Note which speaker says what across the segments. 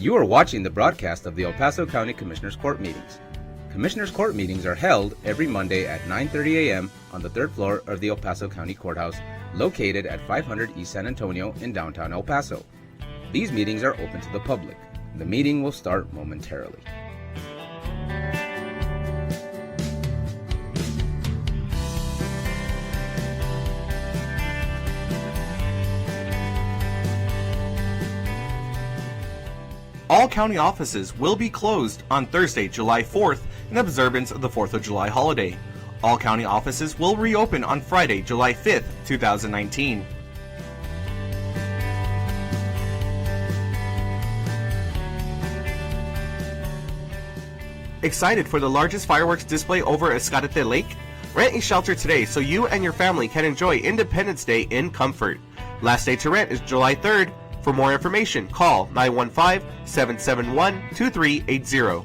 Speaker 1: You are watching the broadcast of the El Paso County Commissioners Court meetings. Commissioners Court meetings are held every Monday at 9:30 a.m. on the third floor of the El Paso County Courthouse, located at 500 East San Antonio in downtown El Paso. These meetings are open to the public. The meeting will start momentarily.
Speaker 2: All county offices will be closed on Thursday, July 4th in observance of the 4th of July holiday. All county offices will reopen on Friday, July 5th, 2019. Excited for the largest fireworks display over Escárate Lake? Rent a shelter today so you and your family can enjoy Independence Day in comfort. Last day to rent is July 3rd. For more information, call 915-771-2380.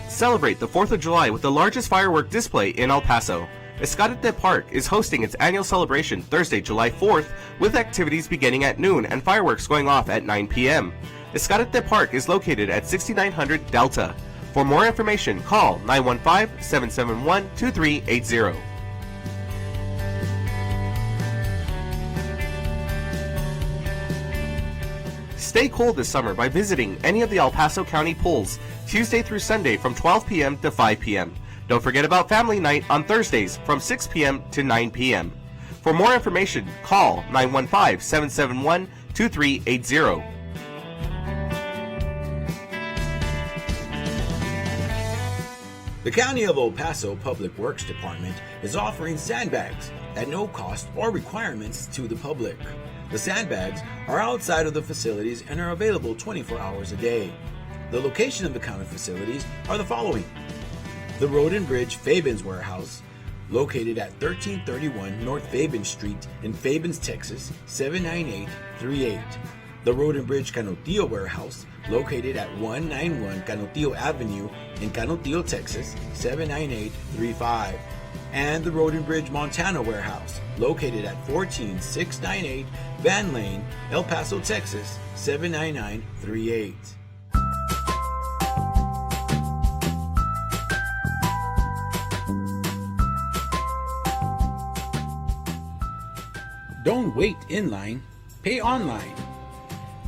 Speaker 2: Celebrate the 4th of July with the largest firework display in El Paso. Escárate Park is hosting its annual celebration Thursday, July 4th, with activities beginning at noon and fireworks going off at 9 p.m. Escárate Park is located at 6900 Delta. For more information, call 915-771-2380. Stay cool this summer by visiting any of the El Paso County pools, Tuesday through Sunday from 12 p.m. to 5 p.m. Don't forget about Family Night on Thursdays from 6 p.m. to 9 p.m. For more information, call 915-771-2380.
Speaker 3: The County of El Paso Public Works Department is offering sandbags at no cost or requirements to the public. The sandbags are outside of the facilities and are available 24 hours a day. The location of the county facilities are the following: the Road and Bridge Fabens Warehouse, located at 1331 North Fabens Street in Fabens, Texas, 79838. The Road and Bridge Canutillo Warehouse, located at 191 Canutillo Avenue in Canutillo, Texas, 79835. And the Road and Bridge Montana Warehouse, located at 14698 Van Lane, El Paso, Texas, 79938.
Speaker 4: Don't wait in line, pay online.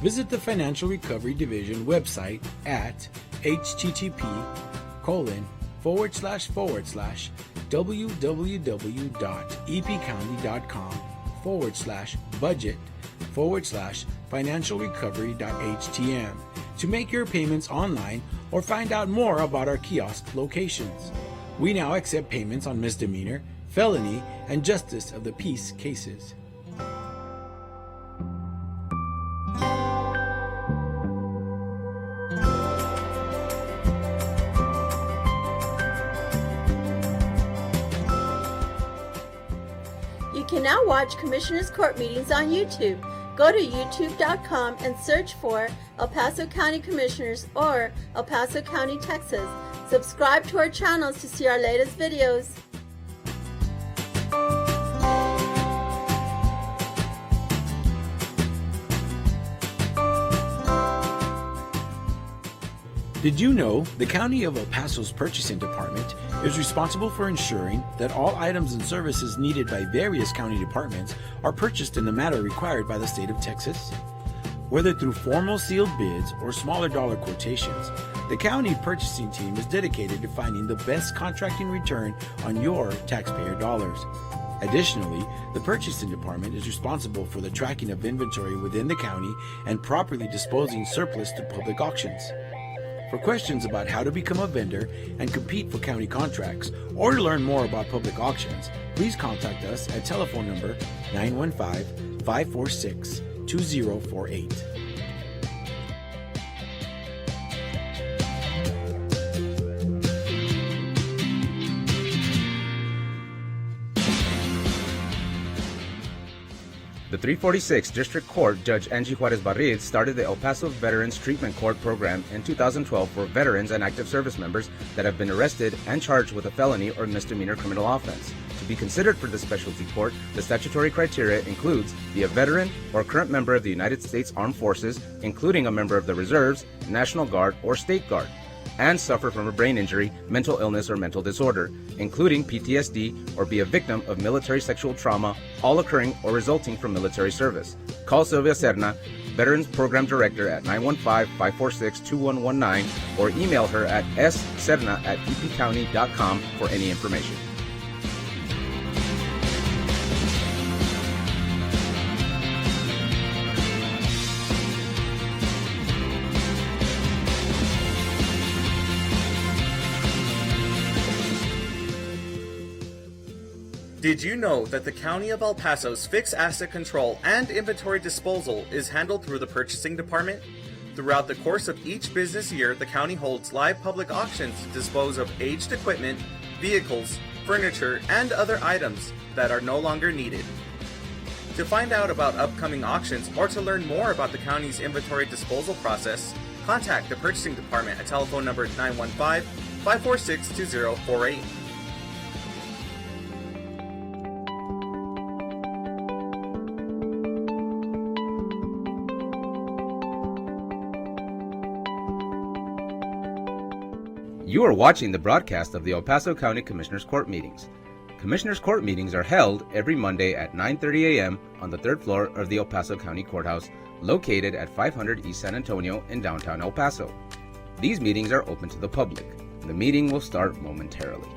Speaker 4: Visit the Financial Recovery Division website at http://www.epcounty.com/budget/financialrecovery.htm to make your payments online or find out more about our kiosk locations. We now accept payments on misdemeanor, felony, and justice of the peace cases.
Speaker 5: You can now watch Commissioners Court meetings on YouTube. Go to youtube.com and search for El Paso County Commissioners or El Paso County, Texas. Subscribe to our channels to see our latest videos.
Speaker 4: Did you know the County of El Paso's Purchasing Department is responsible for ensuring that all items and services needed by various county departments are purchased in the manner required by the state of Texas? Whether through formal sealed bids or smaller dollar quotations, the county purchasing team is dedicated to finding the best contracting return on your taxpayer dollars. Additionally, the Purchasing Department is responsible for the tracking of inventory within the county and properly disposing surplus to public auctions. For questions about how to become a vendor and compete for county contracts, or to learn more about public auctions, please contact us at telephone number 915-546-2048.
Speaker 1: The 346 District Court Judge Angie Juarez Barriz started the El Paso Veterans Treatment Court program in 2012 for veterans and active service members that have been arrested and charged with a felony or misdemeanor criminal offense. To be considered for the specialty court, the statutory criteria includes be a veteran or current member of the United States Armed Forces, including a member of the Reserves, National Guard, or State Guard, and suffer from a brain injury, mental illness, or mental disorder, including PTSD, or be a victim of military sexual trauma, all occurring or resulting from military service. Call Sylvia Serna, Veterans Program Director at 915-546-2119, or email her at sserna@epcounty.com for any information.
Speaker 2: Did you know that the County of El Paso's fixed asset control and inventory disposal is handled through the purchasing department? Throughout the course of each business year, the county holds live public auctions to dispose of aged equipment, vehicles, furniture, and other items that are no longer needed. To find out about upcoming auctions or to learn more about the county's inventory disposal process, contact the purchasing department at telephone number 915-546-2048.
Speaker 1: You are watching the broadcast of the El Paso County Commissioners Court meetings. Commissioners Court meetings are held every Monday at 9:30 a.m. on the third floor of the El Paso County Courthouse, located at 500 East San Antonio in downtown El Paso. These meetings are open to the public. The meeting will start momentarily.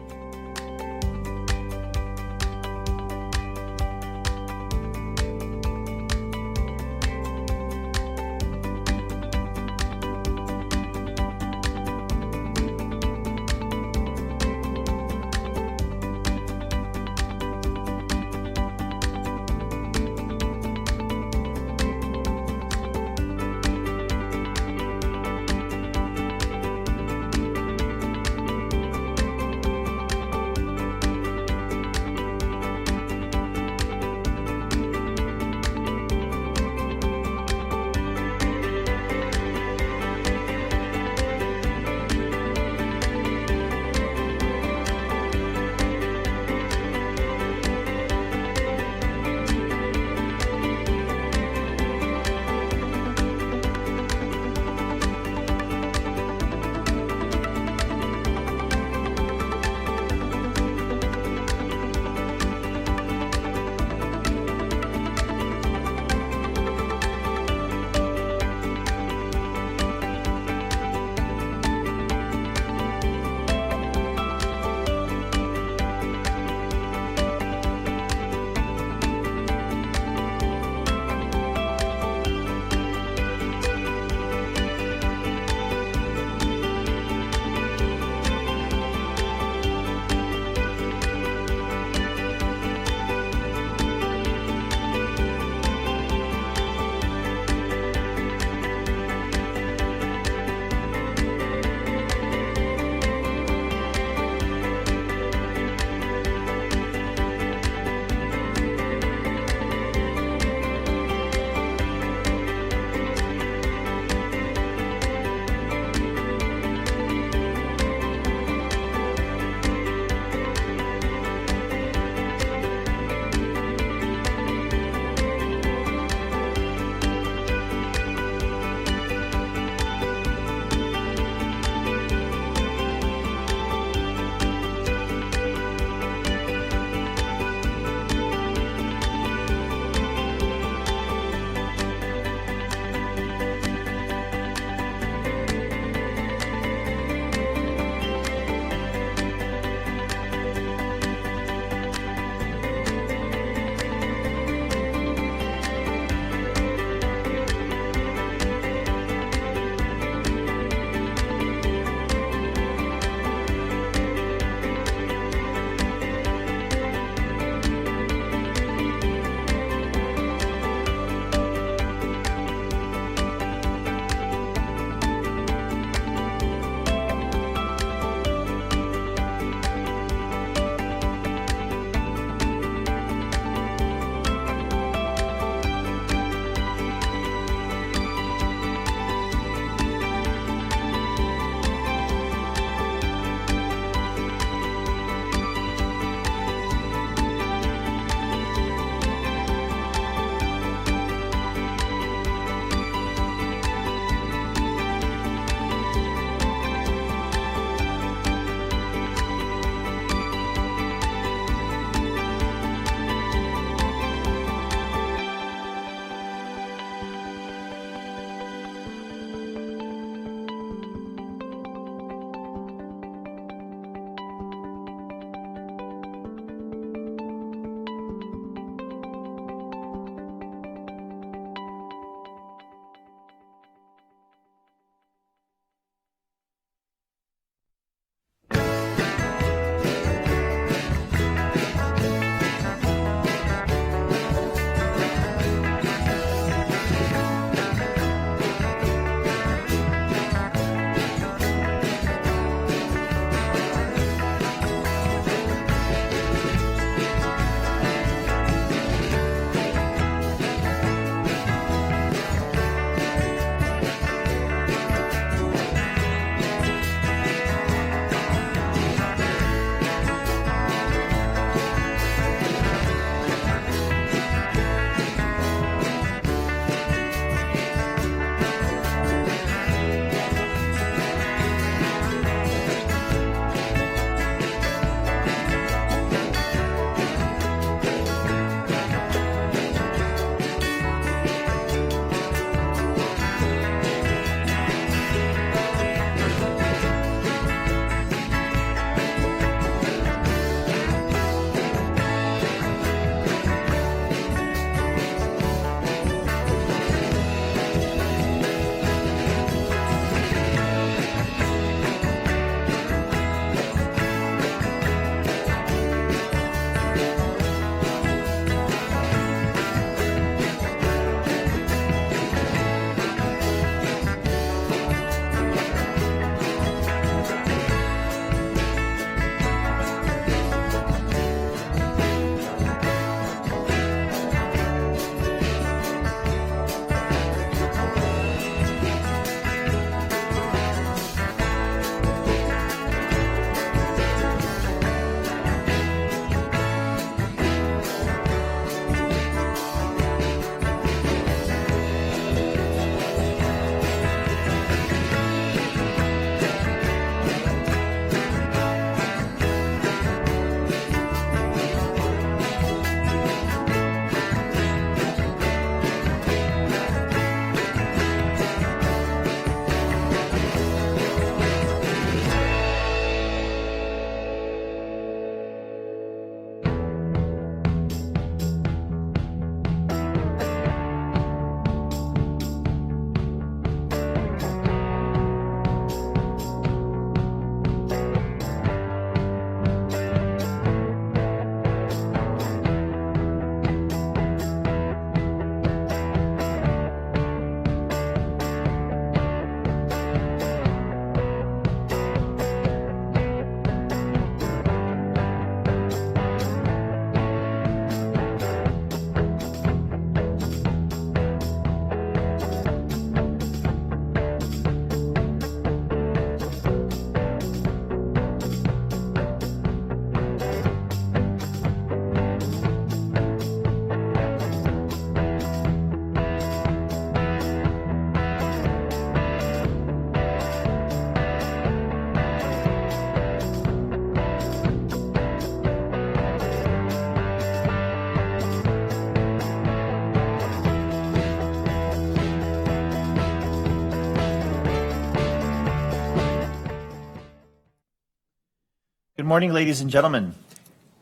Speaker 6: Good morning, ladies and gentlemen.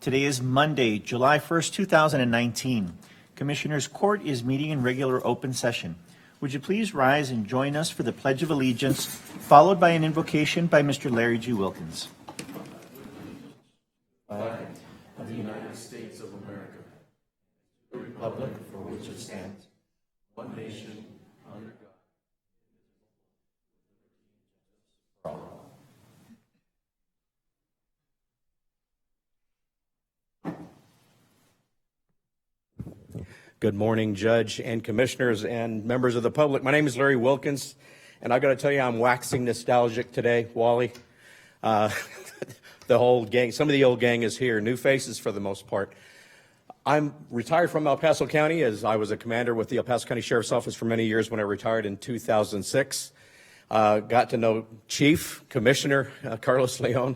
Speaker 6: Today is Monday, July 1st, 2019. Commissioners Court is meeting in regular open session. Would you please rise and join us for the Pledge of Allegiance, followed by an invocation by Mr. Larry G. Wilkins.
Speaker 7: Flag of the United States of America, the republic for which it stands, one nation, under God.
Speaker 8: Good morning, Judge and Commissioners and members of the public. My name is Larry Wilkins, and I've got to tell you, I'm waxing nostalgic today, Wally. The whole gang, some of the old gang is here, new faces for the most part. I'm retired from El Paso County, as I was a commander with the El Paso County Sheriff's Office for many years when I retired in 2006. Got to know Chief Commissioner Carlos Leon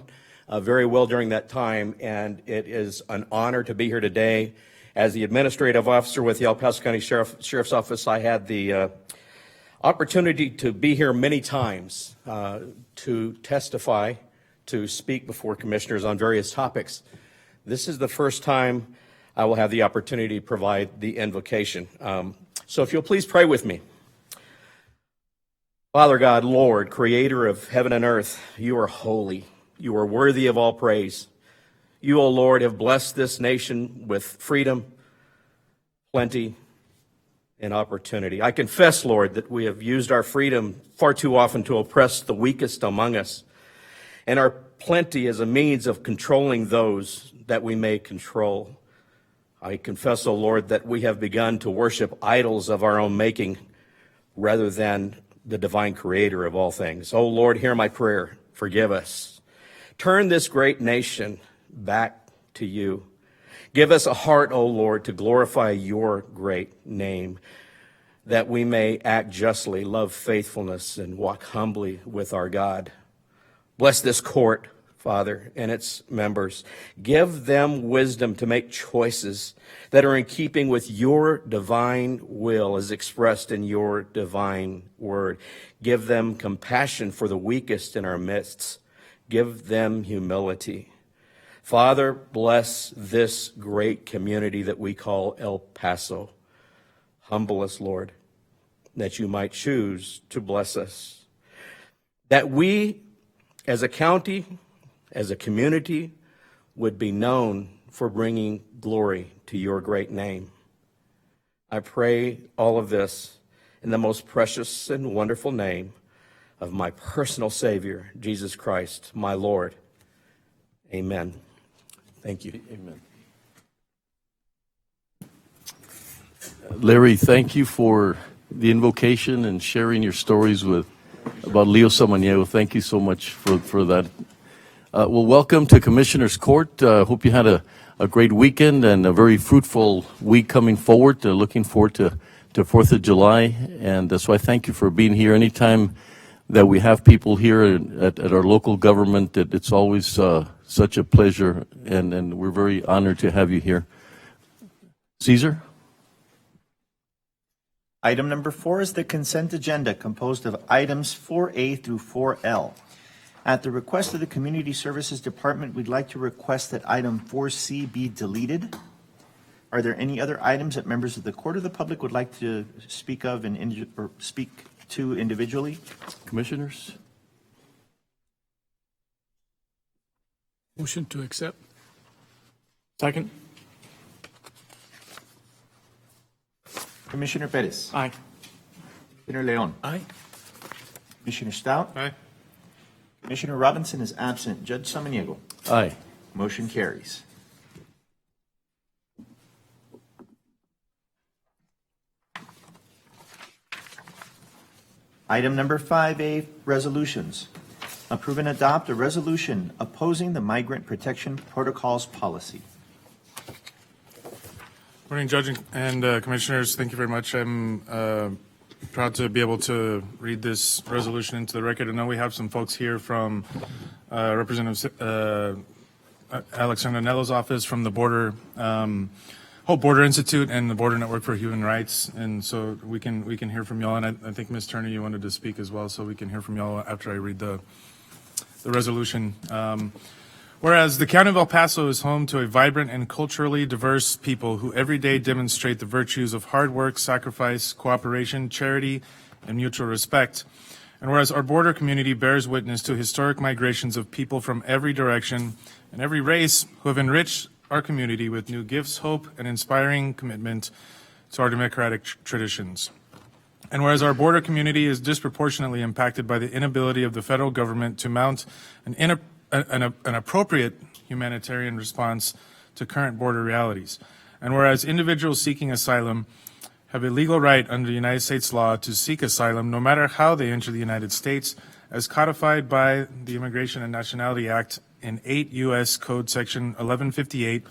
Speaker 8: very well during that time, and it is an honor to be here today. As the administrative officer with the El Paso County Sheriff's Office, I had the opportunity to be here many times to testify, to speak before commissioners on various topics. This is the first time I will have the opportunity to provide the invocation. So if you'll please pray with me. Father God, Lord, creator of heaven and earth, you are holy. You are worthy of all praise. You, O Lord, have blessed this nation with freedom, plenty, and opportunity. I confess, Lord, that we have used our freedom far too often to oppress the weakest among us, and our plenty as a means of controlling those that we may control. I confess, O Lord, that we have begun to worship idols of our own making rather than the divine creator of all things. O Lord, hear my prayer. Forgive us. Turn this great nation back to you. Give us a heart, O Lord, to glorify your great name, that we may act justly, love faithfulness, and walk humbly with our God. Bless this court, Father, and its members. Give them wisdom to make choices that are in keeping with your divine will as expressed in your divine word. Give them compassion for the weakest in our midst. Give them humility. Father, bless this great community that we call El Paso. Humble us, Lord, that you might choose to bless us. That we, as a county, as a community, would be known for bringing glory to your great name. I pray all of this in the most precious and wonderful name of my personal Savior, Jesus Christ, my Lord. Amen. Thank you.
Speaker 7: Amen. Larry, thank you for the invocation and sharing your stories about Leo Samaniego. Thank you so much for that. Well, welcome to Commissioners Court. Hope you had a great weekend and a very fruitful week coming forward. Looking forward to 4th of July. And so I thank you for being here. Anytime that we have people here at our local government, it's always such a pleasure, and we're very honored to have you here. Caesar?
Speaker 6: Item number 4 is the consent agenda, composed of items 4A through 4L. At the request of the Community Services Department, we'd like to request that item 4C be deleted. Are there any other items that members of the court or the public would like to speak of or speak to individually?
Speaker 7: Commissioners?
Speaker 9: Motion to accept. Second.
Speaker 6: Commissioner Perez.
Speaker 9: Aye.
Speaker 6: Commissioner Leon.
Speaker 9: Aye.
Speaker 6: Commissioner Stout.
Speaker 9: Aye.
Speaker 6: Commissioner Robinson is absent. Judge Samaniego.
Speaker 7: Aye.
Speaker 6: Motion carries. Item number 5A, resolutions. Approve and adopt a resolution opposing the Migrant Protection Protocols policy.
Speaker 9: Morning, Judge and Commissioners. Thank you very much. I'm proud to be able to read this resolution into the record. I know we have some folks here from Representative Alex Hernanello's office, from the Hope Border Institute and the Border Network for Human Rights, and so we can hear from y'all. And I think Ms. Turner, you wanted to speak as well, so we can hear from y'all after I read the resolution. Whereas the County of El Paso is home to a vibrant and culturally diverse people who every day demonstrate the virtues of hard work, sacrifice, cooperation, charity, and mutual respect. And whereas our border community bears witness to historic migrations of people from every direction and every race who have enriched our community with new gifts, hope, and inspiring commitment to our democratic traditions. And whereas our border community is disproportionately impacted by the inability of the federal government to mount an appropriate humanitarian response to current border realities. And whereas individuals seeking asylum have a legal right under United States law to seek asylum no matter how they enter the United States, as codified by the Immigration and Nationality Act in 8 U.S. Code Section 1158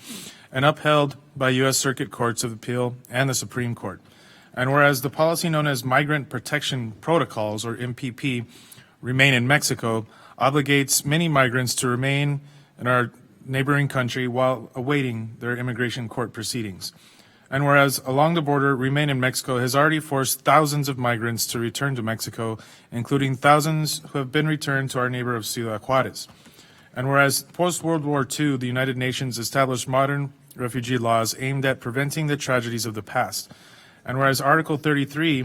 Speaker 9: and upheld by U.S. Circuit Courts of Appeal and the Supreme Court. And whereas the policy known as Migrant Protection Protocols, or MPP, remain in Mexico, obligates many migrants to remain in our neighboring country while awaiting their immigration court proceedings. And whereas along the border, Remain in Mexico has already forced thousands of migrants to return to Mexico, including thousands who have been returned to our neighbor of Ciudad Juarez. And whereas post-World War II, the United Nations established modern refugee laws aimed at preventing the tragedies of the past. And whereas Article 33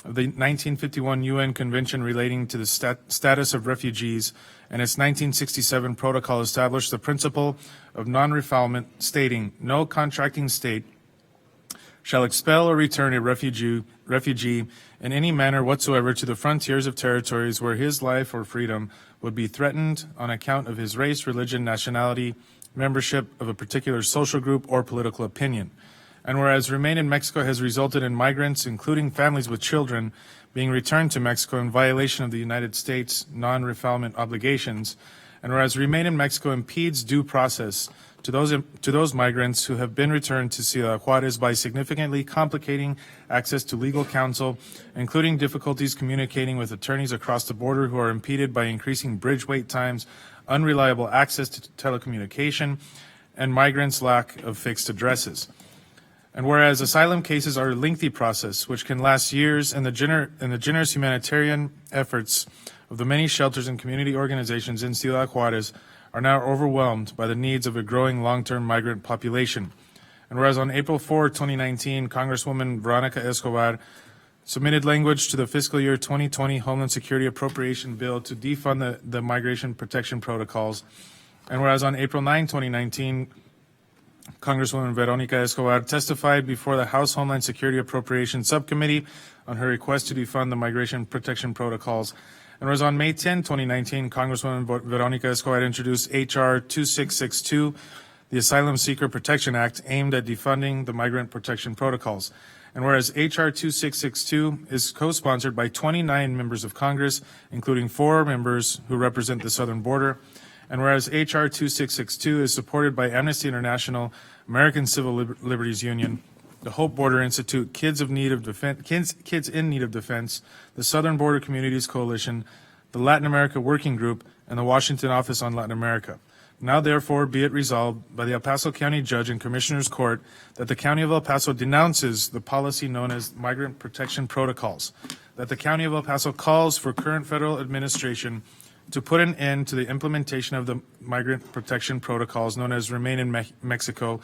Speaker 9: of the 1951 UN Convention relating to the status of refugees and its 1967 protocol established the principle of non-refoulement, stating no contracting state shall expel or return a refugee in any manner whatsoever to the frontiers of territories where his life or freedom would be threatened on account of his race, religion, nationality, membership of a particular social group, or political opinion. And whereas Remain in Mexico has resulted in migrants, including families with children, being returned to Mexico in violation of the United States non-refoulement obligations, and whereas Remain in Mexico impedes due process to those migrants who have been returned to Ciudad Juarez by significantly complicating access to legal counsel, including difficulties communicating with attorneys across the border who are impeded by increasing bridge wait times, unreliable access to telecommunication, and migrants' lack of fixed addresses. And whereas asylum cases are a lengthy process which can last years, and the generous humanitarian efforts of the many shelters and community organizations in Ciudad Juarez are now overwhelmed by the needs of a growing long-term migrant population. And whereas on April 4, 2019, Congresswoman Veronica Escobar submitted language to the fiscal year 2020 Homeland Security Appropriation Bill to defund the migration protection protocols. And whereas on April 9, 2019, Congresswoman Veronica Escobar testified before the House Homeland Security Appropriation Subcommittee on her request to defund the migration protection protocols. And whereas on May 10, 2019, Congresswoman Veronica Escobar introduced H.R. 2662, the Asylum Seeker Protection Act, aimed at defunding the migrant protection protocols. And whereas H.R. 2662 is co-sponsored by 29 members of Congress, including 4 members who represent the southern border, and whereas H.R. 2662 is supported by Amnesty International, American Civil Liberties Union, the Hope Border Institute, Kids in Need of Defense, the Southern Border Communities Coalition, the Latin America Working Group, and the Washington Office on Latin America. Now, therefore, be it resolved by the El Paso County Judge and Commissioners Court that the County of El Paso denounces the policy known as Migrant Protection Protocols, that the County of El Paso calls for current federal administration to put an end to the implementation of the Migrant Protection Protocols known as Remain in Mexico,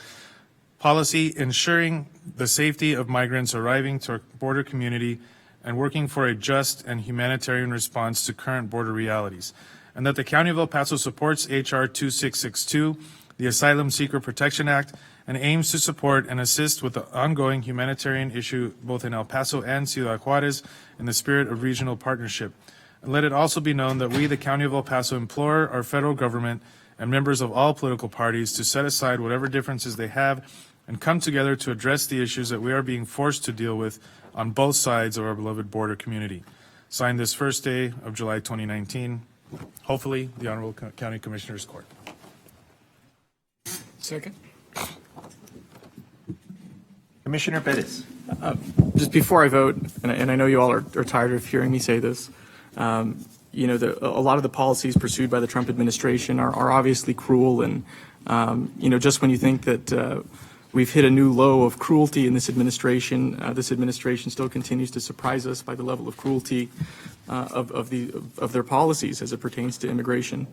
Speaker 9: policy ensuring the safety of migrants arriving to our border community and working for a just and humanitarian response to current border realities. And that the County of El Paso supports H.R. 2662, the Asylum Seeker Protection Act, and aims to support and assist with the ongoing humanitarian issue both in El Paso and Ciudad Juarez in the spirit of regional partnership. And let it also be known that we, the County of El Paso, implore our federal government and members of all political parties to set aside whatever differences they have and come together to address the issues that we are being forced to deal with on both sides of our beloved border community. Signed this first day of July 2019. Hopefully, the Honorable County Commissioners Court.
Speaker 10: Second.
Speaker 6: Commissioner Perez.
Speaker 10: Just before I vote, and I know you all are tired of hearing me say this, a lot of the policies pursued by the Trump administration are obviously cruel, and just when you think that we've hit a new low of cruelty in this administration still continues to surprise us by the level of cruelty of their policies as it pertains to immigration.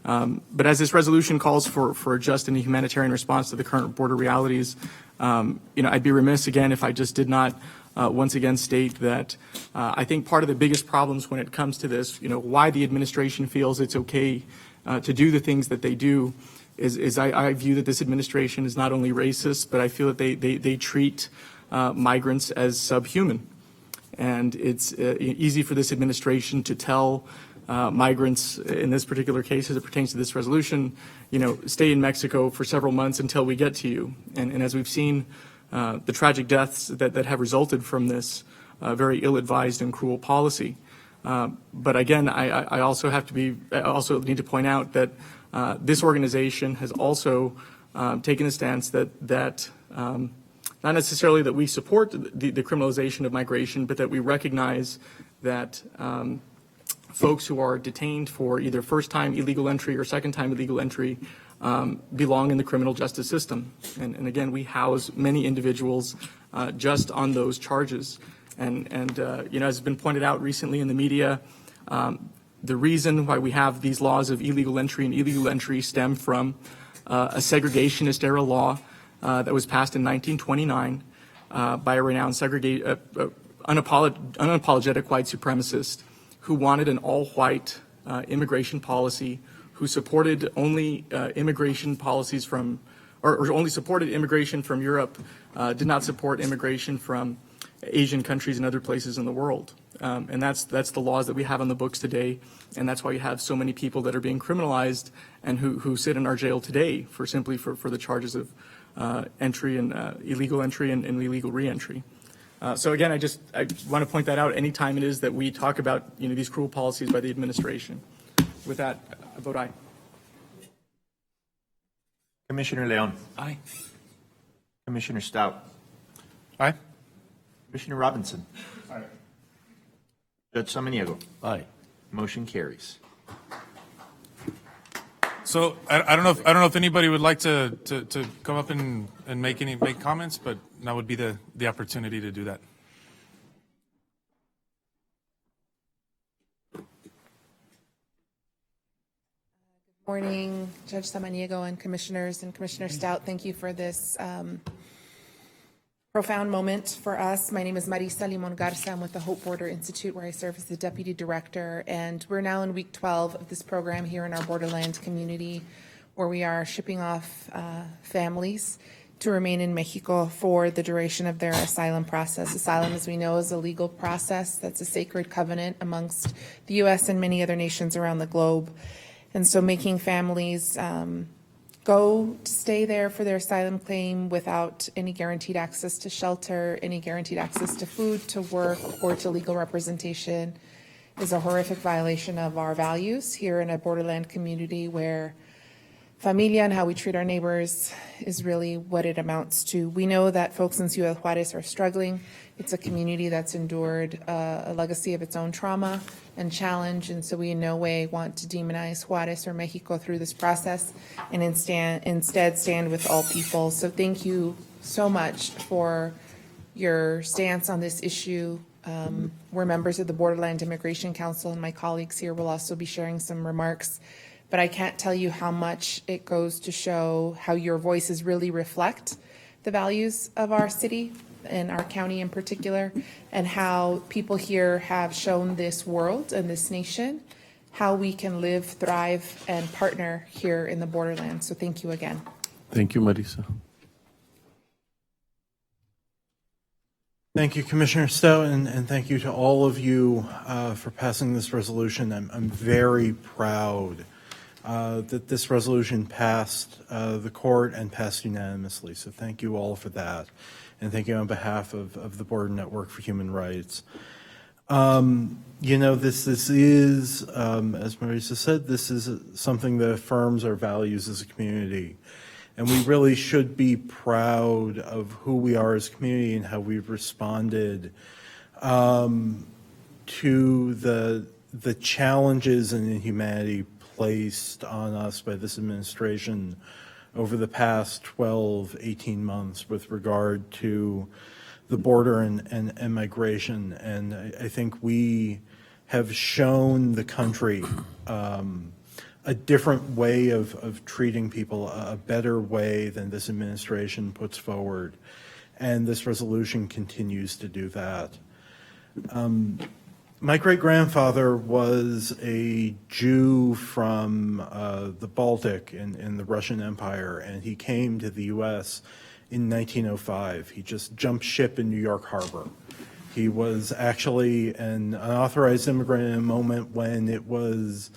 Speaker 10: But as this resolution calls for a just and humanitarian response to the current border realities, I'd be remiss again if I just did not once again state that I think part of the biggest problems when it comes to this, why the administration feels it's okay to do the things that they do, is I view that this administration is not only racist, but I feel that they treat migrants as subhuman. And it's easy for this administration to tell migrants, in this particular case as it pertains to this resolution, stay in Mexico for several months until we get to you. And as we've seen, the tragic deaths that have resulted from this very ill-advised and cruel policy. But again, I also need to point out that this organization has also taken a stance that not necessarily that we support the criminalization of migration, but that we recognize that folks who are detained for either first-time illegal entry or second-time illegal entry belong in the criminal justice system. And again, we house many individuals just on those charges. And as has been pointed out recently in the media, the reason why we have these laws of illegal entry and illegal entry stem from a segregationist era law that was passed in 1929 by a renowned unapologetic white supremacist who wanted an all-white immigration policy, who supported only immigration policies from, or only supported immigration from Europe, did not support immigration from Asian countries and other places in the world. And that's the laws that we have on the books today, and that's why you have so many people that are being criminalized and who sit in our jail today for the charges of entry and illegal entry and illegal reentry. So again, I want to point that out anytime it is that we talk about these cruel policies by the administration. With that, I vote aye.
Speaker 6: Commissioner Leon.
Speaker 10: Aye.
Speaker 6: Commissioner Stout.
Speaker 9: Aye.
Speaker 6: Commissioner Robinson.
Speaker 9: Aye.
Speaker 6: Judge Samaniego.
Speaker 7: Aye.
Speaker 6: Motion carries.
Speaker 9: So I don't know if anybody would like to come up and make comments, but now would be the opportunity to do that.
Speaker 11: Good morning, Judge Samaniego and Commissioners and Commissioner Stout. Thank you for this profound moment for us. My name is Marisa Limon Garza. I'm with the Hope Border Institute, where I serve as the Deputy Director. And we're now in week 12 of this program here in our borderland community, where we are shipping off families to remain in Mexico for the duration of their asylum process. Asylum, as we know, is a legal process that's a sacred covenant amongst the U.S. and many other nations around the globe. And so making families go to stay there for their asylum claim without any guaranteed access to shelter, any guaranteed access to food, to work, or to legal representation is a horrific violation of our values here in a borderland community where familia and how we treat our neighbors is really what it amounts to. We know that folks in Ciudad Juarez are struggling. It's a community that's endured a legacy of its own trauma and challenge, and so we in no way want to demonize Juarez or Mexico through this process, and instead stand with all people. So thank you so much for your stance on this issue. We're members of the Borderland Immigration Council, and my colleagues here will also be sharing some remarks. But I can't tell you how much it goes to show how your voices really reflect the values of our city and our county in particular, and how people here have shown this world and this nation how we can live, thrive, and partner here in the borderlands. So thank you again.
Speaker 7: Thank you, Marisa.
Speaker 12: Thank you, Commissioner Stout, and thank you to all of you for passing this resolution. I'm very proud that this resolution passed the court and passed unanimously. So thank you all for that. And thank you on behalf of the Border Network for Human Rights. This is, as Marisa said, this is something that affirms our values as a community. And we really should be proud of who we are as a community and how we've responded to the challenges and inhumanity placed on us by this administration over the past 12, 18 months with regard to the border and migration. And I think we have shown the country a different way of treating people, a better way than this administration puts forward. And this resolution continues to do that. My great-grandfather was a Jew from the Baltic in the Russian Empire, and he came to the U.S. in 1905. He just jumped ship in New York Harbor. He was actually an unauthorized immigrant in a moment when it was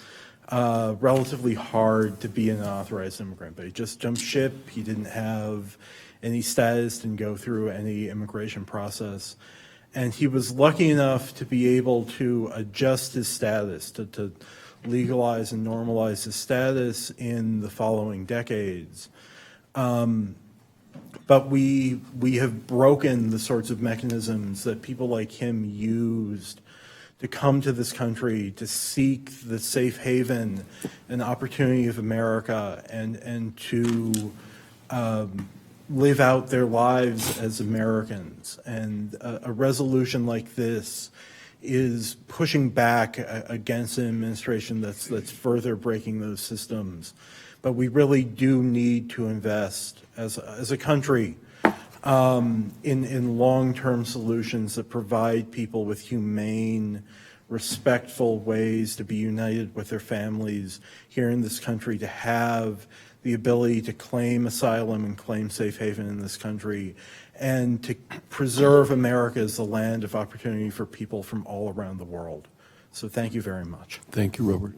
Speaker 12: relatively hard to be an unauthorized immigrant, but he just jumped ship. He didn't have any status, didn't go through any immigration process. And he was lucky enough to be able to adjust his status, to legalize and normalize his status in the following decades. But we have broken the sorts of mechanisms that people like him used to come to this country, to seek the safe haven and opportunity of America, and to live out their lives as Americans. And a resolution like this is pushing back against an administration that's further breaking those systems. But we really do need to invest as a country in long-term solutions that provide people with humane, respectful ways to be united with their families here in this country, to have the ability to claim asylum and claim safe haven in this country, and to preserve America as the land of opportunity for people from all around the world. So thank you very much.
Speaker 7: Thank you, Robert.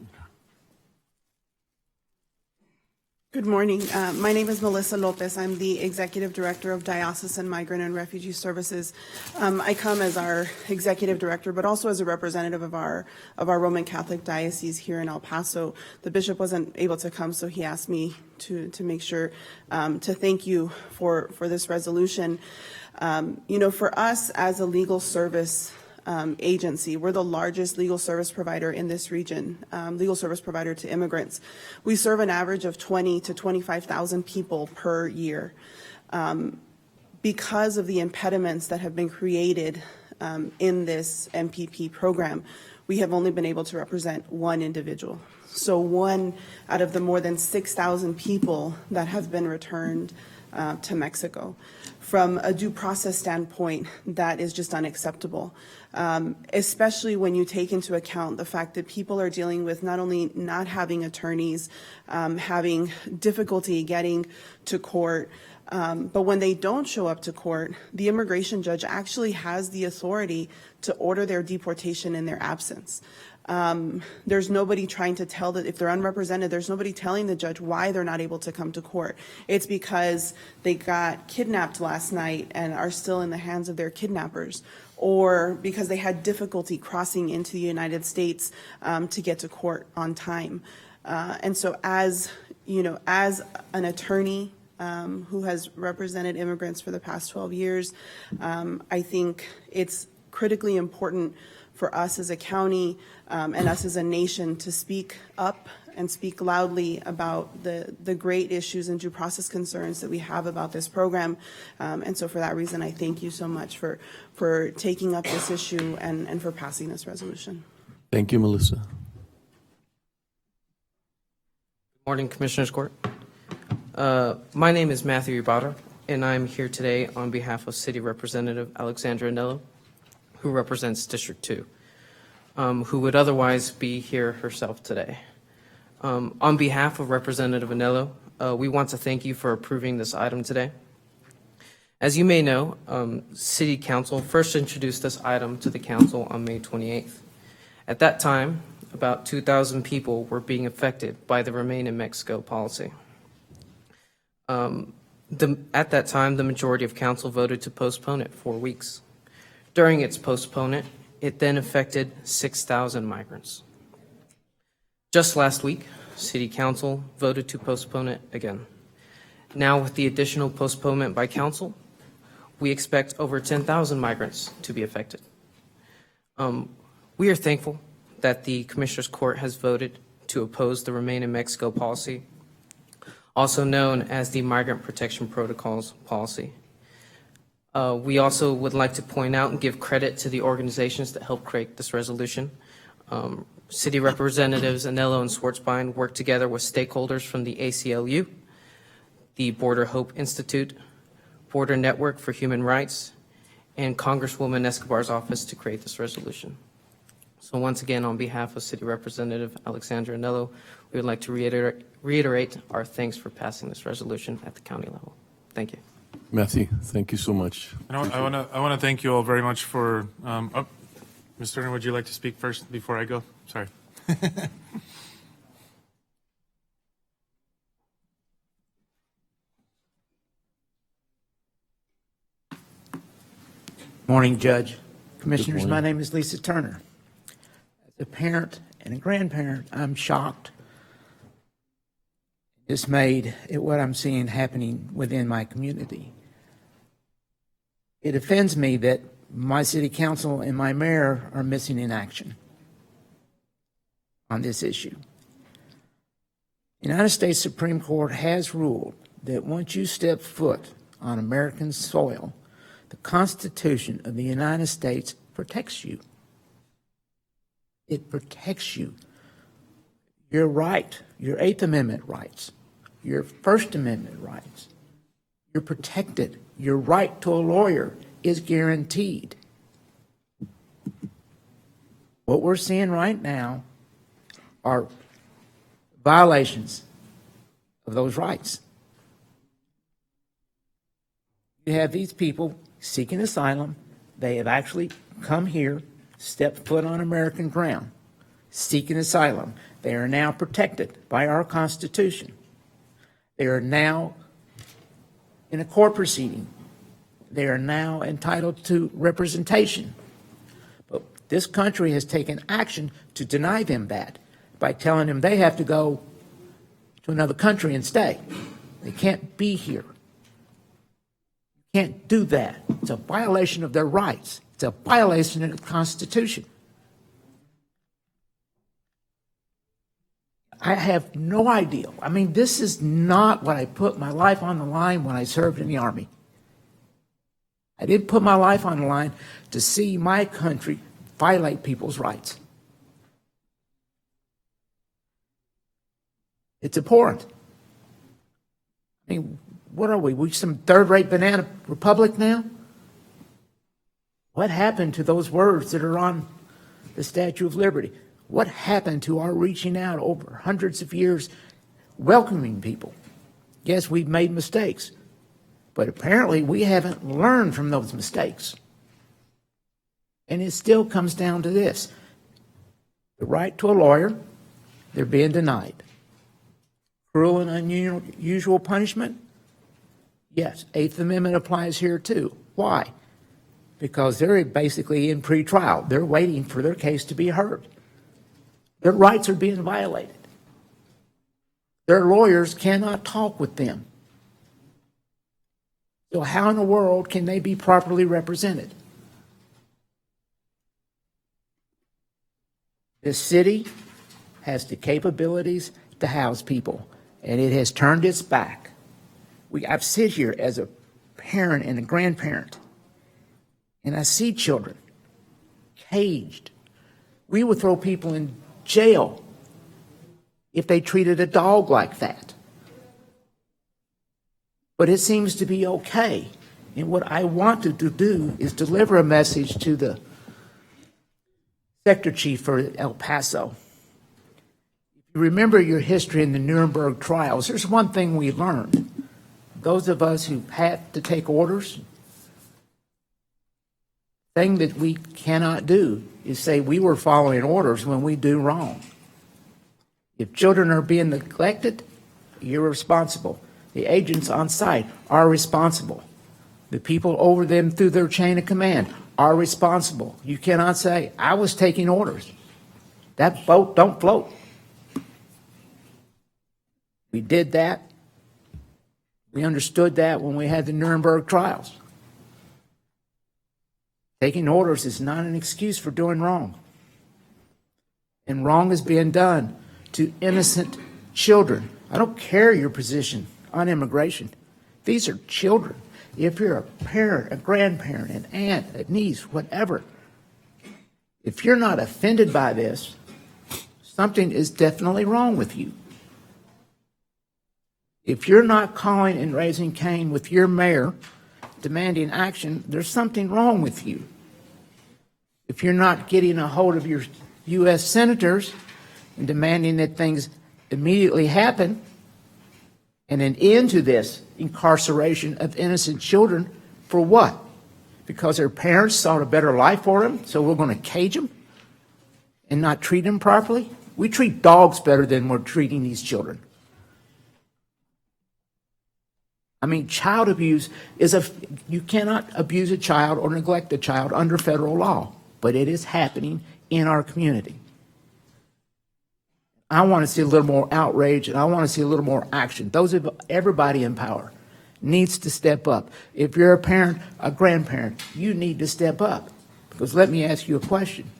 Speaker 13: Good morning. My name is Melissa Lopez. I'm the Executive Director of Diocesan Migrant and Refugee Services. I come as our Executive Director, but also as a representative of our Roman Catholic Diocese here in El Paso. The Bishop wasn't able to come, so he asked me to make sure to thank you for this resolution. For us as a legal service agency, we're the largest legal service provider in this region, legal service provider to immigrants. We serve an average of 20 to 25,000 people per year. Because of the impediments that have been created in this MPP program, we have only been able to represent one individual. So one out of the more than 6,000 people that have been returned to Mexico. From a due process standpoint, that is just unacceptable, especially when you take into account the fact that people are dealing with not only not having attorneys, having difficulty getting to court, but when they don't show up to court, the immigration judge actually has the authority to order their deportation in their absence. There's nobody trying to tell that if they're unrepresented, there's nobody telling the judge why they're not able to come to court. It's because they got kidnapped last night and are still in the hands of their kidnappers, or because they had difficulty crossing into the United States to get to court on time. And so as an attorney who has represented immigrants for the past 12 years, I think it's critically important for us as a county and us as a nation to speak up and speak loudly about the great issues and due process concerns that we have about this program. And so for that reason, I thank you so much for taking up this issue and for passing this resolution.
Speaker 7: Thank you, Melissa.
Speaker 14: Good morning, Commissioners Court. My name is Matthew Ibarra, and I'm here today on behalf of City Representative Alexandra Anello, who represents District 2, who would otherwise be here herself today. On behalf of Representative Anello, we want to thank you for approving this item today. As you may know, City Council first introduced this item to the Council on May 28th. At that time, about 2,000 people were being affected by the Remain in Mexico policy. At that time, the majority of Council voted to postpone it 4 weeks. During its postponement, it then affected 6,000 migrants. Just last week, City Council voted to postpone it again. Now, with the additional postponement by Council, we expect over 10,000 migrants to be affected. We are thankful that the Commissioners Court has voted to oppose the Remain in Mexico policy, also known as the Migrant Protection Protocols policy. We also would like to point out and give credit to the organizations that helped create this resolution. City Representatives Anello and Schwartzbein worked together with stakeholders from the ACLU, the Border Hope Institute, Border Network for Human Rights, and Congresswoman Escobar's office to create this resolution. So once again, on behalf of City Representative Alexandra Anello, we would like to reiterate our thanks for passing this resolution at the county level. Thank you.
Speaker 7: Matthew, thank you so much.
Speaker 9: I want to thank you all very much for. Ms. Turner, would you like to speak first before I go? Sorry.
Speaker 15: Morning, Judge. Commissioners,
Speaker 7: morning.
Speaker 15: my name is Lisa Turner. As a parent and a grandparent, I'm shocked, dismayed at what I'm seeing happening within my community. It offends me that my city council and my mayor are missing in action on this issue. The United States Supreme Court has ruled that once you step foot on American soil, the Constitution of the United States protects you. It protects you. Your right, your Eighth Amendment rights, your First Amendment rights, you're protected. Your right to a lawyer is guaranteed. What we're seeing right now are violations of those rights. You have these people seeking asylum. They have actually come here, stepped foot on American ground, seeking asylum. They are now protected by our Constitution. They are now in a court proceeding. They are now entitled to representation. But this country has taken action to deny them that by telling them they have to go to another country and stay. They can't be here. Can't do that. It's a violation of their rights. It's a violation of the Constitution. I have no idea. I mean, this is not what I put my life on the line when I served in the Army. I didn't put my life on the line to see my country violate people's rights. It's abhorrent. I mean, what are we? We some third-rate banana republic now? What happened to those words that are on the Statue of Liberty? What happened to our reaching out over hundreds of years, welcoming people? Yes, we've made mistakes, but apparently we haven't learned from those mistakes. And it still comes down to this. The right to a lawyer, they're being denied. Cruel and unusual punishment? Yes, Eighth Amendment applies here too. Why? Because they're basically in pretrial. They're waiting for their case to be heard. Their rights are being violated. Their lawyers cannot talk with them. So how in the world can they be properly represented? This city has the capabilities to house people, and it has turned its back. I sit here as a parent and a grandparent, and I see children caged. We would throw people in jail if they treated a dog like that. But it seems to be okay. And what I wanted to do is deliver a message to the sector chief for El Paso. If you remember your history in the Nuremberg trials, there's one thing we learned. Those of us who had to take orders, the thing that we cannot do is say we were following orders when we do wrong. If children are being neglected, you're responsible. The agents on site are responsible. The people over them through their chain of command are responsible. You cannot say, I was taking orders. That boat don't float. We did that. We understood that when we had the Nuremberg trials. Taking orders is not an excuse for doing wrong. And wrong is being done to innocent children. I don't care your position on immigration. These are children. If you're a parent, a grandparent, an aunt, a niece, whatever, if you're not offended by this, something is definitely wrong with you. If you're not calling and raising Cain with your mayor demanding action, there's something wrong with you. If you're not getting a hold of your U.S. senators and demanding that things immediately happen and an end to this incarceration of innocent children, for what? Because their parents sought a better life for them, so we're going to cage them and not treat them properly? We treat dogs better than we're treating these children. I mean, child abuse you cannot abuse a child or neglect a child under federal law, but it is happening in our community. I want to see a little more outrage, and I want to see a little more action. Everybody in power needs to step up. If you're a parent, a grandparent, you need to step up. Because let me ask you a question.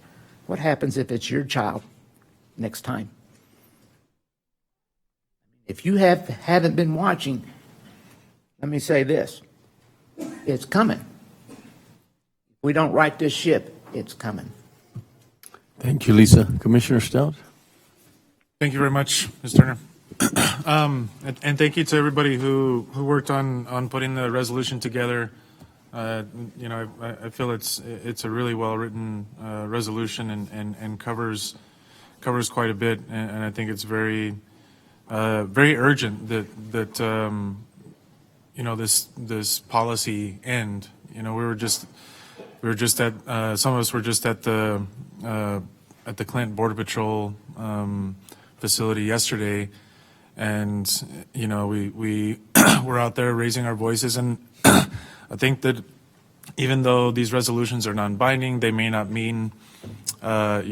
Speaker 15: What happens if it's your child next time? If you haven't been watching, let me say this. It's coming. If we don't right this ship, it's coming.
Speaker 7: Thank you, Lisa. Commissioner Stout?
Speaker 9: Thank you very much, Ms. Turner. And thank you to everybody who worked on putting the resolution together. I feel it's a really well-written resolution and covers quite a bit, and I think it's very urgent that this policy end. We were just at some of us were just at the Clinton Border Patrol facility yesterday, and we were out there raising our voices, and I think that even though these resolutions are non-binding, they may not mean a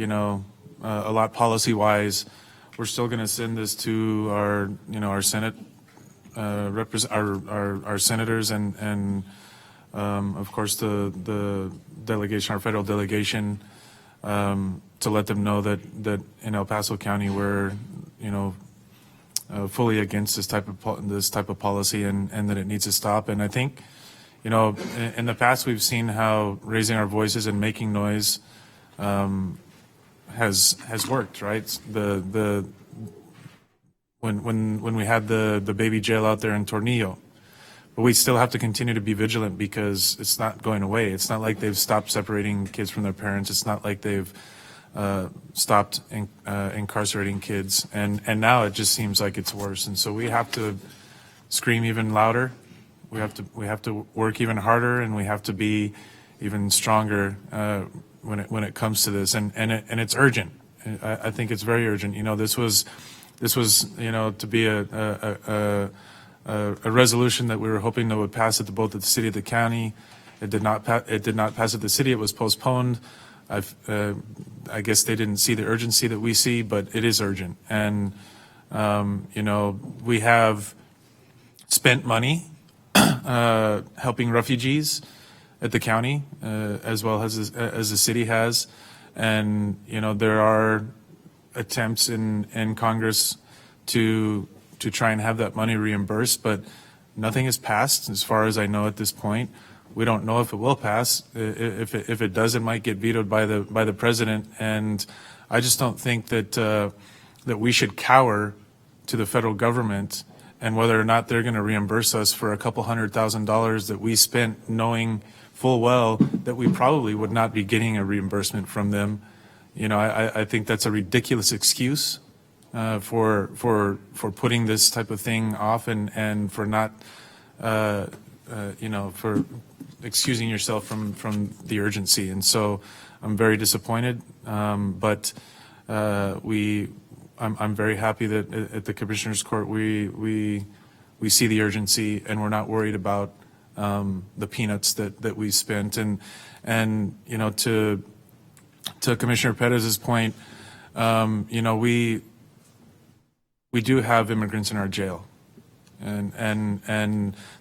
Speaker 9: lot policy-wise. We're still going to send this to our Senate our senators and of course the delegation, our federal delegation, to let them know that in El Paso County we're fully against this type of policy and that it needs to stop. And I think in the past we've seen how raising our voices and making noise has worked, right? When we had the baby jail out there in Tornillo. But we still have to continue to be vigilant because it's not going away. It's not like they've stopped separating kids from their parents. It's not like they've stopped incarcerating kids. And now it just seems like it's worse. And so we have to scream even louder. We have to work even harder, and we have to be even stronger when it comes to this. And it's urgent. I think it's very urgent. This was to be a resolution that we were hoping that would pass at both the city and the county. It did not pass at the city. It was postponed. I guess they didn't see the urgency that we see, but it is urgent. And we have spent money helping refugees at the county as well as the city has. And there are attempts in Congress to try and have that money reimbursed, but nothing has passed as far as I know at this point. We don't know if it will pass. If it does, it might get vetoed by the president. And I just don't think that we should cower to the federal government and whether or not they're going to reimburse us for a couple $100,000 that we spent knowing full well that we probably would not be getting a reimbursement from them. I think that's a ridiculous excuse for putting this type of thing off and for not for excusing yourself from the urgency. And so I'm very disappointed, but I'm very happy that at the Commissioners Court we see the urgency and we're not worried about the peanuts that we spent. And to Commissioner Perez's point, we do have immigrants in our jail, and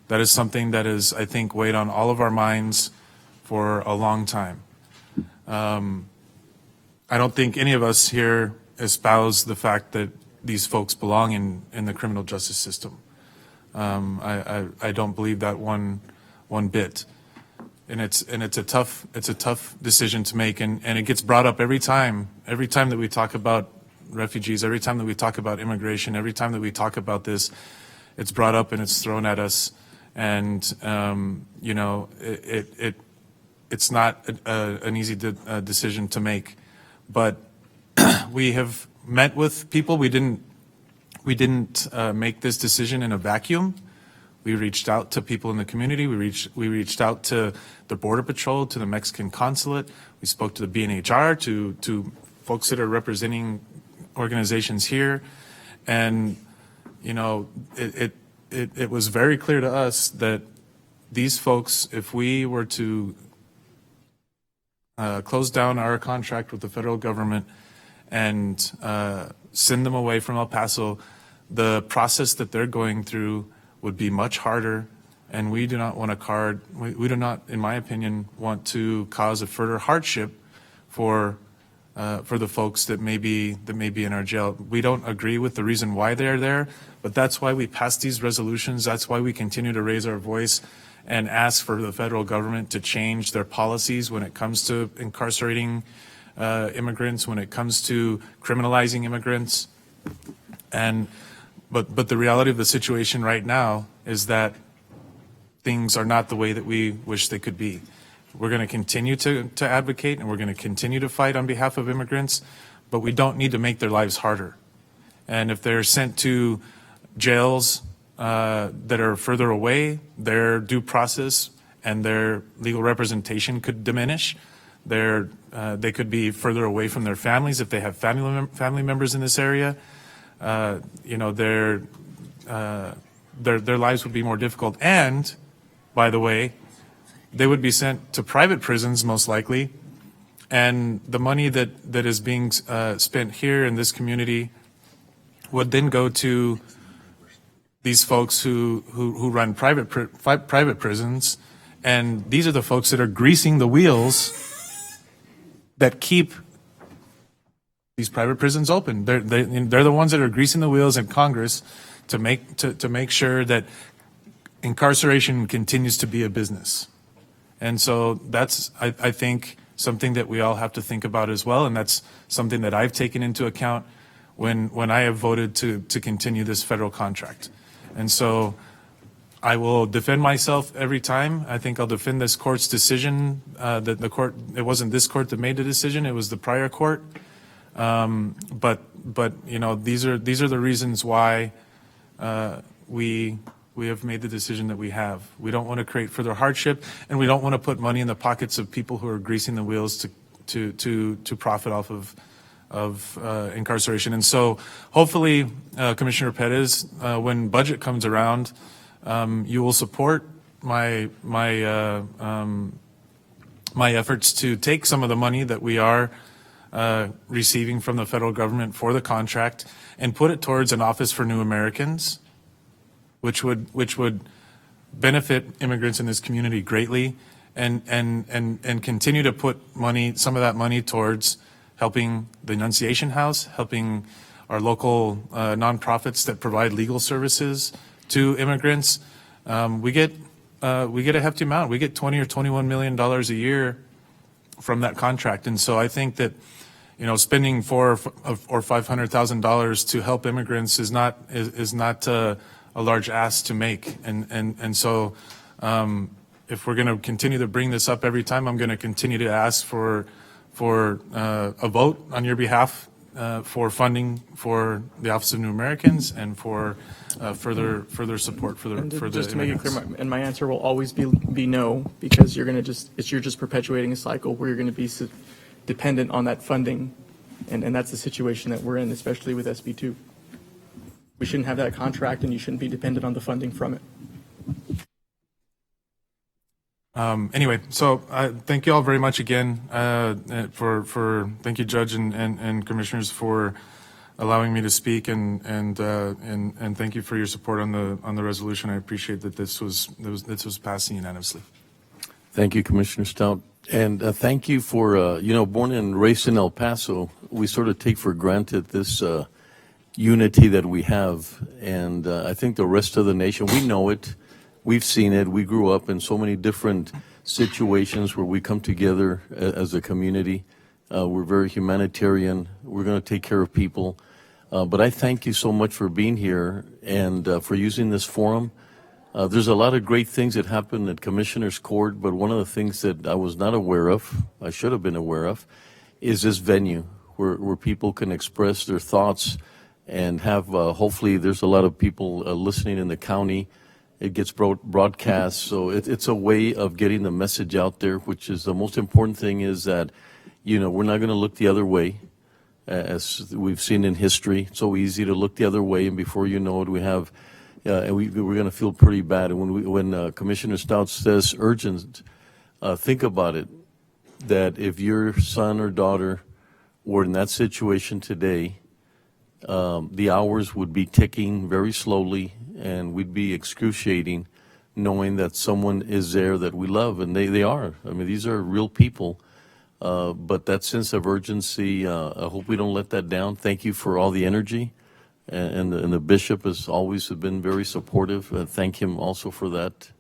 Speaker 9: that is something that is, I think, weighed on all of our minds for a long time. I don't think any of us here espouse the fact that these folks belong in the criminal justice system. I don't believe that one bit. And it's a tough decision to make, and it gets brought up every time that we talk about refugees, every time that we talk about immigration, every time that we talk about this, it's brought up and it's thrown at us. And, you know, it's not an easy decision to make. But we have met with people. We didn't make this decision in a vacuum. We reached out to people in the community. We reached out to the Border Patrol, to the Mexican consulate. We spoke to the BNHR, to folks that are representing organizations here. And, you know, it was very clear to us that these folks, if we were to close down our contract with the federal government and send them away from El Paso, the process that they're going through would be much harder, and we do not want we do not, in my opinion, want to cause a further hardship for the folks that may be in our jail. We don't agree with the reason why they're there, but that's why we pass these resolutions. That's why we continue to raise our voice and ask for the federal government to change their policies when it comes to incarcerating immigrants, when it comes to criminalizing immigrants. But the reality of the situation right now is that things are not the way that we wish they could be. We're going to continue to advocate, and we're going to continue to fight on behalf of immigrants, but we don't need to make their lives harder. And if they're sent to jails that are further away, their due process and their legal representation could diminish. They could be further away from their families if they have family members in this area. You know, their lives would be more difficult. And, by the way, they would be sent to private prisons, most likely. And the money that is being spent here in this community would then go to these folks who run private prisons. And these are the folks that are greasing the wheels that keep these private prisons open. They're the ones that are greasing the wheels in Congress to make sure that incarceration continues to be a business. And so that's, I think, something that we all have to think about as well, and that's something that I've taken into account when I have voted to continue this federal contract. And so I will defend myself every time. I think I'll defend this court's decision. That the court, it wasn't this court that made the decision; it was the prior court. But you know, these are the reasons why we have made the decision that we have. We don't want to create further hardship, and we don't want to put money in the pockets of people who are greasing the wheels to profit off of incarceration. And so, hopefully, Commissioner Perez, when budget comes around, you will support my efforts to take some of the money that we are receiving from the federal government for the contract and put it towards an Office for New Americans, which would benefit immigrants in this community greatly, and continue to put some of that money towards helping the Annunciation House, helping our local nonprofits that provide legal services to immigrants. We get a hefty amount. We get $20 or $21 million a year from that contract, and so I think that, you know, spending $400,000 or $500,000 to help immigrants is not a large ask to make, and so if we're going to continue to bring this up every time, I'm going to continue to ask for a vote on your behalf for funding for the Office of New Americans and for further support for the
Speaker 10: just to make it
Speaker 9: immigrants.
Speaker 10: clear, and my answer will always be no, because you're just perpetuating a cycle where you're going to be dependent on that funding, and that's the situation that we're in, especially with SB2. We shouldn't have that contract, and you shouldn't be dependent on the funding from it.
Speaker 9: Anyway, so thank you all very much again thank you, Judge and Commissioners, for allowing me to speak, and thank you for your support on the resolution. I appreciate that this was passed unanimously.
Speaker 7: Thank you, Commissioner Stout. And thank you for, born and raised in El Paso, we sort of take for granted this unity that we have. And I think the rest of the nation, we know it. We've seen it. We grew up in so many different situations where we come together as a community. We're very humanitarian. We're going to take care of people. But I thank you so much for being here and for using this forum. There's a lot of great things that happen at Commissioner's Court, but one of the things that I was not aware of, I should have been aware of, is this venue where people can express their thoughts and have, hopefully there's a lot of people listening in the county. It gets broadcast, so it's a way of getting the message out there, which is the most important thing is that, you know, we're not going to look the other way. As we've seen in history, it's so easy to look the other way, and before you know it, we have, and we're going to feel pretty bad. And when Commissioner Stout says urgent, think about it, that if your son or daughter were in that situation today, the hours would be ticking very slowly, and we'd be excruciating knowing that someone is there that we love, and they are. I mean, these are real people. But that sense of urgency, I hope we don't let that down. Thank you for all the energy. And the bishop has always been very supportive. Thank him also for that.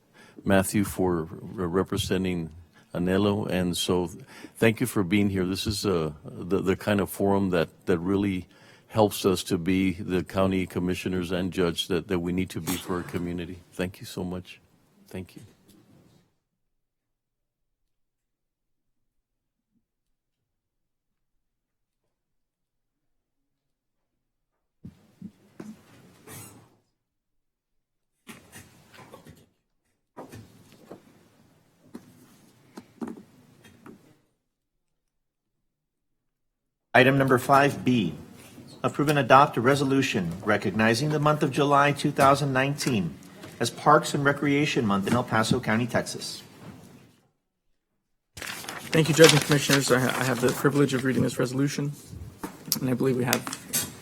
Speaker 7: Matthew for representing Anelo. And so thank you for being here. This is the kind of forum that really helps us to be the county commissioners and judge that we need to be for our community. Thank you so much. Thank you.
Speaker 6: Item number 5B, approve and adopt a resolution recognizing the month of July 2019 as Parks and Recreation Month in El Paso County, Texas.
Speaker 10: Thank you, Judge and Commissioners. I have the privilege of reading this resolution, and I believe we have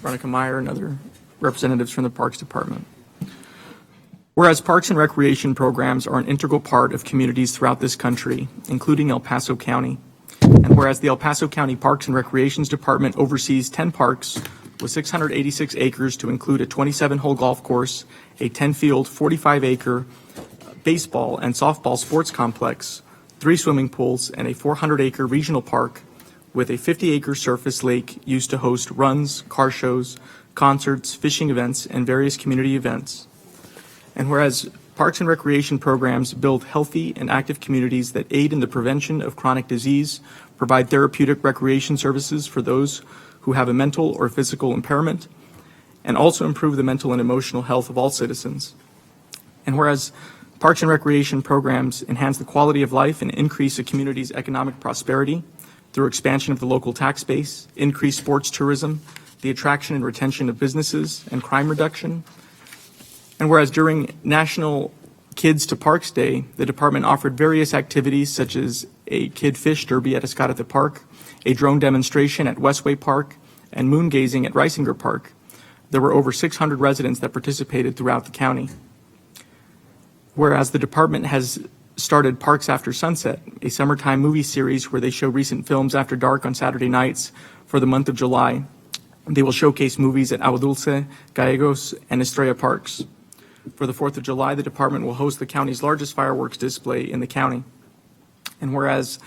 Speaker 10: Veronica Meyer and other representatives from the Parks Department. Whereas parks and recreation programs are an integral part of communities throughout this country, including El Paso County, and whereas the El Paso County Parks and Recreations Department oversees 10 parks with 686 acres to include a 27-hole golf course, a 10-field, 45-acre baseball and softball sports complex, 3 swimming pools, and a 400-acre regional park with a 50-acre surface lake used to host runs, car shows, concerts, fishing events, and various community events. And whereas parks and recreation programs build healthy and active communities that aid in the prevention of chronic disease, provide therapeutic recreation services for those who have a mental or physical impairment, and also improve the mental and emotional health of all citizens. And whereas parks and recreation programs enhance the quality of life and increase a community's economic prosperity through expansion of the local tax base, increased sports tourism, the attraction and retention of businesses, and crime reduction. And whereas during National Kids to Parks Day, the department offered various activities such as a kid fish derby at Escalante Park, a drone demonstration at Westway Park, and moon gazing at Reisinger Park. There were over 600 residents that participated throughout the county. Whereas the department has started Parks After Sunset, a summertime movie series where they show recent films after dark on Saturday nights for the month of July. They will showcase movies at Agua Dulce, Gallegos, and Estrella Parks. For the 4th of July, the department will host the county's largest fireworks display in the county. And whereas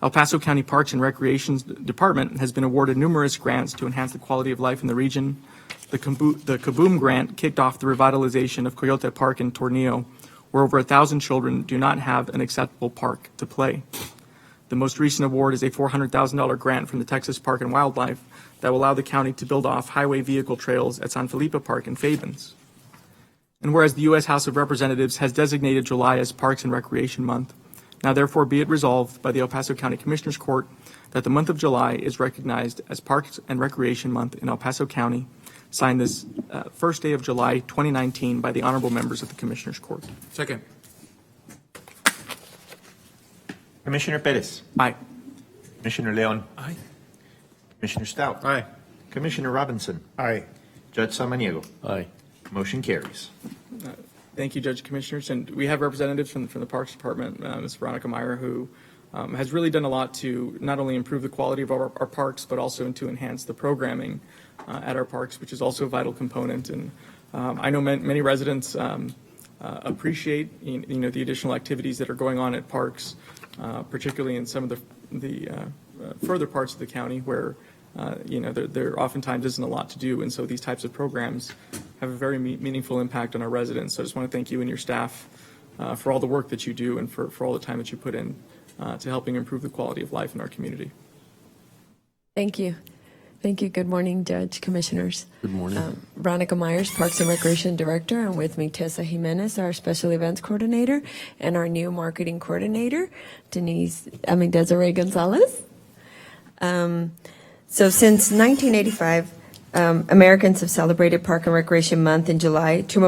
Speaker 10: El Paso County Parks and Recreation Department has been awarded numerous grants to enhance the quality of life in the region, the Kaboom grant kicked off the revitalization of Coyote Park in Tornillo, where over 1,000 children do not have an acceptable park to play. The most recent award is a $400,000 grant from the Texas Park and Wildlife that will allow the county to build off highway vehicle trails at San Felipe Park in Fabens. And whereas the U.S. House of Representatives has designated July as Parks and Recreation Month, now therefore be it resolved by the El Paso County Commissioners Court that the month of July is recognized as Parks and Recreation Month in El Paso County, signed this first day of July 2019 by the honorable members of the Commissioners Court.
Speaker 9: Second.
Speaker 6: Commissioner Perez.
Speaker 10: Aye.
Speaker 6: Commissioner Leon.
Speaker 9: Aye.
Speaker 6: Commissioner Stout.
Speaker 9: Aye.
Speaker 6: Commissioner Robinson.
Speaker 12: Aye.
Speaker 6: Judge Samaniego.
Speaker 7: Aye.
Speaker 6: Motion carries.
Speaker 10: Thank you, Judge Commissioners. And we have representatives from the Parks Department, Ms. Veronica Meyer, who has really done a lot to not only improve the quality of our parks, but also to enhance the programming at our parks, which is also a vital component. And I know many residents appreciate the additional activities that are going on at parks, particularly in some of the further parts of the county where there oftentimes isn't a lot to do, and so these types of programs have a very meaningful impact on our residents. So I just want to thank you and your staff for all the work that you do and for all the time that you put in to helping improve the quality of life in our community.
Speaker 16: Thank you. Thank you. Good morning, Judge, Commissioners.
Speaker 7: Good morning.
Speaker 16: Veronica Myers, Parks and Recreation Director, and with me, Tessa Jimenez, our Special Events Coordinator, and our new Marketing Coordinator, Desiree Gonzalez. So since 1985, Americans have celebrated Park and Recreation Month in July to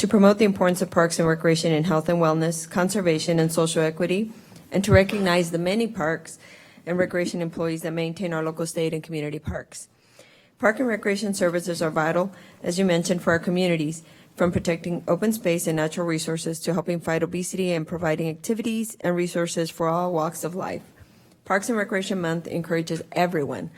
Speaker 16: promote the importance of parks and recreation in health and wellness, conservation, and social equity, and to recognize the many parks and recreation employees that maintain our local state and community parks. Park and recreation services are vital, as you mentioned, for our communities, from protecting open space and natural resources to helping fight obesity and providing activities and resources for all walks of life. Parks and Recreation Month encourages everyone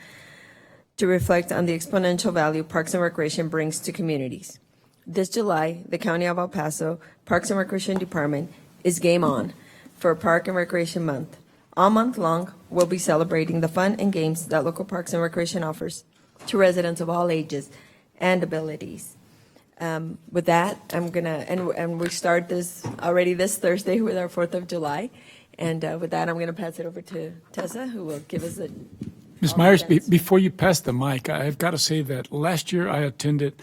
Speaker 16: to reflect on the exponential value Parks and Recreation brings to communities. This July, the County of El Paso Parks and Recreation Department is game on for Park and Recreation Month. All month long, we'll be celebrating the fun and games that local Parks and Recreation offers to residents of all ages and abilities. With that, I'm gonna, and we start this already this Thursday with our 4th of July. And with that, I'm gonna pass it over to Tessa, who will give us a
Speaker 17: Ms. Myers, before you pass the mic, I've got to say that last year I attended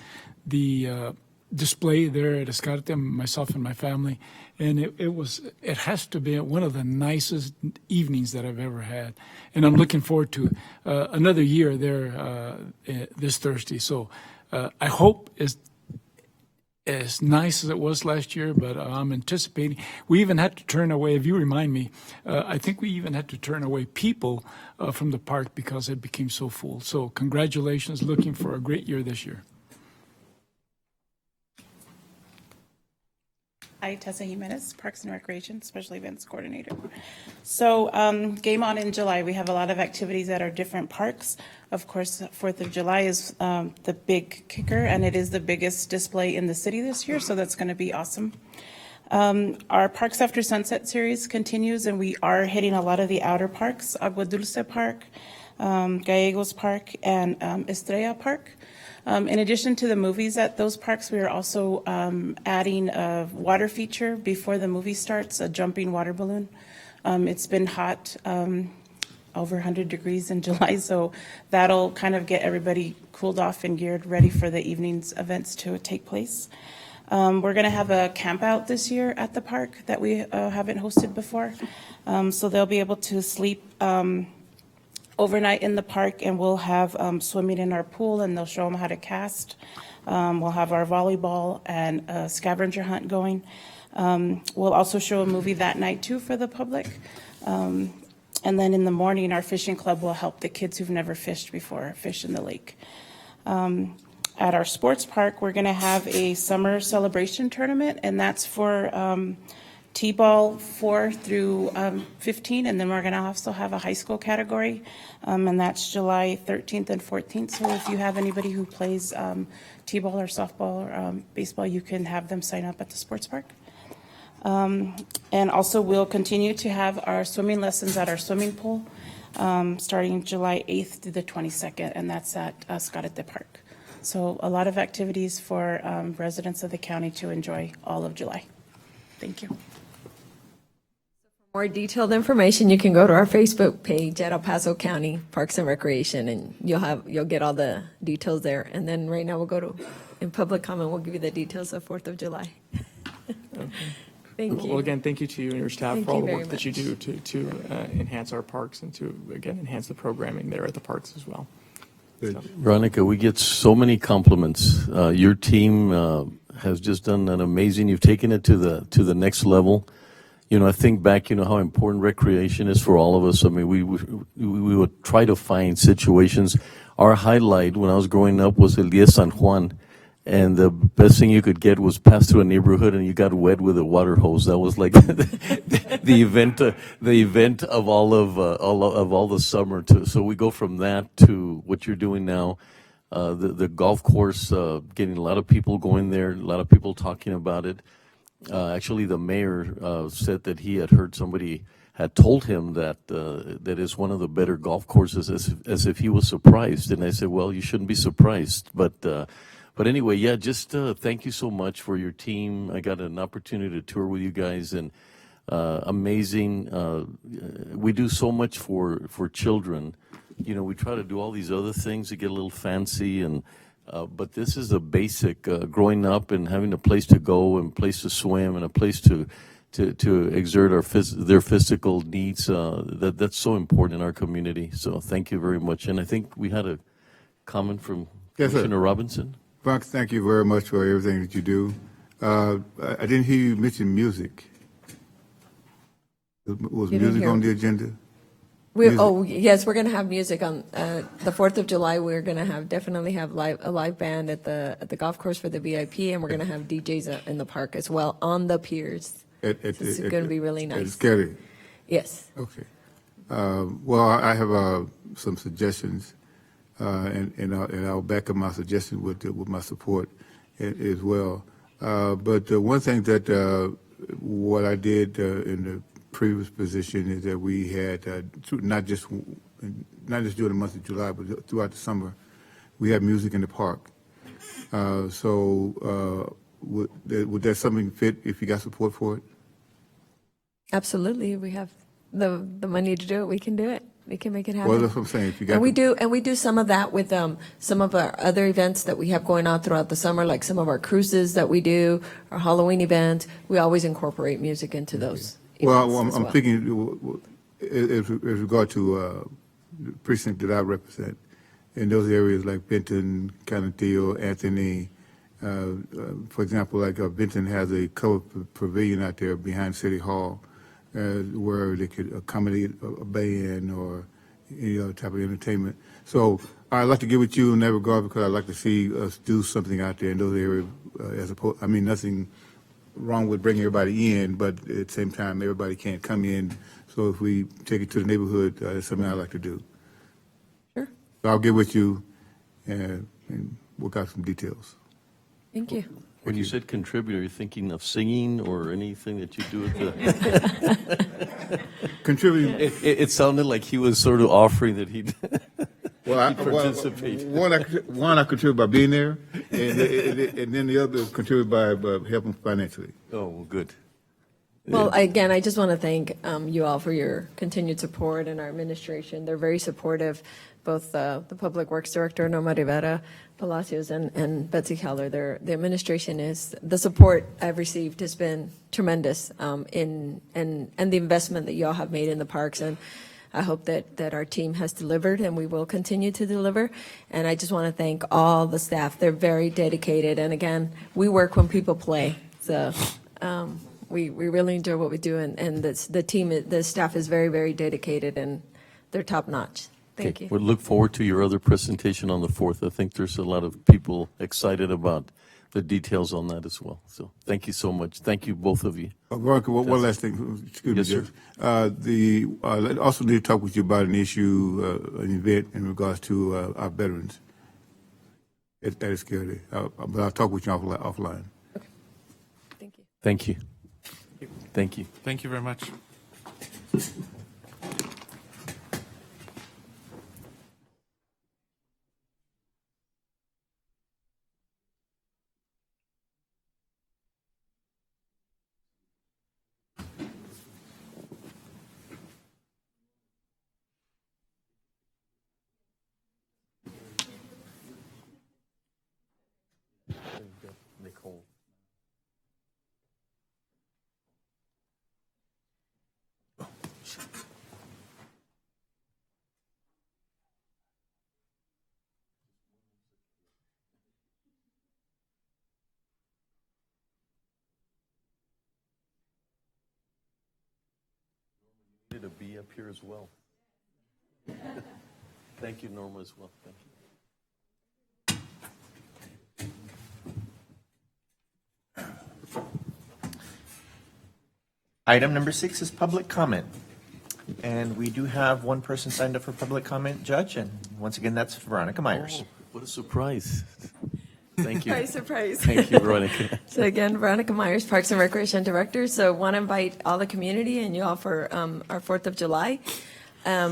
Speaker 17: the display there at Escarte, myself and my family, and it has to be one of the nicest evenings that I've ever had. And I'm looking forward to another year there this Thursday. So I hope it's as nice as it was last year, but I'm anticipating. We even had to turn away, if you remind me, I think we even had to turn away people from the park because it became so full. So congratulations, looking for a great year this year.
Speaker 18: Hi, Tessa Jimenez, Parks and Recreation, Special Events Coordinator. So Game On in July, we have a lot of activities at our different parks. Of course, 4th of July is the big kicker, and it is the biggest display in the city this year, so that's going to be awesome. Our Parks After Sunset series continues, and we are hitting a lot of the outer parks, Agua Dulce Park, Gallegos Park, and Estrella Park. In addition to the movies at those parks, we are also adding a water feature before the movie starts, a jumping water balloon. It's been hot, over 100 degrees in July, so that'll kind of get everybody cooled off and geared ready for the evening's events to take place. We're going to have a camp out this year at the park that we haven't hosted before, so they'll be able to sleep overnight in the park, and we'll have swimming in our pool, and they'll show them how to cast. We'll have our volleyball and a scavenger hunt going. We'll also show a movie that night too for the public. And then in the morning, our fishing club will help the kids who've never fished before fish in the lake. At our sports park, we're going to have a summer celebration tournament, and that's for T-ball 4 through 15, and then we're going to also have a high school category, and that's July 13th and 14th. So if you have anybody who plays T-ball or softball or baseball, you can have them sign up at the sports park. And also we'll continue to have our swimming lessons at our swimming pool starting July 8th through the 22nd, and that's at Escarte Park. So a lot of activities for residents of the county to enjoy all of July. Thank you.
Speaker 16: More detailed information, you can go to our Facebook page at El Paso County Parks and Recreation, and you'll get all the details there. And then right now we'll go to, in public comment, we'll give you the details of 4th of July.
Speaker 10: Okay.
Speaker 16: Thank you.
Speaker 10: Well, again, thank you to you and your staff
Speaker 16: Thank
Speaker 10: for all
Speaker 16: you
Speaker 10: the
Speaker 16: very
Speaker 10: work that you do to enhance our parks and to, again, enhance the programming there at the parks as well. So.
Speaker 7: Veronica, we get so many compliments. Your team has just done an amazing. You've taken it to the next level. You know, I think back. You know how important recreation is for all of us. I mean, we would try to find situations. Our highlight when I was growing up was El Día San Juan, and the best thing you could get was pass through a neighborhood and you got wet with a water hose. That was like the event of all the summer. So we go from that to what you're doing now. The golf course, getting a lot of people going there, a lot of people talking about it. Actually, the mayor said that he had heard somebody had told him that that is one of the better golf courses, as if he was surprised. And I said, well, you shouldn't be surprised. But anyway, yeah, just thank you so much for your team. I got an opportunity to tour with you guys, and amazing. We do so much for children. You know, we try to do all these other things to get a little fancy, and but this is a basic. Growing up and having a place to go and a place to swim and a place to exert their physical needs. That's so important in our community. So thank you very much. And I think we had a comment from Commissioner Robinson.
Speaker 19: Frank, thank you very much for everything that you do. I didn't hear you mention music. Was music on the agenda?
Speaker 16: Yes, we're going to have music on the 4th of July. We're going to definitely have a live band at the golf course for the VIP, and we're going to have DJs in the park as well on the piers. It's going to be really nice.
Speaker 19: It's scary.
Speaker 16: Yes.
Speaker 19: Okay. Well, I have some suggestions, and I'll back up my suggestion with my support as well. But one thing that what I did in the previous position is that we had not just during the month of July, but throughout the summer, we had music in the park. Would that something fit if you got support for it?
Speaker 16: Absolutely. We have the money to do it. We can do it. We can make it happen.
Speaker 19: Well, that's what I'm saying. If you got
Speaker 16: and we do some of that with some of our other events that we have going on throughout the summer, like some of our cruises that we do, our Halloween events. We always incorporate music into those.
Speaker 19: Well, I'm thinking as regard to the precinct that I represent, in those areas like Benton, Canutillo, Anthony. For example, like Benton has a covered pavilion out there behind City Hall, where they could accommodate a band or any other type of entertainment. So I'd like to get with you in that regard because I'd like to see us do something out there in those areas. Nothing wrong with bringing everybody in, but at the same time, everybody can't come in. So if we take it to the neighborhood, it's something I'd like to do.
Speaker 16: Sure.
Speaker 19: So I'll get with you and work out some details.
Speaker 16: Thank you.
Speaker 7: When you said contributor, are you thinking of singing or anything that you do at the...
Speaker 19: Contributing.
Speaker 7: It sounded like he was sort of offering that he'd
Speaker 19: participate. One, I contribute by being there, and then the other contribute by helping financially.
Speaker 7: Oh, well, good.
Speaker 16: Well, again, I just want to thank you all for your continued support and our administration. They're very supportive, both the Public Works Director, Norma Rivera Palacios, and Betsy Keller. The administration the support I've received has been tremendous and the investment that you all have made in the parks. And I hope that our team has delivered, and we will continue to deliver. And I just want to thank all the staff. They're very dedicated. And again, we work when people play. So we really enjoy what we do, and the staff is very, very dedicated, and they're top notch. Thank you.
Speaker 7: We'll look forward to your other presentation on the 4th. I think there's a lot of people excited about the details on that as well. So thank you so much. Thank you, both of you.
Speaker 19: Veronica, one last thing. Excuse me, Judge. I also need to talk with you about an issue, an event in regards to our veterans. That is scary. But I'll talk with you offline.
Speaker 16: Okay. Thank you.
Speaker 7: Thank you. Thank you.
Speaker 9: Thank you very much.
Speaker 7: Nicole. You needed to be up here as well. Thank you, Norma, as well. Thank you.
Speaker 6: Item number 6 is public comment. And we do have one person signed up for public comment, Judge, and once again, that's Veronica Myers.
Speaker 7: Oh, what a surprise. Thank you.
Speaker 16: Surprise.
Speaker 7: Thank you, Veronica.
Speaker 16: So again, Veronica Myers, Parks and Recreation Director. So want to invite all the community and you all for our 4th of July. I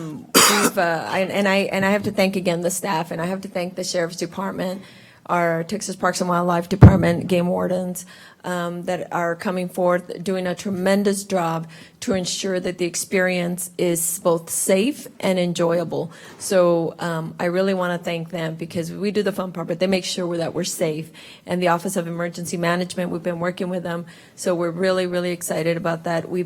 Speaker 16: have to thank again the staff, and I have to thank the Sheriff's Department, our Texas Parks and Wildlife Department, game wardens, that are coming forth, doing a tremendous job to ensure that the experience is both safe and enjoyable. So I really want to thank them because we do the fun part, but they make sure that we're safe. And the Office of Emergency Management, we've been working with them, so we're really, really excited about that. We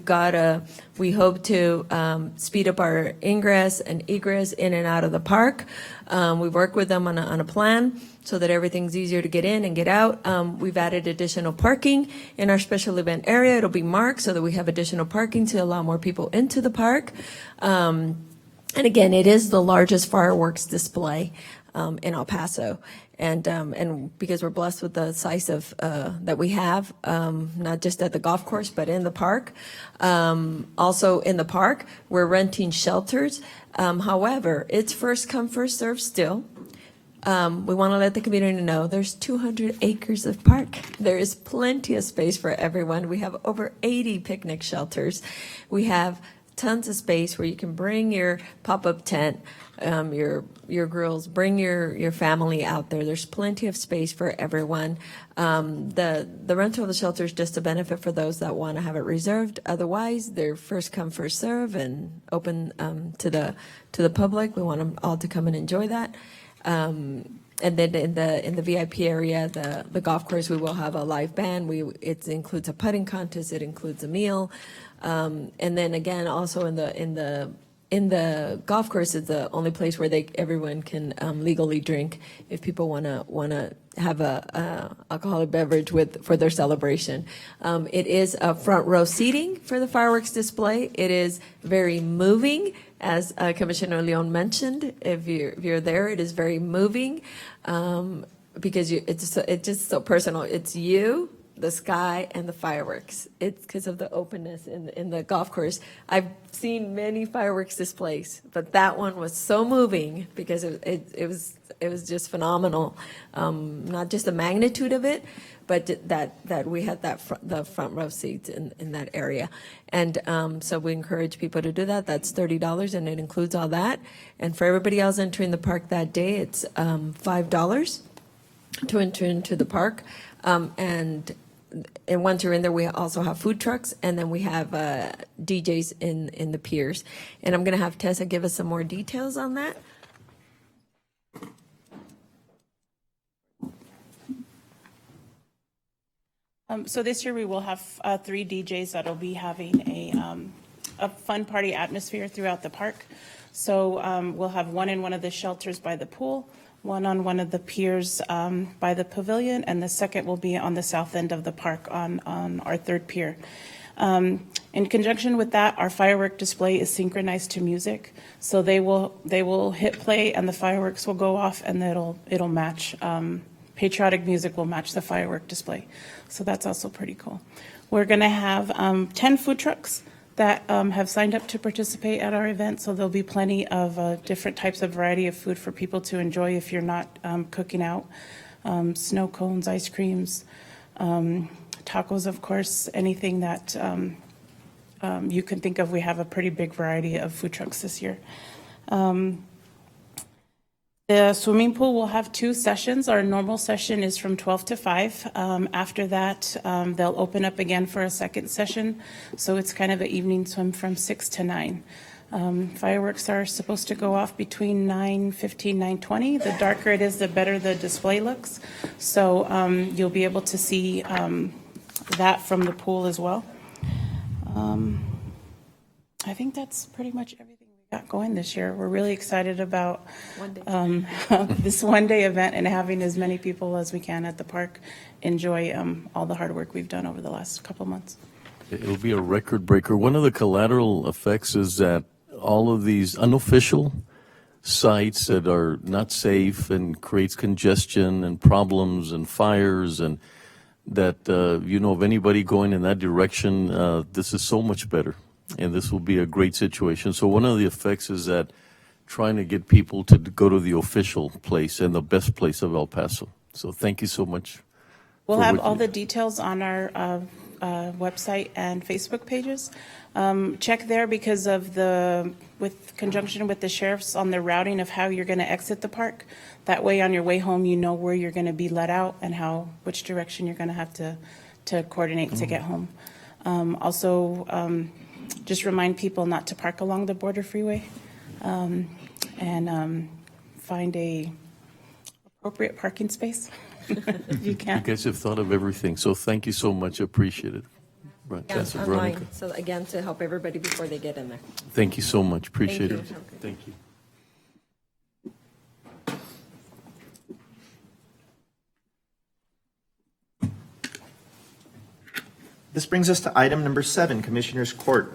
Speaker 16: hope to speed up our ingress and egress in and out of the park. We've worked with them on a plan so that everything's easier to get in and get out. We've added additional parking in our special event area. It'll be marked so that we have additional parking to allow more people into the park. And again, it is the largest fireworks display in El Paso. And because we're blessed with the size of that we have, not just at the golf course, but in the park. Also in the park, we're renting shelters. However, it's first come, first served still. We want to let the community know there's 200 acres of park. There is plenty of space for everyone. We have over 80 picnic shelters. We have tons of space where you can bring your pop-up tent, your grills, bring your family out there. There's plenty of space for everyone. The rental of the shelter is just a benefit for those that want to have it reserved. Otherwise, they're first come, first serve, and open to the public. We want them all to come and enjoy that. And then in the VIP area, the golf course, we will have a live band. It includes a putting contest. It includes a meal. And then again, also in the golf course is the only place where everyone can legally drink if people want to have a alcoholic beverage for their celebration. It is a front row seating for the fireworks display. It is very moving, as Commissioner Leon mentioned. If you're there, it is very moving because it's just so personal. It's you, the sky, and the fireworks. It's because of the openness in the golf course. I've seen many fireworks displays, but that one was so moving because it was just phenomenal. Not just the magnitude of it, but that we had the front row seats in that area. And so we encourage people to do that. That's $30, and it includes all that. And for everybody else entering the park that day, it's $5 to enter into the park. And once you're in there, we also have food trucks, and then we have DJs in the piers. And I'm going to have Tessa give us some more details on that.
Speaker 18: So this year we will have 3 DJs that'll be having a fun party atmosphere throughout the park. So we'll have one in one of the shelters by the pool, one on one of the piers by the pavilion, and the second will be on the south end of the park on our 3rd pier. In conjunction with that, our firework display is synchronized to music. So they will hit play and the fireworks will go off, and it'll match. Patriotic music will match the firework display. So that's also pretty cool. We're going to have 10 food trucks that have signed up to participate at our event. So there'll be plenty of different types of variety of food for people to enjoy if you're not cooking out. Snow cones, ice creams, tacos, of course, anything that you can think of. We have a pretty big variety of food trucks this year. The swimming pool will have 2 sessions. Our normal session is from 12 to 5. After that, they'll open up again for a second session. So it's kind of an evening swim from 6 to 9. Fireworks are supposed to go off between 9:15, 9:20. The darker it is, the better the display looks. So you'll be able to see that from the pool as well. I think that's pretty much everything got going this year. We're really excited about this one-day event and having as many people as we can at the park enjoy all the hard work we've done over the last couple of months.
Speaker 7: It'll be a record breaker. One of the collateral effects is that all of these unofficial sites that are not safe and creates congestion and problems and fires, and that of anybody going in that direction, this is so much better. And this will be a great situation. So one of the effects is that trying to get people to go to the official place and the best place of El Paso. So thank you so much.
Speaker 18: We'll
Speaker 7: for
Speaker 18: have
Speaker 7: what
Speaker 18: all
Speaker 7: you-
Speaker 18: the details on our website and Facebook pages. Check there because of with conjunction with the sheriffs on the routing of how you're going to exit the park. That way, on your way home, you know where you're going to be let out and which direction you're going to have to coordinate to get home. Also, just remind people not to park along the border freeway and find a appropriate parking space if you can.
Speaker 7: You guys have thought of everything, so thank you so much. Appreciate it. Right,
Speaker 16: Yeah,
Speaker 7: Councilor Veronica.
Speaker 16: online. So again, to help everybody before they get in there.
Speaker 7: Thank you so much. Appreciate
Speaker 16: you.
Speaker 7: it. Thank you.
Speaker 6: This brings us to item number 7, Commissioners Court.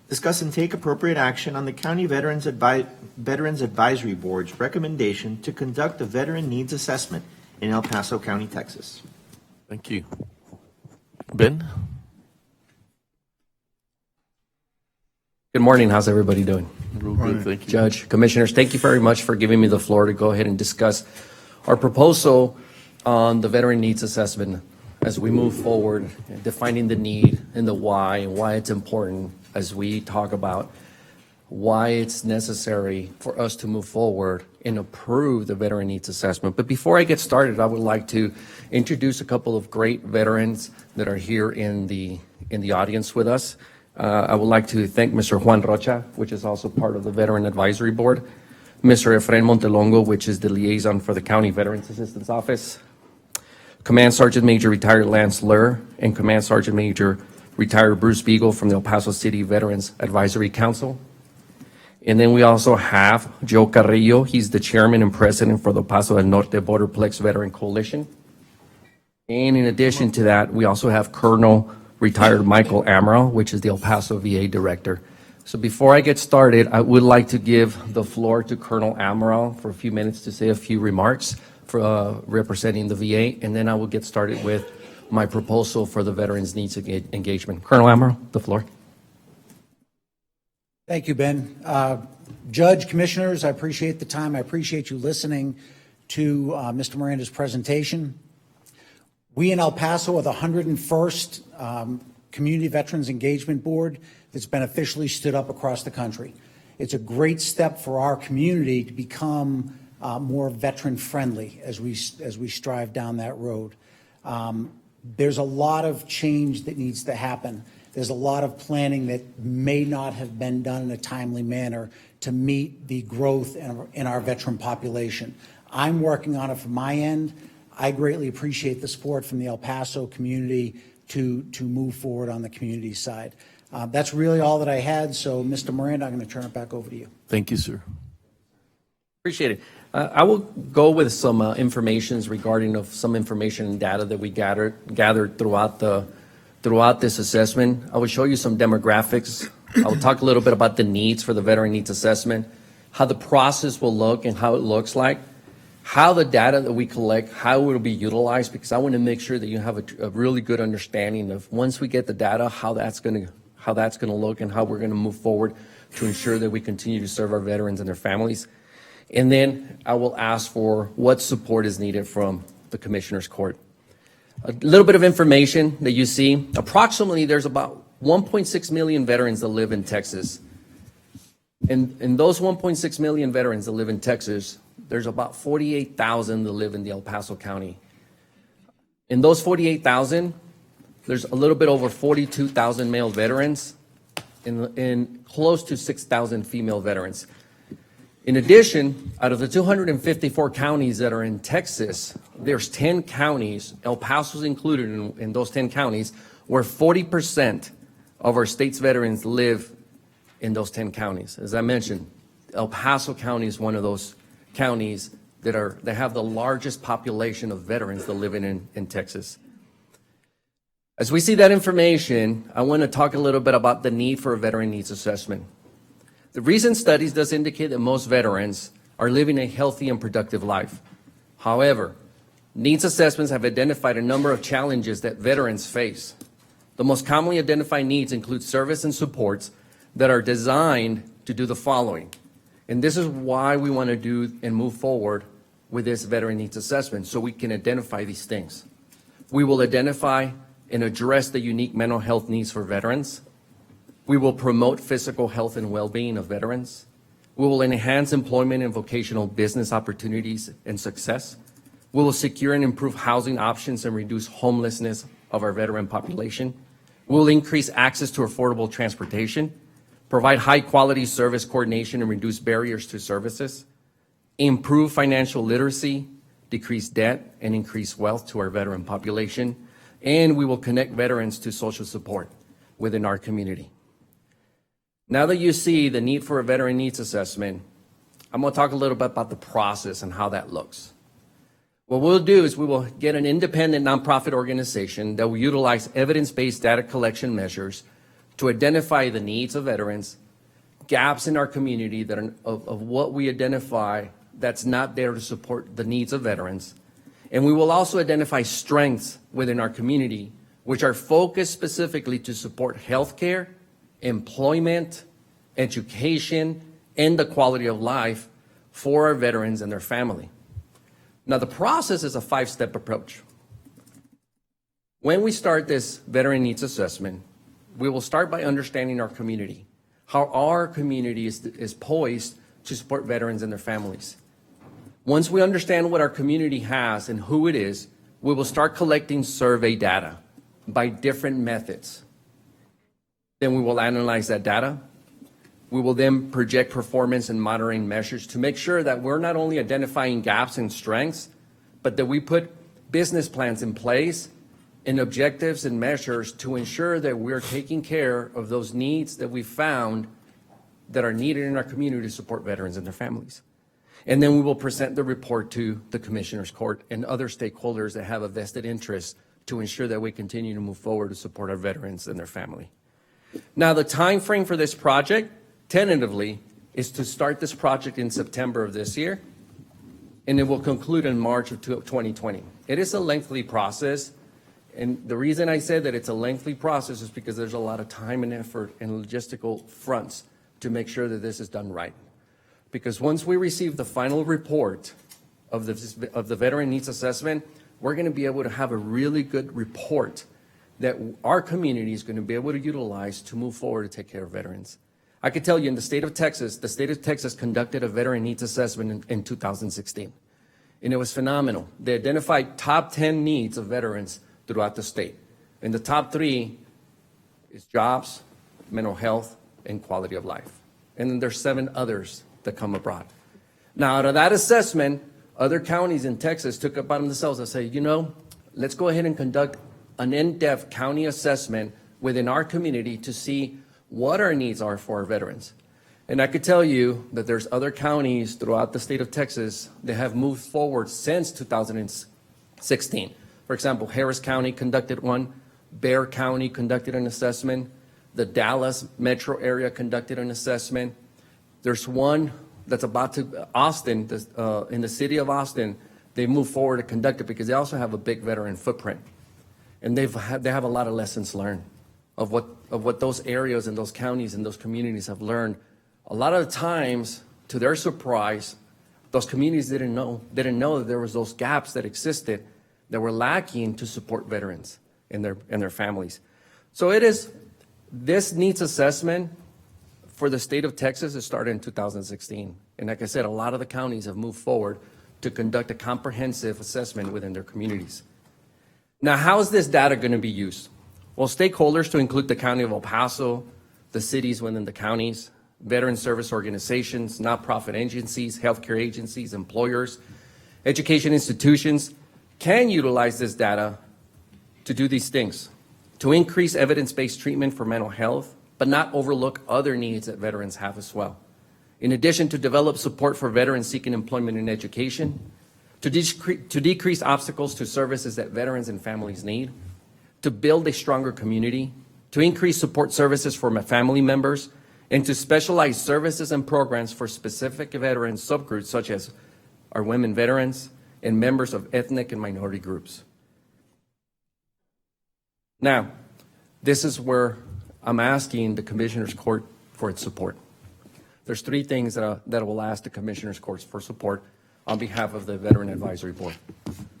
Speaker 6: Discuss and take appropriate action on the County Veterans Advisory Board's recommendation to conduct a veteran needs assessment in El Paso County, Texas.
Speaker 7: Thank you. Ben?
Speaker 20: Good morning. How's everybody doing?
Speaker 7: Real good, thank you.
Speaker 20: Judge, Commissioners, thank you very much for giving me the floor to go ahead and discuss our proposal on the veteran needs assessment as we move forward, defining the need and the why and why it's important as we talk about why it's necessary for us to move forward and approve the veteran needs assessment. But before I get started, I would like to introduce a couple of great veterans that are here in the audience with us. I would like to thank Mr. Juan Rocha, which is also part of the Veteran Advisory Board, Mr. Efrain Montelongo, which is the liaison for the County Veterans Assistance Office, Command Sergeant Major retired Lance Lur, and Command Sergeant Major retired Bruce Beagle from the El Paso City Veterans Advisory Council. And then we also have Joe Carrillo. He's the chairman and president for the Paso del Norte Borderplex Veteran Coalition. And in addition to that, we also have Colonel retired Michael Amaral, which is the El Paso VA director. So before I get started, I would like to give the floor to Colonel Amaral for a few minutes to say a few remarks for representing the VA, and then I will get started with my proposal for the Veterans Needs Engagement. Colonel Amaral, the floor.
Speaker 15: Thank you, Ben. Judge, Commissioners, I appreciate the time. I appreciate you listening to Mr. Miranda's presentation. We in El Paso are the 101st Community Veterans Engagement Board that's been officially stood up across the country. It's a great step for our community to become more veteran-friendly as we strive down that road. There's a lot of change that needs to happen. There's a lot of planning that may not have been done in a timely manner to meet the growth in our veteran population. I'm working on it from my end. I greatly appreciate the support from the El Paso community to move forward on the community side. That's really all that I had. So, Mr. Miranda, I'm going to turn it back over to you.
Speaker 7: Thank you, sir.
Speaker 20: Appreciate it. I will go with some information regarding some information and data that we gathered throughout this assessment. I will show you some demographics. I will talk a little bit about the needs for the veteran needs assessment, how the process will look and how it looks like, how the data that we collect, how it will be utilized, because I want to make sure that you have a really good understanding of once we get the data, how that's going to look and how we're going to move forward to ensure that we continue to serve our veterans and their families. And then I will ask for what support is needed from the Commissioner's Court. A little bit of information that you see. Approximately, there's about 1.6 million veterans that live in Texas. And those 1.6 million veterans that live in Texas, there's about 48,000 that live in the El Paso County. In those 48,000, there's a little bit over 42,000 male veterans and close to 6,000 female veterans. In addition, out of the 254 counties that are in Texas, there's 10 counties, El Paso's included in those 10 counties, where 40% of our state's veterans live in those 10 counties. As I mentioned, El Paso County is one of those counties that have the largest population of veterans that live in Texas. As we see that information, I want to talk a little bit about the need for a veteran needs assessment. The recent studies does indicate that most veterans are living a healthy and productive life. However, needs assessments have identified a number of challenges that veterans face. The most commonly identified needs include service and supports that are designed to do the following. And this is why we want to do and move forward with this veteran needs assessment so we can identify these things. We will identify and address the unique mental health needs for veterans. We will promote physical health and well-being of veterans. We will enhance employment and vocational business opportunities and success. We will secure and improve housing options and reduce homelessness of our veteran population. We will increase access to affordable transportation, provide high-quality service coordination and reduce barriers to services, improve financial literacy, decrease debt, and increase wealth to our veteran population, and we will connect veterans to social support within our community. Now that you see the need for a veteran needs assessment, I'm going to talk a little bit about the process and how that looks. What we'll do is we will get an independent nonprofit organization that will utilize evidence-based data collection measures to identify the needs of veterans, gaps in our community that are of what we identify that's not there to support the needs of veterans. And we will also identify strengths within our community, which are focused specifically to support healthcare, employment, education, and the quality of life for our veterans and their family. Now, the process is a 5-step approach. When we start this veteran needs assessment, we will start by understanding our community, how our community is poised to support veterans and their families. Once we understand what our community has and who it is, we will start collecting survey data by different methods. Then we will analyze that data. We will then project performance and monitoring measures to make sure that we're not only identifying gaps and strengths, but that we put business plans in place and objectives and measures to ensure that we're taking care of those needs that we found that are needed in our community to support veterans and their families. And then we will present the report to the Commissioner's Court and other stakeholders that have a vested interest to ensure that we continue to move forward to support our veterans and their family. Now, the time frame for this project, tentatively, is to start this project in September of this year, and it will conclude in March of 2020. It is a lengthy process, and the reason I said that it's a lengthy process is because there's a lot of time and effort and logistical fronts to make sure that this is done right. Because once we receive the final report of the Veteran Needs Assessment, we're going to be able to have a really good report that our community is going to be able to utilize to move forward to take care of veterans. I could tell you in the state of Texas conducted a Veteran Needs Assessment in 2016, and it was phenomenal. They identified top 10 needs of veterans throughout the state. And the top 3 is jobs, mental health, and quality of life. And then there's 7 others that come abroad. Now, out of that assessment, other counties in Texas took it upon themselves to say, you know, let's go ahead and conduct an in-depth county assessment within our community to see what our needs are for our veterans. And I could tell you that there's other counties throughout the state of Texas that have moved forward since 2016. For example, Harris County conducted one, Bexar County conducted an assessment, the Dallas metro area conducted an assessment. There's one that's about to, Austin, in the city of Austin, they moved forward to conduct it because they also have a big veteran footprint. And they have a lot of lessons learned of what those areas and those counties and those communities have learned. A lot of the times, to their surprise, those communities didn't know that there was those gaps that existed that were lacking to support veterans and their families. So it is, this needs assessment for the state of Texas has started in 2016. And like I said, a lot of the counties have moved forward to conduct a comprehensive assessment within their communities. Now, how is this data going to be used? Well, stakeholders, to include the County of El Paso, the cities within the counties, veteran service organizations, nonprofit agencies, healthcare agencies, employers, education institutions, can utilize this data to do these things, to increase evidence-based treatment for mental health, but not overlook other needs that veterans have as well. In addition, to develop support for veterans seeking employment and education, to decrease obstacles to services that veterans and families need, to build a stronger community, to increase support services for my family members, and to specialize services and programs for specific veteran subgroups such as our women veterans and members of ethnic and minority groups. Now, this is where I'm asking the Commissioner's Court for its support. There's 3 things that I will ask the Commissioner's Court for support. on behalf of the Veteran Advisory Board.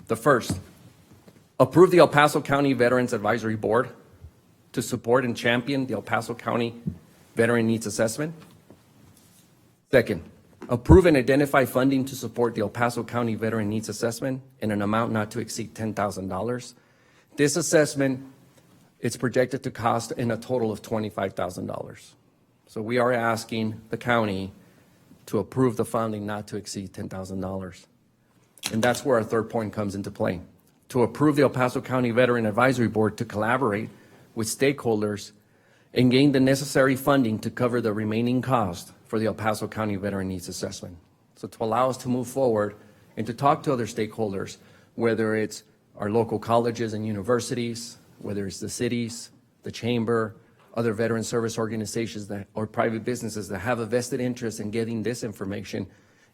Speaker 20: The first, approve the El Paso County Veterans Advisory Board to support and champion the El Paso County Veteran Needs Assessment. Second, approve and identify funding to support the El Paso County Veteran Needs Assessment in an amount not to exceed $10,000. This assessment, it's projected to cost in a total of $25,000. So we are asking the county to approve the funding not to exceed $10,000. And that's where our third point comes into play. To approve the El Paso County Veteran Advisory Board to collaborate with stakeholders and gain the necessary funding to cover the remaining cost for the El Paso County Veteran Needs Assessment. So to allow us to move forward and to talk to other stakeholders, whether it's our local colleges and universities, whether it's the cities, the chamber, other veteran service organizations that, or private businesses that have a vested interest in getting this information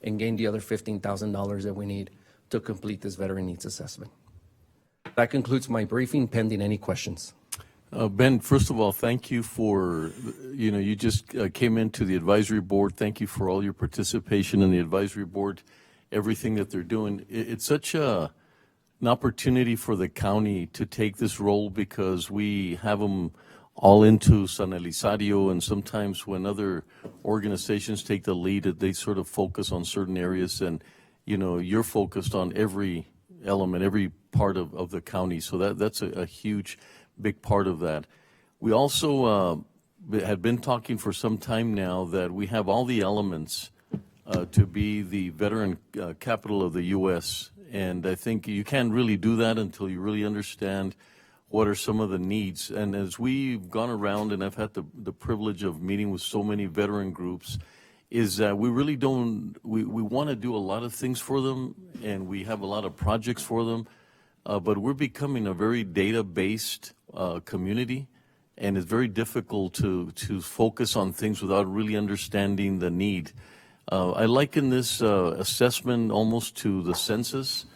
Speaker 20: and gain the other $15,000 that we need to complete this veteran needs assessment. That concludes my briefing, pending any questions.
Speaker 7: Ben, first of all, thank you for, you just came into the advisory board. Thank you for all your participation in the advisory board, everything that they're doing. It's such an opportunity for the county to take this role because we have them all into San Elizario, and sometimes when other organizations take the lead, they sort of focus on certain areas, and you're focused on every element, every part of the county. So that's a huge, big part of that. We also had been talking for some time now that we have all the elements to be the veteran capital of the U.S., and I think you can't really do that until you really understand what are some of the needs. And as we've gone around, and I've had the privilege of meeting with so many veteran groups, is that we really don't, we want to do a lot of things for them, and we have a lot of projects for them, but we're becoming a very data-based community, and it's very difficult to focus on things without really understanding the need. I liken this assessment almost to the census,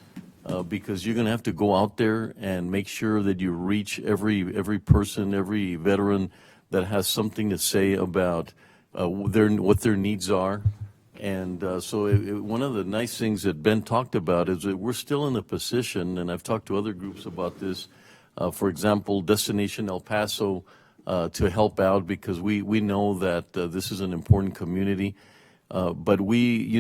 Speaker 7: because you're going to have to go out there and make sure that you reach every person, every veteran that has something to say about what their needs are. And so one of the nice things that Ben talked about is that we're still in a position, and I've talked to other groups about this, for example, Destination El Paso, to help out, because we know that this is an important community. But we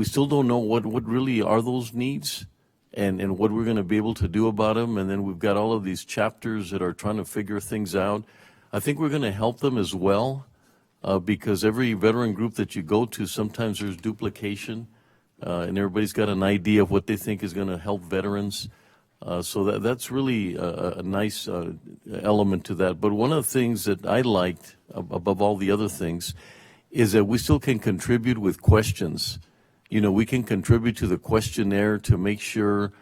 Speaker 7: still don't know what really are those needs and what we're going to be able to do about them. And then we've got all of these chapters that are trying to figure things out. I think we're going to help them as well, because every veteran group that you go to, sometimes there's duplication, and everybody's got an idea of what they think is going to help veterans. So that's really a nice element to that. But one of the things that I liked above all the other things is that we still can contribute with questions. We can contribute to the questionnaire to make sure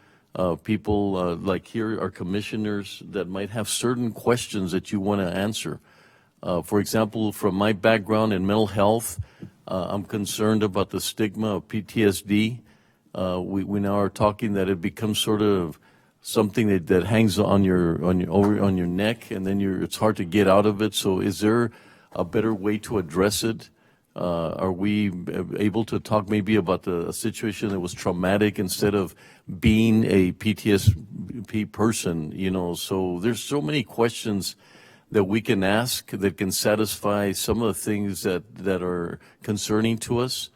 Speaker 7: people like here are commissioners that might have certain questions that you want to answer. For example, from my background in mental health, I'm concerned about the stigma of PTSD. We now are talking that it becomes sort of something that hangs on your neck, and then it's hard to get out of it. So is there a better way to address it? Are we able to talk maybe about a situation that was traumatic instead of being a PTSD person, So there's so many questions that we can ask that can satisfy some of the things that are concerning to us.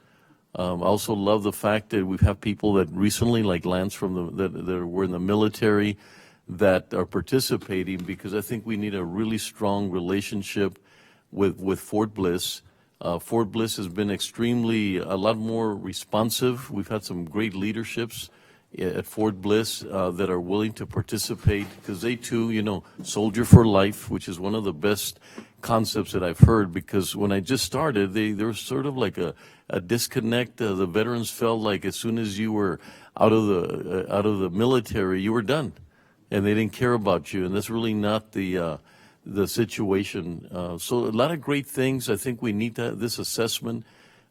Speaker 7: I also love the fact that we've had people that recently, like Lance that were in the military, that are participating, because I think we need a really strong relationship with Fort Bliss. Fort Bliss has been a lot more responsive. We've had some great leaderships at Fort Bliss that are willing to participate, because they too, soldier for life, which is one of the best concepts that I've heard, because when I just started, there was sort of like a disconnect. The veterans felt like as soon as you were out of the military, you were done, and they didn't care about you, and that's really not the situation. So a lot of great things. I think we need this assessment.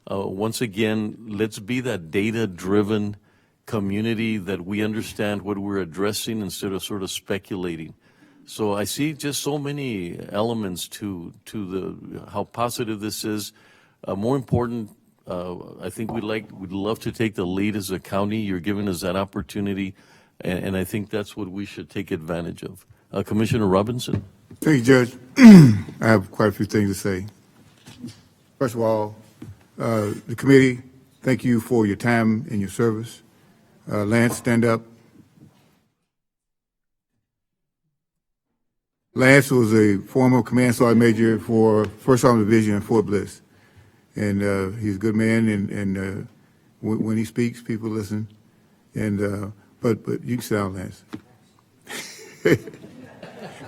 Speaker 7: Once again, let's be that data-driven community that we understand what we're addressing instead of sort of speculating. So I see just so many elements to how positive this is. More important, I think we'd love to take the lead as a county. You're giving us that opportunity, and I think that's what we should take advantage of. Commissioner Robinson.
Speaker 19: Thank you, Judge. I have quite a few things to say. First of all, the committee, thank you for your time and your service. Lance, stand up. Lance was a former command sergeant major for 1st Army Division in Fort Bliss. And he's a good man, and when he speaks, people listen. And but you can sit down, Lance.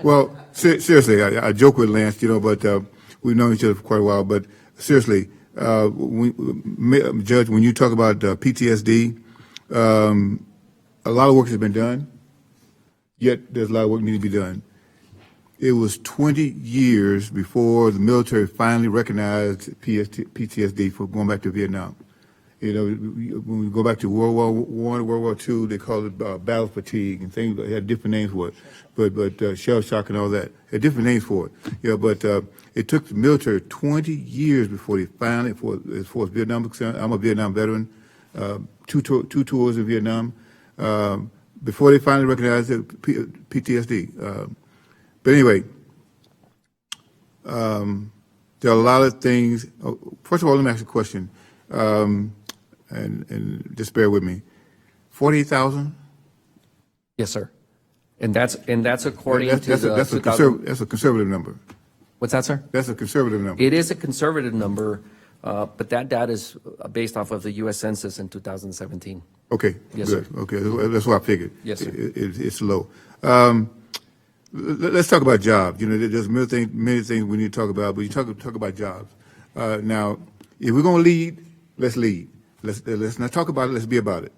Speaker 19: Well, seriously, I joke with Lance, but we've known each other for quite a while. But seriously, Judge, when you talk about PTSD, a lot of work has been done, yet there's a lot of work needs to be done. It was 20 years before the military finally recognized PTSD for going back to Vietnam. When we go back to World War I, World War II, they called it battle fatigue and things. They had different names for it, but shell shock and all that had different names for it. But it took the military 20 years before they finally, as far as Vietnam is concerned. I'm a Vietnam veteran, two tours in Vietnam, before they finally recognized PTSD. But anyway, there are a lot of things. First of all, let me ask you a question. And just bear with me. 48,000?
Speaker 20: Yes, sir. And that's according to
Speaker 19: that's a conservative number.
Speaker 20: What's that, sir?
Speaker 19: That's a conservative number.
Speaker 20: It is a conservative number, but that data is based off of the U.S. Census in 2017.
Speaker 19: Okay.
Speaker 20: Yes,
Speaker 19: good.
Speaker 20: sir.
Speaker 19: Okay, that's what I figured.
Speaker 20: Yes, sir.
Speaker 19: It's low. Let's talk about jobs. There's many things we need to talk about, but you talk about jobs. Now, if we're going to lead, let's lead. Let's not talk about it. Let's be about it.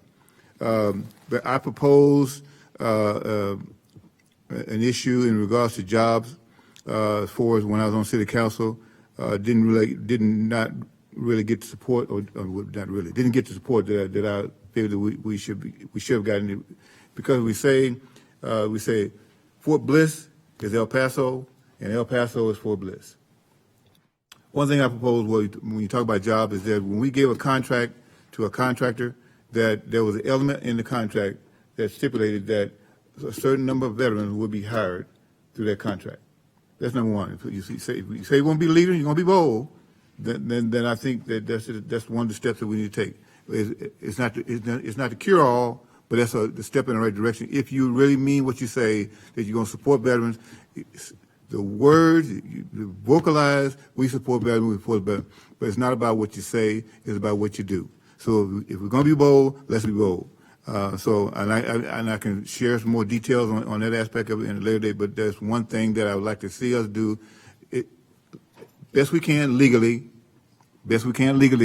Speaker 19: But I propose an issue in regards to jobs. As far as when I was on city council, did not really get the support, or not really, didn't get the support that I feel that we should have gotten it, because we say Fort Bliss is El Paso, and El Paso is Fort Bliss. One thing I propose when you talk about jobs is that when we gave a contract to a contractor, that there was an element in the contract that stipulated that a certain number of veterans would be hired through that contract. That's number one. If you say you want to be a leader, you're going to be bold, then I think that's one of the steps that we need to take. It's not the cure-all, but that's the step in the right direction. If you really mean what you say, that you're going to support veterans, the words, you vocalize, we support veterans, we support veterans. But it's not about what you say, it's about what you do. So if we're going to be bold, let's be bold. And I can share some more details on that aspect of it in a later date, but there's one thing that I would like to see us do, best we can legally,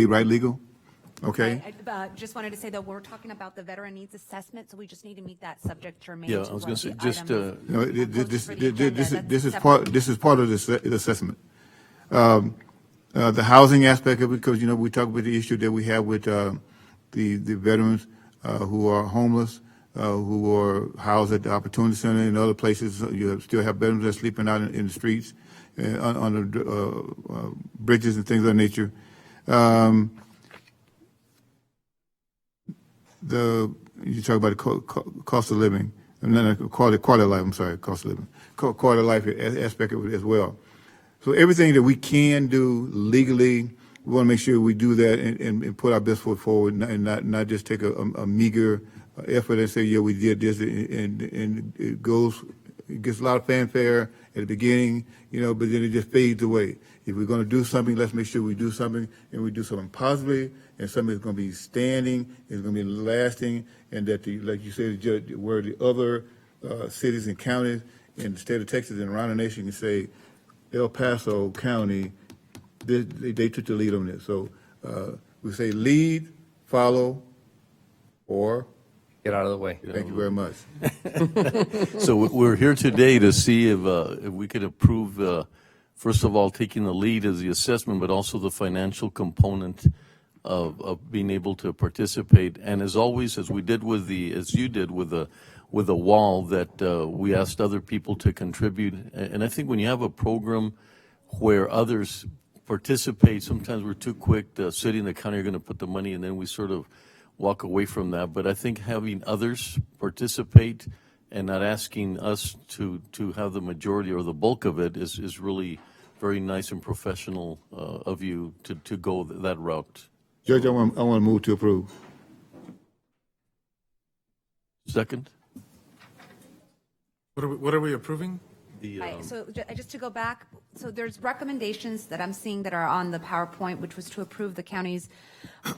Speaker 19: right, legal? Okay.
Speaker 21: I just wanted to say, though, we're talking about the veteran needs assessment, so we just need to meet that subject germane.
Speaker 7: Yeah, I was going to say, just
Speaker 19: this is part of the assessment. The housing aspect of it, because we talk about the issue that we have with the veterans who are homeless, who are housed at the Opportunity Center and other places. You still have veterans that are sleeping out in the streets, on the bridges and things of that nature. You talk about the cost of living, and then quality of life. I'm sorry, cost of living, quality of life aspect of it as well. So everything that we can do legally, we want to make sure we do that and put our best foot forward, and not just take a meager effort and say, yeah, we did this, and it gets a lot of fanfare at the beginning, but then it just fades away. If we're going to do something, let's make sure we do something, and we do something positively, and something that's going to be standing, it's going to be lasting, and that, like you said, Judge, where the other cities and counties in the state of Texas and around the nation can say, El Paso County, they took the lead on this. So we say lead, follow, or
Speaker 20: get out of the way.
Speaker 19: Thank you very much.
Speaker 7: So we're here today to see if we could approve, first of all, taking the lead as the assessment, but also the financial component of being able to participate. And as always, as you did with the wall, that we asked other people to contribute. And I think when you have a program where others participate. Sometimes we're too quick. The city and the county are going to put the money, and then we sort of walk away from that. But I think having others participate and not asking us to have the majority or the bulk of it is really very nice and professional of you to go that route.
Speaker 19: Judge, I want to move to approve.
Speaker 7: Second?
Speaker 9: What are we approving?
Speaker 21: Right, so just to go back, so there's recommendations that I'm seeing that are on the PowerPoint, which was to approve the county's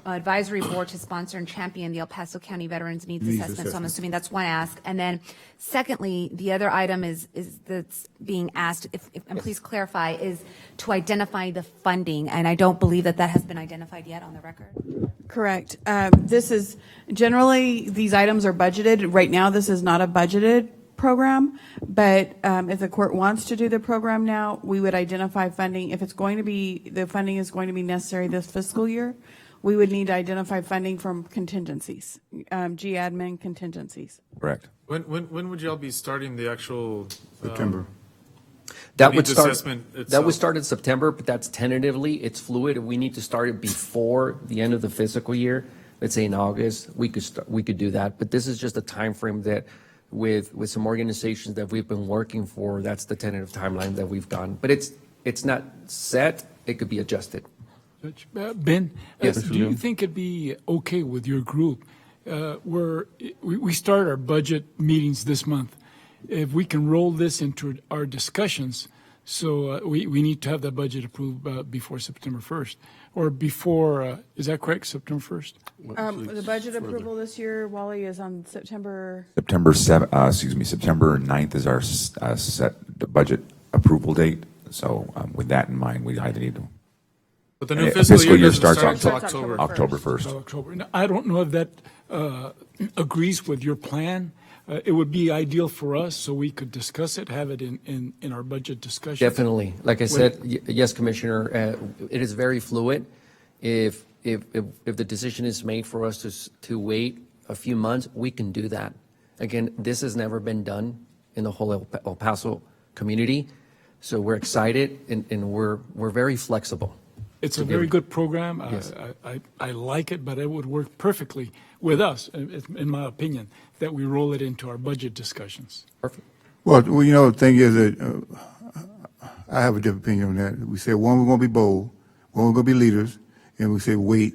Speaker 21: advisory board to sponsor and champion the El Paso County Veterans Needs Assessment. So I'm assuming that's one ask. And then secondly, the other item is that's being asked, and please clarify, is to identify the funding. And I don't believe that has been identified yet on the record.
Speaker 13: Correct. This is, generally, these items are budgeted. Right now, this is not a budgeted program, but if the court wants to do the program now, we would identify funding. If it's going to be, the funding is going to be necessary this fiscal year, we would need to identify funding from contingencies, G-admin contingencies.
Speaker 3: Correct.
Speaker 9: When would y'all be starting the actual
Speaker 19: September?
Speaker 20: That would
Speaker 9: assessment
Speaker 20: start.
Speaker 9: itself?
Speaker 20: That would start in September, but that's tentatively. It's fluid. We need to start it before the end of the fiscal year. Let's say in August, we could do that. But this is just a time frame that, with some organizations that we've been working for, that's the tentative timeline that we've done. But it's not set. It could be adjusted.
Speaker 17: Judge, Ben,
Speaker 20: Yes.
Speaker 17: do you think it'd be okay with your group where we start our budget meetings this month? If we can roll this into our discussions, so we need to have that budget approved before September 1st, or before, is that correct, September 1st?
Speaker 13: The budget approval this year, Wally, is on September.
Speaker 3: September 9th is our set budget approval date. So with that in mind, we either need to.
Speaker 9: But the new fiscal year
Speaker 3: starts
Speaker 9: until
Speaker 3: October 1st.
Speaker 17: October. Now, I don't know if that agrees with your plan. It would be ideal for us so we could discuss it, have it in our budget discussion.
Speaker 20: Definitely. Like I said, yes, Commissioner, it is very fluid. If the decision is made for us to wait a few months, we can do that. Again, this has never been done in the whole El Paso community, so we're excited and we're very flexible.
Speaker 17: It's a very good program.
Speaker 20: Yes.
Speaker 17: I like it, but it would work perfectly with us, in my opinion, that we roll it into our budget discussions.
Speaker 20: Perfect.
Speaker 19: Well, the thing is that I have a different opinion on that. We say, one, we're going to be bold, one, we're going to be leaders, and we say, wait.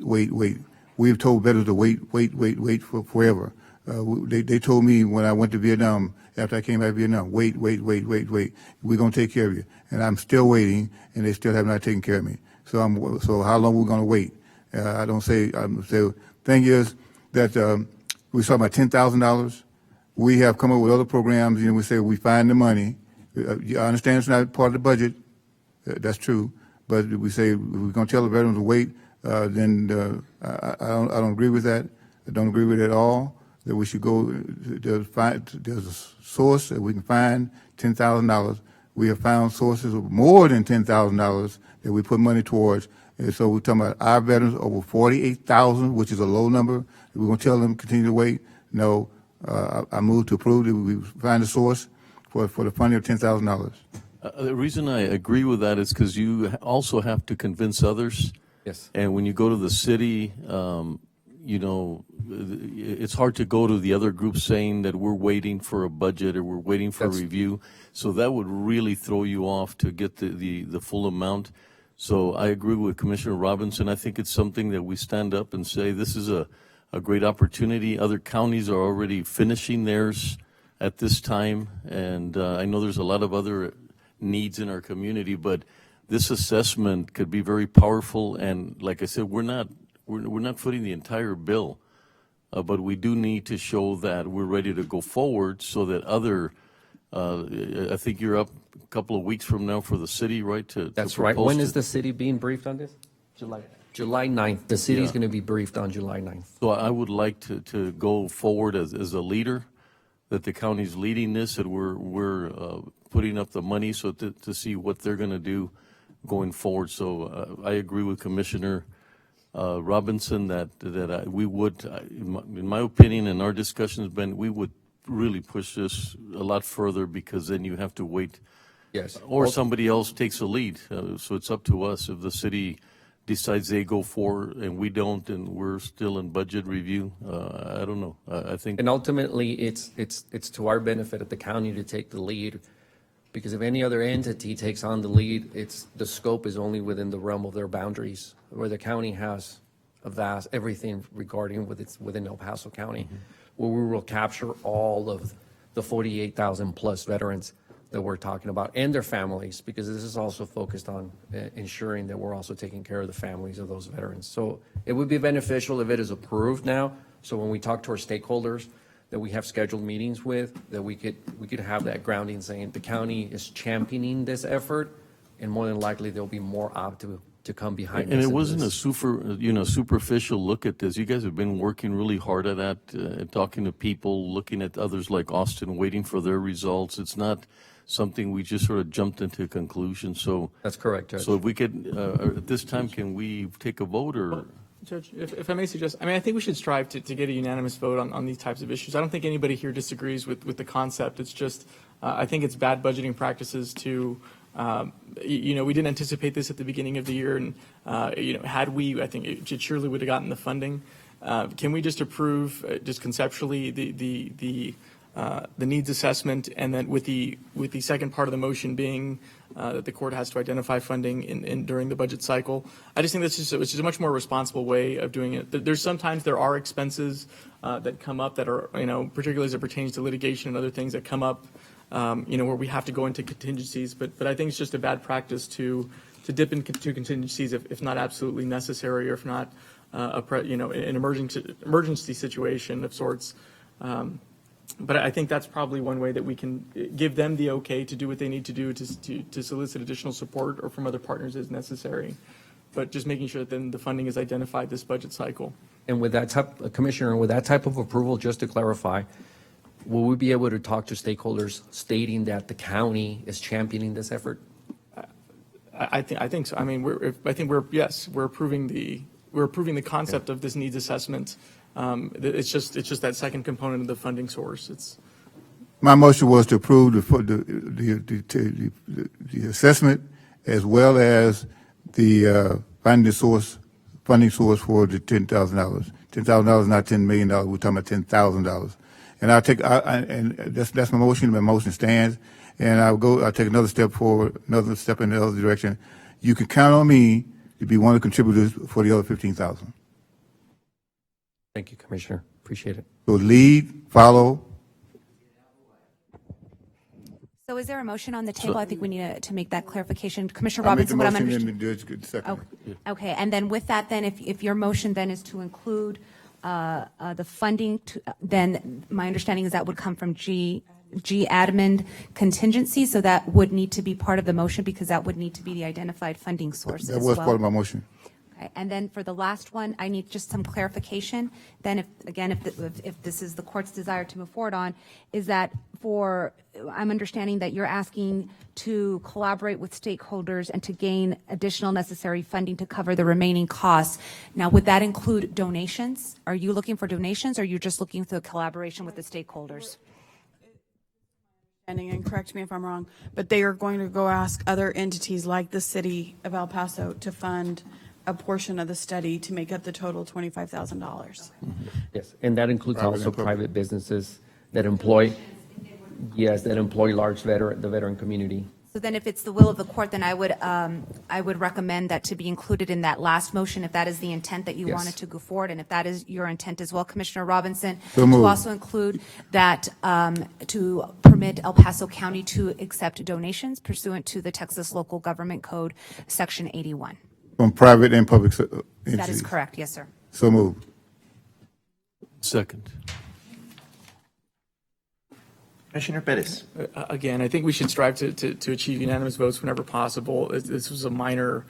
Speaker 19: We've told veterans to wait for forever. They told me when I went to Vietnam, after I came back to Vietnam, wait. We're going to take care of you. And I'm still waiting, and they still have not taken care of me. So how long are we going to wait? I don't say. Thing is that we talking about $10,000. We have come up with other programs. We say we find the money. I understand it's not part of the budget. That's true. But we say we're going to tell the veterans to wait. Then I don't agree with that. I don't agree with it at all. That we should go there's a source that we can find $10,000. We have found sources of more than $10,000 that we put money towards. And so we're talking about our veterans, over 48,000, which is a low number. We're going to tell them continue to wait. No, I move to approve that we find a source for the funding of $10,000.
Speaker 7: The reason I agree with that is because you also have to convince others.
Speaker 20: Yes.
Speaker 7: And when you go to the city, it's hard to go to the other groups saying that we're waiting for a budget or we're waiting for a review. So that would really throw you off to get the full amount. So I agree with Commissioner Robinson. I think it's something that we stand up and say this is a great opportunity. Other counties are already finishing theirs at this time. And I know there's a lot of other needs in our community, but this assessment could be very powerful. And like I said, we're not footing the entire bill, but we do need to show that we're ready to go forward so that I think you're up a couple of weeks from now for the city, right?
Speaker 20: That's right. When is the city being briefed on this? July 9th. The city's going to be briefed on July 9th.
Speaker 7: So I would like to go forward as a leader, that the county's leading this, that we're putting up the money so to see what they're going to do going forward. So I agree with Commissioner Robinson that we would, in my opinion, in our discussions, Ben, we would really push this a lot further, because then you have to wait
Speaker 20: Yes.
Speaker 7: Or somebody else takes a lead. So it's up to us. If the city decides they go for and we don't, and we're still in budget review, I don't know. I think.
Speaker 20: And ultimately, it's to our benefit at the county to take the lead, because if any other entity takes on the lead, the scope is only within the realm of their boundaries, where the county has a vast, everything regarding within El Paso County, where we will capture all of the 48,000 plus veterans that we're talking about and their families, because this is also focused on ensuring that we're also taking care of the families of those veterans. So it would be beneficial if it is approved now. So when we talk to our stakeholders that we have scheduled meetings with, that we could have that grounding saying the county is championing this effort, and more than likely there'll be more apt to come behind us.
Speaker 7: And it wasn't a superficial look at this. You guys have been working really hard at that, talking to people, looking at others like Austin, waiting for their results. It's not something we just sort of jumped into a conclusion. So
Speaker 20: that's correct, Judge.
Speaker 7: So if we could, at this time, can we take a vote or?
Speaker 10: Judge, if I may suggest, I think we should strive to get a unanimous vote on these types of issues. I don't think anybody here disagrees with the concept. It's just, I think it's bad budgeting practices to, we didn't anticipate this at the beginning of the year, and, had we, I think it surely would have gotten the funding. Can we just approve, just conceptually, the needs assessment, and then with the second part of the motion being that the court has to identify funding during the budget cycle? I just think it's just a much more responsible way of doing it. There's sometimes there are expenses that come up that are, particularly as it pertains to litigation and other things that come up, where we have to go into contingencies. But I think it's just a bad practice to dip into contingencies if not absolutely necessary, or if not an emergency situation of sorts. But I think that's probably one way that we can give them the okay to do what they need to do to solicit additional support, or from other partners as necessary. But just making sure that then the funding is identified this budget cycle.
Speaker 20: And with that type, Commissioner, with that type of approval, just to clarify, will we be able to talk to stakeholders stating that the county is championing this effort?
Speaker 10: I think so. We're approving the concept of this needs assessment. It's just that second component of the funding source.
Speaker 19: My motion was to approve the assessment, as well as the funding source for the $10,000. $10,000, not $10 million. We're talking about $10,000. And and that's my motion. My motion stands. And I'll take another step forward, another step in the other direction. You can count on me to be one of the contributors for the other $15,000.
Speaker 20: Thank you, Commissioner. Appreciate it.
Speaker 19: So lead, follow.
Speaker 21: So is there a motion on the table? I think we need to make that clarification. Commissioner Robinson, what I'm understanding. Okay, and then with that, then if your motion then is to include the funding, then my understanding is that would come from G admin contingency, so that would need to be part of the motion, because that would need to be the identified funding source as well.
Speaker 19: That was part of my motion.
Speaker 21: Okay, and then for the last one, I need just some clarification. Then if this is the court's desire to move forward on, is that I'm understanding that you're asking to collaborate with stakeholders and to gain additional necessary funding to cover the remaining costs. Now, would that include donations? Are you looking for donations, or are you just looking for collaboration with the stakeholders?
Speaker 5: And correct me if I'm wrong, but they are going to go ask other entities like the city of El Paso to fund a portion of the study to make up the total $25,000.
Speaker 20: Yes, and that includes also private businesses that employ large the veteran community.
Speaker 21: So then if it's the will of the court, then I would recommend that to be included in that last motion, if that is the intent that you wanted to go forward, and if that is your intent as well, Commissioner Robinson, to also include that to permit El Paso County to accept donations pursuant to the Texas Local Government Code, Section 81.
Speaker 19: From private and public entities.
Speaker 21: That is correct, yes, sir.
Speaker 19: So moved.
Speaker 7: Second.
Speaker 6: Commissioner Perez.
Speaker 10: Again, I think we should strive to achieve unanimous votes whenever possible. This was a minor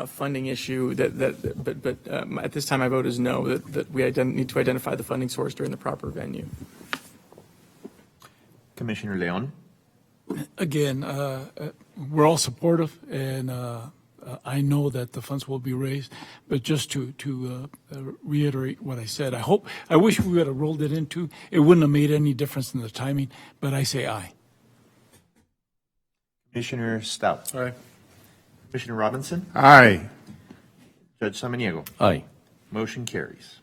Speaker 10: funding issue, but at this time I vote as no, that we need to identify the funding source during the proper venue.
Speaker 6: Commissioner Leon.
Speaker 17: Again, we're all supportive, and I know that the funds will be raised, but just to reiterate what I said, I wish we would have rolled it into. It wouldn't have made any difference in the timing, but I say aye.
Speaker 6: Commissioner Stout.
Speaker 9: Aye.
Speaker 6: Commissioner Robinson.
Speaker 19: Aye.
Speaker 6: Judge Samaniego.
Speaker 7: Aye.
Speaker 6: Motion carries.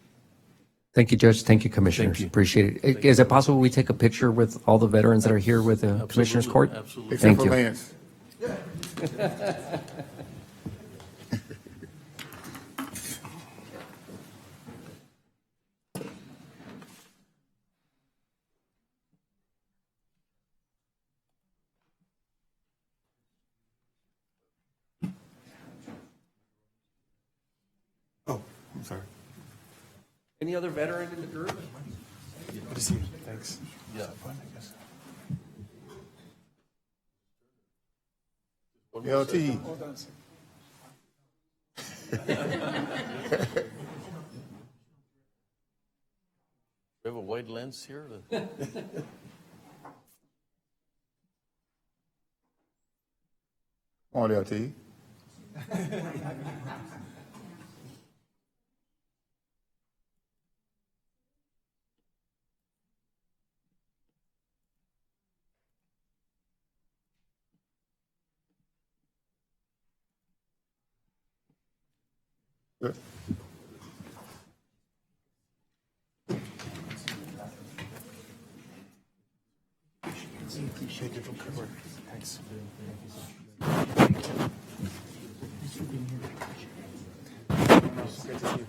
Speaker 20: Thank you, Judge. Thank you, Commissioners.
Speaker 7: Thank you.
Speaker 20: Appreciate it. Is it possible we take a picture with all the veterans that are here with the Commissioners Court?
Speaker 7: Absolutely.
Speaker 19: Except
Speaker 20: Thank
Speaker 19: for
Speaker 20: you.
Speaker 19: Lance. Oh, I'm sorry.
Speaker 20: Any other veteran in the group?
Speaker 9: Good to see you. Thanks.
Speaker 7: Yeah.
Speaker 19: LT.
Speaker 7: We have a wide lens here.
Speaker 19: On LT. Good.
Speaker 9: Appreciate it from cover. Thanks. Good to see you.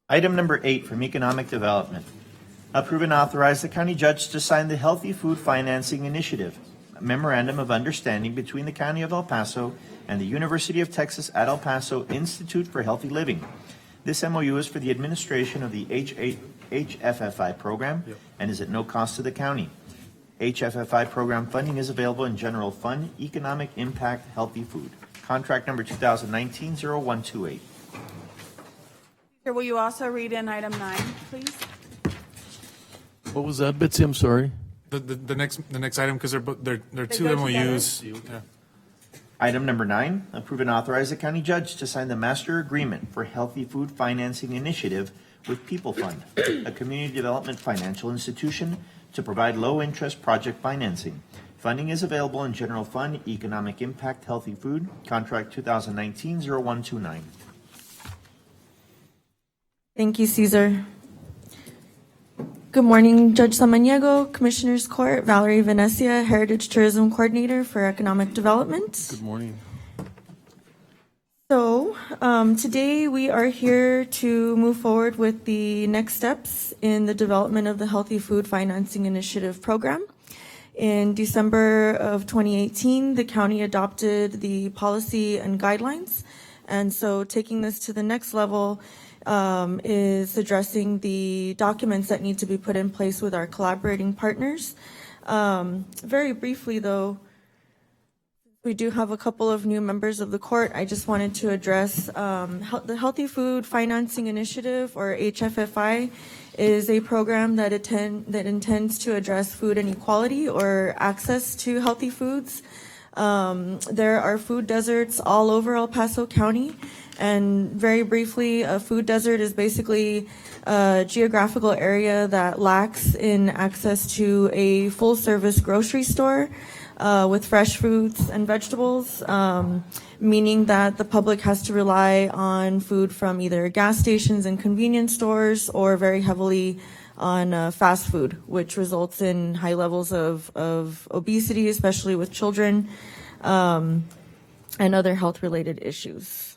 Speaker 6: Item number 8 from Economic Development. Approve and authorize the county judge to sign the Healthy Food Financing Initiative, a memorandum of understanding between the County of El Paso and the University of Texas at El Paso Institute for Healthy Living. This MOU is for the administration of the HFFI program and is at no cost to the county. HFFI program funding is available in General Fund, Economic Impact, Healthy Food. Contract number 2019-0128.
Speaker 5: Here, will you also read in item 9, please?
Speaker 7: What was that, Bitsy? I'm sorry.
Speaker 9: The next item, because they're two
Speaker 5: go
Speaker 9: MOUs. Yeah.
Speaker 6: Item number 9, approve and authorize the county judge to sign the master agreement for Healthy Food Financing Initiative with People Fund, a community development financial institution, to provide low-interest project financing. Funding is available in General Fund, Economic Impact, Healthy Food, Contract 2019-0129.
Speaker 4: Thank you, Caesar. Good morning, Judge Samaniego, Commissioners Court, Valerie Venecia, Heritage Tourism Coordinator for Economic Development.
Speaker 7: Good morning.
Speaker 4: So today we are here to move forward with the next steps in the development of the Healthy Food Financing Initiative program. In December of 2018, the county adopted the policy and guidelines. And so taking this to the next level is addressing the documents that need to be put in place with our collaborating partners. Very briefly, though, we do have a couple of new members of the court. I just wanted to address the Healthy Food Financing Initiative, or HFFI, is a program that intends to address food inequality or access to healthy foods. There are food deserts all over El Paso County. And very briefly, a food desert is basically a geographical area that lacks in access to a full-service grocery store with fresh fruits and vegetables, meaning that the public has to rely on food from either gas stations and convenience stores or very heavily on fast food, which results in high levels of obesity, especially with children, and other health-related issues.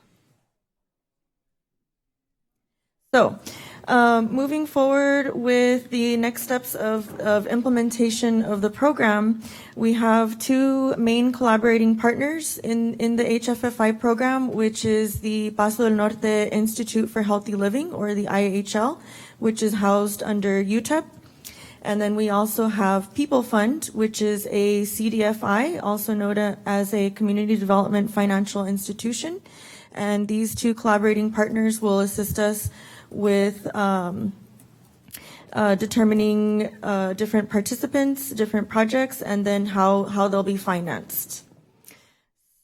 Speaker 4: So, Moving forward with the next steps of implementation of the program, we have two main collaborating partners in the HFFI program, which is the Paso del Norte Institute for Healthy Living, or the IHL, which is housed under UTEP. And then we also have People Fund, which is a CDFI, also known as a Community Development Financial Institution. And these two collaborating partners will assist us with determining different participants, different projects, and then how they'll be financed.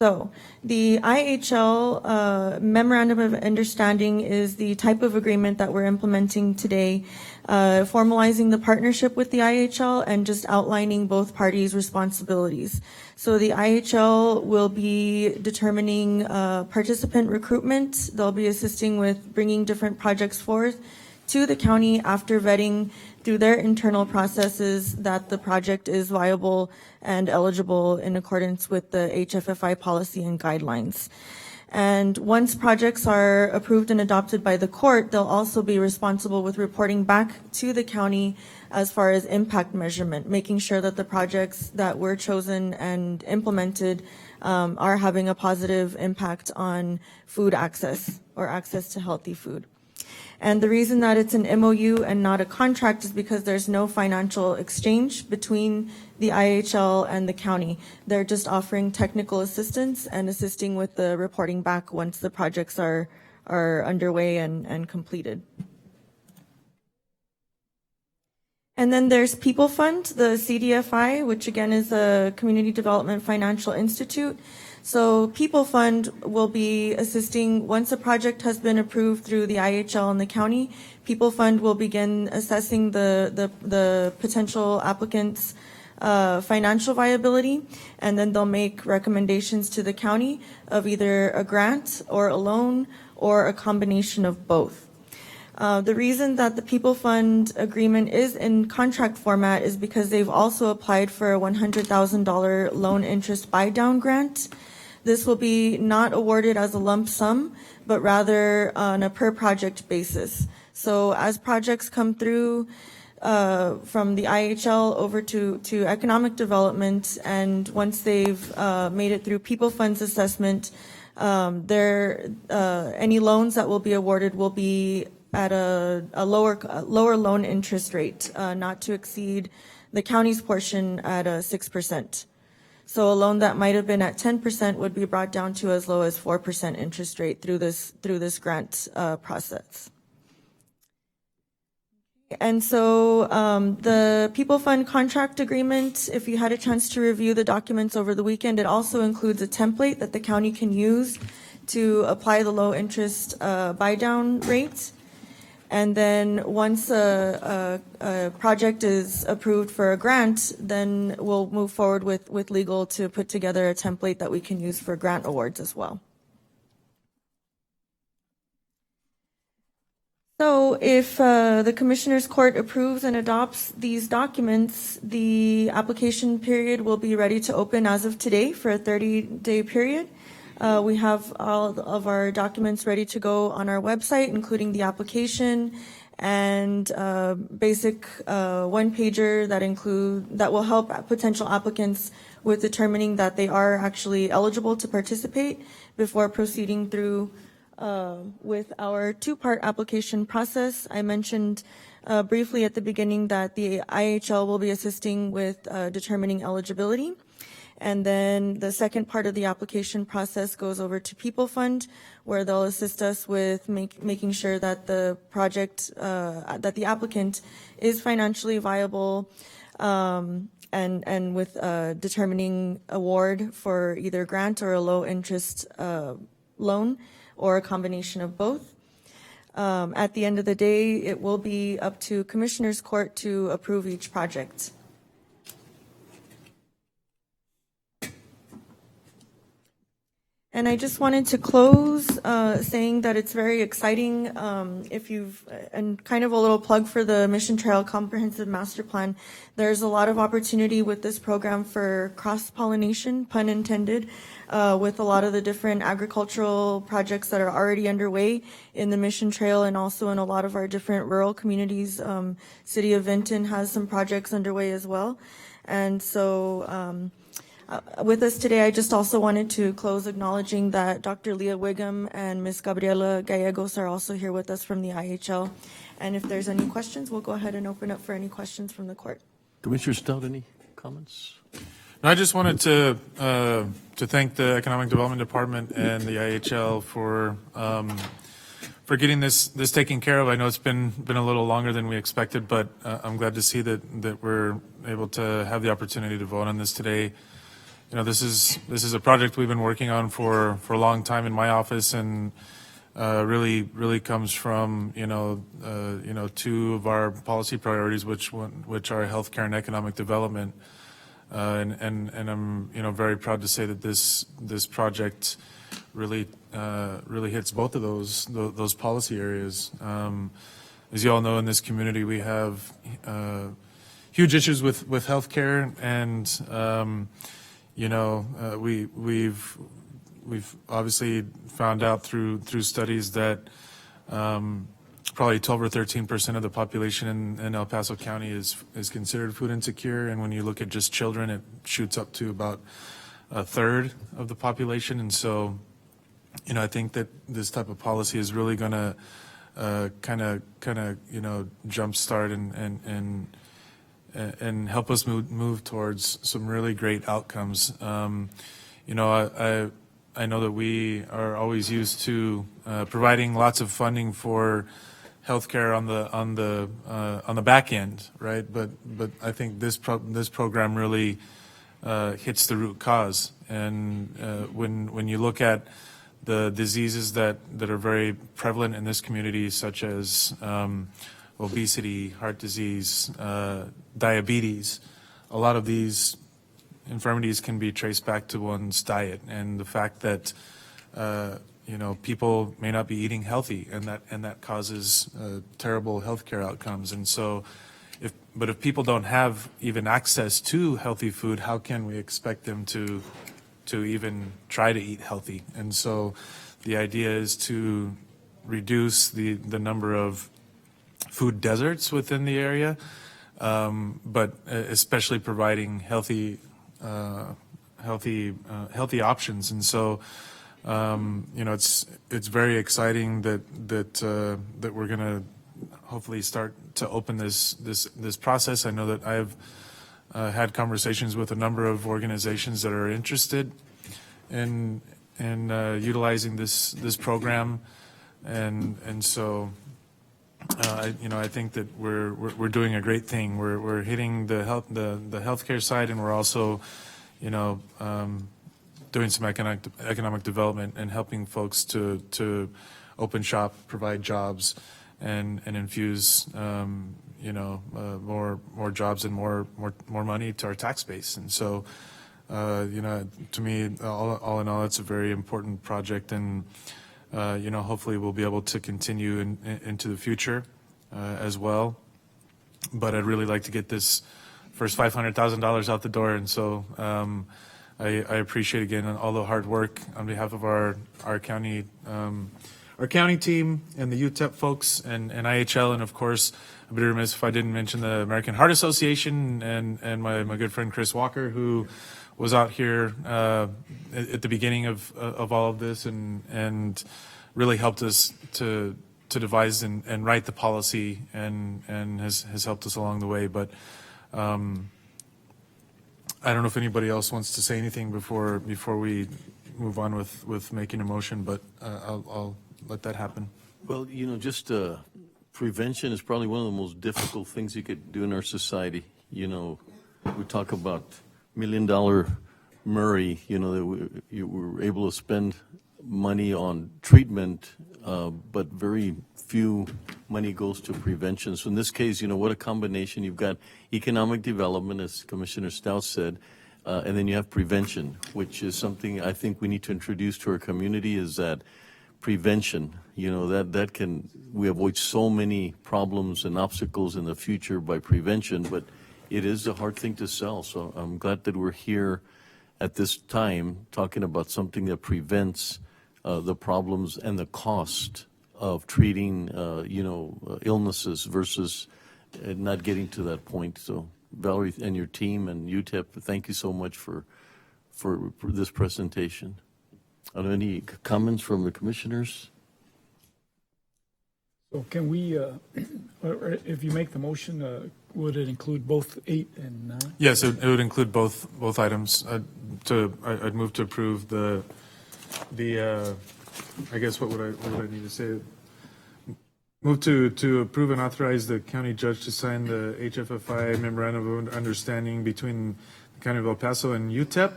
Speaker 4: So the IHL Memorandum of Understanding is the type of agreement that we're implementing today, formalizing the partnership with the IHL and just outlining both parties' responsibilities. So the IHL will be determining participant recruitment. They'll be assisting with bringing different projects forth to the county after vetting through their internal processes that the project is viable and eligible in accordance with the HFFI policy and guidelines. And once projects are approved and adopted by the court, they'll also be responsible with reporting back to the county as far as impact measurement, making sure that the projects that were chosen and implemented are having a positive impact on food access or access to healthy food. And the reason that it's an MOU and not a contract is because there's no financial exchange between the IHL and the county. They're just offering technical assistance and assisting with the reporting back once the projects are underway and completed. And then there's People Fund, the CDFI, which again is a Community Development Financial Institute. So People Fund will be assisting once a project has been approved through the IHL and the county. People Fund will begin assessing the potential applicants' financial viability, and then they'll make recommendations to the county of either a grant or a loan or a combination of both. The reason that the People Fund agreement is in contract format is because they've also applied for a $100,000 loan interest buy-down grant. This will be not awarded as a lump sum, but rather on a per-project basis. So as projects come through from the IHL over to economic development, and once they've made it through People Fund's assessment, any loans that will be awarded will be at a lower loan interest rate, not to exceed the county's portion at 6%. So a loan that might have been at 10% would be brought down to as low as 4% interest rate through this grant process. And so the People Fund contract agreement, if you had a chance to review the documents over the weekend, it also includes a template that the county can use to apply the low interest buy-down rate. And then once a project is approved for a grant, then we'll move forward with legal to put together a template that we can use for grant awards as well. So if the Commissioners Court approves and adopts these documents, the application period will be ready to open as of today for a 30-day period. We have all of our documents ready to go on our website, including the application and basic one-pager that will help potential applicants with determining that they are actually eligible to participate before proceeding through with our two-part application process. I mentioned briefly at the beginning that the IHL will be assisting with determining eligibility. And then the second part of the application process goes over to People Fund, where they'll assist us with making sure that the project, that the applicant is financially viable, and with determining award for either grant or a low interest loan, or a combination of both. At the end of the day, it will be up to Commissioners Court to approve each project. And I just wanted to close saying that it's very exciting. And kind of a little plug for the Mission Trail Comprehensive Master Plan. There's a lot of opportunity with this program for cross-pollination, pun intended, with a lot of the different agricultural projects that are already underway in the Mission Trail and also in a lot of our different rural communities. City of Vinton has some projects underway as well. And so, with us today, I just also wanted to close acknowledging that Dr. Leah Wiggum and Ms. Gabriela Gallegos are also here with us from the IHL. And if there's any questions, we'll go ahead and open up for any questions from the court.
Speaker 7: Commissioner Stout, any comments?
Speaker 9: No, I just wanted to thank the Economic Development Department and the IHL for getting this taken care of. I know it's been a little longer than we expected, but I'm glad to see that we're able to have the opportunity to vote on this today. You know, this is a project we've been working on for a long time in my office, and really comes from two of our policy priorities, which are healthcare and economic development. And I'm very proud to say that this project really hits both of those policy areas. As you all know, in this community, we have huge issues with healthcare, and we've obviously found out through studies that probably 12 or 13% of the population in El Paso County is considered food insecure, and when you look at just children, it shoots up to about a third of the population. And so, I think that this type of policy is really going to kind of jumpstart and help us move towards some really great outcomes. I know that we are always used to providing lots of funding for healthcare on the back end, right? But I think this program really hits the root cause. And when you look at the diseases that are very prevalent in this community, such as obesity, heart disease, diabetes, a lot of these infirmities can be traced back to one's diet and the fact that people may not be eating healthy, and that causes terrible healthcare outcomes. And so, if people don't have even access to healthy food, how can we expect them to even try to eat healthy? And so, the idea is to reduce the number of food deserts within the area, but especially providing healthy options. And so, it's very exciting that we're going to hopefully start to open this process. I know that I've had conversations with a number of organizations that are interested in utilizing this program, and so. I think that we're doing a great thing. We're hitting the healthcare side, and we're also, doing some economic development and helping folks to open shop, provide jobs, and infuse more jobs and more money to our tax base. And so, to me, all in all, it's a very important project, and hopefully we'll be able to continue into the future as well. But I'd really like to get this first $500,000 out the door. And so I appreciate, again, all the hard work on behalf of our county team and the UTEP folks and IHL. And, of course, I'd be remiss if I didn't mention the American Heart Association and my good friend Chris Walker, who was out here at the beginning of all of this and really helped us to devise and write the policy and has helped us along the way. But I don't know if anybody else wants to say anything before we move on with making a motion, but I'll let that happen.
Speaker 7: Well, just prevention is probably one of the most difficult things you could do in our society. We talk about $1 million Murray, that you were able to spend money on treatment, but very few money goes to prevention. So in this case, what a combination. You've got economic development, as Commissioner Stout said, And then you have prevention, which is something I think we need to introduce to our community, is that prevention, we avoid so many problems and obstacles in the future by prevention, but it is a hard thing to sell. So I'm glad that we're here at this time talking about something that prevents the problems and the cost of treating, illnesses versus not getting to that point. So Valerie and your team and UTEP, thank you so much for this presentation. Are there any comments from the commissioners?
Speaker 17: So can we, or if you make the motion, would it include both 8 and 9?
Speaker 9: Yes, it would include both items. I'd move to approve the I guess what would I need to say? Move to approve and authorize the county judge to sign the HFFI memorandum of understanding between the County of El Paso and UTEP,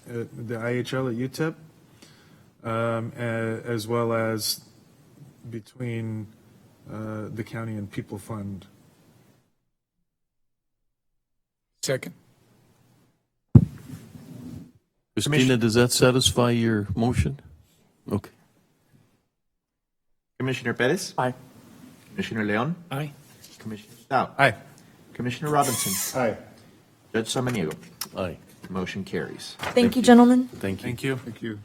Speaker 9: the IHL at UTEP, as well as between the county and People Fund.
Speaker 17: Second.
Speaker 7: Christina, does that satisfy your motion? Okay.
Speaker 6: Commissioner Perez?
Speaker 15: Aye.
Speaker 6: Commissioner Leon?
Speaker 17: Aye.
Speaker 6: Commissioner Stout?
Speaker 9: Aye.
Speaker 6: Commissioner Robinson?
Speaker 19: Aye.
Speaker 6: Judge Samaniego?
Speaker 7: Aye.
Speaker 6: Motion carries.
Speaker 4: Thank you, gentlemen.
Speaker 7: Thank you.
Speaker 9: Thank you.
Speaker 19: Thank you.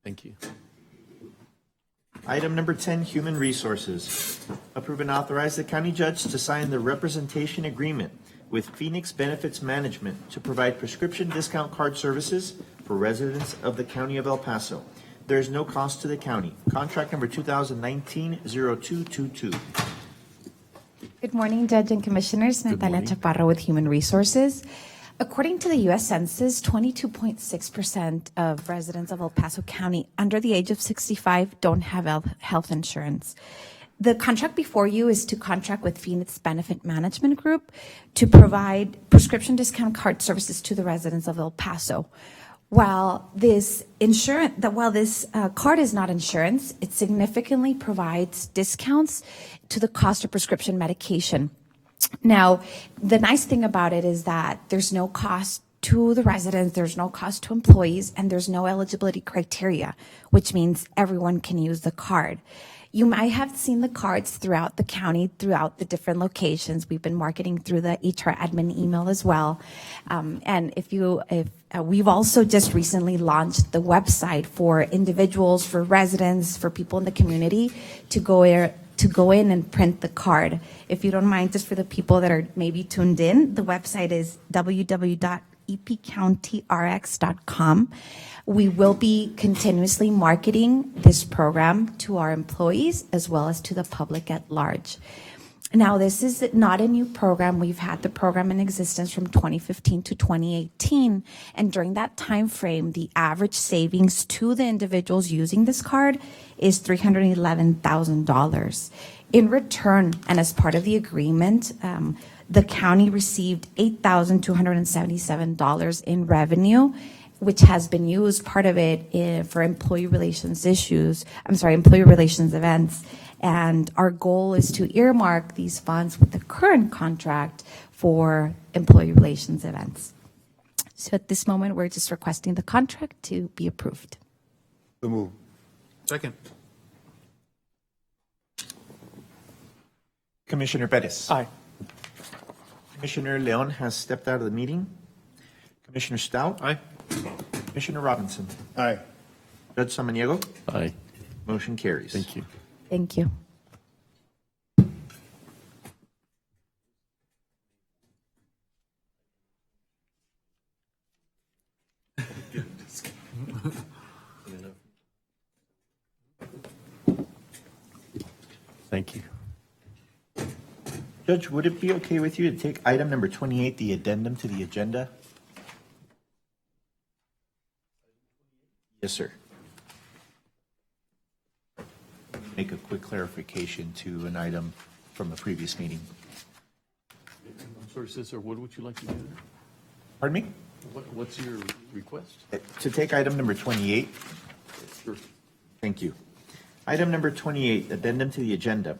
Speaker 7: Thank you.
Speaker 6: Item number 10, Human Resources. Approve and authorize the county judge to sign the representation agreement with Phoenix Benefits Management to provide prescription discount card services for residents of the County of El Paso. There is no cost to the county. Contract number 2019-0222.
Speaker 2: Good morning, Judge and Commissioners. Natalia Chaparro with Human Resources. According to the U.S. Census, 22.6% of residents of El Paso County under the age of 65 don't have health insurance. The contract before you is to contract with Phoenix Benefit Management Group to provide prescription discount card services to the residents of El Paso. While this card is not insurance, it significantly provides discounts to the cost of prescription medication. Now, the nice thing about it is that there's no cost to the residents, there's no cost to employees, and there's no eligibility criteria, which means everyone can use the card. You might have seen the cards throughout the county, throughout the different locations. We've been marketing through the HR admin email as well. And we've also just recently launched the website for individuals, for residents, for people in the community to go in and print the card. If you don't mind, just for the people that are maybe tuned in, the website is www.epcountyrx.com. We will be continuously marketing this program to our employees as well as to the public at large. Now, this is not a new program. We've had the program in existence from 2015 to 2018. And during that time frame, the average savings to the individuals using this card is $311,000. In return, and as part of the agreement, the county received $8,277 in revenue, which has been used, part of it, for employee relations events. And our goal is to earmark these funds with the current contract for employee relations events. So at this moment, we're just requesting the contract to be approved.
Speaker 19: So move.
Speaker 9: Second.
Speaker 6: Commissioner Perez.
Speaker 15: Aye.
Speaker 6: Commissioner Leon has stepped out of the meeting. Commissioner Stout.
Speaker 9: Aye.
Speaker 6: Commissioner Robinson.
Speaker 19: Aye.
Speaker 6: Judge Samaniego.
Speaker 7: Aye.
Speaker 6: Motion carries.
Speaker 7: Thank you.
Speaker 2: Thank you.
Speaker 7: Thank you.
Speaker 6: Judge, would it be okay with you to take item number 28, the addendum to the agenda? Yes, sir. Make a quick clarification to an item from a previous meeting.
Speaker 7: I'm sorry, Cesar, what would you like to do?
Speaker 6: Pardon me?
Speaker 7: What's your request?
Speaker 6: To take item number 28.
Speaker 7: Sure.
Speaker 6: Thank you. Item number 28, addendum to the agenda.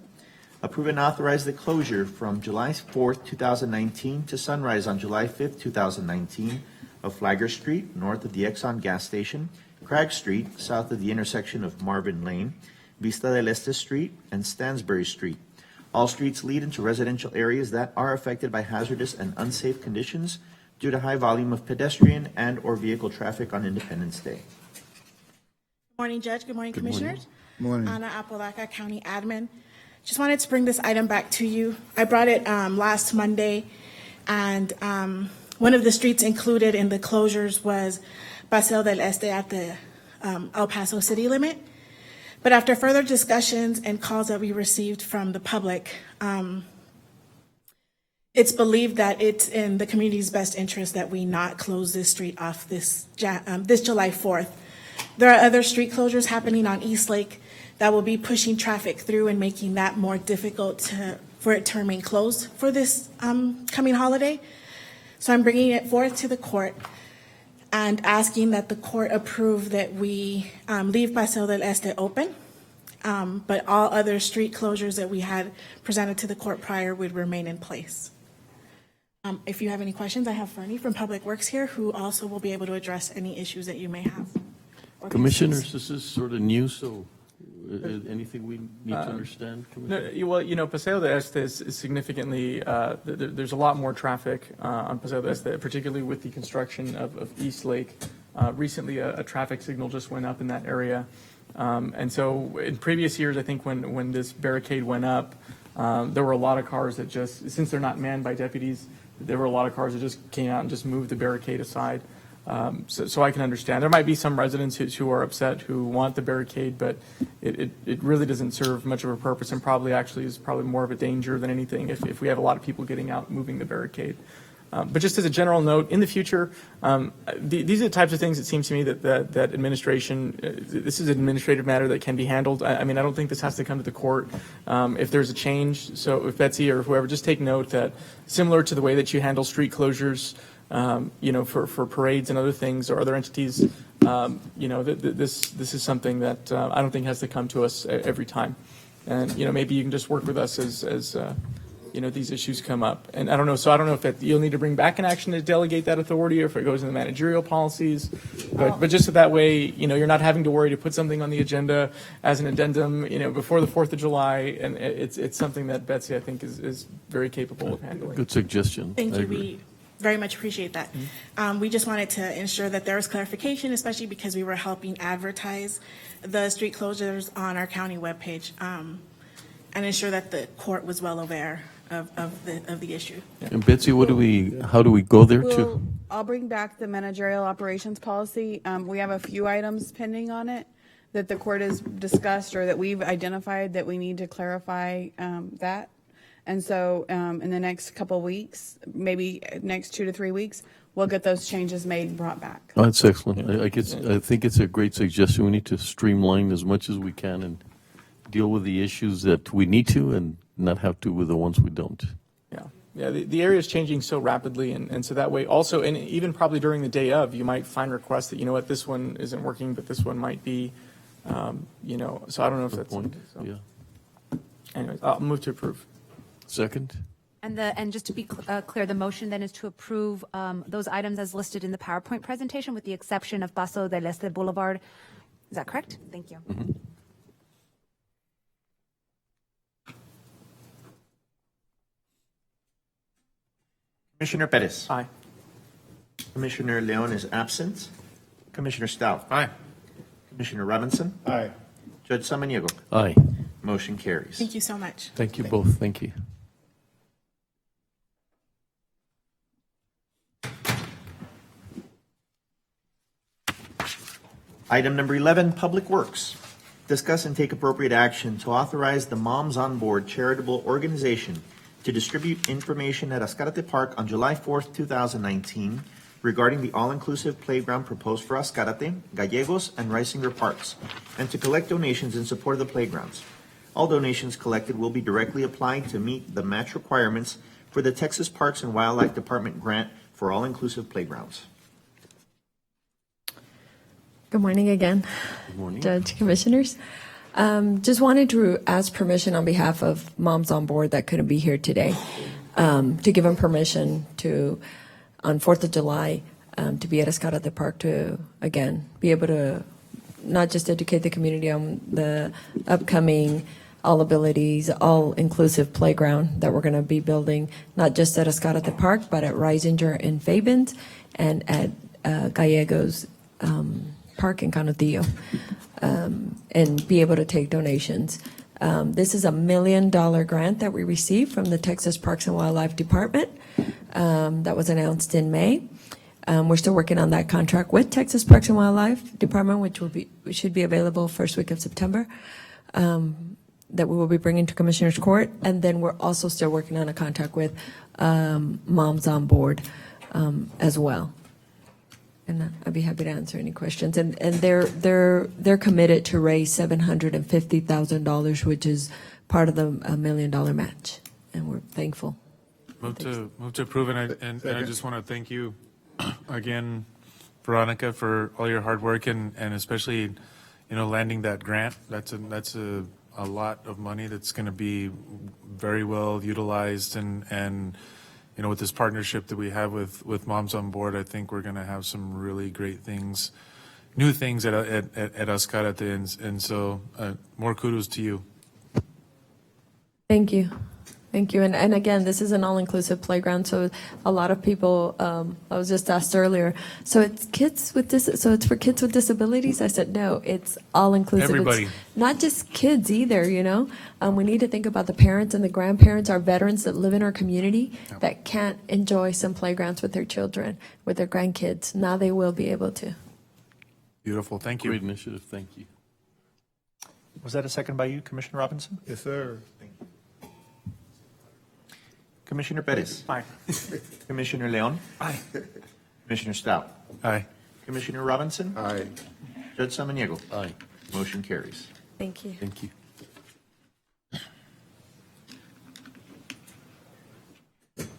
Speaker 6: Approve and authorize the closure from July 4th, 2019 to sunrise on July 5th, 2019 of Flagler Street, north of the Exxon gas station, Cragg Street, south of the intersection of Marvin Lane, Vista del Este Street, and Stansbury Street. All streets lead into residential areas that are affected by hazardous and unsafe conditions due to high volume of pedestrian and/or vehicle traffic on Independence Day.
Speaker 1: Good morning, Judge. Good morning,
Speaker 6: Good morning.
Speaker 1: Commissioners.
Speaker 19: Morning.
Speaker 1: Ana Apodaca, County Admin. Just wanted to bring this item back to you. I brought it last Monday, and one of the streets included in the closures was Paseo del Este at the El Paso city limit. But after further discussions and calls that we received from the public, it's believed that it's in the community's best interest that we not close this street off this July 4th. There are other street closures happening on East Lake that will be pushing traffic through and making that more difficult for it to remain closed for this coming holiday. So I'm bringing it forth to the court and asking that the court approve that we leave Paseo del Este open, but all other street closures that we had presented to the court prior would remain in place. If you have any questions, I have Fernie from Public Works here, who also will be able to address any issues that you may have.
Speaker 7: Commissioners, this is sort of new, so anything we need to understand?
Speaker 10: No, well, Paseo de Este is significantly, there's a lot more traffic on Paseo de Este, particularly with the construction of East Lake. Recently, a traffic signal just went up in that area. And so in previous years, I think when this barricade went up, there were a lot of cars that just, since they're not manned by deputies, there were a lot of cars that just came out and just moved the barricade aside. So I can understand. There might be some residents who are upset, who want the barricade, but it really doesn't serve much of a purpose, and probably actually is probably more of a danger than anything if we have a lot of people getting out moving the barricade. But just as a general note, in the future, these are the types of things it seems to me that administration, this is an administrative matter that can be handled. I mean, I don't think this has to come to the court. If there's a change, so if Betsy or whoever, just take note that similar to the way that you handle street closures, for parades and other things or other entities, this is something that I don't think has to come to us every time. And, maybe you can just work with us as these issues come up. And I don't know, if you'll need to bring back an action to delegate that authority or if it goes in the managerial policies. But just so that way, you're not having to worry to put something on the agenda as an addendum, before the 4th of July. And it's something that Betsy, I think, is very capable of handling.
Speaker 7: Good suggestion.
Speaker 1: Thank
Speaker 7: I
Speaker 1: you.
Speaker 7: agree.
Speaker 1: We very much appreciate that. We just wanted to ensure that there was clarification, especially because we were helping advertise the street closures on our county webpage, and ensure that the court was well aware of the issue.
Speaker 7: And Betsy, how do we go there
Speaker 5: I'll bring back the managerial operations policy. We have a few items pending on it that the court has discussed or that we've identified that we need to clarify that. And so in the next couple of weeks, maybe next 2 to 3 weeks, we'll get those changes made and brought back.
Speaker 7: Oh, that's excellent. I think it's a great suggestion. We need to streamline as much as we can and deal with the issues that we need to and not have to with the ones we don't.
Speaker 10: Yeah, the area is changing so rapidly, and so that way also, and even probably during the day of, you might find requests that, this one isn't working, but this one might be, so I don't know if that's
Speaker 7: point.
Speaker 10: So. Anyways, I'll move to approve.
Speaker 7: Second?
Speaker 21: And just to be clear, the motion then is to approve those items as listed in the PowerPoint presentation with the exception of Paso del Este Boulevard. Is that correct? Thank you.
Speaker 7: Mm-hmm.
Speaker 6: Commissioner Perez.
Speaker 10: Aye.
Speaker 6: Commissioner Leon is absent. Commissioner Stout.
Speaker 9: Aye.
Speaker 6: Commissioner Robinson.
Speaker 19: Aye.
Speaker 6: Judge Samaniego.
Speaker 7: Aye.
Speaker 6: Motion carries.
Speaker 1: Thank you so much.
Speaker 7: Thank you both. Thank you.
Speaker 6: Item number 11, Public Works. Discuss and take appropriate action to authorize the Moms on Board charitable organization to distribute information at Ascarate Park on July 4th, 2019 regarding the all-inclusive playground proposed for Ascarate, Gallegos, and Reisinger Parks, and to collect donations in support of the playgrounds. All donations collected will be directly applied to meet the match requirements for the Texas Parks and Wildlife Department grant for all-inclusive playgrounds.
Speaker 16: Good morning again,
Speaker 7: Good morning.
Speaker 16: Judge, Commissioners. Just wanted to ask permission on behalf of moms on board that couldn't be here today, to give them permission to, on 4th of July, to be at Escarate Park to, again, be able to not just educate the community on the upcoming all abilities, all-inclusive playground that we're going to be building, not just at Escarate Park, but at Reisinger in Fabens and at Gallegos Park in Canutillo, and be able to take donations. This is a $1 million grant that we received from the Texas Parks and Wildlife Department that was announced in May. We're still working on that contract with Texas Parks and Wildlife Department, which should be available first week of September, that we will be bringing to Commissioners Court. And then we're also still working on a contract with Moms on Board as well. And I'd be happy to answer any questions. And they're committed to raise $750,000, which is part of the $1 million match, and we're thankful.
Speaker 9: Move to approve, and I just want to thank you again, Veronica, for all your hard work and especially, landing that grant. That's a lot of money that's going to be very well utilized, and with this partnership that we have with Moms on Board, I think we're going to have some really great things, new things at Escarate, and so more kudos to you.
Speaker 16: Thank you. Thank you. And again, this is an all-inclusive playground, so a lot of people, I was just asked earlier, so it's for kids with disabilities? I said, no, it's all-inclusive.
Speaker 9: Everybody.
Speaker 16: It's not just kids either, we need to think about the parents and the grandparents, our veterans that live in our community that can't enjoy some playgrounds with their children, with their grandkids. Now they will be able to.
Speaker 9: Beautiful. Thank you.
Speaker 7: Great initiative. Thank you.
Speaker 6: Was that a second by you, Commissioner Robinson?
Speaker 19: Yes, sir.
Speaker 6: Commissioner Perez.
Speaker 10: Aye.
Speaker 6: Commissioner Leon.
Speaker 10: Aye.
Speaker 6: Commissioner Stout.
Speaker 9: Aye.
Speaker 6: Commissioner Robinson.
Speaker 19: Aye.
Speaker 6: Judge Samaniego.
Speaker 7: Aye.
Speaker 6: Motion carries.
Speaker 16: Thank you.
Speaker 7: Thank you.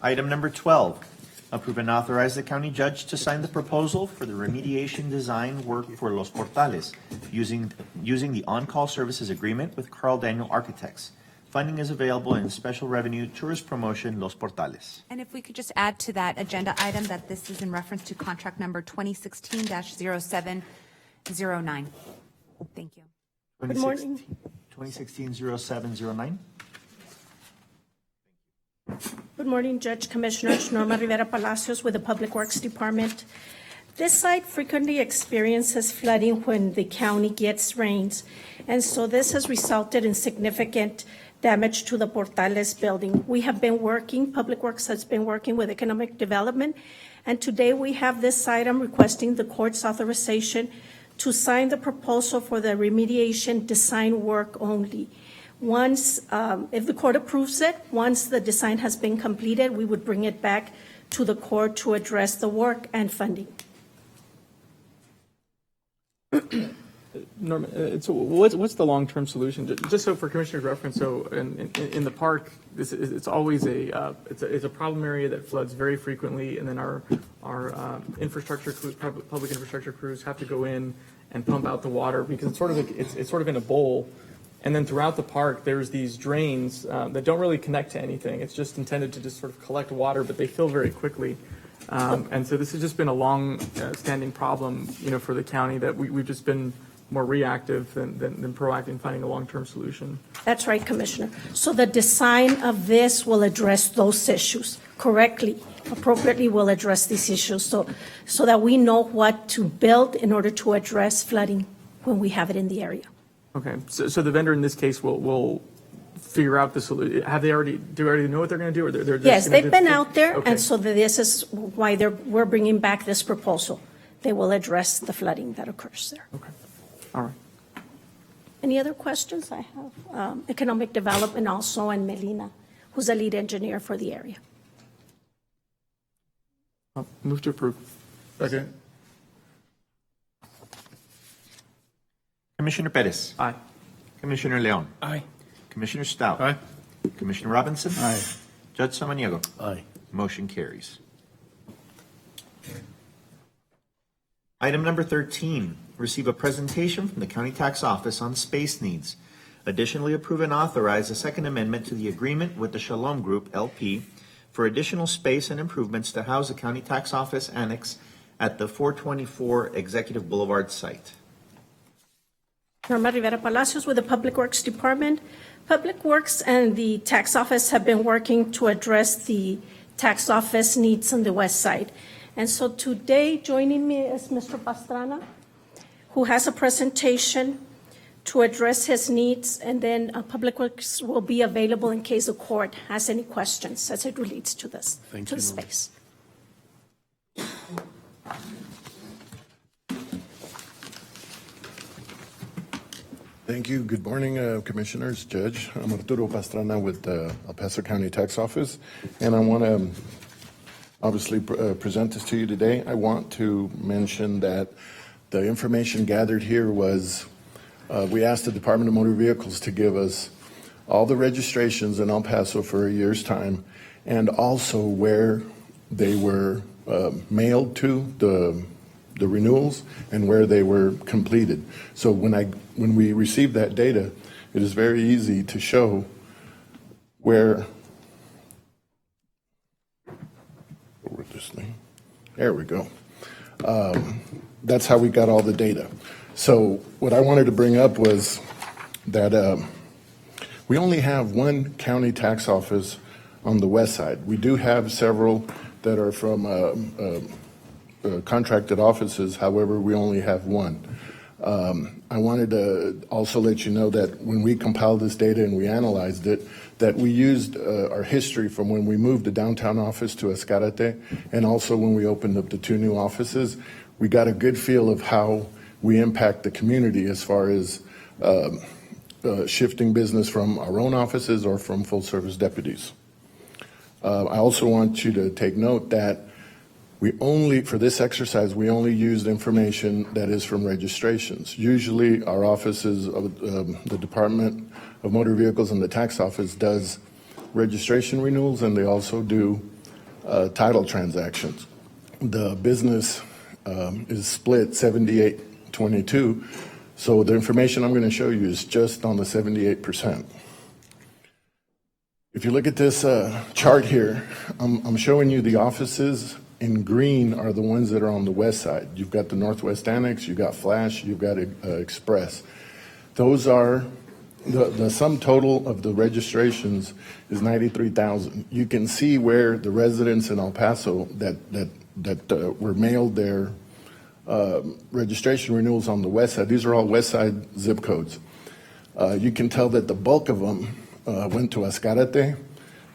Speaker 6: Item number 12, approve and authorize the county judge to sign the proposal for the remediation design work for Los Portales using the on-call services agreement with Carl Daniel Architects. Funding is available in Special Revenue Tourist Promotion Los Portales.
Speaker 21: And if we could just add to that agenda item that this is in reference to contract number 2016-0709. Thank you.
Speaker 13: Good morning.
Speaker 6: 2016-0709.
Speaker 8: Good morning, Judge, Commissioners. Norma Rivera Palacios with the Public Works Department. This site frequently experiences flooding when the county gets rains, and so this has resulted in significant damage to the Portales building. We have been working, Public Works has been working with Economic Development, and today we have this item requesting the court's authorization to sign the proposal for the remediation design work only. Once, if the court approves it, once the design has been completed, we would bring it back to the court to address the work and funding.
Speaker 10: Norman, so what's the long-term solution? Just so for Commissioner's reference, so in the park, it's always it's a problem area that floods very frequently, and then our infrastructure crews, public infrastructure crews have to go in and pump out the water because it's sort of in a bowl, and then throughout the park there's these drains that don't really connect to anything. It's just intended to just sort of collect water, but they fill very quickly. And so this has just been a long-standing problem, for the county that we've just been more reactive than proactive in finding a long-term solution.
Speaker 8: That's right, Commissioner. So the design of this will address those issues correctly, appropriately will address these issues so that we know what to build in order to address flooding when we have it in the area.
Speaker 10: Okay, so the vendor in this case will figure out the solution. Do they already know what they're going to do, or they're just
Speaker 8: Yes,
Speaker 10: gonna
Speaker 8: they've been out there,
Speaker 10: Okay.
Speaker 8: and so this is why we're bringing back this proposal. They will address the flooding that occurs there.
Speaker 10: Okay, all right.
Speaker 8: Any other questions? I have Economic Development also, and Melina, who's the lead engineer for the area.
Speaker 10: I'll move to approve.
Speaker 19: Second.
Speaker 6: Commissioner Perez.
Speaker 10: Aye.
Speaker 6: Commissioner Leon.
Speaker 10: Aye.
Speaker 6: Commissioner Stout.
Speaker 9: Aye.
Speaker 6: Commissioner Robinson.
Speaker 19: Aye.
Speaker 6: Judge Samaniego.
Speaker 7: Aye.
Speaker 6: Motion carries. Item number 13, receive a presentation from the County Tax Office on space needs. Additionally, approve and authorize a second amendment to the agreement with the Shalom Group, LP, for additional space and improvements to house the County Tax Office Annex at the 424 Executive Boulevard site.
Speaker 8: Norma Rivera Palacios with the Public Works Department. Public Works and the Tax Office have been working to address the tax office needs on the west side. And so today, joining me is Mr. Pastrana, who has a presentation to address his needs, and then Public Works will be available in case the court has any questions as it relates to this, to the space.
Speaker 11: Thank you. Good morning, Commissioners, Judge. I'm Arturo Pastrana with the El Paso County Tax Office, and I want to obviously present this to you today. I want to mention that the information gathered here was, we asked the Department of Motor Vehicles to give us all the registrations in El Paso for a year's time, and also where they were mailed to, the renewals, and where they were completed. So when we receive that data, it is very easy to show where, over this thing, there we go. That's how we got all the data. So what I wanted to bring up was that we only have one county tax office on the west side. We do have several that are from contracted offices. However, we only have one. I wanted to also let you know that when we compiled this data and we analyzed it, that we used our history from when we moved the downtown office to Escarate, and also when we opened up the two new offices. We got a good feel of how we impact the community as far as shifting business from our own offices or from full-service deputies. I also want you to take note that for this exercise, we only used information that is from registrations. Usually our offices of the Department of Motor Vehicles and the Tax Office does registration renewals, and they also do title transactions. The business is split 78-22, so the information I'm going to show you is just on the 78%. If you look at this chart here, I'm showing you the offices. In green are the ones that are on the west side. You've got the Northwest Annex, you've got Flash, you've got Express. Those are, the sum total of the registrations is 93,000. You can see where the residents in El Paso that were mailed their registration renewals on the west side. These are all west side zip codes. You can tell that the bulk of them went to Escarate.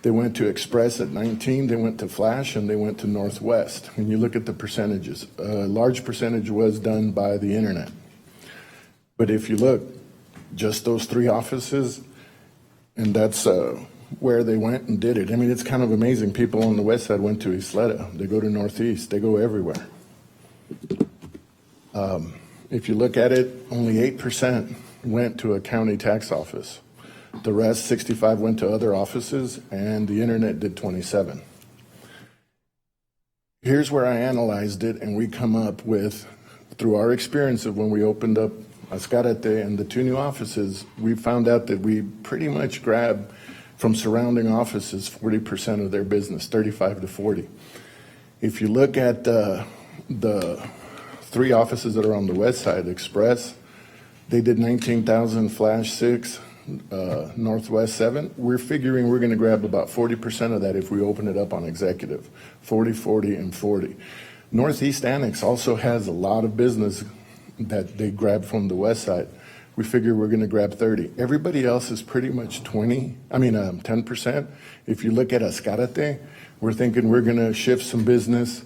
Speaker 11: They went to Express at 19, they went to Flash, and they went to Northwest. When you look at the percentages, a large percentage was done by the internet. But if you look, just those three offices, and that's where they went and did it. I mean, it's kind of amazing. People on the west side went to Isleta. They go to Northeast. They go everywhere. If you look at it, only 8% went to a county tax office. The rest, 65, went to other offices, and the internet did 27. Here's where I analyzed it, and we come up with, through our experience of when we opened up Escarate and the two new offices, we found out that we pretty much grab from surrounding offices 40% of their business, 35 to 40. If you look at the three offices that are on the west side, Express, they did 19,000, Flash 6, Northwest 7. We're figuring we're going to grab about 40% of that if we open it up on executive, 40, 40, and 40. Northeast Annex also has a lot of business that they grab from the west side. We figure we're going to grab 30. Everybody else is pretty much 10%. If you look at Escarate, we're thinking we're going to shift some business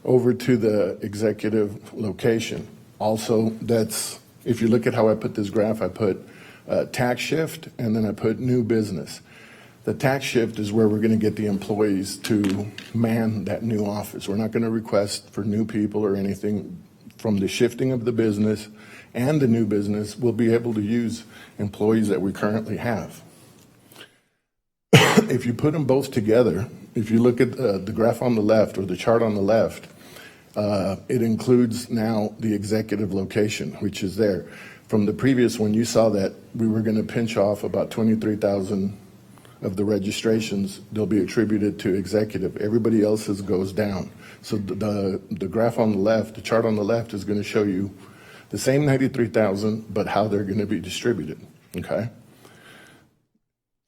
Speaker 11: over to the executive location. Also, that's, if you look at how I put this graph, I put tax shift, and then I put new business. The tax shift is where we're going to get the employees to man that new office. We're not going to request for new people or anything. From the shifting of the business and the new business, we'll be able to use employees that we currently have. If you put them both together, if you look at the graph on the left or the chart on the left, it includes now the executive location, which is there. from the previous one, you saw that we were going to pinch off about 23,000 of the registrations. They'll be attributed to executive. Everybody else's goes down. So the graph on the left, the chart on the left is going to show you the same 93,000, but how they're going to be distributed, okay?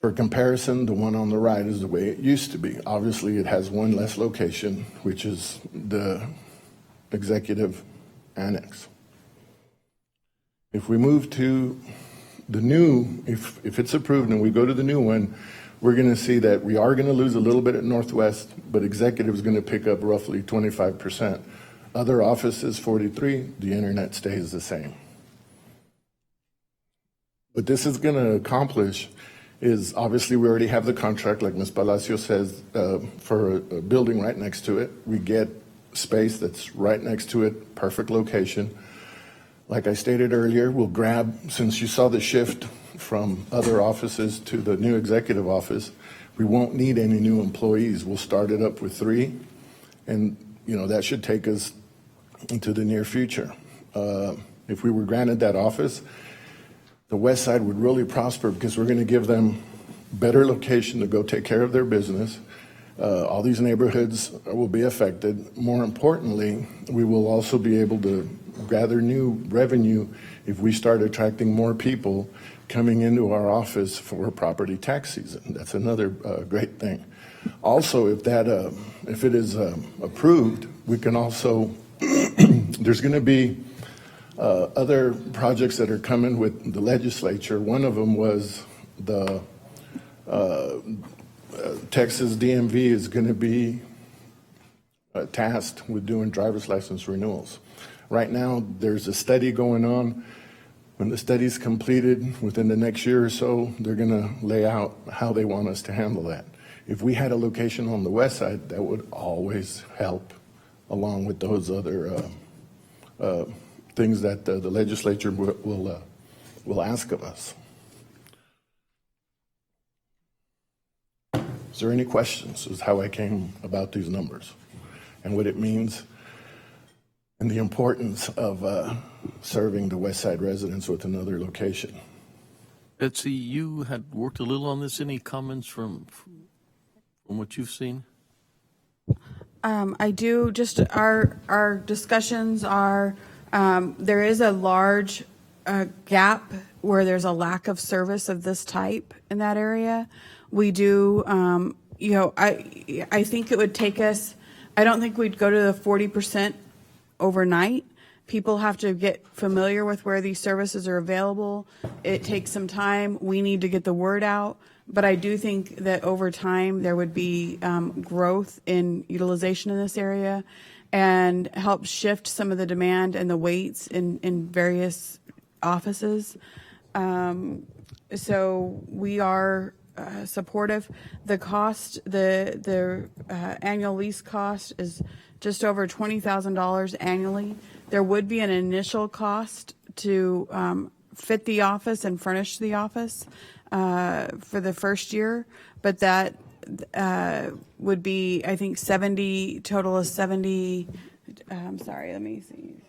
Speaker 11: For comparison, the one on the right is the way it used to be. Obviously, it has one less location, which is the executive annex. If we move to the new, if it's approved and we go to the new one, we're going to see that we are going to lose a little bit at Northwest, but executive is going to pick up roughly 25%. Other offices, 43, the internet stays the same. What this is going to accomplish is, obviously, we already have the contract, like Ms. Palacio says, for a building right next to it. We get space that's right next to it, perfect location. Like I stated earlier, we'll grab, since you saw the shift from other offices to the new executive office, we won't need any new employees. We'll start it up with 3, and that should take us into the near future. If we were granted that office, the West Side would really prosper because we're going to give them better location to go take care of their business. All these neighborhoods will be affected. More importantly, we will also be able to gather new revenue if we start attracting more people coming into our office for property tax season. That's another great thing. Also, if it is approved, we can also, there's going to be other projects that are coming with the legislature. One of them was the Texas DMV is going to be tasked with doing driver's license renewals. Right now, there's a study going on. When the study's completed within the next year or so, they're going to lay out how they want us to handle that. If we had a location on the West Side, that would always help, along with those other things that the legislature will ask of us. Is there any questions? Is how I came about these numbers and what it means and the importance of serving the West Side residents with another location.
Speaker 7: Betsy, you had worked a little on this. Any comments from what you've seen?
Speaker 5: I do. Just our discussions are, there is a large gap where there's a lack of service of this type in that area. We do, I think it would take us, I don't think we'd go to the 40% overnight. People have to get familiar with where these services are available. It takes some time. We need to get the word out. But I do think that over time there would be growth in utilization in this area and help shift some of the demand and the waits in various offices. So we are supportive. The cost, the annual lease cost is just over $20,000 annually. There would be an initial cost to fit the office and furnish the office for the first year, but that would be, I think, total of 70, sorry, let me see,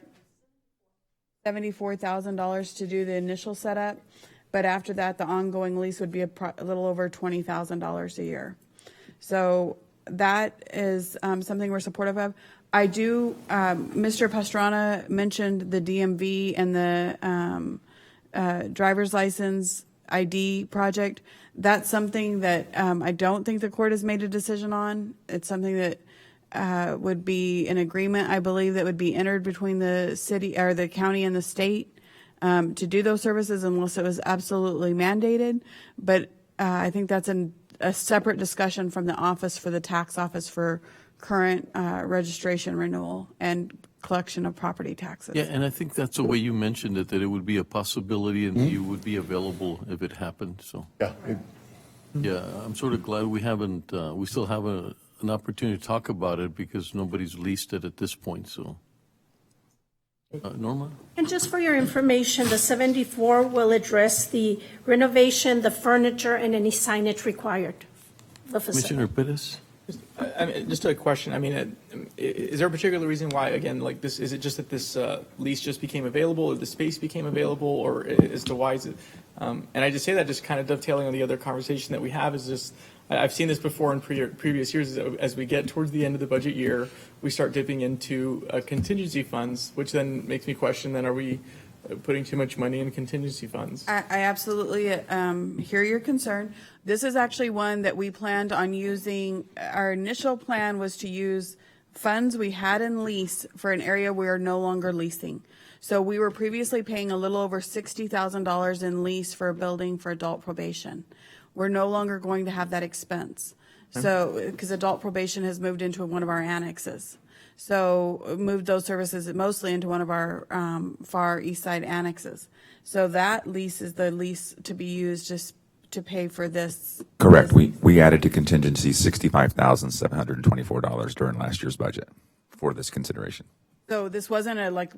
Speaker 5: $74,000 to do the initial setup. But after that, the ongoing lease would be a little over $20,000 a year. So that is something we're supportive of. I do, Mr. Pastrana mentioned the DMV and the driver's license ID project. That's something that I don't think the court has made a decision on. It's something that would be an agreement, I believe, that would be entered between the city or the county and the state to do those services unless it was absolutely mandated. But I think that's a separate discussion from the office for the tax office for current registration renewal and collection of property taxes.
Speaker 7: Yeah, and I think that's the way you mentioned it, that it would be a possibility and you would be available if it happened. So yeah, I'm sort of glad we haven't, we still have an opportunity to talk about it because nobody's leased it at this point. So Norma?
Speaker 8: And just for your information, the 74 will address the renovation, the furniture, and any signage required. The facility.
Speaker 7: Commissioner Perez?
Speaker 10: Just a question. I mean, is there a particular reason why, again, like this, is it just that this lease just became available, or the space became available, or as to why is it? And I just say that just kind of dovetailing on the other conversation that we have is just, I've seen this before in previous years. As we get towards the end of the budget year, we start dipping into contingency funds, which then makes me question, then are we putting too much money in contingency funds?
Speaker 5: I absolutely hear your concern. This is actually one that we planned on using. Our initial plan was to use funds we had in lease for an area we are no longer leasing. So we were previously paying a little over $60,000 in lease for a building for adult probation. We're no longer going to have that expense. So, because adult probation has moved into one of our annexes. So moved those services mostly into one of our far east side annexes. So that lease is the lease to be used just to pay for this.
Speaker 3: Correct. We added to contingency $65,724 during last year's budget for this consideration.
Speaker 5: So this wasn't a like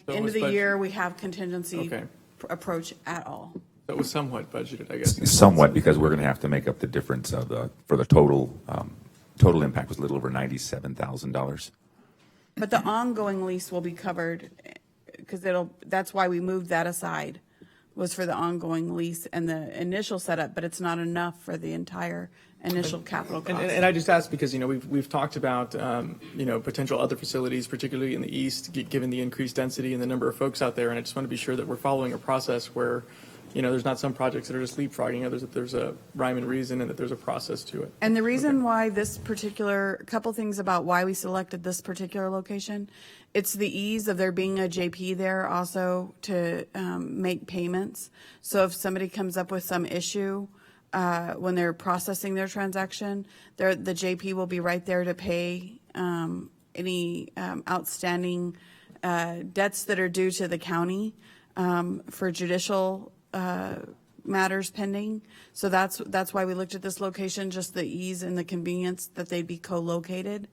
Speaker 10: So
Speaker 5: end
Speaker 10: it
Speaker 5: of the
Speaker 10: was
Speaker 5: year we have contingency
Speaker 10: Okay.
Speaker 5: approach at all.
Speaker 10: That was somewhat budgeted, I guess.
Speaker 3: Somewhat, because we're going to have to make up the difference of for the total impact was a little over $97,000.
Speaker 5: But the ongoing lease will be covered because that's why we moved that aside, was for the ongoing lease and the initial setup, but it's not enough for the entire initial capital cost.
Speaker 10: And I just asked because, we've talked about, potential other facilities, particularly in the east, given the increased density and the number of folks out there. And I just want to be sure that we're following a process where, there's not some projects that are just leapfrogging others, that there's a rhyme and reason and that there's a process to it.
Speaker 5: And the reason why this particular, couple things about why we selected this particular location, it's the ease of there being a JP there also to make payments. So if somebody comes up with some issue when they're processing their transaction, the JP will be right there to pay any outstanding debts that are due to the county for judicial matters pending. So that's why we looked at this location, just the ease and the convenience that they'd be co-located.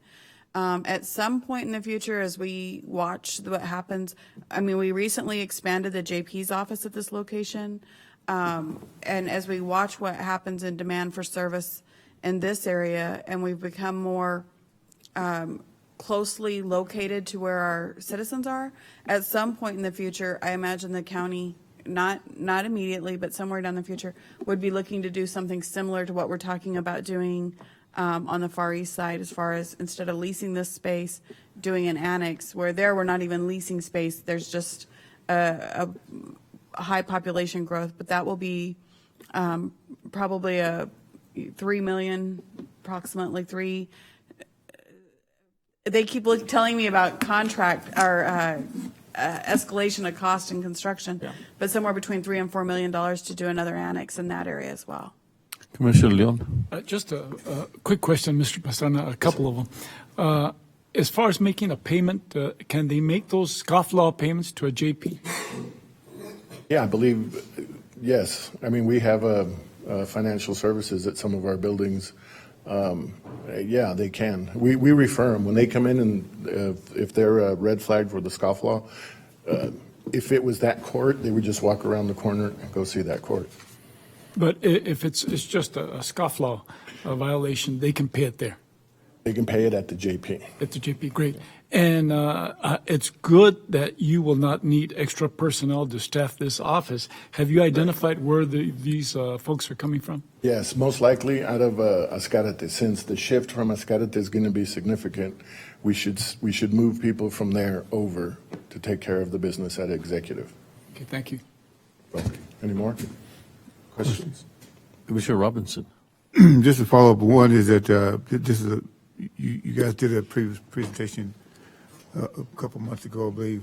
Speaker 5: At some point in the future, as we watch what happens, we recently expanded the JP's office at this location. And as we watch what happens in demand for service in this area, and we've become more closely located to where our citizens are, at some point in the future, I imagine the county, not immediately, but somewhere down the future, would be looking to do something similar to what we're talking about doing on the Far East side, as far as instead of leasing this space, doing an annex, where there we're not even leasing space, there's just a high population growth, but that will be probably a 3 million, approximately 3. They keep telling me about contract or escalation of cost in construction, but somewhere between $3 and $4 million to do another annex in that area as well.
Speaker 7: Commissioner Leon.
Speaker 17: Just a quick question, Mr. Pastrana, a couple of them. As far as making a payment, can they make those scofflaw payments to a JP?
Speaker 11: Yeah, I believe, yes. We have financial services at some of our buildings. Yeah, they can. We refer them. When they come in and if they're a red flag for the scofflaw, if it was that court, they would just walk around the corner and go see that court.
Speaker 17: But if it's just a scofflaw violation, they can pay it there.
Speaker 11: They can pay it at the JP.
Speaker 17: At the JP, great. And it's good that you will not need extra personnel to staff this office. Have you identified where these folks are coming from?
Speaker 11: Yes, most likely out of Ascarate. Since the shift from Ascarate is going to be significant, we should move people from there over to take care of the business at Executive.
Speaker 17: Okay, thank you.
Speaker 11: Any more questions?
Speaker 7: Commissioner Robinson.
Speaker 19: Just to follow up, one is that you guys did a previous presentation a couple months ago, I believe.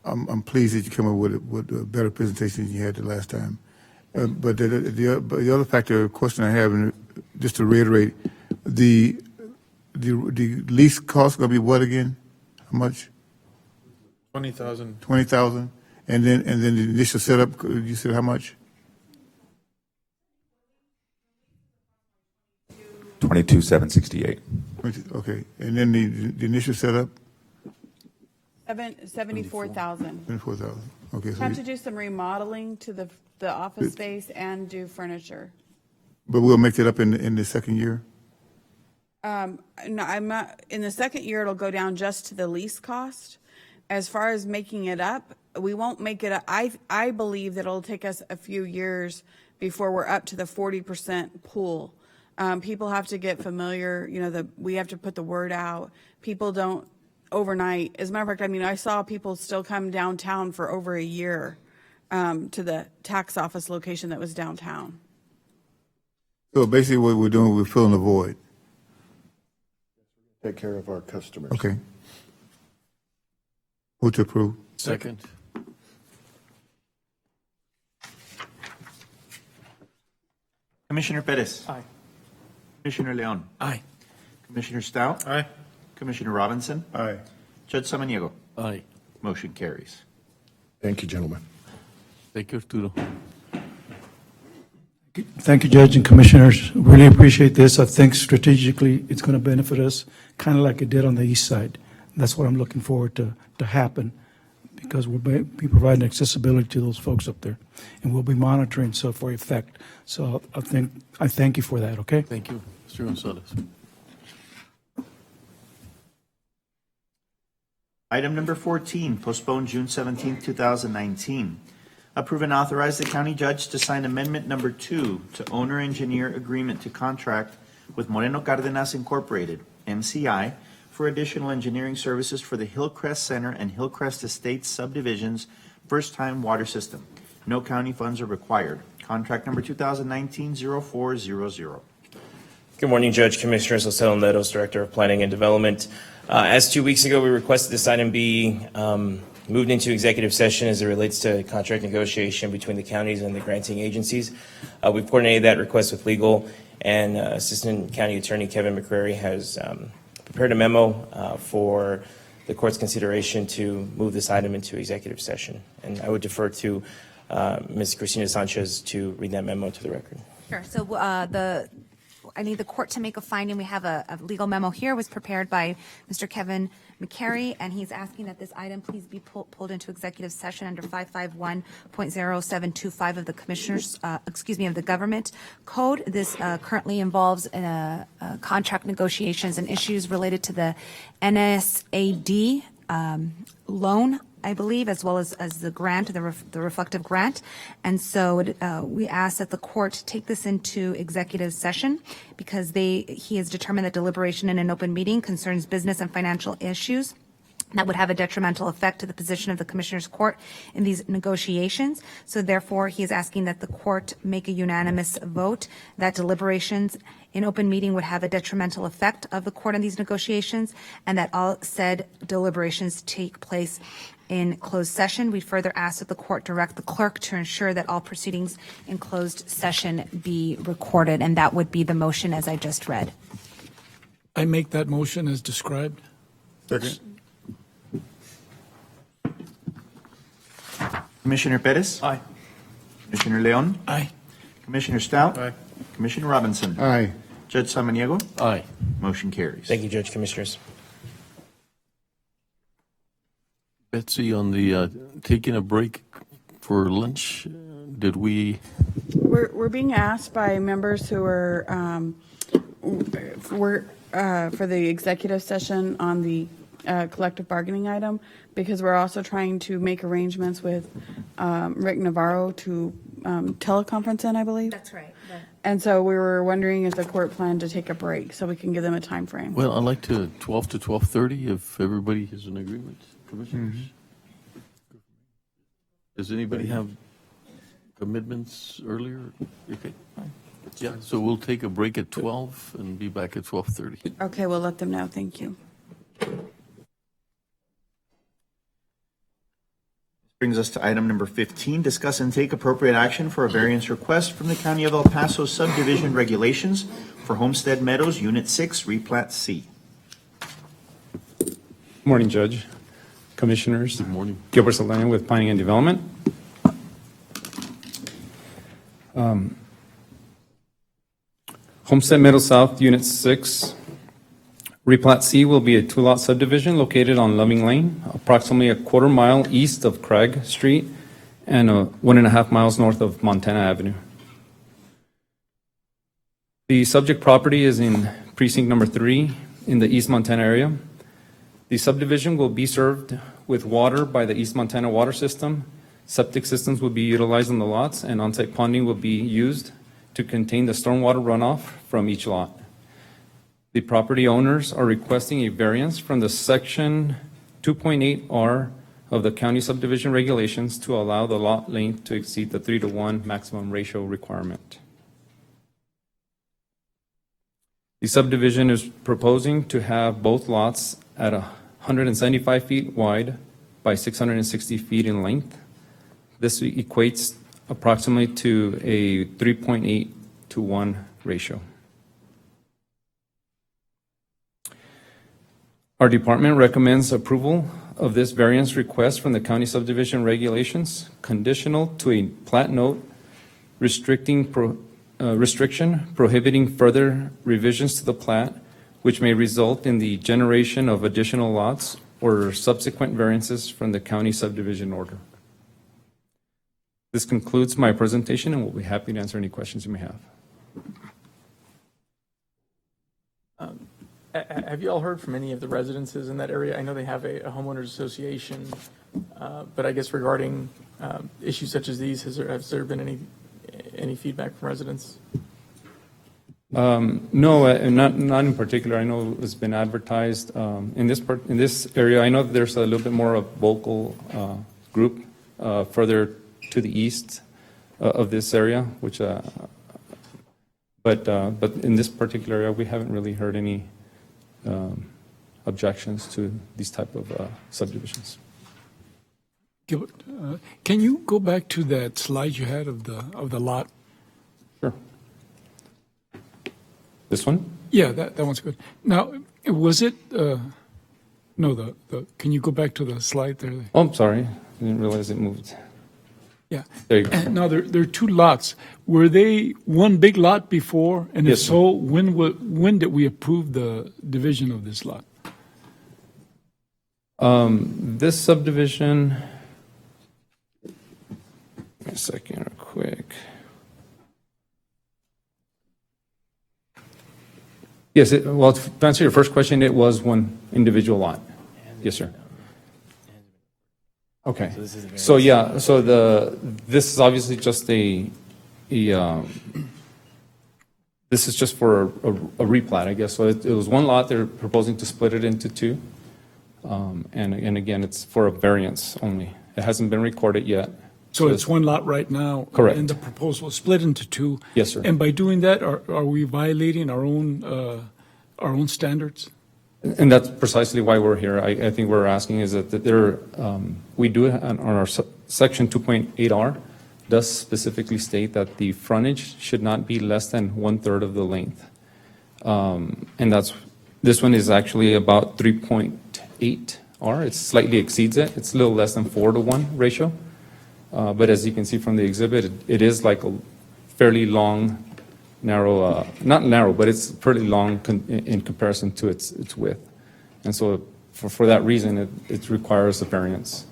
Speaker 19: I'm pleased that you came up with a better presentation than you had the last time. But the other factor, question I have, and just to reiterate, the lease cost going to be what again? How much?
Speaker 9: 20,000.
Speaker 19: 20,000, and then the initial setup. You said how much?
Speaker 3: 22,768.
Speaker 19: Okay, and then the initial setup.
Speaker 5: 74,000.
Speaker 19: 24,000. Okay, so
Speaker 5: Have to do some remodeling to the office space and do furniture.
Speaker 19: But we'll make it up in the second year?
Speaker 5: No, I'm not, in the second year, it'll go down just to the lease cost. As far as making it up, we won't make it up. I believe that it'll take us a few years before we're up to the 40% pool. People have to get familiar, we have to put the word out. People don't overnight. As a matter of fact, I mean, I saw people still come downtown for over a year to the tax office location that was downtown.
Speaker 19: So basically what we're doing, we're filling the void.
Speaker 11: Take care of our customers.
Speaker 19: Okay. Move to approve.
Speaker 7: Second.
Speaker 6: Commissioner Pettis.
Speaker 10: Aye.
Speaker 6: Commissioner Leon.
Speaker 10: Aye.
Speaker 6: Commissioner Stout.
Speaker 9: Aye.
Speaker 6: Commissioner Robinson.
Speaker 11: Aye.
Speaker 6: Judge Samaniego.
Speaker 7: Aye.
Speaker 6: Motion carries.
Speaker 11: Thank you, gentlemen.
Speaker 7: Thank you, Arturo.
Speaker 17: Thank you, Judge and Commissioners. Really appreciate this. I think strategically it's going to benefit us, kind of like it did on the east side. That's what I'm looking forward to happen, because we'll be providing accessibility to those folks up there, and we'll be monitoring so for effect. So I thank you for that, okay?
Speaker 7: Thank you, Mr. Gonzalez.
Speaker 6: Item number 14, postponed June 17, 2019. Approve and authorize the county judge to sign amendment number 2 to owner-engineer agreement to contract with Moreno Cardenas Incorporated, MCI, for additional engineering services for the Hillcrest Center and Hillcrest Estates subdivisions first-time water system. No county funds are required. Contract number 2019-0400.
Speaker 14: Good morning, Judge, Commissioners. José Letos, Director of Planning and Development. As 2 weeks ago, we requested this item be moved into executive session as it relates to contract negotiation between the counties and the granting agencies. We've coordinated that request with legal, and Assistant County Attorney Kevin McCrary has prepared a memo for the court's consideration to move this item into executive session. And I would defer to Ms. Cristina Sanchez to read that memo to the record.
Speaker 21: Sure. So I need the court to make a finding. We have a legal memo here, was prepared by Mr. Kevin McCary, and he's asking that this item please be pulled into executive session under 551.0725 of the Commissioners, of the Government Code. This currently involves contract negotiations and issues related to the NSAD loan, I believe, as well as the grant, the reflective grant. And so we ask that the court take this into executive session because he has determined that deliberation in an open meeting concerns business and financial issues that would have a detrimental effect to the position of the Commissioner's Court in these negotiations. So therefore, he is asking that the court make a unanimous vote that deliberations in open meeting would have a detrimental effect of the court in these negotiations, and that all said deliberations take place in closed session. We further ask that the court direct the clerk to ensure that all proceedings in closed session be recorded, and that would be the motion as I just read.
Speaker 17: I make that motion as described.
Speaker 19: Second.
Speaker 6: Commissioner Pettis.
Speaker 10: Aye.
Speaker 6: Commissioner Leon.
Speaker 17: Aye.
Speaker 6: Commissioner Stout.
Speaker 9: Aye.
Speaker 6: Commissioner Robinson.
Speaker 19: Aye.
Speaker 6: Judge Samaniego.
Speaker 7: Aye.
Speaker 6: Motion carries.
Speaker 14: Thank you, Judge, Commissioners.
Speaker 7: Betsy, on the taking a break for lunch, did we?
Speaker 5: We're being asked by members who are for the executive session on the collective bargaining item, because we're also trying to make arrangements with Rick Navarro to teleconference in, I believe.
Speaker 21: That's right.
Speaker 5: And so we were wondering if the court planned to take a break so we can give them a time frame.
Speaker 7: Well, I'd like to 12 to 12:30 if everybody is in agreement. Commissioners? Does anybody have commitments earlier? Okay. Yeah, so we'll take a break at 12 and be back at 12:30.
Speaker 5: Okay, we'll let them know. Thank you.
Speaker 6: Brings us to item number 15, discuss and take appropriate action for a variance request from the County of El Paso subdivision regulations for Homestead Meadows Unit 6 Replat C.
Speaker 22: Morning, Judge, Commissioners.
Speaker 7: Good morning.
Speaker 22: Gilbert Solano with Planning and Development. Homestead Meadows South, Unit 6. Replat C will be a two-lot subdivision located on Loving Lane, approximately a quarter mile east of Craig Street and 1.5 miles north of Montana Avenue. The subject property is in precinct number 3 in the East Montana area. The subdivision will be served with water by the East Montana water system. Septic systems will be utilized on the lots, and on-site ponding will be used to contain the stormwater runoff from each lot. The property owners are requesting a variance from the section 2.8R of the county subdivision regulations to allow the lot length to exceed the 3-to-1 maximum ratio requirement. The subdivision is proposing to have both lots at 175 feet wide by 660 feet in length. This equates approximately to a 3.8-to-1 ratio. Our department recommends approval of this variance request from the county subdivision regulations, conditional to a plat note restriction prohibiting further revisions to the plat, which may result in the generation of additional lots or subsequent variances from the county subdivision order. This concludes my presentation, and we'll be happy to answer any questions you may have.
Speaker 10: Have you all heard from any of the residences in that area? I know they have a homeowners association, but I guess regarding issues such as these, has there been any feedback from residents?
Speaker 22: No, not in particular. I know it's been advertised in this area. I know that there's a little bit more of vocal group further to the east of this area, which, but in this particular area, we haven't really heard any objections to these type of subdivisions.
Speaker 17: Gilbert, can you go back to that slide you had of the lot?
Speaker 22: Sure. This one?
Speaker 17: Yeah, that one's good. Now, was it, no, can you go back to the slide there?
Speaker 22: Oh, I'm sorry. I didn't realize it moved.
Speaker 17: Yeah.
Speaker 22: There you go.
Speaker 17: And now, there are two lots. Were they one big lot before? And if
Speaker 22: Yes,
Speaker 17: so, when did we approve the division of this lot?
Speaker 22: This subdivision, give me a second real quick. Yes, well, to answer your first question, it was one individual lot. Yes, sir. Okay. So yeah, so this is obviously just this is just for a replat, I guess. So it was one lot. They're proposing to split it into two. And again, it's for a variance only. It hasn't been recorded yet.
Speaker 17: So it's one lot right now?
Speaker 22: Correct.
Speaker 17: And the proposal is split into two?
Speaker 22: Yes, sir.
Speaker 17: And by doing that, are we violating our own standards?
Speaker 22: And that's precisely why we're here. I think we're asking is that we do on our section 2.8R does specifically state that the frontage should not be less than 1/3 of the length. And this one is actually about 3.8R. It slightly exceeds it. It's a little less than 4-to-1 ratio. But as you can see from the exhibit, it is like a fairly long, narrow, not narrow, but it's pretty long in comparison to its width. And so for that reason, it requires a variance.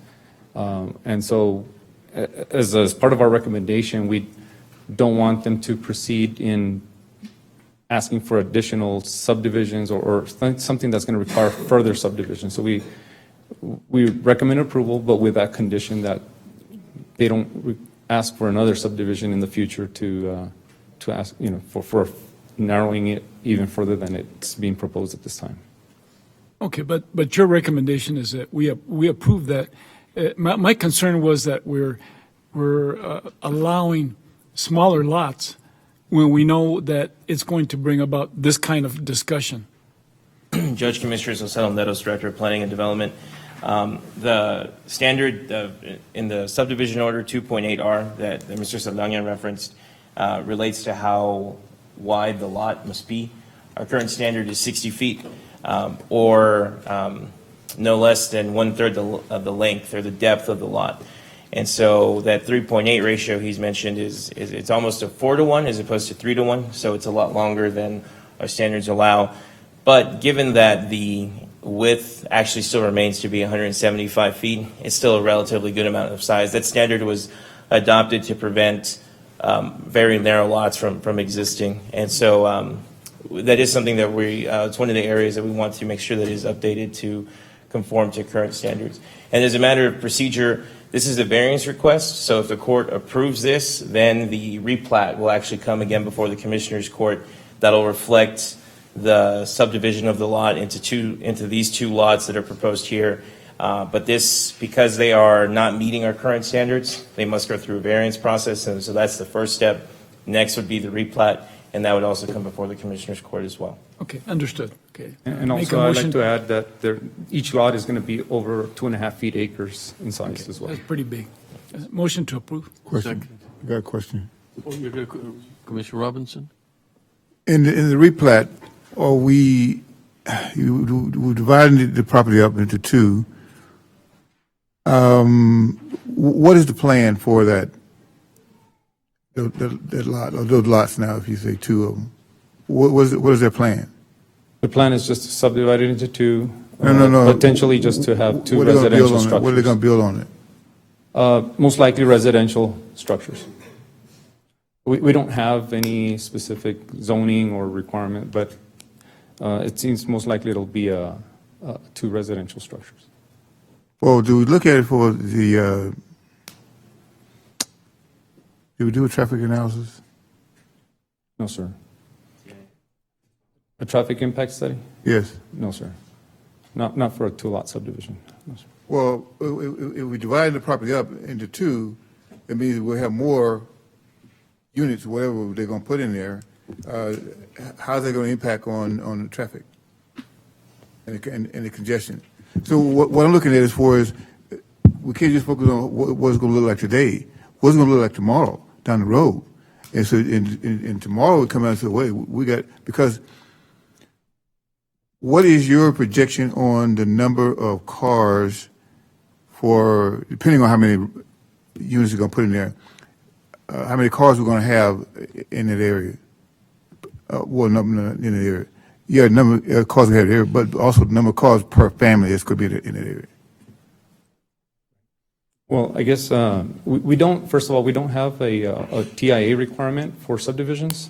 Speaker 22: And so as part of our recommendation, we don't want them to proceed in asking for additional subdivisions or something that's going to require further subdivisions. So we recommend approval, but with that condition that they don't ask for another subdivision in the future to ask, for narrowing it even further than it's being proposed at this time.
Speaker 17: Okay, but your recommendation is that we approve that. My concern was that we're allowing smaller lots when we know that it's going to bring about this kind of discussion.
Speaker 14: Judge Commissioners, José Ledos, Director of Planning and Development. The standard in the subdivision order 2.8R that Mr. Saldana referenced relates to how wide the lot must be. Our current standard is 60 feet or no less than 1/3 of the length or the depth of the lot. And so that 3.8 ratio he's mentioned it's almost a 4-to-1 as opposed to 3-to-1. So it's a lot longer than our standards allow. But given that the width actually still remains to be 175 feet, it's still a relatively good amount of size. That standard was adopted to prevent very narrow lots from existing. And so that is something that it's one of the areas that we want to make sure that is updated to conform to current standards. And as a matter of procedure, this is a variance request, so if the court approves this, then the replat will actually come again before the Commissioners Court. That'll reflect the subdivision of the lot into these two lots that are proposed here. But this, because they are not meeting our current standards, they must go through a variance process, and so that's the first step. Next would be the replat, and that would also come before the Commissioners Court as well.
Speaker 17: Okay, understood. Okay.
Speaker 22: And
Speaker 17: Make a
Speaker 22: also, I'd
Speaker 17: motion.
Speaker 22: like to add that each lot is going to be over 2.5 feet acres in size as well.
Speaker 17: That's pretty big. Motion to approve.
Speaker 19: Question. I got a question.
Speaker 7: Oh, you're gonna, Commissioner Robinson?
Speaker 19: In the replat, are we're dividing the property up into two. What is the plan for that lot, or those lots now, if you say two of them? What is their plan?
Speaker 22: The plan is just to subdivide it into two.
Speaker 19: No.
Speaker 22: Potentially just to have two
Speaker 19: What are they gonna build
Speaker 22: residential
Speaker 19: on it?
Speaker 22: structures.
Speaker 19: What are they going to build on it?
Speaker 22: Most likely residential structures. We don't have any specific zoning or requirement, but it seems most likely it'll be two residential structures.
Speaker 19: Well, do we look at it for the, do we do a traffic analysis?
Speaker 22: No, sir. A traffic impact study?
Speaker 19: Yes.
Speaker 22: No, sir. Not for a two-lot subdivision. No, sir.
Speaker 19: Well, if we divide the property up into two, it means we'll have more units, whatever they're going to put in there. How's that going to impact on the traffic and the congestion? So what I'm looking at as far as, we can't just focus on what it's going to look like today. What's it going to look like tomorrow down the road? And so in tomorrow we come out and say, wait, we got, because what is your projection on the number of cars for, depending on how many units you're going to put in there, how many cars we're going to have in that area? In that area. Yeah, number of cars we have there, but also the number of cars per family that's could be in that area.
Speaker 22: Well, I guess we don't, first of all, we don't have a TIA requirement for subdivisions.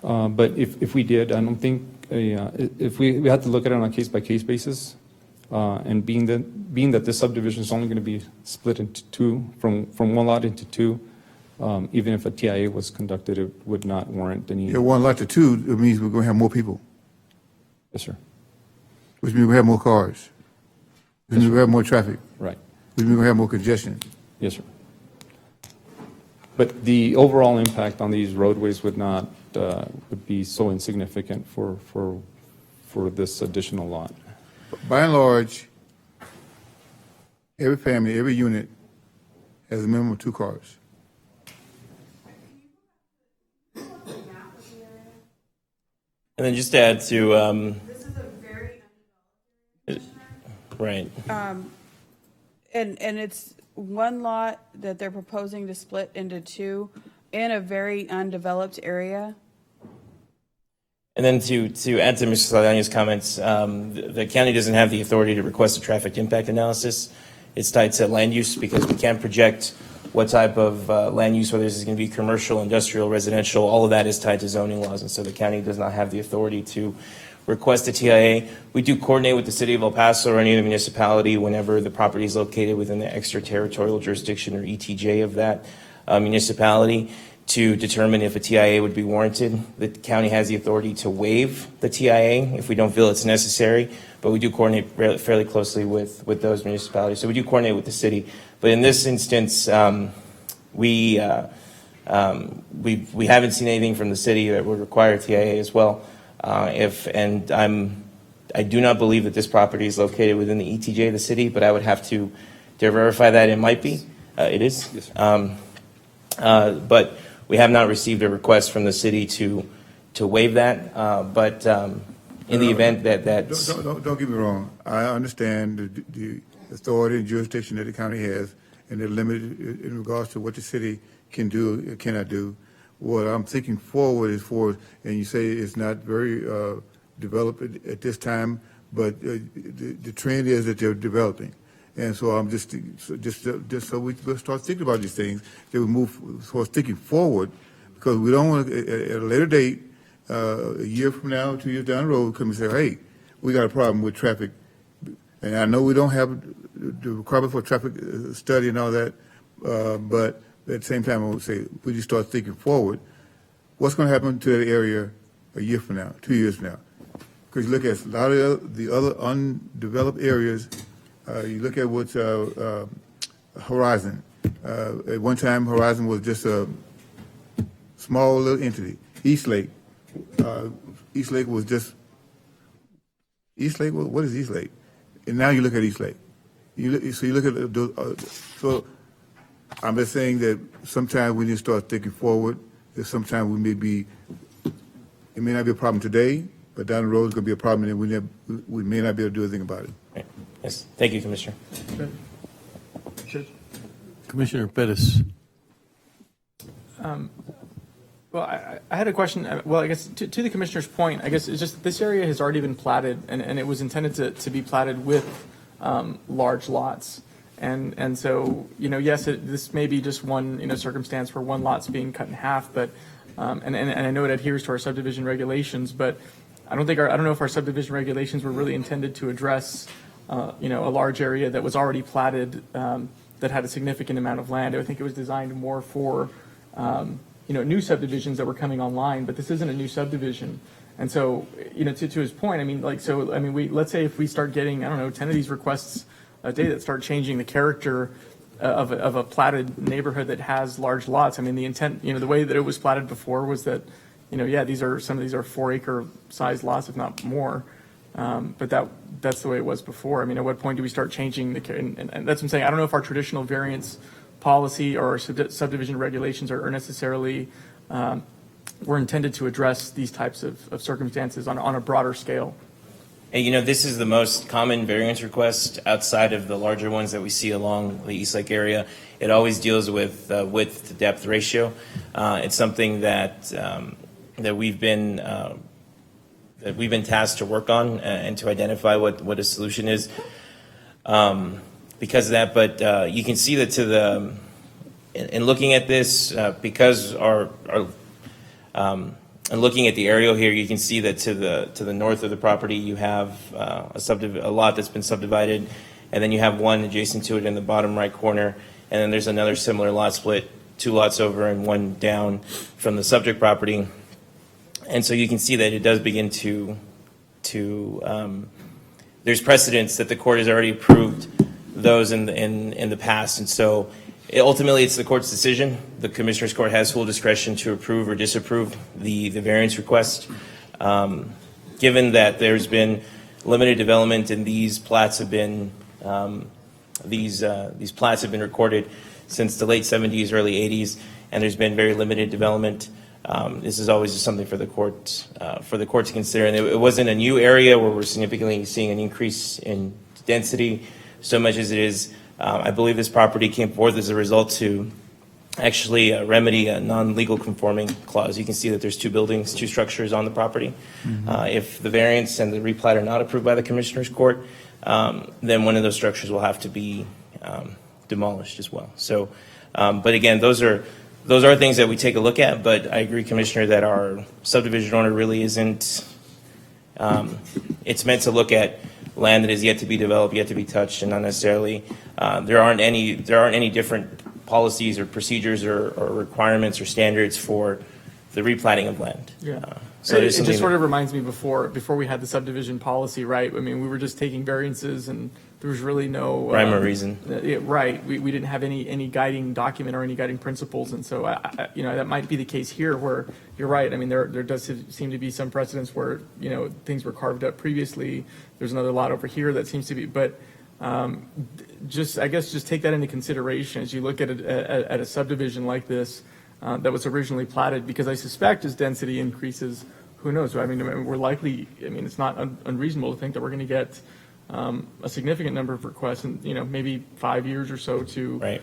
Speaker 22: But if we did, I don't think, if we had to look at it on a case-by-case basis, and being that this subdivision is only going to be split into two, from one lot into two, even if a TIA was conducted, it would not warrant any.
Speaker 19: Yeah, one lot to two, it means we're going to have more people.
Speaker 22: Yes, sir.
Speaker 19: Which means we have more cars. Which means we have more traffic.
Speaker 22: Right.
Speaker 19: Which means we have more congestion.
Speaker 22: Yes, sir. But the overall impact on these roadways would not, would be so insignificant for this additional lot.
Speaker 19: By and large, every family, every unit has a minimum of 2 cars.
Speaker 14: And then just to add to,
Speaker 5: This is a very
Speaker 14: right.
Speaker 5: And it's one lot that they're proposing to split into two in a very undeveloped area.
Speaker 14: And then to add to Mr. Saldaña's comments, the county doesn't have the authority to request a traffic impact analysis. It's tied to land use because we can't project what type of land use, whether this is going to be commercial, industrial, residential, all of that is tied to zoning laws. And so the county does not have the authority to request a TIA. We do coordinate with the city of El Paso or any other municipality whenever the property is located within the extraterritorial jurisdiction or ETJ of that municipality to determine if a TIA would be warranted. The county has the authority to waive the TIA if we don't feel it's necessary, but we do coordinate fairly closely with those municipalities. So we do coordinate with the city. But in this instance, we haven't seen anything from the city that would require TIA as well. I do not believe that this property is located within the ETJ of the city, but I would have to verify that. It might be. It is. Yes, but we have not received a request from the city to waive that. But in the event that that's...
Speaker 19: Don't get me wrong. I understand the authority and jurisdiction that the county has, and they're limited in regards to what the city can do and cannot do. What I'm thinking forward is and you say it's not very developed at this time, but the trend is that they're developing. And so I'm just so we'll start thinking about these things, that we move towards thinking forward, because we don't want to, at a later date, a year from now, 2 years down the road, come and say, hey, we got a problem with traffic. And I know we don't have the requirement for traffic study and all that, but at the same time, I would say, we just start thinking forward. What's going to happen to that area a year from now, 2 years from now? Because you look at a lot of the other undeveloped areas, you look at what's Horizon. At one time, Horizon was just a small little entity. Eastlake was just, what is Eastlake? And now you look at Eastlake. So you look at those, so I'm just saying that sometimes we need to start thinking forward, that sometimes it may not be a problem today, but down the road it's going to be a problem, and we may not be able to do anything about it.
Speaker 14: Right. Yes. Thank you, Commissioner.
Speaker 7: Commissioner Pettis.
Speaker 10: Well, I had a question. Well, I guess to the commissioner's point, I guess it's just this area has already been platted, and it was intended to be platted with large lots. And so, yes, this may be just one, circumstance where one lot's being cut in half, but, and I know it adheres to our subdivision regulations, but I don't know if our subdivision regulations were really intended to address, a large area that was already platted, that had a significant amount of land. I think it was designed more for, new subdivisions that were coming online, but this isn't a new subdivision. And so, to his point, let's say if we start getting, 10 of these requests a day that start changing the character of a platted neighborhood that has large lots. The intent, the way that it was platted before was that, some of these are 4-acre size lots, if not more. But that's the way it was before. At what point do we start changing and that's what I'm saying. I don't know if our traditional variance policy or our subdivision regulations are necessarily were intended to address these types of circumstances on a broader scale.
Speaker 14: And this is the most common variance request outside of the larger ones that we see along the Eastlake area. It always deals with width to depth ratio. It's something that we've been tasked to work on and to identify what a solution is because of that. But you can see that in looking at this, because and looking at the aerial here, you can see that to the north of the property, you have a lot that's been subdivided, and then you have one adjacent to it in the bottom right corner, and then there's another similar lot split, 2 lots over and 1 down from the subject property. And so you can see that it does begin to there's precedents that the court has already approved those in the past, and so ultimately, it's the court's decision. The Commissioner's Court has full discretion to approve or disapprove the variance request. Given that there's been limited development and these plats have been recorded since the late 70s, early 80s, and there's been very limited development, this is always just something for the court to consider. And it wasn't a new area where we're significantly seeing an increase in density so much as it is. I believe this property came forth as a result to actually remedy a non-legal conforming clause. You can see that there's 2 buildings, 2 structures on the property. If the variance and the replat are not approved by the Commissioner's Court, then one of those structures will have to be demolished as well. So, but again, those are things that we take a look at. But I agree, Commissioner, that our subdivision order really isn't. It's meant to look at land that is yet to be developed, yet to be touched, and not necessarily there aren't any different policies or procedures or requirements or standards for the replatting of land.
Speaker 10: Yeah.
Speaker 14: So
Speaker 10: it just sort of reminds me before we had the subdivision policy, right? We were just taking variances and there was really no
Speaker 14: rhyme or reason.
Speaker 10: Right. We didn't have any guiding document or any guiding principles, and so that might be the case here where you're right. There does seem to be some precedents where things were carved up previously. There's another lot over here that seems to be, but just take that into consideration as you look at a subdivision like this that was originally platted, because I suspect as density increases, who knows? We're likely. It's not unreasonable to think that we're going to get a significant number of requests in maybe 5 years or so to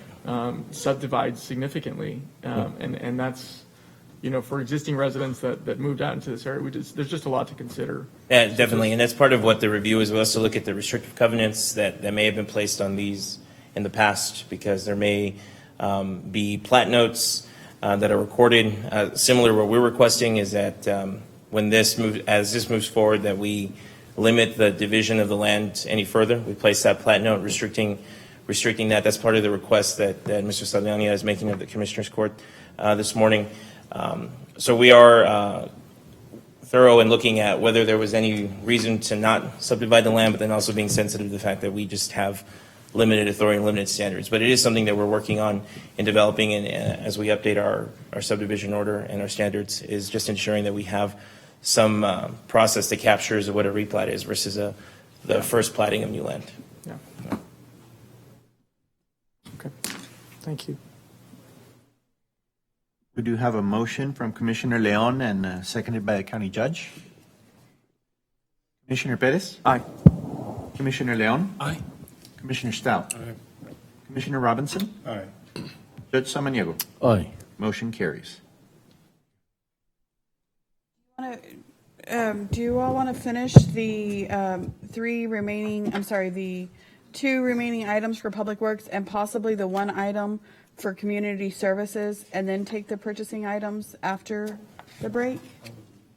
Speaker 10: subdivide significantly, and that's for existing residents that moved out into this area, there's just a lot to consider.
Speaker 14: Yeah, definitely, and that's part of what the review is. We also look at the restrictive covenants that may have been placed on these in the past, because there may be plat notes that are recorded. Similar, what we're requesting is that as this moves forward, that we limit the division of the land any further. We place that plat note restricting that. That's part of the request that Mr. Saldana is making of the Commissioners Court this morning. So we are thorough in looking at whether there was any reason to not subdivide the land, but then also being sensitive to the fact that we just have limited authority and limited standards. But it is something that we're working on in developing, and as we update our subdivision order and our standards, is just ensuring that we have some process that captures what a replat is versus the first platting of new land.
Speaker 10: Yeah. Okay. Thank you.
Speaker 6: We do have a motion from Commissioner Leon and seconded by the county judge. Commissioner Perez?
Speaker 10: Aye.
Speaker 6: Commissioner Leon?
Speaker 17: Aye.
Speaker 6: Commissioner Stout?
Speaker 9: Aye.
Speaker 6: Commissioner Robinson?
Speaker 9: Aye.
Speaker 6: Judge Samaniego?
Speaker 7: Aye.
Speaker 6: Motion carries.
Speaker 5: Do you all want to finish the the 2 remaining items for Public Works and possibly the 1 item for Community Services, and then take the purchasing items after the break?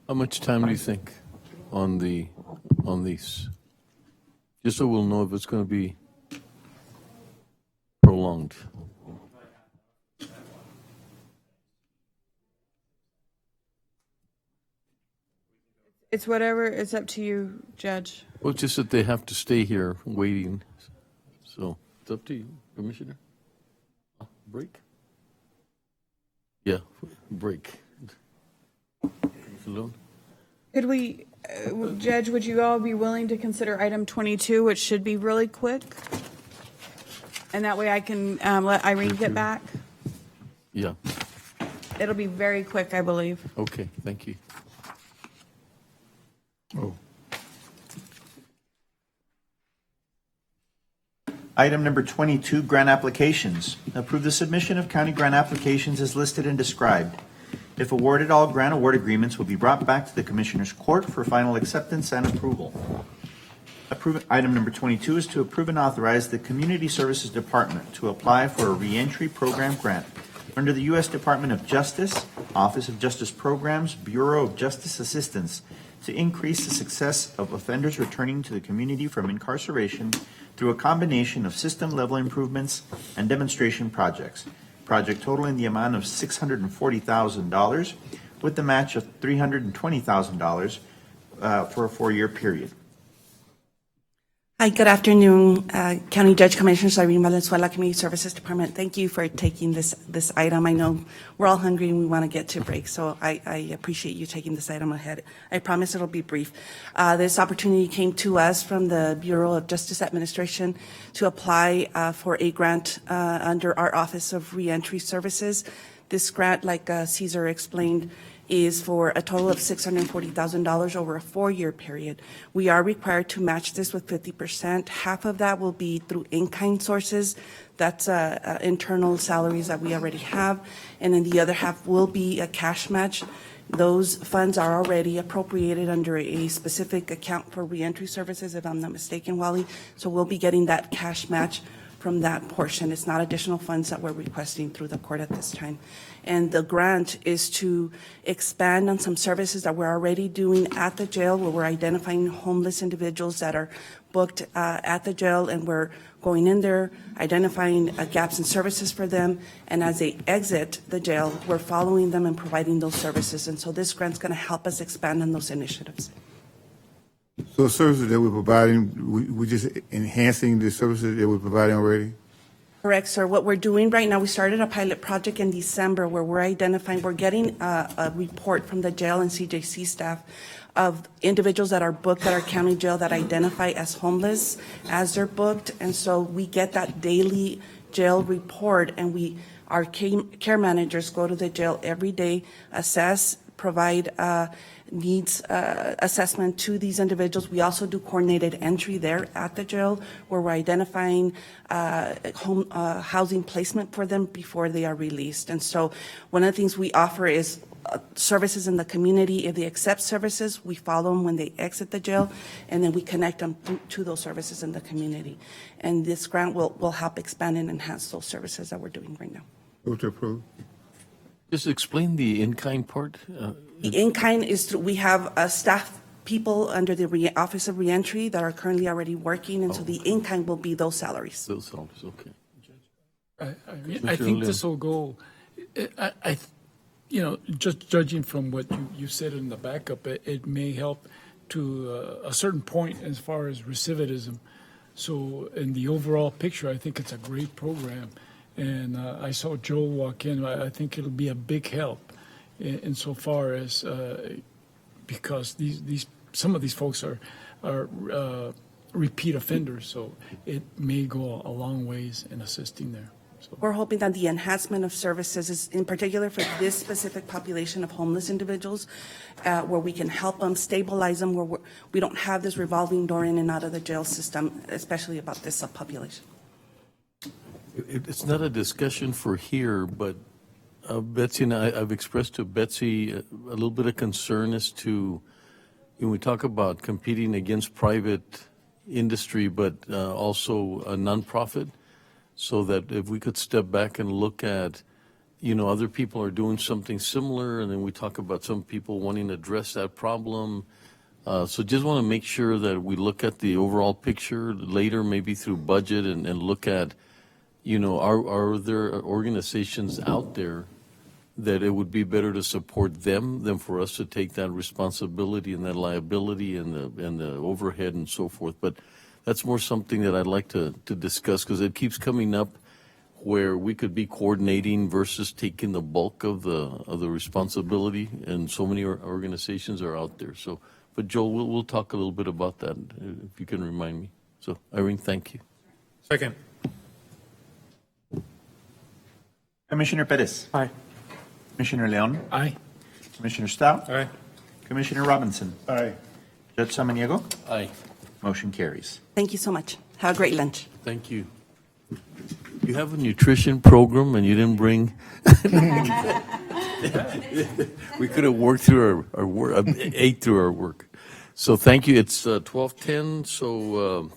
Speaker 7: How much time do you think on these? Just so we'll know if it's going to be prolonged.
Speaker 5: It's whatever, it's up to you, Judge.
Speaker 7: Well, it's just that they have to stay here waiting. So it's up to you, Commissioner. Break? Yeah, break.
Speaker 5: Could we, Judge, would you all be willing to consider item 22, which should be really quick? And that way I can let Irene get back?
Speaker 7: Yeah,
Speaker 5: It'll be very quick, I believe.
Speaker 7: okay, thank you.
Speaker 11: Oh,
Speaker 6: Item number 22, grant applications. Approve the submission of county grant applications as listed and described. If awarded, all grant award agreements will be brought back to the Commissioners Court for final acceptance and approval. Item number 22 is to approve and authorize the Community Services Department to apply for a reentry program grant under the U.S. Department of Justice, Office of Justice Programs, Bureau of Justice Assistance to increase the success of offenders returning to the community from incarceration through a combination of system-level improvements and demonstration projects. Project totaling the amount of $640,000 with the match of $320,000 for a 4-year period.
Speaker 12: Hi, good afternoon, County Judge Commissioners, Irene Valenzuela, Community Services Department. Thank you for taking this item. I know we're all hungry and we want to get to break, so I appreciate you taking this item ahead. I promise it'll be brief. This opportunity came to us from the Bureau of Justice Administration to apply for a grant under our Office of Reentry Services. This grant, like Cesar explained, is for a total of $640,000 over a 4-year period. We are required to match this with 50%. Half of that will be through in-kind sources. That's internal salaries that we already have. And then the other half will be a cash match. Those funds are already appropriated under a specific account for reentry services, if I'm not mistaken, Wally. So we'll be getting that cash match from that portion. It's not additional funds that we're requesting through the court at this time. And the grant is to expand on some services that we're already doing at the jail, where we're identifying homeless individuals that are booked at the jail, and we're going in there, identifying gaps in services for them, and as they exit the jail, we're following them and providing those services. And so this grant's going to help us expand on those initiatives.
Speaker 19: So services that we're providing, we're just enhancing the services that we're providing already?
Speaker 12: Correct, sir. What we're doing right now, we started a pilot project in December where we're identifying, we're getting a report from the jail and CJC staff of individuals that are booked at our county jail that identify as homeless as they're booked. And so we get that daily jail report, and our care managers go to the jail every day, assess, provide needs assessment to these individuals. We also do coordinated entry there at the jail, where we're identifying housing placement for them before they are released. And so one of the things we offer is services in the community. If they accept services, we follow them when they exit the jail, and then we connect them to those services in the community. And this grant will help expand and enhance those services that we're doing right now.
Speaker 19: Vote to approve.
Speaker 7: Just explain the in-kind part.
Speaker 12: The in-kind is through, we have staff people under the Office of Reentry that are currently already working, and so the in-kind will be those salaries.
Speaker 7: Those salaries, okay.
Speaker 17: I think this will go, just judging from what you said in the backup, it may help to a certain point as far as recidivism. So in the overall picture, I think it's a great program. And I saw Joe walk in. I think it'll be a big help insofar as because some of these folks are repeat offenders, so it may go a long ways in assisting there. So.
Speaker 12: We're hoping that the enhancement of services is in particular for this specific population of homeless individuals, where we can help them, stabilize them, where we don't have this revolving door in and out of the jail system, especially about this subpopulation.
Speaker 7: It's not a discussion for here, but Betsy and I've expressed to Betsy a little bit of concern as to, when we talk about competing against private industry, but also a nonprofit, so that if we could step back and look at, other people are doing something similar, and then we talk about some people wanting to address that problem. So just want to make sure that we look at the overall picture later, maybe through budget, and look at, are there organizations out there that it would be better to support them than for us to take that responsibility and that liability and the overhead and so forth? But that's more something that I'd like to discuss, because it keeps coming up where we could be coordinating versus taking the bulk of the responsibility, and so many organizations are out there. So, but Joel, we'll talk a little bit about that if you can remind me. So, Irene, thank you.
Speaker 9: Second.
Speaker 6: Commissioner Perez.
Speaker 10: Aye.
Speaker 6: Commissioner Leon.
Speaker 17: Aye.
Speaker 6: Commissioner Stout.
Speaker 9: Aye.
Speaker 6: Commissioner Robinson.
Speaker 11: Aye.
Speaker 6: Judge Samaniego.
Speaker 7: Aye.
Speaker 6: Motion carries.
Speaker 12: Thank you so much. Have a great lunch.
Speaker 7: Thank you. You have a nutrition program and you didn't bring. We could have worked through our work, ate through our work. So thank you. It's 12:10. So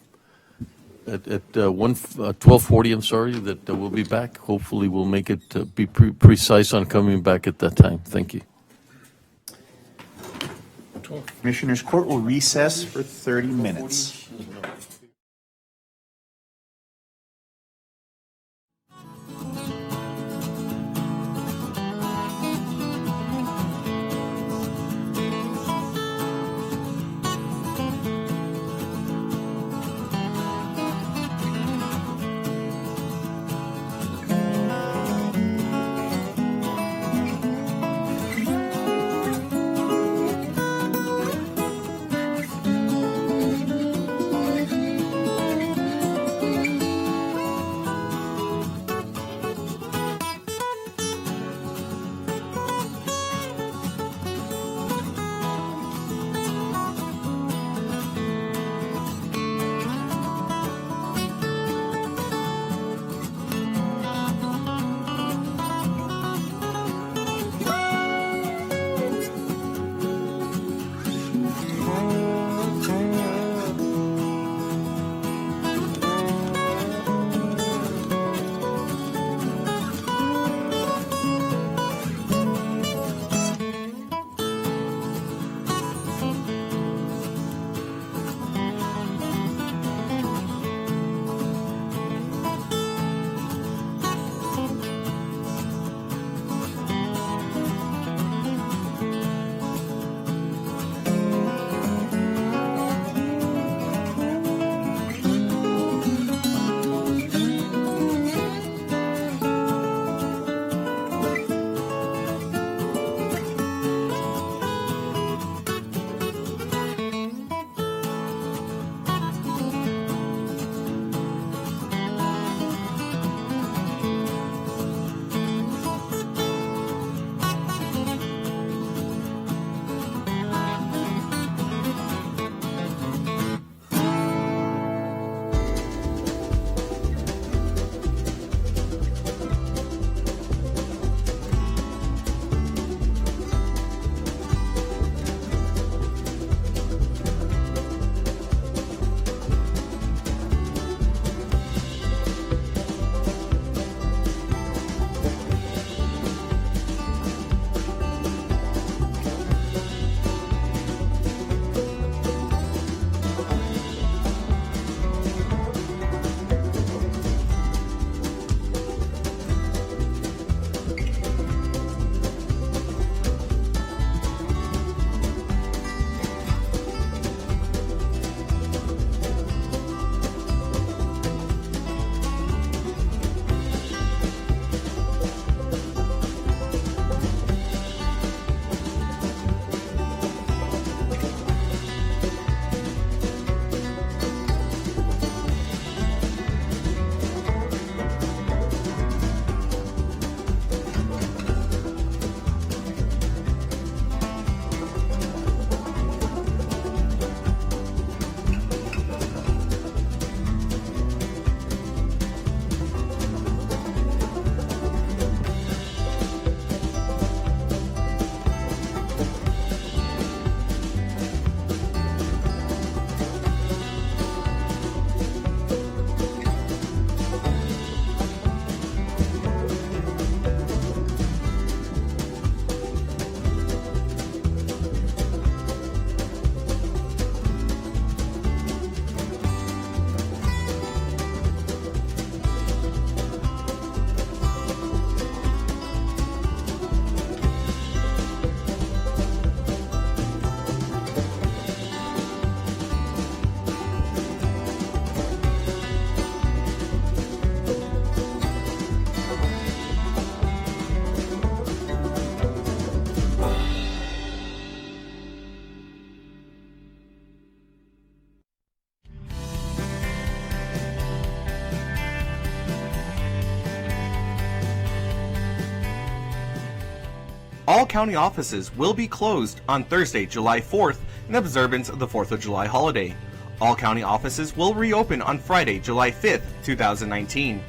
Speaker 7: at 12:40, I'm sorry, that we'll be back. Hopefully, we'll make it be precise on coming back at that time. Thank you.
Speaker 6: Commissioners Court will recess for 30 minutes.
Speaker 18: county offices will be closed on Thursday, July 4th in observance of the 4th of July holiday. All county offices will reopen on Friday, July 5th, 2019.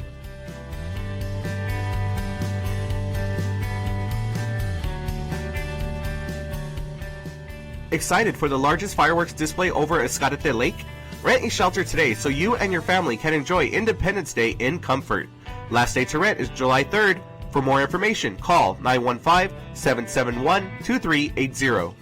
Speaker 18: Excited for the largest fireworks display over Escárate Lake? Rent a shelter today so you and your family can enjoy Independence Day in comfort. Last day to rent is July 3rd. For more information, call 915-771-2380.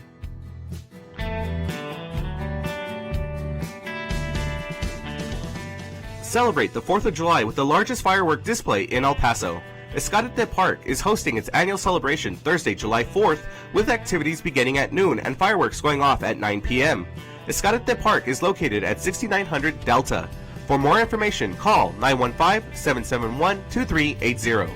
Speaker 18: Celebrate the 4th of July with the largest firework display in El Paso. Escárate Park is hosting its annual celebration Thursday, July 4th, with activities beginning at noon and fireworks going off at 9 p.m. Escárate Park is located at 6900 Delta. For more information, call 915-771-2380.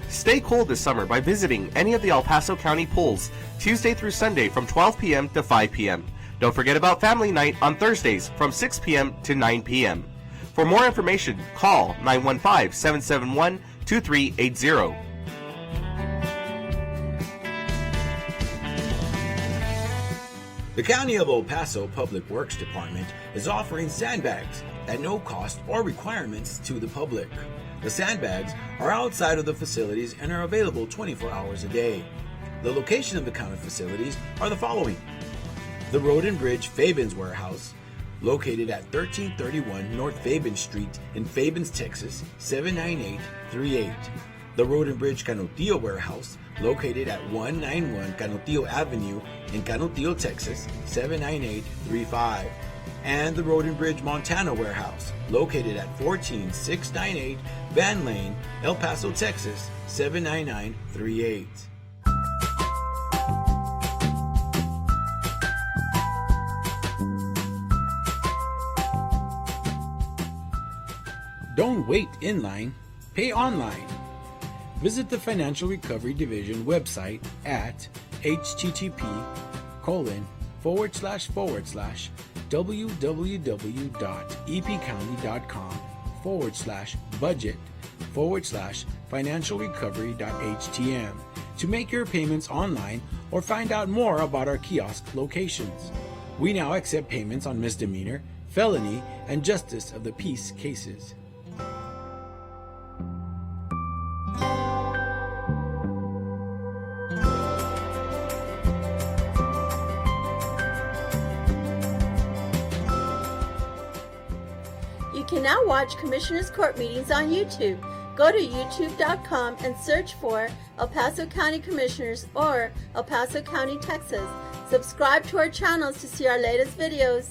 Speaker 18: Stay cool this summer by visiting any of the El Paso County pools, Tuesday through Sunday from 12 p.m. to 5 p.m. Don't forget about Family Night on Thursdays from 6 p.m. to 9 p.m. For more information, call 915-771-2380.
Speaker 20: The County of El Paso Public Works Department is offering sandbags at no cost or requirements to the public. The sandbags are outside of the facilities and are available 24 hours a day. The location of the county facilities are the following: the Road and Bridge Fabens Warehouse, located at 1331 North Fabens Street in Fabens, Texas, 79838. The Road and Bridge Canutillo Warehouse, located at 191 Canutillo Avenue in Canutillo, Texas, 79835. And the Road and Bridge Montana Warehouse, located at 14698 Van Lane, El Paso, Texas, 79938.
Speaker 15: Don't wait in line, pay online. Visit the Financial Recovery Division website at http://www.epcounty.com/budget/financialrecovery.htm to make your payments online or find out more about our kiosk locations. We now accept payments on misdemeanor, felony, and justice of the peace cases.
Speaker 23: You can now watch Commissioners Court meetings on YouTube. Go to youtube.com and search for El Paso County Commissioners or El Paso County, Texas. Subscribe to our channels to see our latest videos.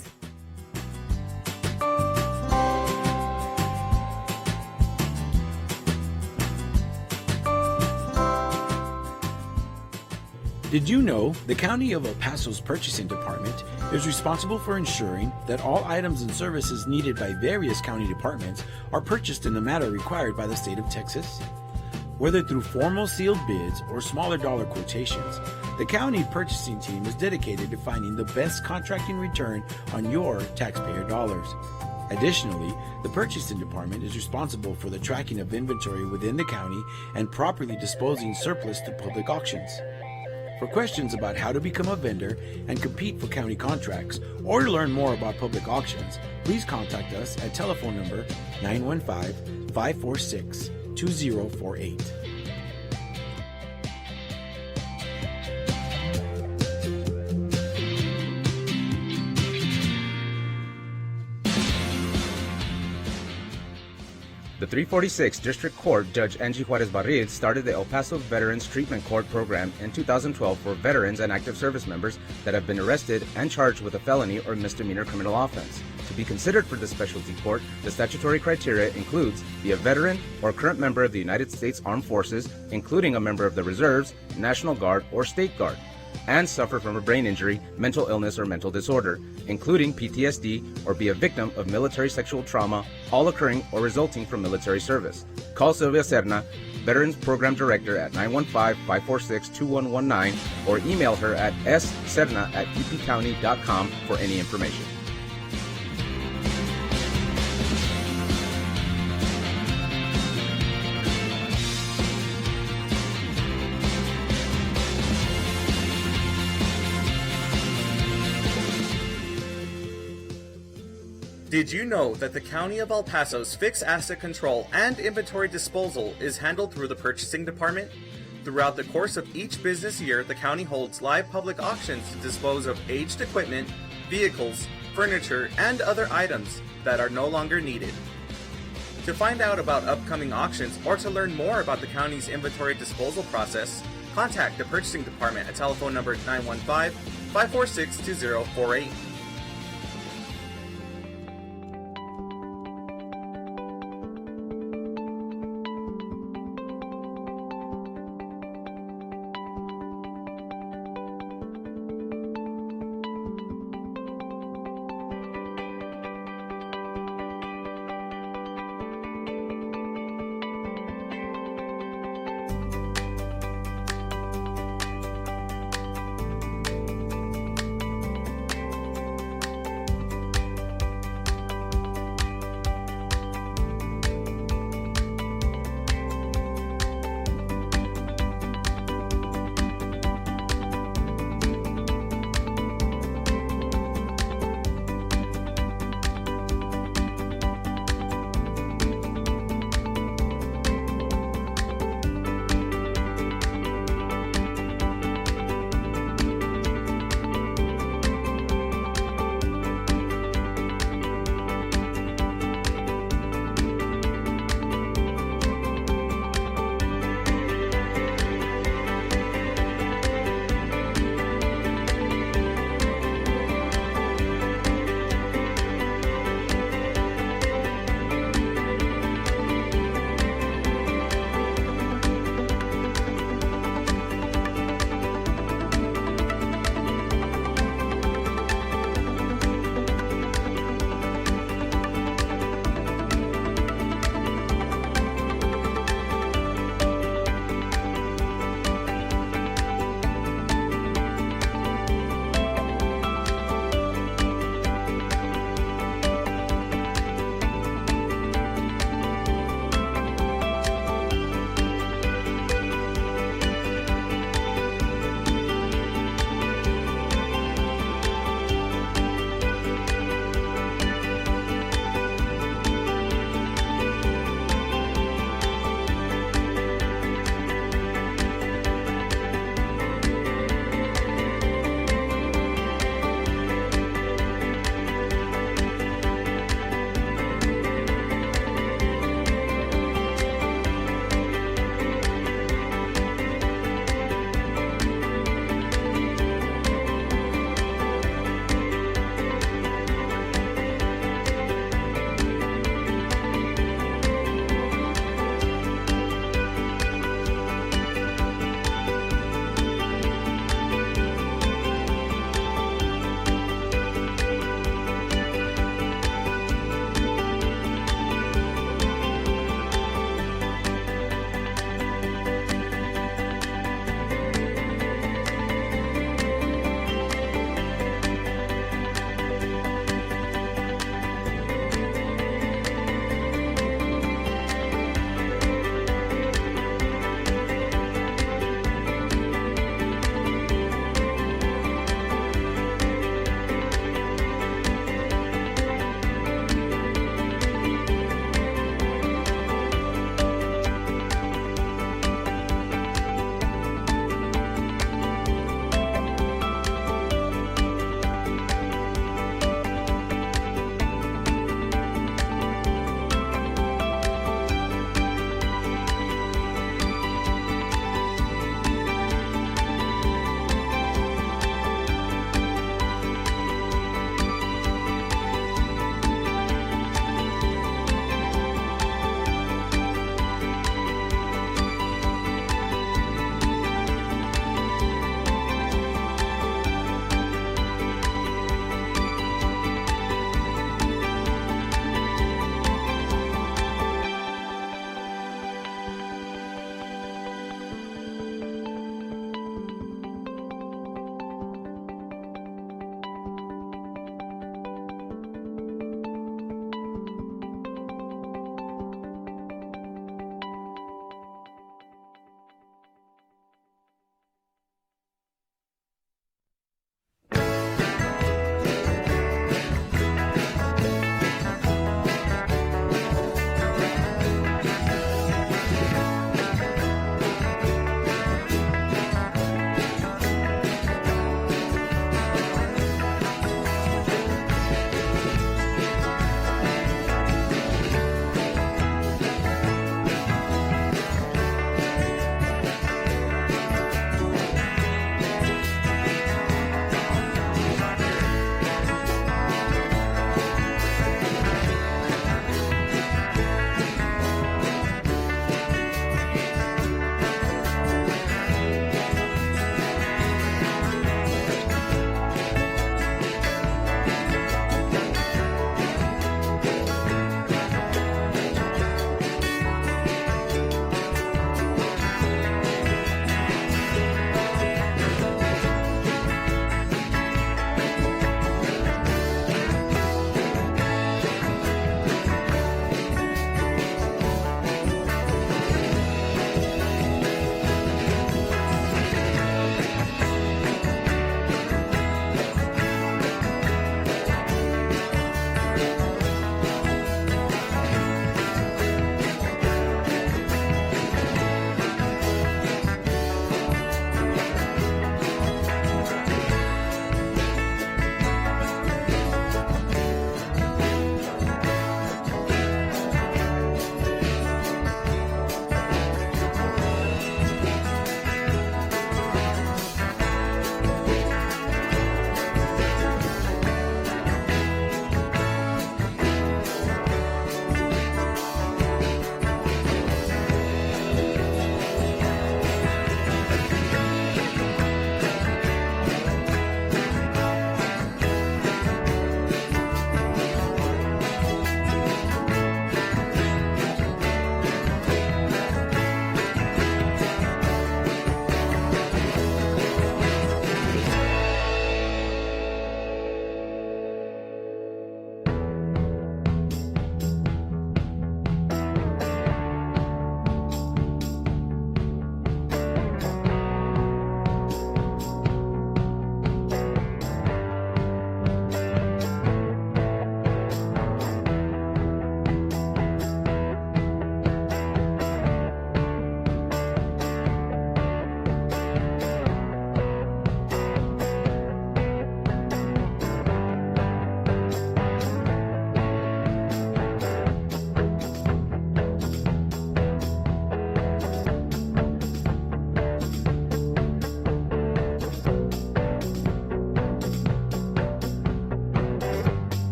Speaker 15: Did you know the County of El Paso's Purchasing Department is responsible for ensuring that all items and services needed by various county departments are purchased in the manner required by the state of Texas? Whether through formal sealed bids or smaller dollar quotations, the county purchasing team is dedicated to finding the best contracting return on your taxpayer dollars. Additionally, the Purchasing Department is responsible for the tracking of inventory within the county and properly disposing surplus to public auctions. For questions about how to become a vendor and compete for county contracts, or to learn more about public auctions, please contact us at telephone number 915-546-2048.
Speaker 24: The 346 District Court Judge Angie Juarez Barril started the El Paso Veterans Treatment Court program in 2012 for veterans and active service members that have been arrested and charged with a felony or misdemeanor criminal offense. To be considered for this specialty court, the statutory criteria includes be a veteran or current member of the United States Armed Forces, including a member of the Reserves, National Guard, or State Guard, and suffer from a brain injury, mental illness, or mental disorder, including PTSD, or be a victim of military sexual trauma, all occurring or resulting from military service. Call Sylvia Serna, Veterans Program Director, at 915-546-2119, or email her at sserna@epcounty.com for any information.
Speaker 1: Did you know that the County of El Paso's fixed asset control and inventory disposal is handled through the purchasing department? Throughout the course of each business year, the county holds live public auctions to dispose of aged equipment, vehicles, furniture, and other items that are no longer needed. To find out about upcoming auctions or to learn more about the county's inventory disposal process, contact the purchasing department at telephone number 915-546-2048.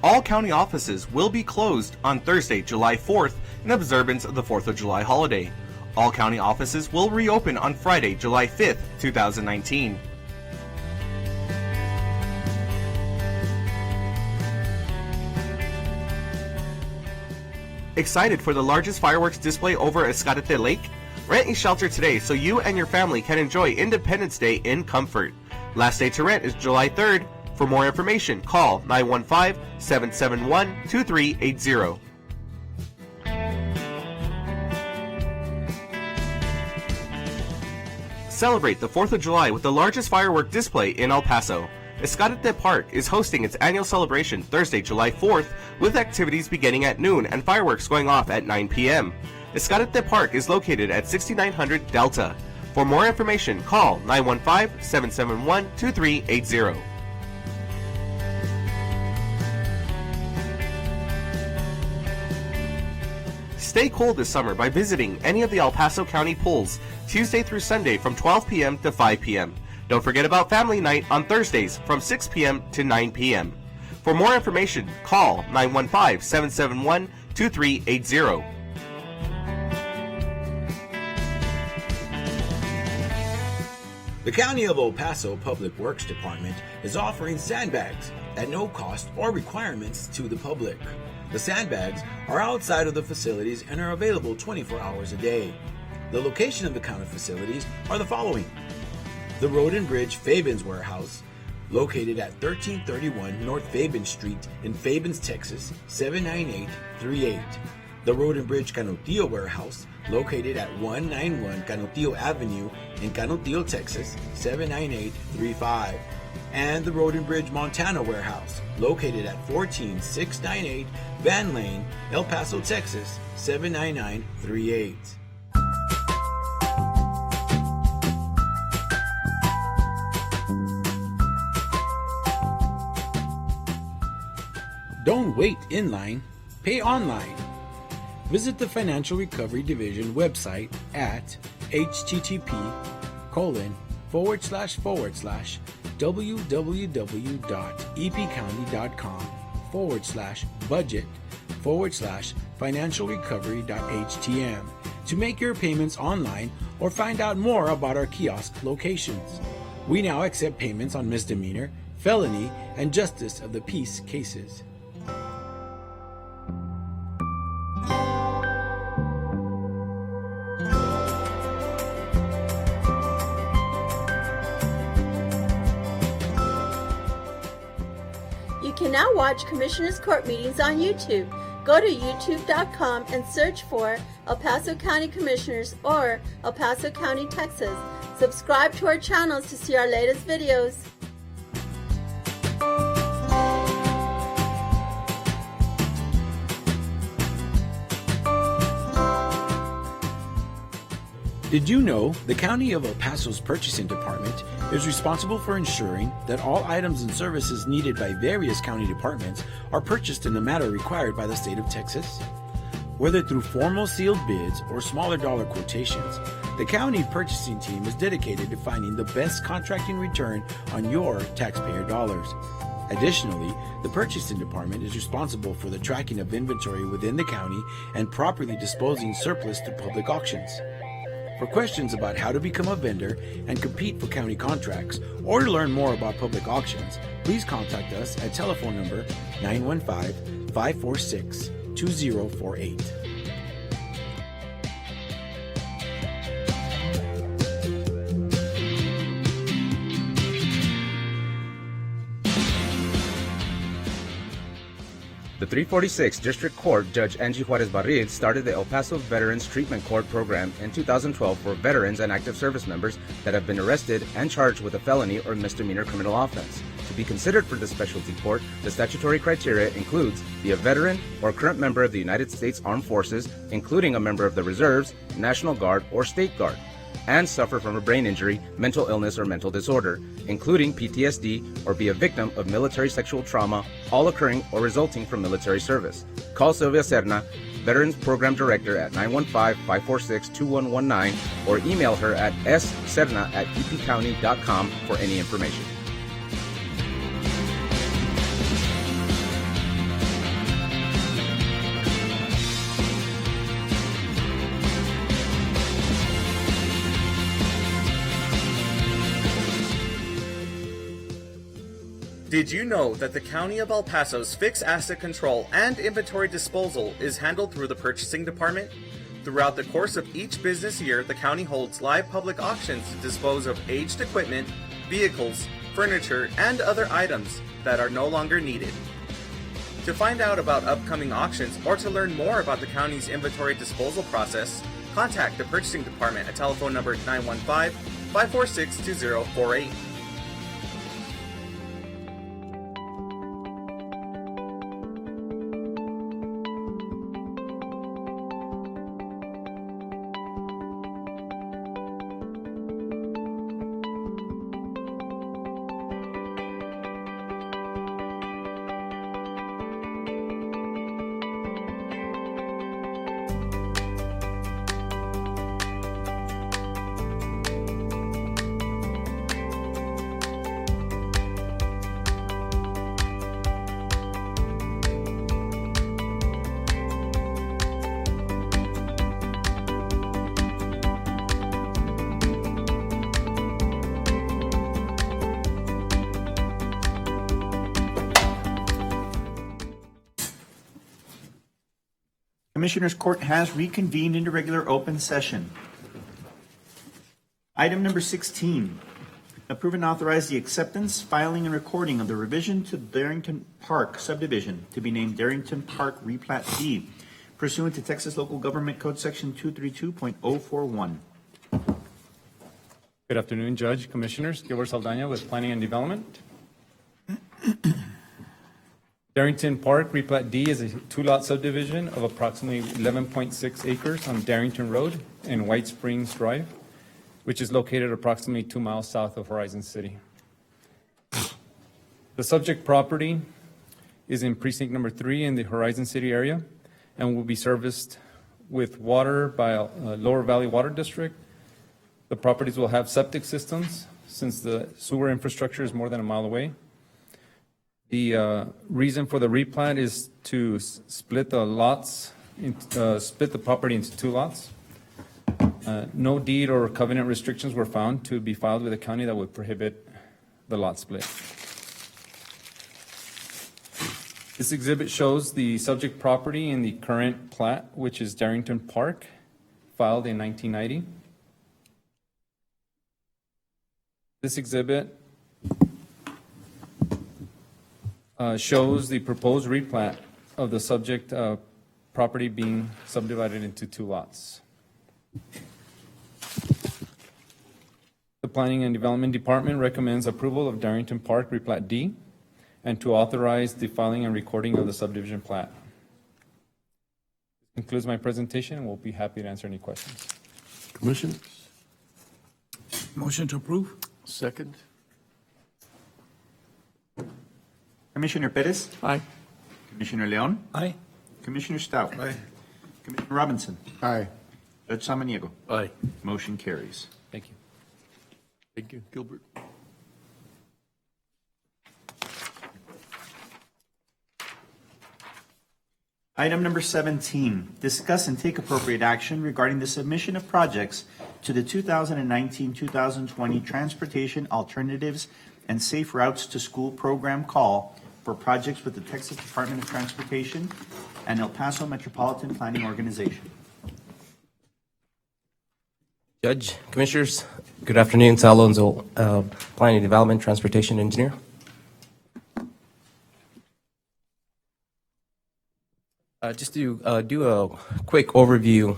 Speaker 18: All county offices will be closed on Thursday, July 4th in observance of the 4th of July holiday. All county offices will reopen on Friday, July 5th, 2019. Excited for the largest fireworks display over Escárate Lake? Rent a shelter today so you and your family can enjoy Independence Day in comfort. Last day to rent is July 3rd. For more information, call 915-771-2380. Celebrate the 4th of July with the largest firework display in El Paso. Escárate Park is hosting its annual celebration Thursday, July 4th, with activities beginning at noon and fireworks going off at 9 p.m. Escárate Park is located at 6900 Delta. For more information, call 915-771-2380. Stay cool this summer by visiting any of the El Paso County pools Tuesday through Sunday from 12 p.m. to 5 p.m. Don't forget about Family Night on Thursdays from 6 p.m. to 9 p.m. For more information, call 915-771-2380.
Speaker 20: The County of El Paso Public Works Department is offering sandbags at no cost or requirements to the public. The sandbags are outside of the facilities and are available 24 hours a day. The location of the county facilities are the following: the Road and Bridge Fabens Warehouse, located at 1331 North Fabens Street in Fabens, Texas, 79838. The Road and Bridge Canutillo Warehouse, located at 191 Canutillo Avenue in Canutillo, Texas, 79835. And the Road and Bridge Montana Warehouse, located at 14698 Van Lane, El Paso, Texas, 79938.
Speaker 2: Don't wait in line, pay online. Visit the Financial Recovery Division website at http://www.epcounty.com/budget/financialrecovery.htm to make your payments online or find out more about our kiosk locations. We now accept payments on misdemeanor, felony, and justice of the peace cases.
Speaker 23: You can now watch Commissioners Court meetings on YouTube. Go to youtube.com and search for El Paso County Commissioners or El Paso County, Texas. Subscribe to our channels to see our latest videos.
Speaker 2: Did you know the County of El Paso's Purchasing Department is responsible for ensuring that all items and services needed by various county departments are purchased in the manner required by the state of Texas? Whether through formal sealed bids or smaller dollar quotations, the county purchasing team is dedicated to finding the best contracting return on your taxpayer dollars. Additionally, the purchasing department is responsible for the tracking of inventory within the county and properly disposing surplus through public auctions. For questions about how to become a vendor and compete for county contracts, or to learn more about public auctions, please contact us at telephone number 915-546-2048.
Speaker 24: The 346th District Court Judge Angie Juarez Barril started the El Paso Veterans Treatment Court program in 2012 for veterans and active service members that have been arrested and charged with a felony or misdemeanor criminal offense. To be considered for the specialty court, the statutory criteria includes be a veteran or current member of the United States Armed Forces, including a member of the Reserves, National Guard, or State Guard, and suffer from a brain injury, mental illness, or mental disorder, including PTSD, or be a victim of military sexual trauma, all occurring or resulting from military service. Call Sylvia Serna, Veterans Program Director, at 915-546-2119, or email her at sserna@epcounty.com for any information.
Speaker 1: Did you know that the County of El Paso's fixed asset control and inventory disposal is handled through the purchasing department? Throughout the course of each business year, the county holds live public auctions to dispose of aged equipment, vehicles, furniture, and other items that are no longer needed. To find out about upcoming auctions or to learn more about the county's inventory disposal process, contact the purchasing department at telephone number 915-546-2048.
Speaker 6: Commissioners Court has reconvened into regular open session. Item number 16, approve and authorize the acceptance, filing, and recording of the revision to Darrington Park subdivision to be named Darrington Park Replat D pursuant to Texas Local Government Code Section 232.041.
Speaker 22: Good afternoon, Judge, Commissioners. Gilbert Saldaña with Planning and Development. Darrington Park Replat D is a two-lot subdivision of approximately 11.6 acres on Darrington Road and White Springs Drive, which is located approximately 2 miles south of Horizon City. The subject property is in precinct number 3 in the Horizon City area and will be serviced with water by Lower Valley Water District. The properties will have septic systems since the sewer infrastructure is more than a mile away. The reason for the replat is to split the property into 2 lots. No deed or covenant restrictions were found to be filed with the county that would prohibit the lot split. This exhibit shows the subject property in the current plat, which is Darrington Park, filed in 1990. This exhibit shows the proposed replat of the subject property being subdivided into 2 lots. The Planning and Development Department recommends approval of Darrington Park Replat D and to authorize the filing and recording of the subdivision plat. This concludes my presentation, and we'll be happy to answer any questions.
Speaker 7: Commissioners?
Speaker 15: Motion to approve?
Speaker 7: Second.
Speaker 6: Commissioner Perez?
Speaker 10: Aye.
Speaker 6: Commissioner Leon?
Speaker 15: Aye.
Speaker 6: Commissioner Stout?
Speaker 11: Aye.
Speaker 6: Commissioner Robinson?
Speaker 11: Aye.
Speaker 6: Judge Samaniego?
Speaker 7: Aye.
Speaker 6: Motion carries.
Speaker 22: Thank you.
Speaker 7: Thank you, Gilbert.
Speaker 6: Item number 17, discuss and take appropriate action regarding the submission of projects to the 2019-2020 Transportation Alternatives and Safe Routes to School Program call for projects with the Texas Department of Transportation and El Paso Metropolitan Planning Organization.
Speaker 14: Judge, Commissioners, good afternoon. Sal Alonso, Planning and Development Transportation Engineer. Just to do a quick overview,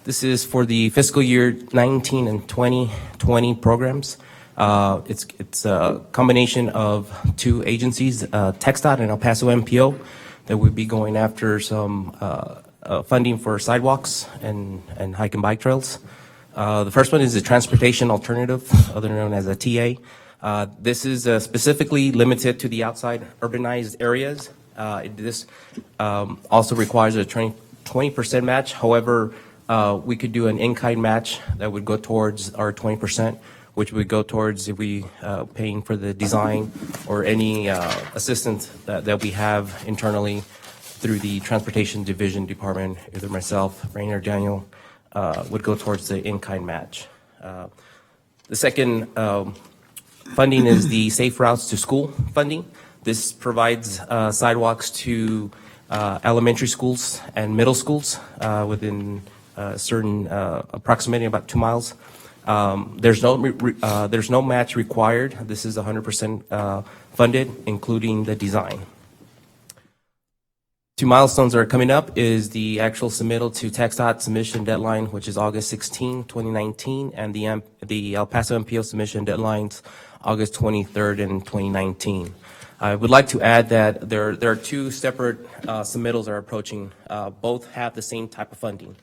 Speaker 14: this is for the fiscal year 19 and 2020 programs. It's a combination of 2 agencies, TxDOT and El Paso MPO, that would be going after some funding for sidewalks and hike and bike trails. The first one is the Transportation Alternative, otherwise known as a TA. This is specifically limited to the outside urbanized areas. This also requires a 20% match. However, we could do an in-kind match that would go towards our 20%, which would go towards if we paying for the design or any assistance that we have internally through the Transportation Division Department, either myself, Rainier, Daniel, would go towards the in-kind match. The second
Speaker 4: funding is the Safe Routes to School funding. This provides sidewalks to elementary schools and middle schools within a certain approximately about 2 miles. There's no match required. This is 100% funded, including the design. 2 milestones that are coming up is the actual submittal to TxDOT submission deadline, which is August 16, 2019, and the El Paso MPO submission deadlines August 23rd in 2019. I would like to add that there are two separate submittals that are approaching. Both have the same type of funding.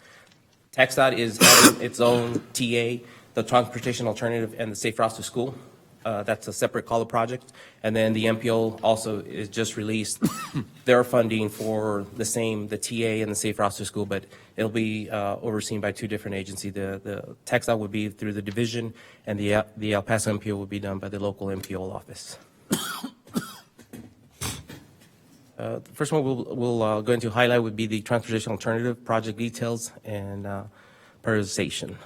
Speaker 4: TxDOT is having its own TA, the Transportation Alternative, and the Safe Routes to School. That's a separate CALA project. And then the MPO also is just released their funding for the TA and the Safe Routes to School, but it'll be overseen by two different agencies. The TxDOT would be through the division, and the El Paso MPO would be done by the local MPO office. The first one we'll go into highlight would be the Transportation Alternative project details and prioritization.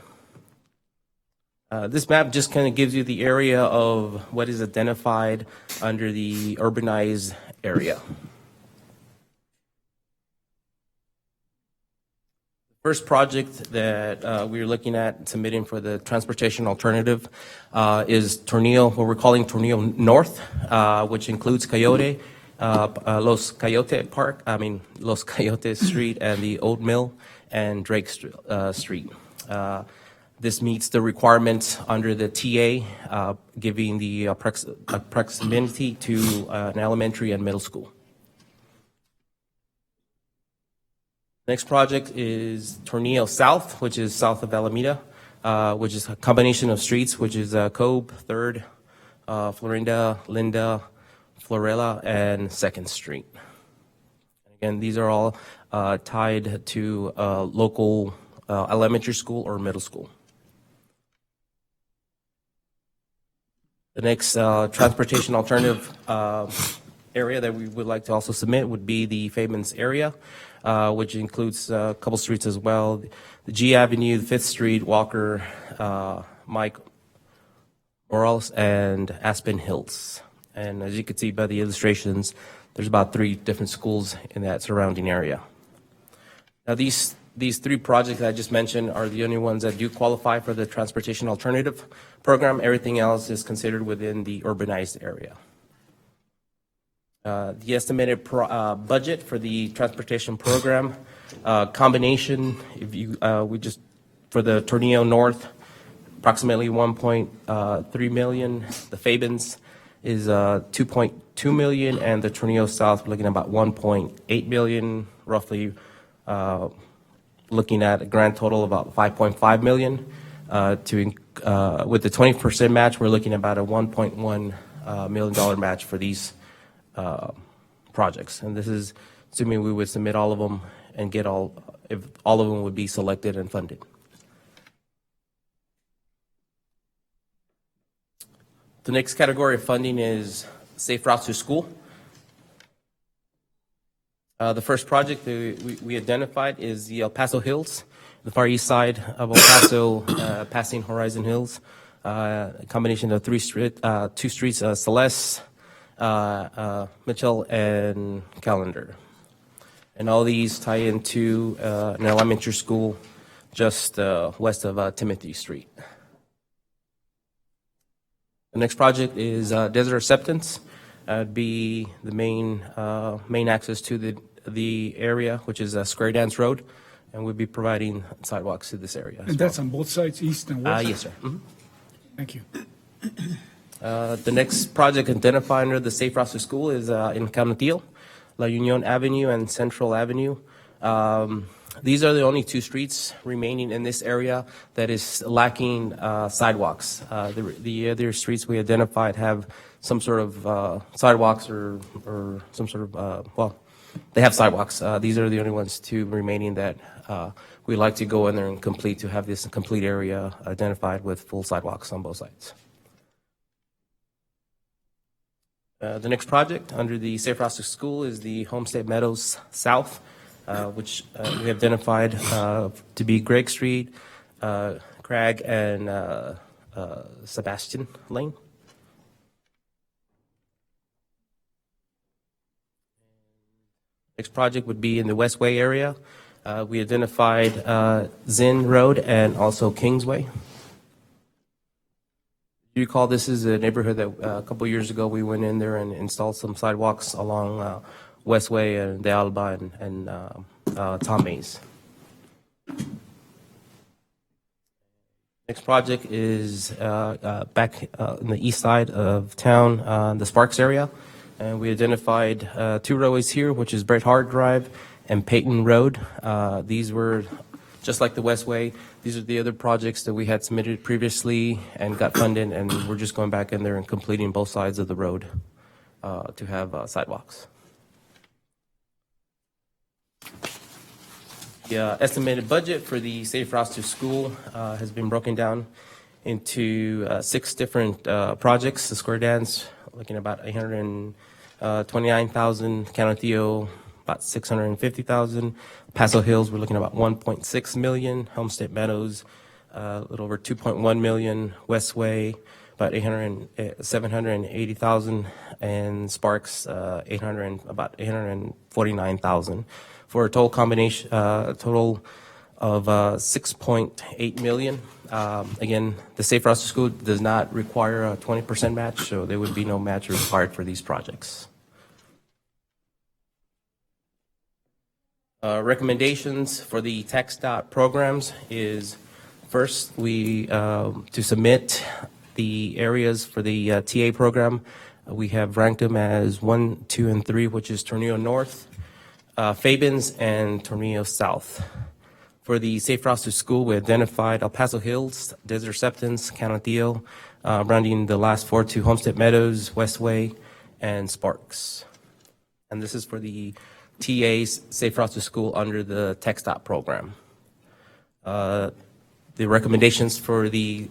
Speaker 4: This map just kind of gives you the area of what is identified under the urbanized area. First project that we're looking at submitting for the Transportation Alternative is Tornillo, what we're calling Tornillo North, which includes Coyote, Los Coyotes Street, and the Old Mill and Drake Street. This meets the requirements under the TA, giving the proximity to an elementary and middle school. Next project is Tornillo South, which is south of Alameda, which is a combination of streets, which is Cobe, 3rd, Florinda, Linda, Florella, and 2nd Street. Again, these are all tied to local elementary school or middle school. The next transportation alternative area that we would like to also submit would be the Fabens area, which includes a couple streets as well. The G Avenue, the 5th Street, Walker, Mike Morales, and Aspen Hills. And as you can see by the illustrations, there's about 3 different schools in that surrounding area. Now these 3 projects that I just mentioned are the only ones that do qualify for the Transportation Alternative Program. Everything else is considered within the urbanized area. The estimated budget for the transportation program combination, if you for the Tornillo North, approximately 1.3 million. The Fabens is 2.2 million, and the Tornillo South, we're looking at about 1.8 million, roughly. Looking at a grand total of about 5.5 million. With the 20% match, we're looking at about a $1.1 million match for these projects. And this is assuming we would submit all of them and get if all of them would be selected and funded. The next category of funding is Safe Routes to School. The first project that we identified is the El Paso Hills, the far east side of El Paso, passing Horizon Hills. A combination of 2 streets, Celeste, Mitchell, and Callender. And all these tie into an elementary school just west of Timothy Street. The next project is Desert Acceptance. It'd be the main access to the area, which is Square Dance Road, and we'll be providing sidewalks to this area.
Speaker 17: And that's on both sides, east and west?
Speaker 4: Yes, sir. Mm-hmm.
Speaker 17: Thank you.
Speaker 4: The next project identified under the Safe Routes to School is in Canutillo, La Union Avenue and Central Avenue. These are the only 2 streets remaining in this area that is lacking sidewalks. The other streets we identified have some sort of sidewalks or some sort of, they have sidewalks. These are the only ones 2 remaining that we'd like to go in there and complete to have this complete area identified with full sidewalks on both sides. The next project under the Safe Routes to School is the Homestead Meadows South, which we identified to be Gregg Street, Cragg, and Sebastian Lane. Next project would be in the Westway area. We identified Zinn Road and also Kingsway. You recall this is a neighborhood that a couple years ago we went in there and installed some sidewalks along Westway and De Alba and Tom Mays. Next project is back in the east side of town, the Sparks area. And we identified two roadways here, which is Bret Hart Drive and Peyton Road. These were just like the Westway. These are the other projects that we had submitted previously and got funded, and we're just going back in there and completing both sides of the road to have sidewalks. The estimated budget for the Safe Routes to School has been broken down into 6 different projects. The Square Dance, looking at about $829,000. Canutillo, about $650,000. Paso Hills, we're looking at about $1.6 million. Homestead Meadows, a little over $2.1 million. Westway, about $780,000, and Sparks, about $849,000, for a total combination, total of $6.8 million. Again, the Safe Routes to School does not require a 20% match, so there would be no match required for these projects. Recommendations for the TxDOT programs is, first, we to submit the areas for the TA program. We have ranked them as 1, 2, and 3, which is Tornillo North, Fabens, and Tornillo South. For the Safe Routes to School, we identified El Paso Hills, Desert Acceptance, Canutillo, rounding the last 4 to Homestead Meadows, Westway, and Sparks. And this is for the TA's Safe Routes to School under the TxDOT program. The recommendations for the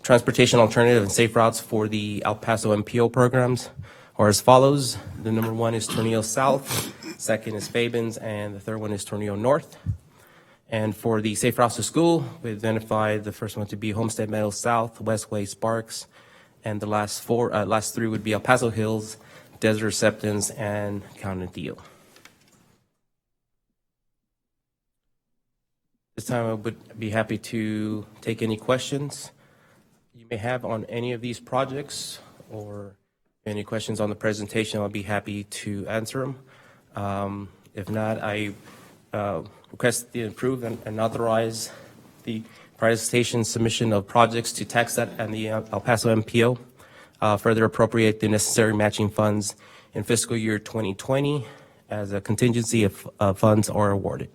Speaker 4: transportation alternative and safe routes for the El Paso MPO programs are as follows. The number 1 is Tornillo South, second is Fabens, and the third one is Tornillo North. And for the Safe Routes to School, we identified the first one to be Homestead Meadows South, Westway, Sparks, and the last 3 would be El Paso Hills, Desert Acceptance, and Canutillo. This time I would be happy to take any questions you may have on any of these projects, or any questions on the presentation. I'll be happy to answer them. If not, I request the approve and authorize the prioritization submission of projects to TxDOT and the El Paso MPO. Further appropriate the necessary matching funds in fiscal year 2020 as a contingency if funds are awarded.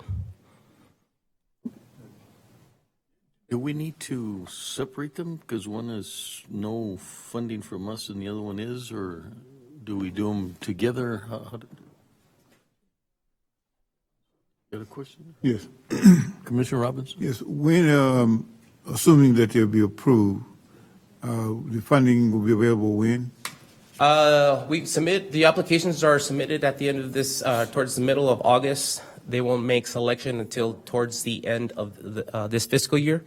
Speaker 7: Do we need to separate them because one is no funding from us and the other one is, or do we do them together? You got a question?
Speaker 19: Yes.
Speaker 7: Commissioner Robbins?
Speaker 19: Yes. When, assuming that they'll be approved, the funding will be available when?
Speaker 4: The applications are submitted at the end of this, towards the middle of August. They won't make selection until towards the end of this fiscal year,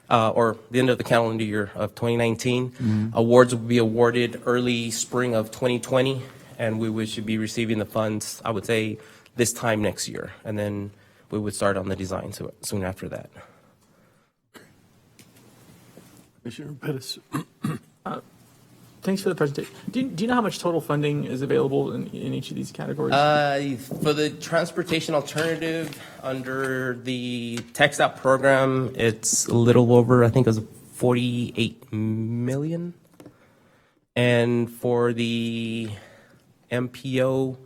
Speaker 4: or the end of the calendar year of 2019.
Speaker 19: Mm-hmm.
Speaker 4: Awards will be awarded early spring of 2020, and we should be receiving the funds, I would say, this time next year. And then we would start on the design soon after that.
Speaker 7: Commissioner Pettis.
Speaker 10: Thanks for the presentation. Do you know how much total funding is available in each of these categories?
Speaker 4: For the transportation alternative under the TxDOT program, it's a little over, I think it was 48 million. And for the MPO,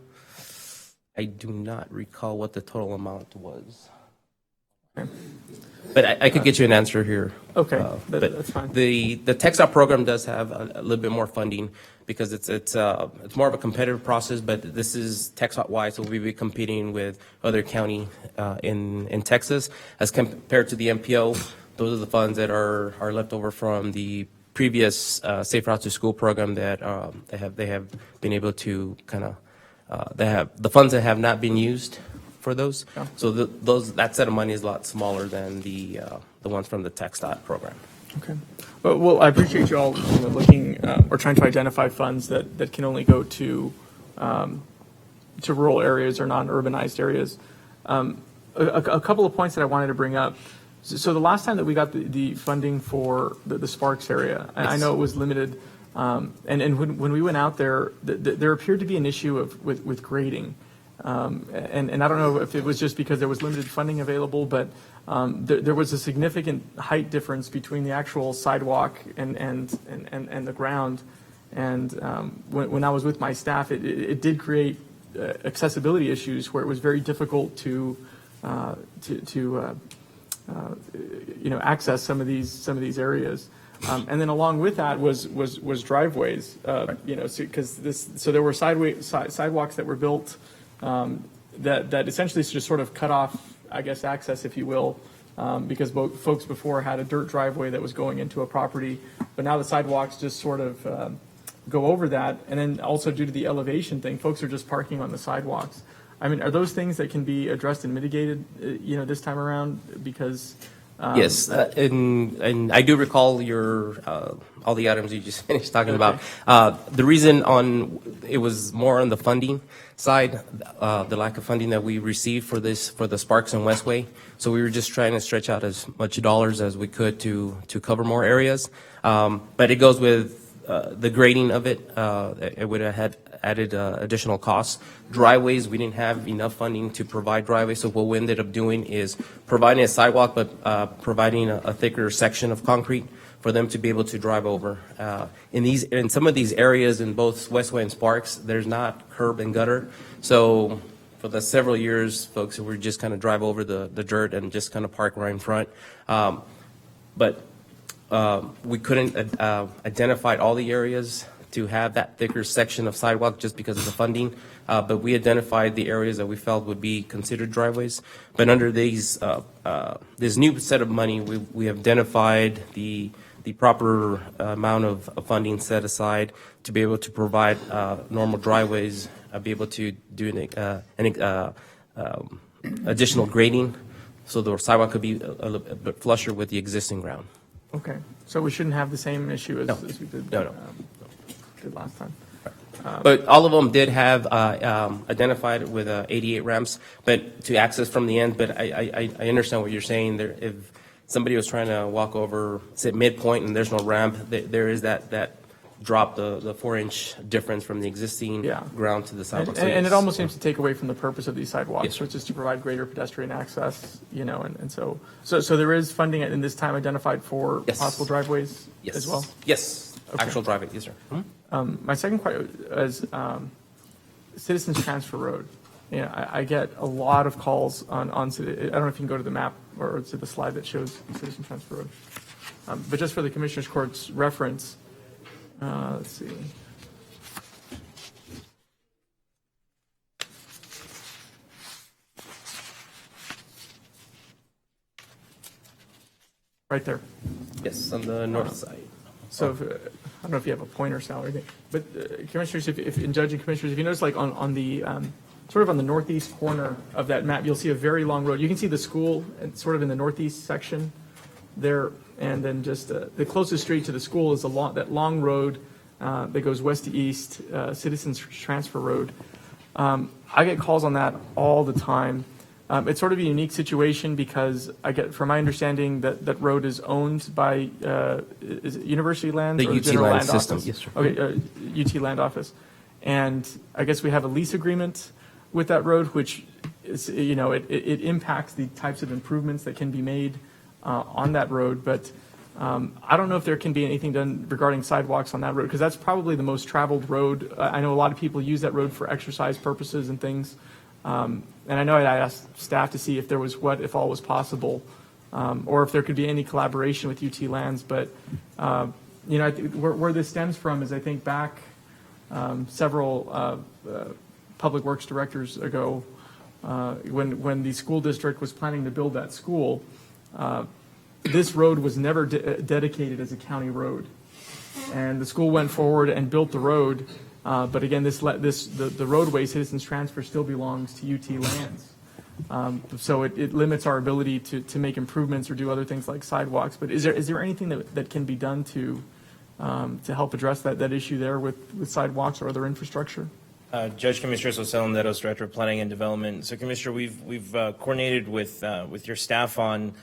Speaker 4: I do not recall what the total amount was.
Speaker 10: Okay.
Speaker 4: But I could get you an answer here.
Speaker 10: Okay,
Speaker 4: but
Speaker 10: that's fine.
Speaker 4: The TxDOT program does have a little bit more funding because it's more of a competitive process, but this is TxDOT-wide, so we'll be competing with other county in Texas. As compared to the MPO, those are the funds that are left over from the previous Safe Routes to School program that they have been able to kind of they have the funds that have not been used for those.
Speaker 10: Yeah.
Speaker 4: So that set of money is a lot smaller than the ones from the TxDOT program.
Speaker 10: Okay. Well, I appreciate you all looking or trying to identify funds that can only go to rural areas or non-urbanized areas. A couple of points that I wanted to bring up. So the last time that we got the funding for the Sparks area, I know it was limited, and when we went out there, there appeared to be an issue with grading. And I don't know if it was just because there was limited funding available, but there was a significant height difference between the actual sidewalk and the ground. And when I was with my staff, it did create accessibility issues where it was very difficult to access some of these areas. And then along with that was driveways. So there were sidewalks that were built that essentially just sort of cut off, I guess, access, if you will, because folks before had a dirt driveway that was going into a property, but now the sidewalks just sort of go over that. And then also due to the elevation thing, folks are just parking on the sidewalks. I mean, are those things that can be addressed and mitigated, this time around? Because
Speaker 4: yes, and I do recall your all the items you just finished talking about. The reason it was more on the funding side, the lack of funding that we received for the Sparks and Westway. So we were just trying to stretch out as much dollars as we could to cover more areas. But it goes with the grading of it. It would have had added additional costs. Driveways, we didn't have enough funding to provide driveways, so what we ended up doing is providing a sidewalk, but providing a thicker section of concrete for them to be able to drive over. In some of these areas in both Westway and Sparks, there's not curb and gutter, so for the several years, folks were just kind of drive over the dirt and just kind of park right in front. But we couldn't identify all the areas to have that thicker section of sidewalk just because of the funding, but we identified the areas that we felt would be considered driveways. But under this new set of money, we have identified the proper amount of funding set aside to be able to provide normal driveways, be able to do an additional grading, so the sidewalk could be a little bit flusher with the existing ground.
Speaker 10: Okay, so we shouldn't have the same issue as we did.
Speaker 4: No.
Speaker 10: Did last time.
Speaker 4: But all of them did have identified with 88 ramps, but to access from the end. But I understand what you're saying. There, if somebody was trying to walk over, say midpoint, and there's no ramp, there is that drop, the 4-inch difference from the existing ground to the sidewalk.
Speaker 10: And it almost seems to take away from the purpose of these sidewalks, which is to provide greater pedestrian access. And so there is funding in this time identified for possible driveways as well.
Speaker 4: Yes, okay. Actual driveway, yes, sir.
Speaker 10: My second question is Citizens Transfer Road. I get a lot of calls on I don't know if you can go to the map or to the slide that shows Citizens Transfer Road. But just for the Commissioners Court's reference, let's see. Right there.
Speaker 4: Yes, on the north side.
Speaker 10: So I don't know if you have a pointer, Sal, or anything, but Commissioners, if in judging Commissioners, if you notice, like on the sort of on the northeast corner of that map, you'll see a very long road. You can see the school sort of in the northeast section there, and then just the closest street to the school is that long road that goes west to east, Citizens Transfer Road. I get calls on that all the time. It's sort of a unique situation because from my understanding, that road is owned by, is it University Land?
Speaker 4: The
Speaker 10: or
Speaker 4: UT
Speaker 10: General
Speaker 4: Land System,
Speaker 10: Office?
Speaker 4: yes, sir.
Speaker 10: Okay, UT Land Office. And I guess we have a lease agreement with that road, which is, it impacts the types of improvements that can be made on that road. But I don't know if there can be anything done regarding sidewalks on that road, because that's probably the most traveled road. I know a lot of people use that road for exercise purposes and things. And I know I asked staff to see if there was if all was possible, or if there could be any collaboration with UT Lands. But, where this stems from is, I think, back several public works directors ago, when the school district was planning to build that school, this road was never dedicated as a county road. And the school went forward and built the road. But again, the roadway Citizens Transfer still belongs to UT Lands. So it limits our ability to make improvements or do other things like sidewalks. But is there anything that can be done to help address that issue there with sidewalks or other infrastructure?
Speaker 14: Judge Commissioner Sosel Netos, Director of Planning and Development. So, Commissioner, we've coordinated with your staff on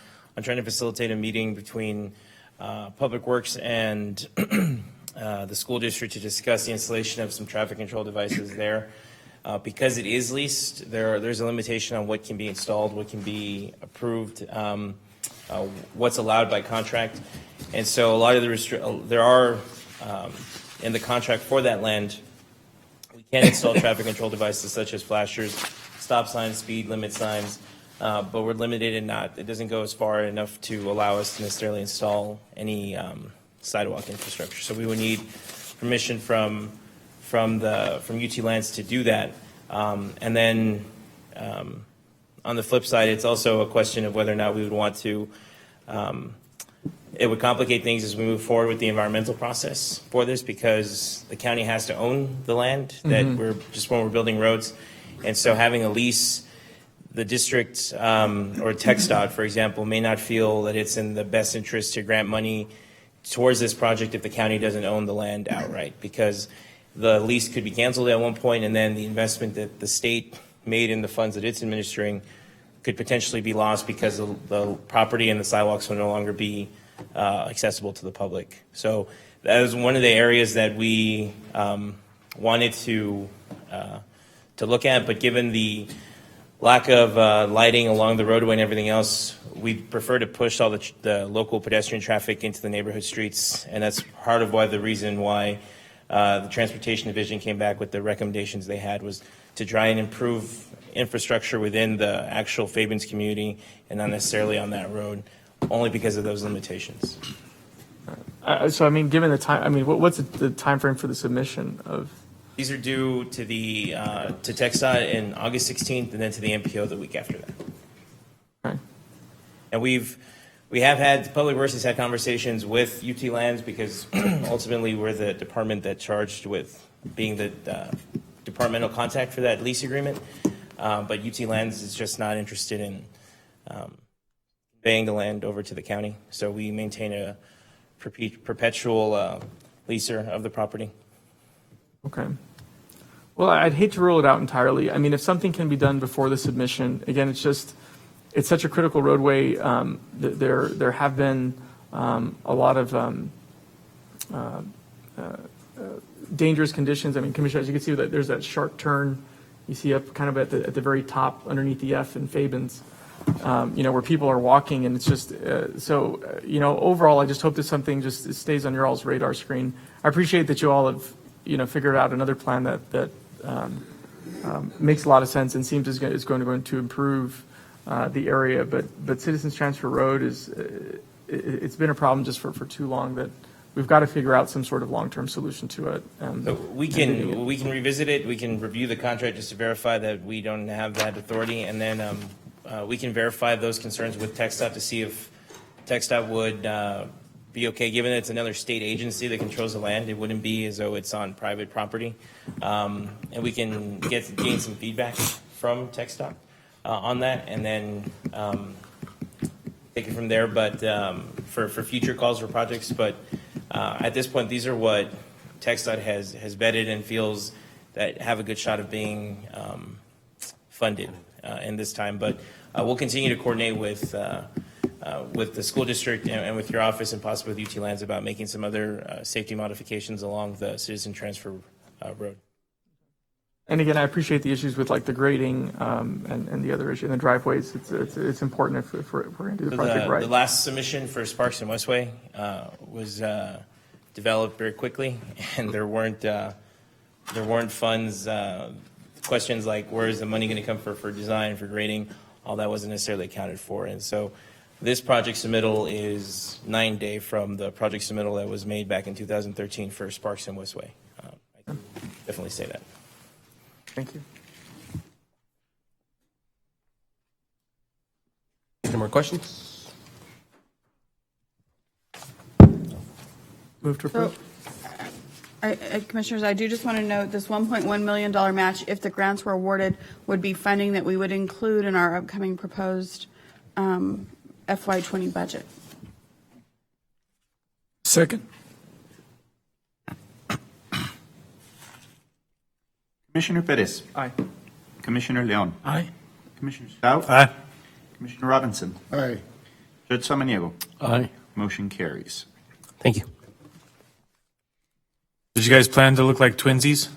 Speaker 14: trying to facilitate a meeting between Public Works and the school district to discuss the installation of some traffic control devices there. Because it is leased, there's a limitation on what can be installed, what can be approved, what's allowed by contract, and so a lot of there are in the contract for that land. We can install traffic control devices such as flashers, stop signs, speed limit signs, but we're limited in it doesn't go as far enough to allow us to necessarily install any sidewalk infrastructure. So we would need permission from UT Lands to do that. And then on the flip side, it's also a question of whether or not we would want to, it would complicate things as we move forward with the environmental process for this, because the county has to own the land that when we're building roads. And so having a lease, the district or TxDOT, for example, may not feel that it's in the best interest to grant money towards this project if the county doesn't own the land outright, because the lease could be canceled at one point, and then the investment that the state made in the funds that it's administering could potentially be lost because the property and the sidewalks will no longer be accessible to the public. So that was one of the areas that we wanted to look at, but given the lack of lighting along the roadway and everything else, we prefer to push all the local pedestrian traffic into the neighborhood streets, and that's part of the reason why the Transportation Division came back with the recommendations they had, was to try and improve infrastructure within the actual Fabens community and not necessarily on that road, only because of those limitations.
Speaker 10: So, I mean, given the time, I mean, what's the time frame for the submission of?
Speaker 14: These are due to the to TxDOT in August 16th, and then to the MPO the week after that.
Speaker 10: Okay.
Speaker 14: And we have had, Public Works has had conversations with UT Lands, because ultimately we're the department that charged with being the departmental contact for that lease agreement. But UT Lands is just not interested in conveying the land over to the county. So we maintain a perpetual leaser of the property.
Speaker 10: Okay. Well, I'd hate to rule it out entirely. I mean, if something can be done before the submission, again, it's such a critical roadway. There have been a lot of dangerous conditions. I mean, Commissioner, as you can see, that there's that sharp turn you see up kind of at the very top underneath the F in Fabens, where people are walking, and it's just overall, I just hope that something just stays on your all's radar screen. I appreciate that you all have figured out another plan that makes a lot of sense and seems is going to improve the area, but Citizens Transfer Road it's been a problem just for too long, that we've got to figure out some sort of long-term solution to it.
Speaker 14: So we can revisit it. We can review the contract just to verify that we don't have that authority, and then we can verify those concerns with TxDOT to see if TxDOT would be okay, given that it's another state agency that controls the land. It wouldn't be as though it's on private property, and we can gain some feedback from TxDOT on that, and then take it from there. But for future calls for projects, but at this point, these are what TxDOT has vetted and feels that have a good shot of being funded in this time. But we'll continue to coordinate with the school district and with your office, and possibly with UT Lands, about making some other safety modifications along the Citizen Transfer Road.
Speaker 10: And again, I appreciate the issues with like the grading and the other issue in the driveways. It's important if we're going to do the project right.
Speaker 14: The last submission for Sparks and Westway was developed very quickly, and there weren't funds. Questions like where is the money going to come for design, for grading, all that wasn't necessarily accounted for, and so this project submittal is 9 days from the project submittal that was made back in 2013 for Sparks and Westway. I can definitely say that.
Speaker 10: Thank you.
Speaker 4: Any more questions?
Speaker 10: Move to approve.
Speaker 5: Commissioners, I do just want to note this $1.1 million match, if the grants were awarded, would be funding that we would include in our upcoming proposed FY20 budget.
Speaker 17: Second.
Speaker 6: Commissioner Perez.
Speaker 10: Aye.
Speaker 6: Commissioner Leon.
Speaker 17: Aye.
Speaker 6: Commissioner Stout.
Speaker 9: Aye.
Speaker 6: Commissioner Robinson.
Speaker 11: Aye.
Speaker 6: Judge Samaniego.
Speaker 7: Aye.
Speaker 6: Motion carries.
Speaker 4: Thank you.
Speaker 9: Did you guys plan to look like twinsies?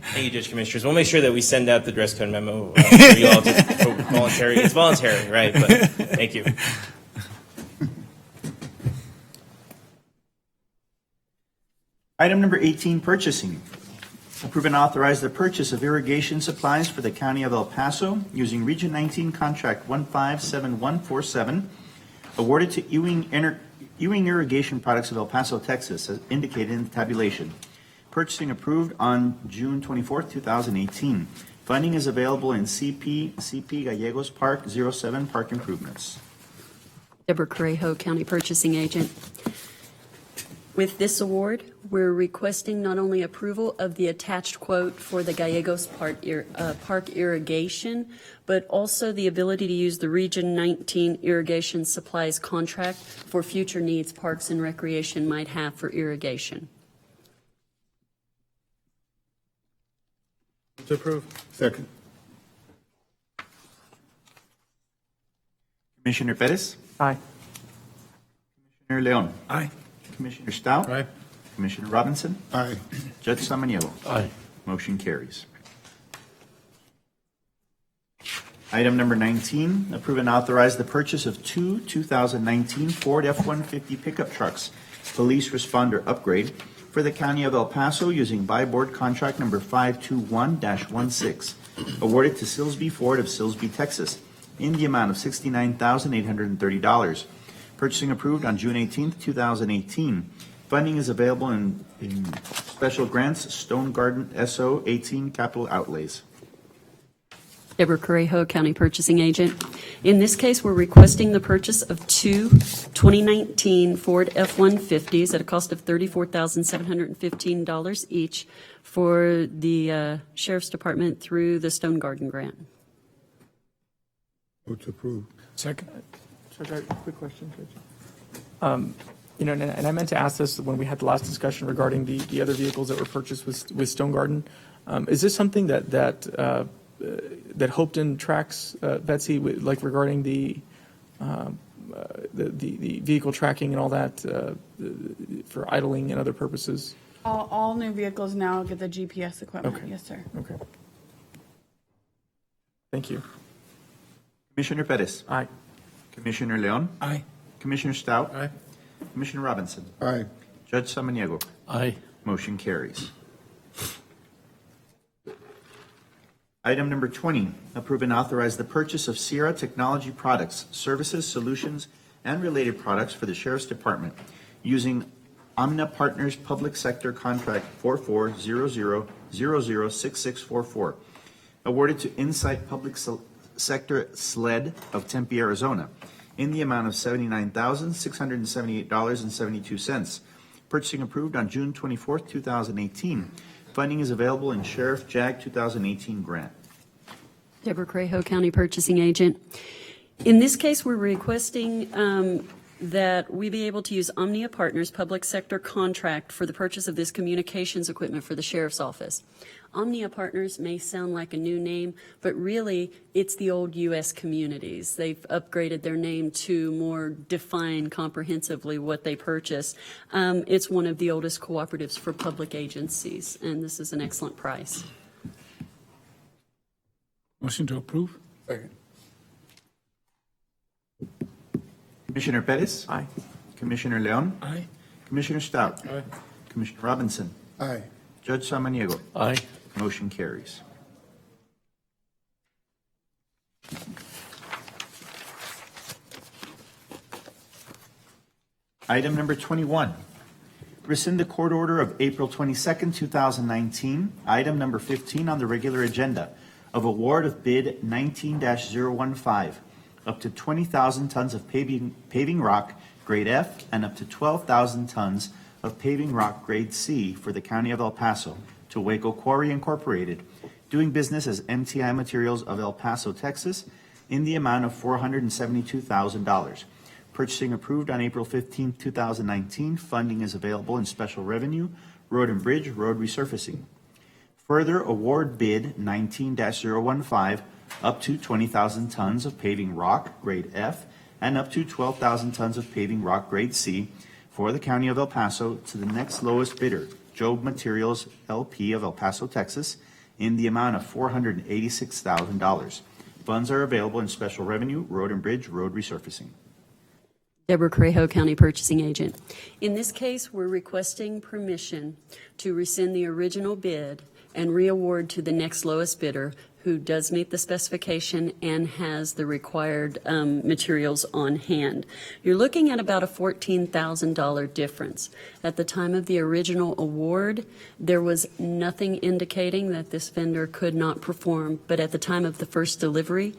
Speaker 14: Thank you, Judge Commissioners. We'll make sure that we send out the dress code memo for you all to voluntary. It's voluntary, right? But thank you.
Speaker 6: Item number 18, purchasing. Approve and authorize the purchase of irrigation supplies for the County of El Paso using Region 19 Contract 157147, awarded to Ewing Irrigation Products of El Paso, Texas, as indicated in the tabulation. Purchasing approved on June 24, 2018. Funding is available in CP Gallegos Park 07 Park Improvements.
Speaker 3: Deborah Correjo, County Purchasing Agent. With this award, we're requesting not only approval of the attached quote for the Gallegos Park irrigation, but also the ability to use the Region 19 irrigation supplies contract for future needs Parks and Recreation might have for irrigation.
Speaker 9: To approve.
Speaker 11: Second.
Speaker 6: Commissioner Perez.
Speaker 10: Aye.
Speaker 6: Commissioner Leon.
Speaker 17: Aye.
Speaker 6: Commissioner Stout.
Speaker 9: Aye.
Speaker 6: Commissioner Robinson.
Speaker 11: Aye.
Speaker 6: Judge Samaniego.
Speaker 7: Aye.
Speaker 6: Motion carries. Item number 19, approve and authorize the purchase of two 2019 Ford F-150 pickup trucks, police responder upgrade, for the County of El Paso using buy board contract number 521-16, awarded to Silsby Ford of Silsby, Texas, in the amount of $69,830. Purchasing approved on June 18, 2018. Funding is available in special grants, Stone Garden SO 18 capital outlays.
Speaker 3: Deborah Correjo, County Purchasing Agent. In this case, we're requesting the purchase of two 2019 Ford F-150s at a cost of $34,715 each for the Sheriff's Department through the Stone Garden Grant.
Speaker 11: Vote to approve.
Speaker 17: Second.
Speaker 10: Judge, a quick question, Judge. And I meant to ask this when we had the last discussion regarding the other vehicles that were purchased with Stone Garden. Is this something that Hopeton tracks, Betsy, like regarding the vehicle tracking and all that for idling and other purposes?
Speaker 5: All new vehicles now get the GPS equipment.
Speaker 10: Okay.
Speaker 5: Yes, sir.
Speaker 10: Okay. Thank you.
Speaker 6: Commissioner Perez.
Speaker 10: Aye.
Speaker 6: Commissioner Leon.
Speaker 17: Aye.
Speaker 6: Commissioner Stout.
Speaker 9: Aye.
Speaker 6: Commissioner Robinson.
Speaker 11: Aye.
Speaker 6: Judge Samaniego.
Speaker 7: Aye.
Speaker 6: Motion carries. Item number 20, approve and authorize the purchase of Sierra Technology products, services, solutions, and related products for the Sheriff's Department using Omnia Partners Public Sector Contract 4400006644, awarded to Insight Public Sector SLED of Tempe, Arizona, in the amount of $79,678.72. Purchasing approved on June 24, 2018. Funding is available in Sheriff JAG 2018 grant.
Speaker 3: Deborah Correjo, County Purchasing Agent. In this case, we're requesting that we be able to use Omnia Partners Public Sector Contract for the purchase of this communications equipment for the Sheriff's Office. Omnia Partners may sound like a new name, but really it's the old U.S. Communities. They've upgraded their name to more define comprehensively what they purchase. It's one of the oldest cooperatives for public agencies, and this is an excellent price.
Speaker 17: Motion to approve.
Speaker 11: Second.
Speaker 6: Commissioner Perez.
Speaker 10: Aye.
Speaker 6: Commissioner Leon.
Speaker 17: Aye.
Speaker 6: Commissioner Stout.
Speaker 9: Aye.
Speaker 6: Commissioner Robinson.
Speaker 11: Aye.
Speaker 6: Judge Samaniego.
Speaker 7: Aye.
Speaker 6: Motion carries. Item number 21, rescind the court order of April 22nd, 2019, item number 15 on the regular agenda of award of bid 19-015, up to 20,000 tons of paving rock grade F and up to 12,000 tons of paving rock grade C for the County of El Paso to Waco Quarry Incorporated, doing business as MTI Materials of El Paso, Texas, in the amount of $472,000. Purchasing approved on April 15, 2019. Funding is available in special revenue, road and bridge, road resurfacing. Further, award bid 19-015, up to 20,000 tons of paving rock, grade F, and up to 12,000 tons of paving rock, grade C, for the County of El Paso to the next lowest bidder, Job Materials LP of El Paso, Texas, in the amount of $486,000. Funds are available in special revenue, road and bridge, road resurfacing.
Speaker 3: Deborah Crejo, County Purchasing Agent. In this case, we're requesting permission to rescind the original bid and re-award to the next lowest bidder who does meet the specification and has the required materials on hand. You're looking at about a $14,000 difference. At the time of the original award, there was nothing indicating that this vendor could not perform, but at the time of the first delivery,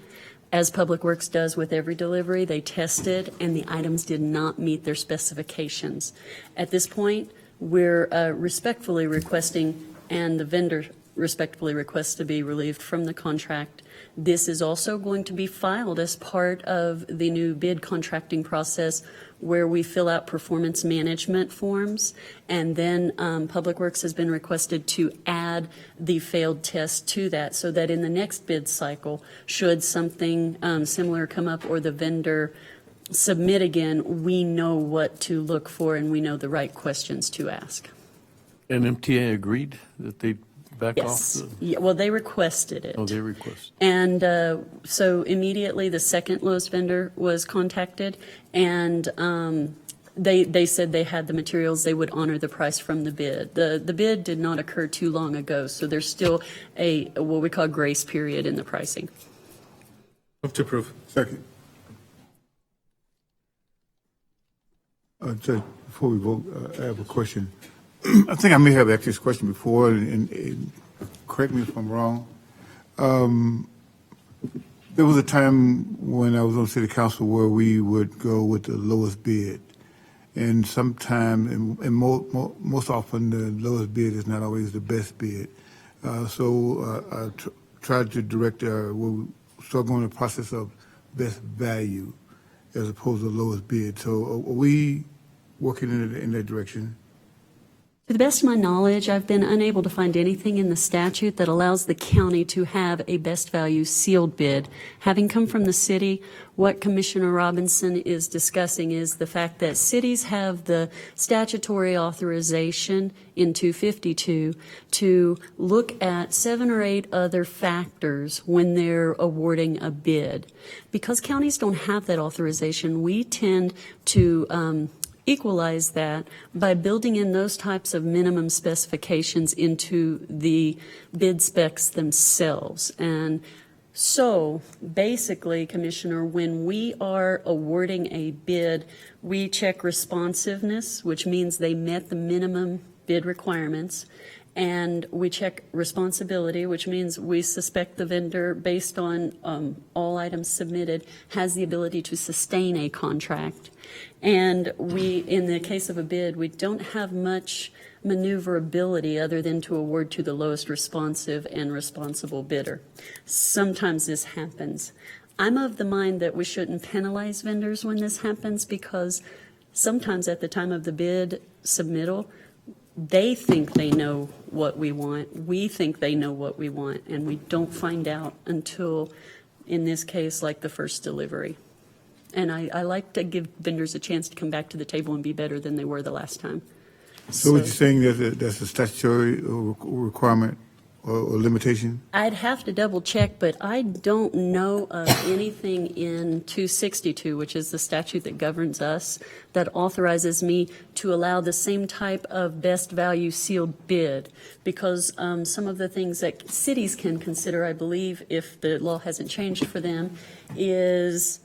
Speaker 3: as Public Works does with every delivery, they tested and the items did not meet their specifications. At this point, we're respectfully requesting, and the vendor respectfully requests to be relieved from the contract. This is also going to be filed as part of the new bid contracting process where we fill out performance management forms, and then Public Works has been requested to add the failed test to that so that in the next bid cycle, should something similar come up or the vendor submit again, we know what to look for and we know the right questions to ask.
Speaker 7: And MTA agreed that they'd back
Speaker 3: Yes.
Speaker 7: off?
Speaker 3: Yeah, well, they requested it.
Speaker 7: Oh, they requested.
Speaker 3: And so immediately the second lowest vendor was contacted, and they said they had the materials, they would honor the price from the bid. The bid did not occur too long ago, so there's still a what we call grace period in the pricing.
Speaker 9: Move to approve.
Speaker 19: Second. Judge, before we vote, I have a question. I think I may have asked this question before, and correct me if I'm wrong. There was a time when I was on city council where we would go with the lowest bid, and sometimes, and most often, the lowest bid is not always the best bid. So I tried to direct we'll start going the process of best value as opposed to the lowest bid. So are we working in that direction?
Speaker 3: To the best of my knowledge, I've been unable to find anything in the statute that allows the county to have a best value sealed bid. Having come from the city, what Commissioner Robinson is discussing is the fact that cities have the statutory authorization in 252 to look at 7 or 8 other factors when they're awarding a bid. Because counties don't have that authorization, we tend to equalize that by building in those types of minimum specifications into the bid specs themselves. And so basically, Commissioner, when we are awarding a bid, we check responsiveness, which means they met the minimum bid requirements. And we check responsibility, which means we suspect the vendor, based on all items submitted, has the ability to sustain a contract. And we, in the case of a bid, we don't have much maneuverability other than to award to the lowest responsive and responsible bidder. Sometimes this happens. I'm of the mind that we shouldn't penalize vendors when this happens, because sometimes at the time of the bid submittal, they think they know what we want. We think they know what we want, and we don't find out until, in this case, like the first delivery. And I like to give vendors a chance to come back to the table and be better than they were the last time.
Speaker 19: So what you're saying that's a statutory requirement or limitation?
Speaker 3: I'd have to double check, but I don't know of anything in 262, which is the statute that governs us, that authorizes me to allow the same type of best value sealed bid, because some of the things that cities can consider, I believe, if the law hasn't changed for them, is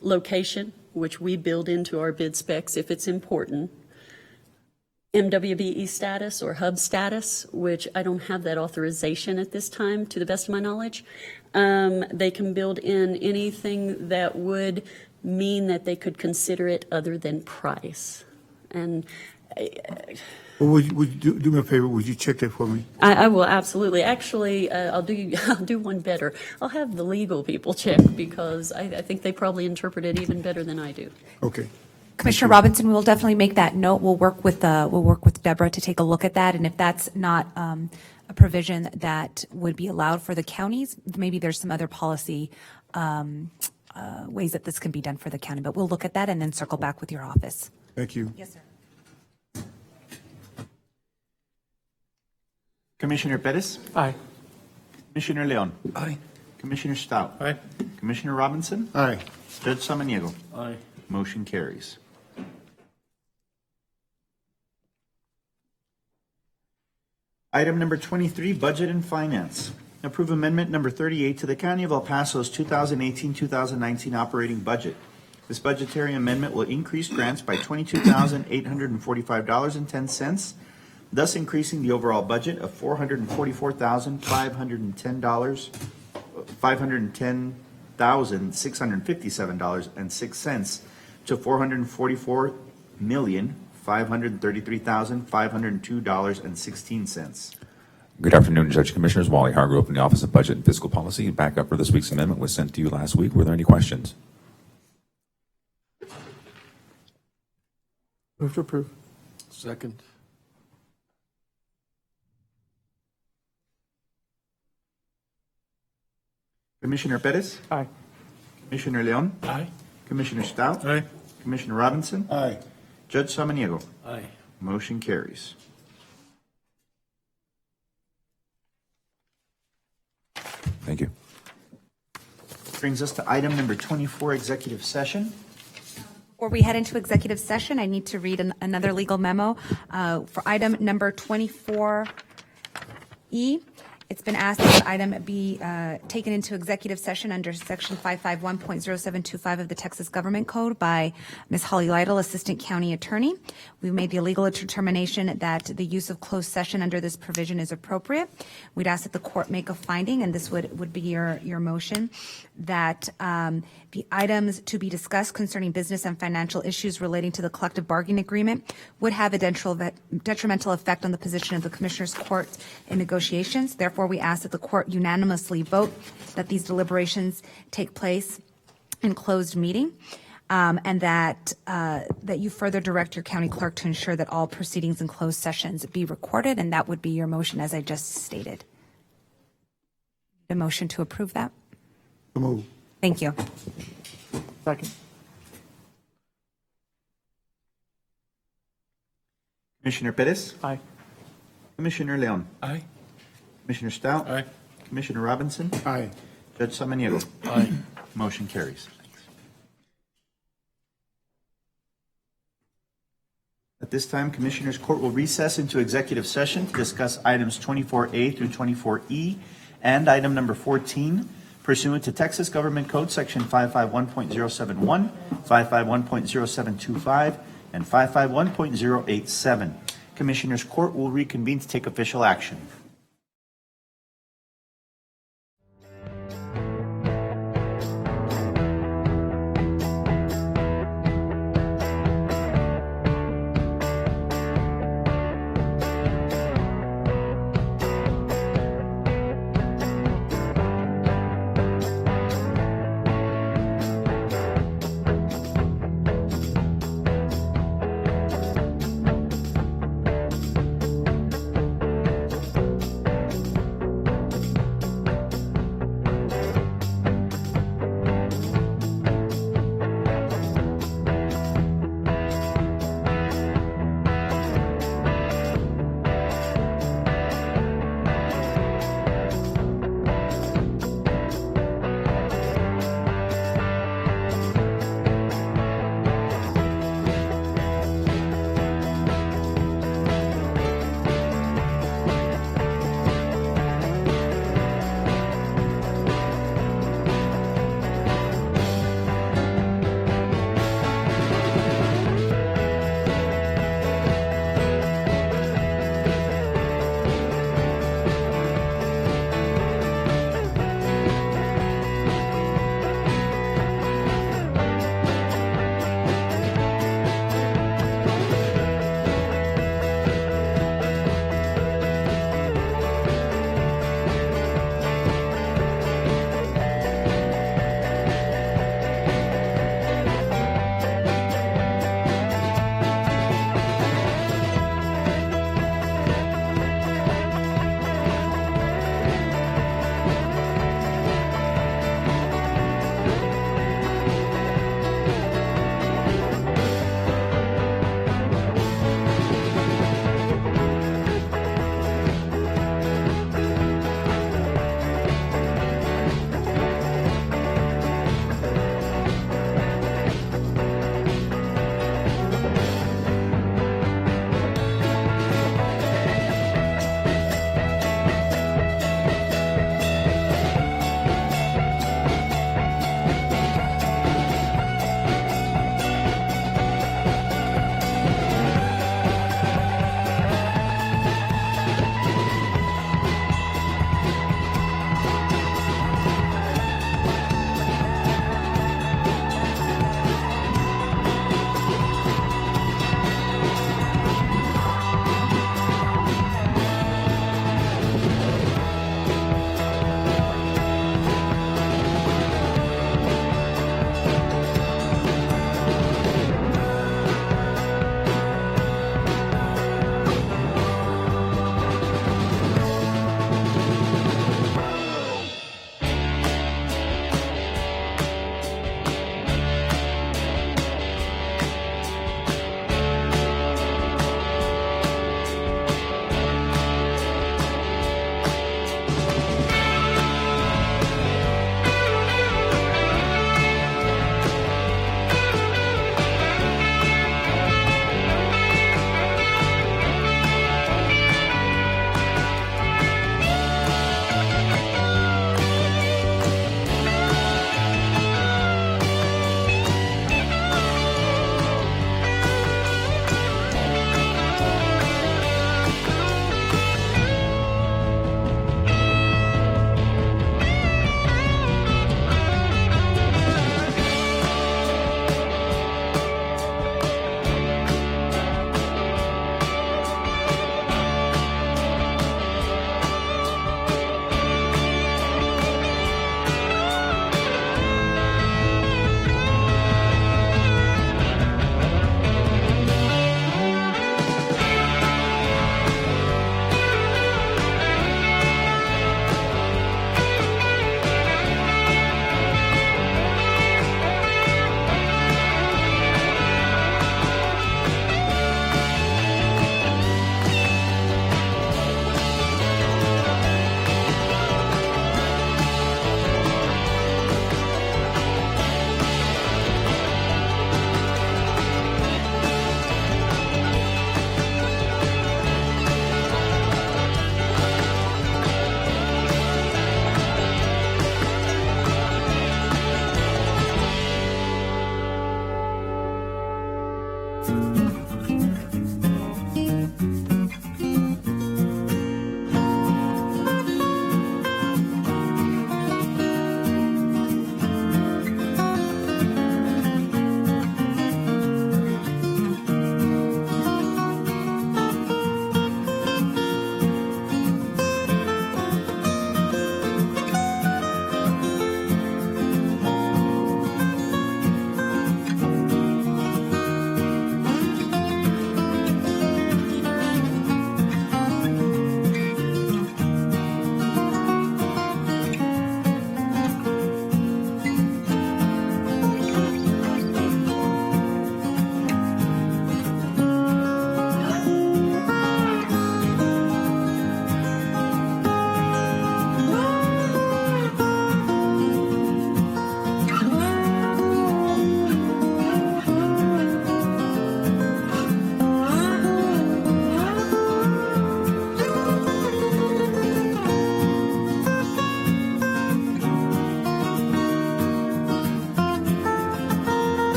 Speaker 3: location, which we build into our bid specs if it's important. MWBE status or hub status, which I don't have that authorization at this time, to the best of my knowledge. They can build in anything that would mean that they could consider it other than price. And
Speaker 19: Well, would you do me a favor? Would you check that for me?
Speaker 3: I will absolutely. Actually, I'll do one better. I'll have the legal people check because I think they probably interpret it even better than I do.
Speaker 19: Okay.
Speaker 8: Commissioner Robinson, we will definitely make that note. We'll work with Deborah to take a look at that, and if that's not a provision that would be allowed for the counties, maybe there's some other policy ways that this can be done for the county. But we'll look at that and then circle back with your office.
Speaker 19: Thank you.
Speaker 8: Yes, sir.
Speaker 6: Commissioner Pettis?
Speaker 10: Aye.
Speaker 6: Commissioner Leon?
Speaker 11: Aye.
Speaker 6: Commissioner Stout?
Speaker 9: Aye.
Speaker 6: Commissioner Robinson?
Speaker 19: Aye.
Speaker 6: Judge Samaniego?
Speaker 7: Aye.
Speaker 6: Motion carries. Item number 23, Budget and Finance. Approve amendment number 38 to the County of El Paso's 2018-2019 operating budget. This budgetary amendment will increase grants by $22,845.10, thus increasing the overall budget of $510,657.06 to $444,533,502.16.
Speaker 13: Good afternoon, Judge Commissioners. Wally Hargrove from the Office of Budget and Fiscal Policy. Backup for this week's amendment was sent to you last week. Were there any questions?
Speaker 10: Move to approve.
Speaker 7: Second.
Speaker 6: Commissioner Pettis?
Speaker 10: Aye.
Speaker 6: Commissioner Leon?
Speaker 17: Aye.
Speaker 6: Commissioner Stout?
Speaker 9: Aye.
Speaker 6: Commissioner Robinson?
Speaker 19: Aye.
Speaker 6: Judge Samaniego?
Speaker 7: Aye.
Speaker 6: Motion carries.
Speaker 13: Thank you.
Speaker 6: Brings us to item number 24, executive session.
Speaker 8: Before we head into executive session, I need to read another legal memo for item number 24E. It's been asked that the item be taken into executive session under Section 551.0725 of the Texas Government Code by Ms. Holly Lytle, Assistant County Attorney. We've made the legal determination that the use of closed session under this provision is appropriate. We'd ask that the court make a finding, and this would be your motion, that the items to be discussed concerning business and financial issues relating to the collective bargaining agreement would have a detrimental effect on the position of the Commissioners Court in negotiations. Therefore, we ask that the court unanimously vote that these deliberations take place in closed meeting, and that you further direct your county clerk to ensure that all proceedings in closed sessions be recorded, and that would be your motion as I just stated. The motion to approve that?
Speaker 19: So move.
Speaker 8: Thank you.
Speaker 10: Second.
Speaker 6: Commissioner Pettis?
Speaker 10: Aye.
Speaker 6: Commissioner Leon?
Speaker 17: Aye.
Speaker 6: Commissioner Stout?
Speaker 9: Aye.
Speaker 6: Commissioner Robinson?
Speaker 19: Aye.
Speaker 6: Judge Samaniego?
Speaker 7: Aye.
Speaker 6: Motion carries. At this time, Commissioners Court will recess into executive session to discuss items 24A through 24E and item number 14 pursuant to Texas Government Code Section 551.071, 551.0725, and 551.087. Commissioners Court will reconvene to take official action.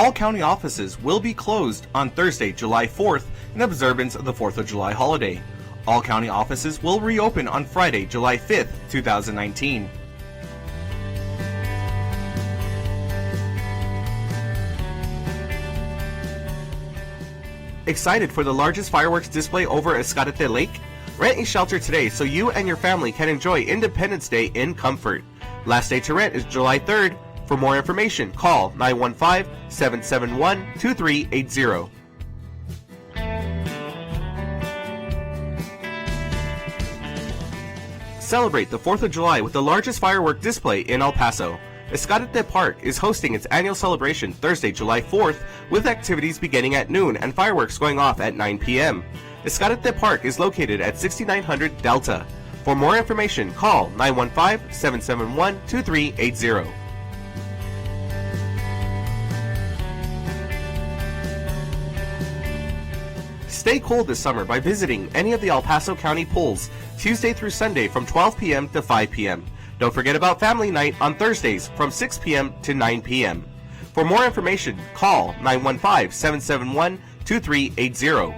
Speaker 1: all county offices will be closed on Thursday, July 4th in observance of the 4th of July holiday. All county offices will reopen on Friday, July 5th, 2019. Excited for the largest fireworks display over Escárate Lake? Rent a shelter today so you and your family can enjoy Independence Day in comfort. Last day to rent is July 3rd. For more information, call 915-771-2380. Celebrate the 4th of July with the largest firework display in El Paso. Escárate Park is hosting its annual celebration Thursday, July 4th, with activities beginning at noon and fireworks going off at 9 p.m. Escárate Park is located at 6900 Delta. For more information, call 915-771-2380. Stay cool this summer by visiting any of the El Paso County pools, Tuesday through Sunday from 12 p.m. to 5 p.m. Don't forget about Family Night on Thursdays from 6 p.m. to 9 p.m. For more information, call 915-771-2380.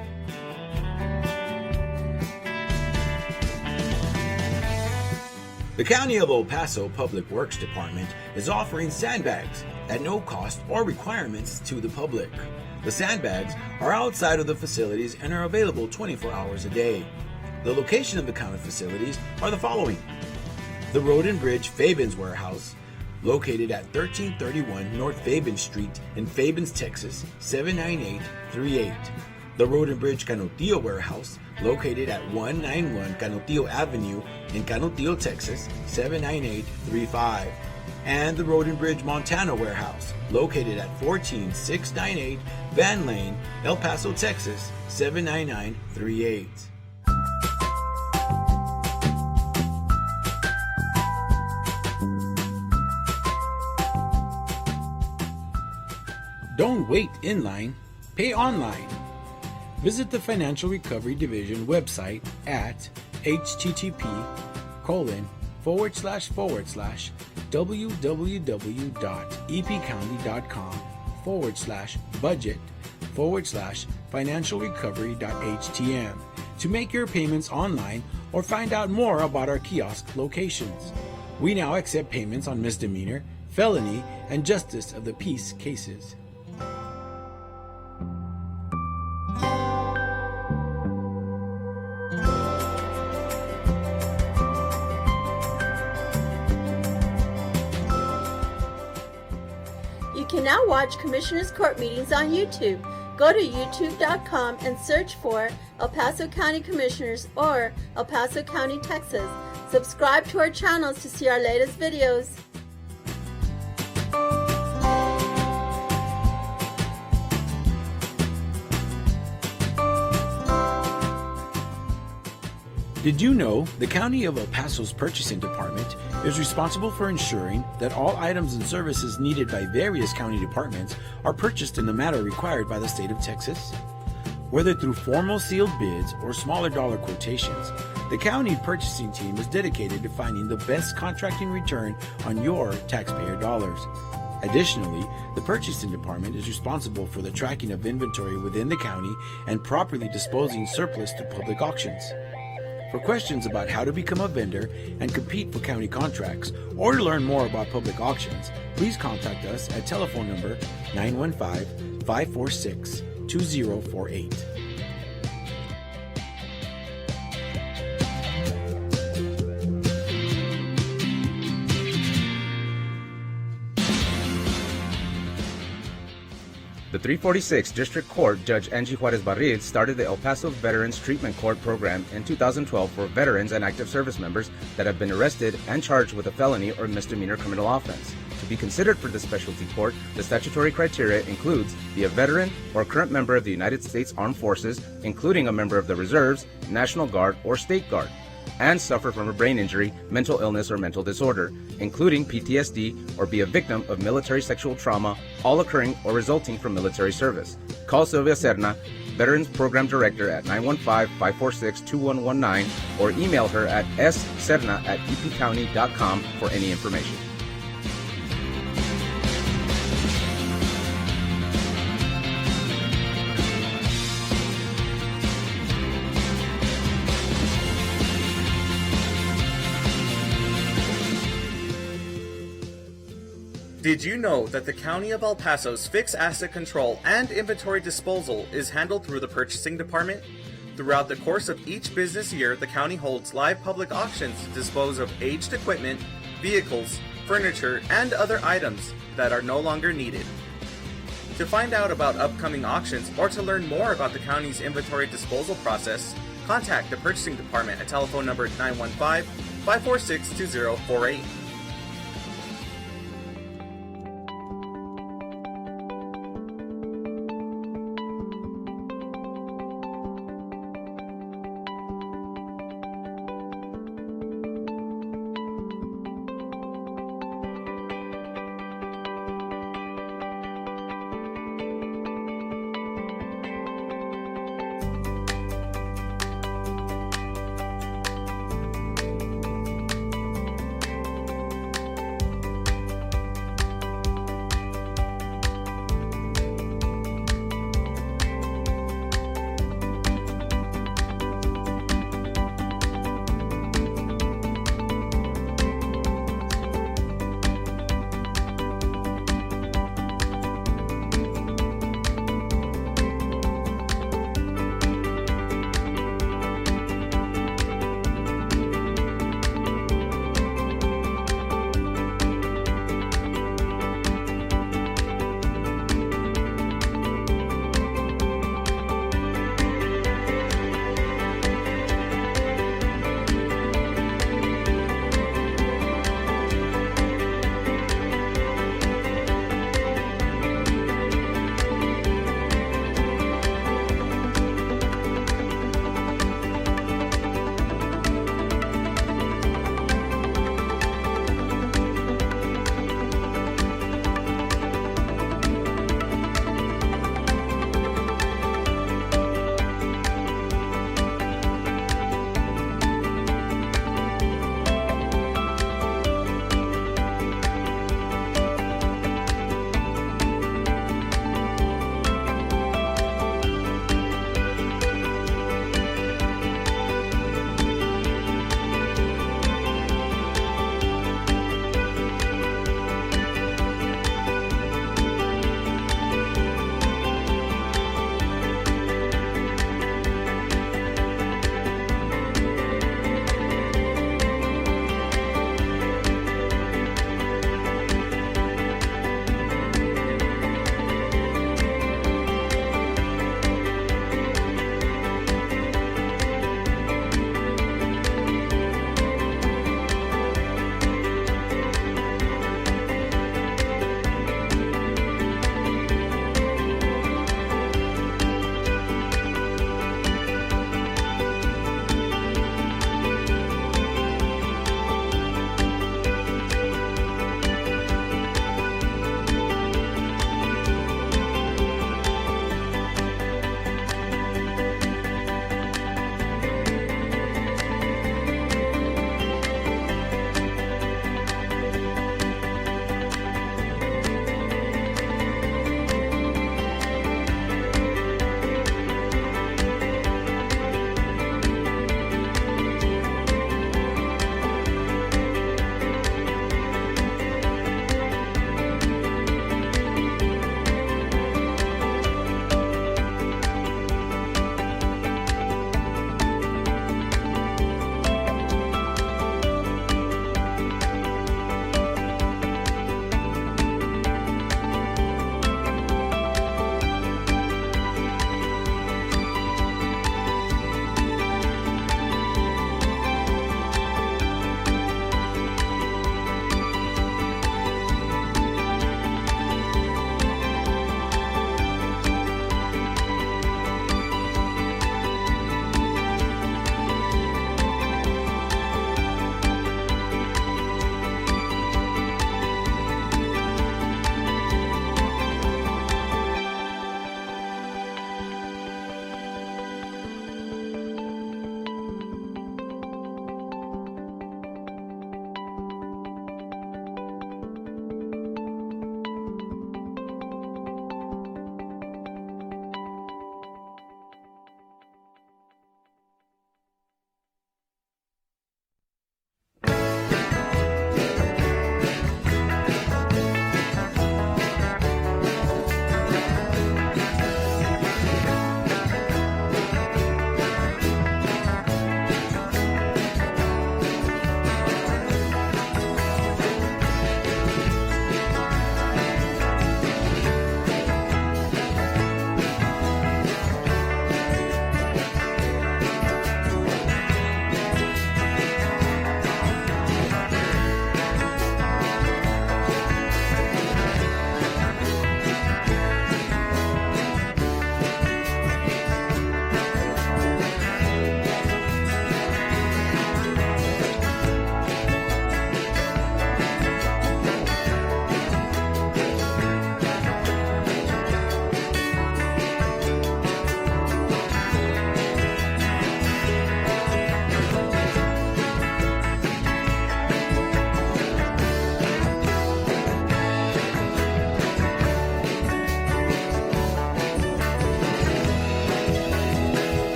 Speaker 20: The County of El Paso Public Works Department is offering sandbags at no cost or requirements to the public. The sandbags are outside of the facilities and are available 24 hours a day. The location of the county facilities are the following: the Road and Bridge Fabens Warehouse, located at 1331 North Fabens Street in Fabens, Texas, 79838. The Road and Bridge Canutillo Warehouse, located at 191 Canutillo Avenue in Canutillo, Texas, 79835. And the Road and Bridge Montana Warehouse, located at 14698 Van Lane, El Paso, Texas, 79938.
Speaker 2: Don't wait in line, pay online. Visit the Financial Recovery Division website at http://www.epcounty.com/budget/financialrecovery.htm to make your payments online or find out more about our kiosk locations. We now accept payments on misdemeanor, felony, and justice of the peace cases.
Speaker 23: You can now watch Commissioners Court meetings on YouTube. Go to youtube.com and search for El Paso County Commissioners or El Paso County, Texas. Subscribe to our channels to see our latest videos.
Speaker 2: Did you know the County of El Paso's Purchasing Department is responsible for ensuring that all items and services needed by various county departments are purchased in the manner required by the state of Texas? Whether through formal sealed bids or smaller dollar quotations, the county purchasing team is dedicated to finding the best contracting return on your taxpayer dollars. Additionally, the purchasing department is responsible for the tracking of inventory within the county and properly disposing surplus to public auctions. For questions about how to become a vendor and compete for county contracts, or to learn more about public auctions, please contact us at telephone number 915-546-2048.
Speaker 24: The 346 District Court Judge Angie Juarez Barril started the El Paso Veterans Treatment Court program in 2012 for veterans and active service members that have been arrested and charged with a felony or misdemeanor criminal offense. To be considered for the specialty court, the statutory criteria includes be a veteran or current member of the United States Armed Forces, including a member of the Reserves, National Guard, or State Guard, and suffer from a brain injury, mental illness, or mental disorder, including PTSD, or be a victim of military sexual trauma, all occurring or resulting from military service. Call Sylvia Serna, Veterans Program Director, at 915-546-2119, or email her at sserna@epcounty.com for any information.
Speaker 1: Did you know that the County of El Paso's fixed asset control and inventory disposal is handled through the purchasing department? Throughout the course of each business year, the county holds live public auctions to dispose of aged equipment, vehicles, furniture, and other items that are no longer needed. To find out about upcoming auctions or to learn more about the county's inventory disposal process, contact the purchasing department at telephone number 915-546-2048.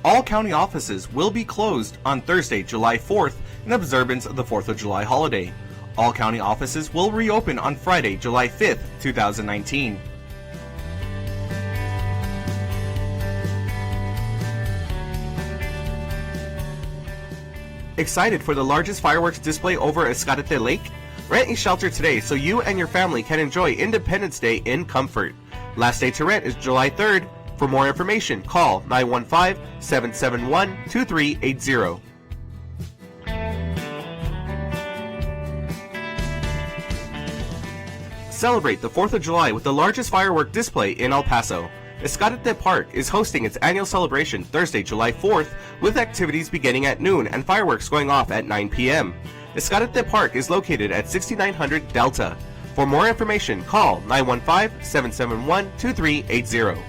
Speaker 1: All county offices will be closed on Thursday, July 4th in observance of the 4th of July holiday. All county offices will reopen on Friday, July 5th, 2019. Excited for the largest fireworks display over Escárate Lake? Rent a shelter today so you and your family can enjoy Independence Day in comfort. Last day to rent is July 3rd. For more information, call 915-771-2380. Celebrate the 4th of July with the largest firework display in El Paso. Escárate Park is hosting its annual celebration Thursday, July 4th, with activities beginning at noon and fireworks going off at 9 p.m. Escárate Park is located at 6900 Delta. For more information, call 915-771-2380.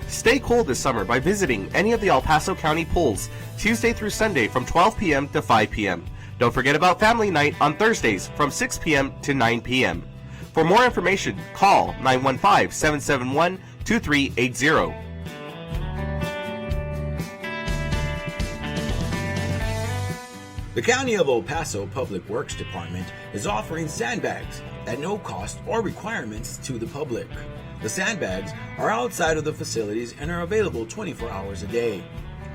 Speaker 1: Stay cool this summer by visiting any of the El Paso County pools, Tuesday through Sunday from 12 p.m. to 5 p.m. Don't forget about Family Night on Thursdays from 6 p.m. to 9 p.m. For more information, call 915-771-2380.
Speaker 20: The County of El Paso Public Works Department is offering sandbags at no cost or requirements to the public. The sandbags are outside of the facilities and are available 24 hours a day.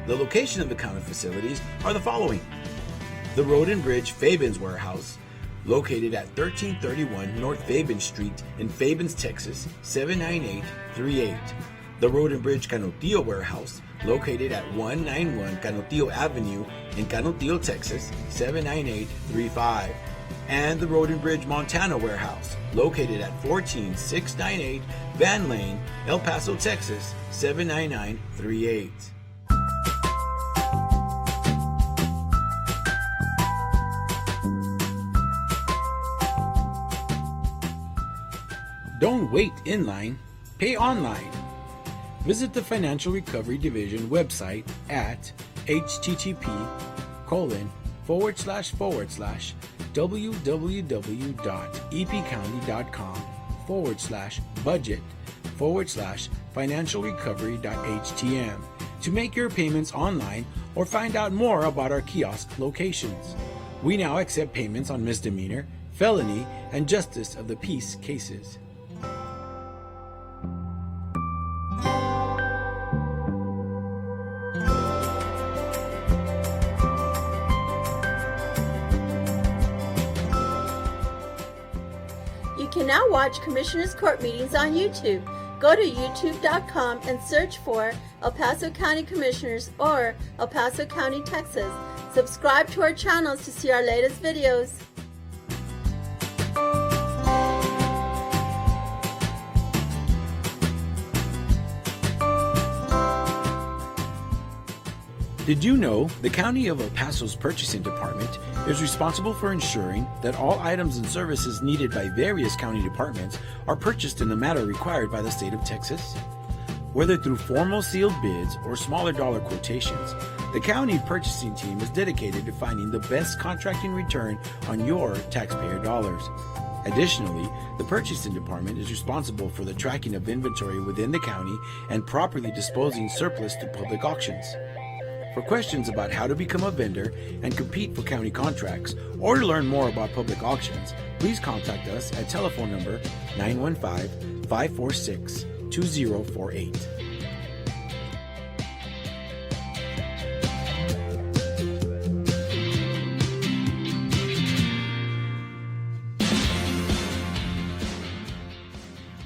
Speaker 20: The location of the county facilities are the following: the Road and Bridge Fabens Warehouse, located at 1331 North Fabens Street in Fabens, Texas, 79838. The Road and Bridge Canutillo Warehouse, located at 191 Canutillo Avenue in Canutillo, Texas, 79835. And the Road and Bridge Montana Warehouse, located at 14698 Van Lane, El Paso, Texas, 79938.
Speaker 2: Don't wait in line, pay online. Visit the Financial Recovery Division website at http://www.epcounty.com/budget/financialrecovery.htm to make your payments online or find out more about our kiosk locations. We now accept payments on misdemeanor, felony, and justice of the peace cases.
Speaker 23: You can now watch Commissioners Court meetings on YouTube. Go to youtube.com and search for El Paso County Commissioners or El Paso County, Texas. Subscribe to our channels to see our latest videos.
Speaker 2: Did you know the County of El Paso's Purchasing Department is responsible for ensuring that all items and services needed by various county departments are purchased in the manner required by the state of Texas? Whether through formal sealed bids or smaller dollar quotations, the county purchasing team is dedicated to finding the best contracting return on your taxpayer dollars. Additionally, the purchasing department is responsible for the tracking of inventory within the county and properly disposing surplus to public auctions. For questions about how to become a vendor and compete for county contracts or to learn more about public auctions, please contact us at telephone number 915-546-2048.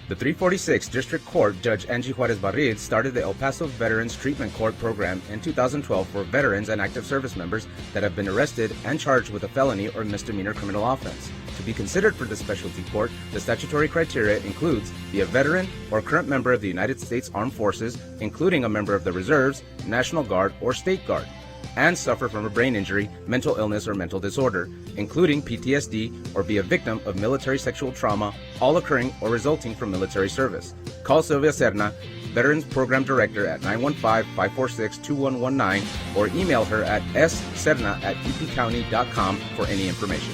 Speaker 24: The 346th District Court Judge Angie Juarez Barriz started the El Paso Veterans Treatment Court program in 2012 for veterans and active service members that have been arrested and charged with a felony or misdemeanor criminal offense. To be considered for the specialty court, the statutory criteria includes be a veteran or current member of the United States Armed Forces, including a member of the Reserves, National Guard, or State Guard, and suffer from a brain injury, mental illness, or mental disorder, including PTSD, or be a victim of military sexual trauma, all occurring or resulting from military service. Call Sylvia Serna, Veterans Program Director, at 915-546-2119, or email her at sserna@epcounty.com for any information.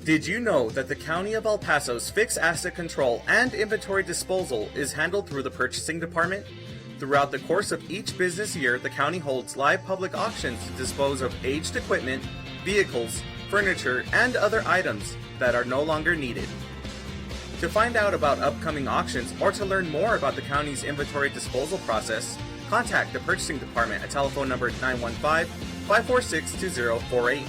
Speaker 1: Did you know that the County of El Paso's fixed asset control and inventory disposal is handled through the purchasing department? Throughout the course of each business year, the county holds live public auctions to dispose of aged equipment, vehicles, furniture, and other items that are no longer needed. To find out about upcoming auctions or to learn more about the county's inventory disposal process, contact the purchasing department at telephone number 915-546-2048.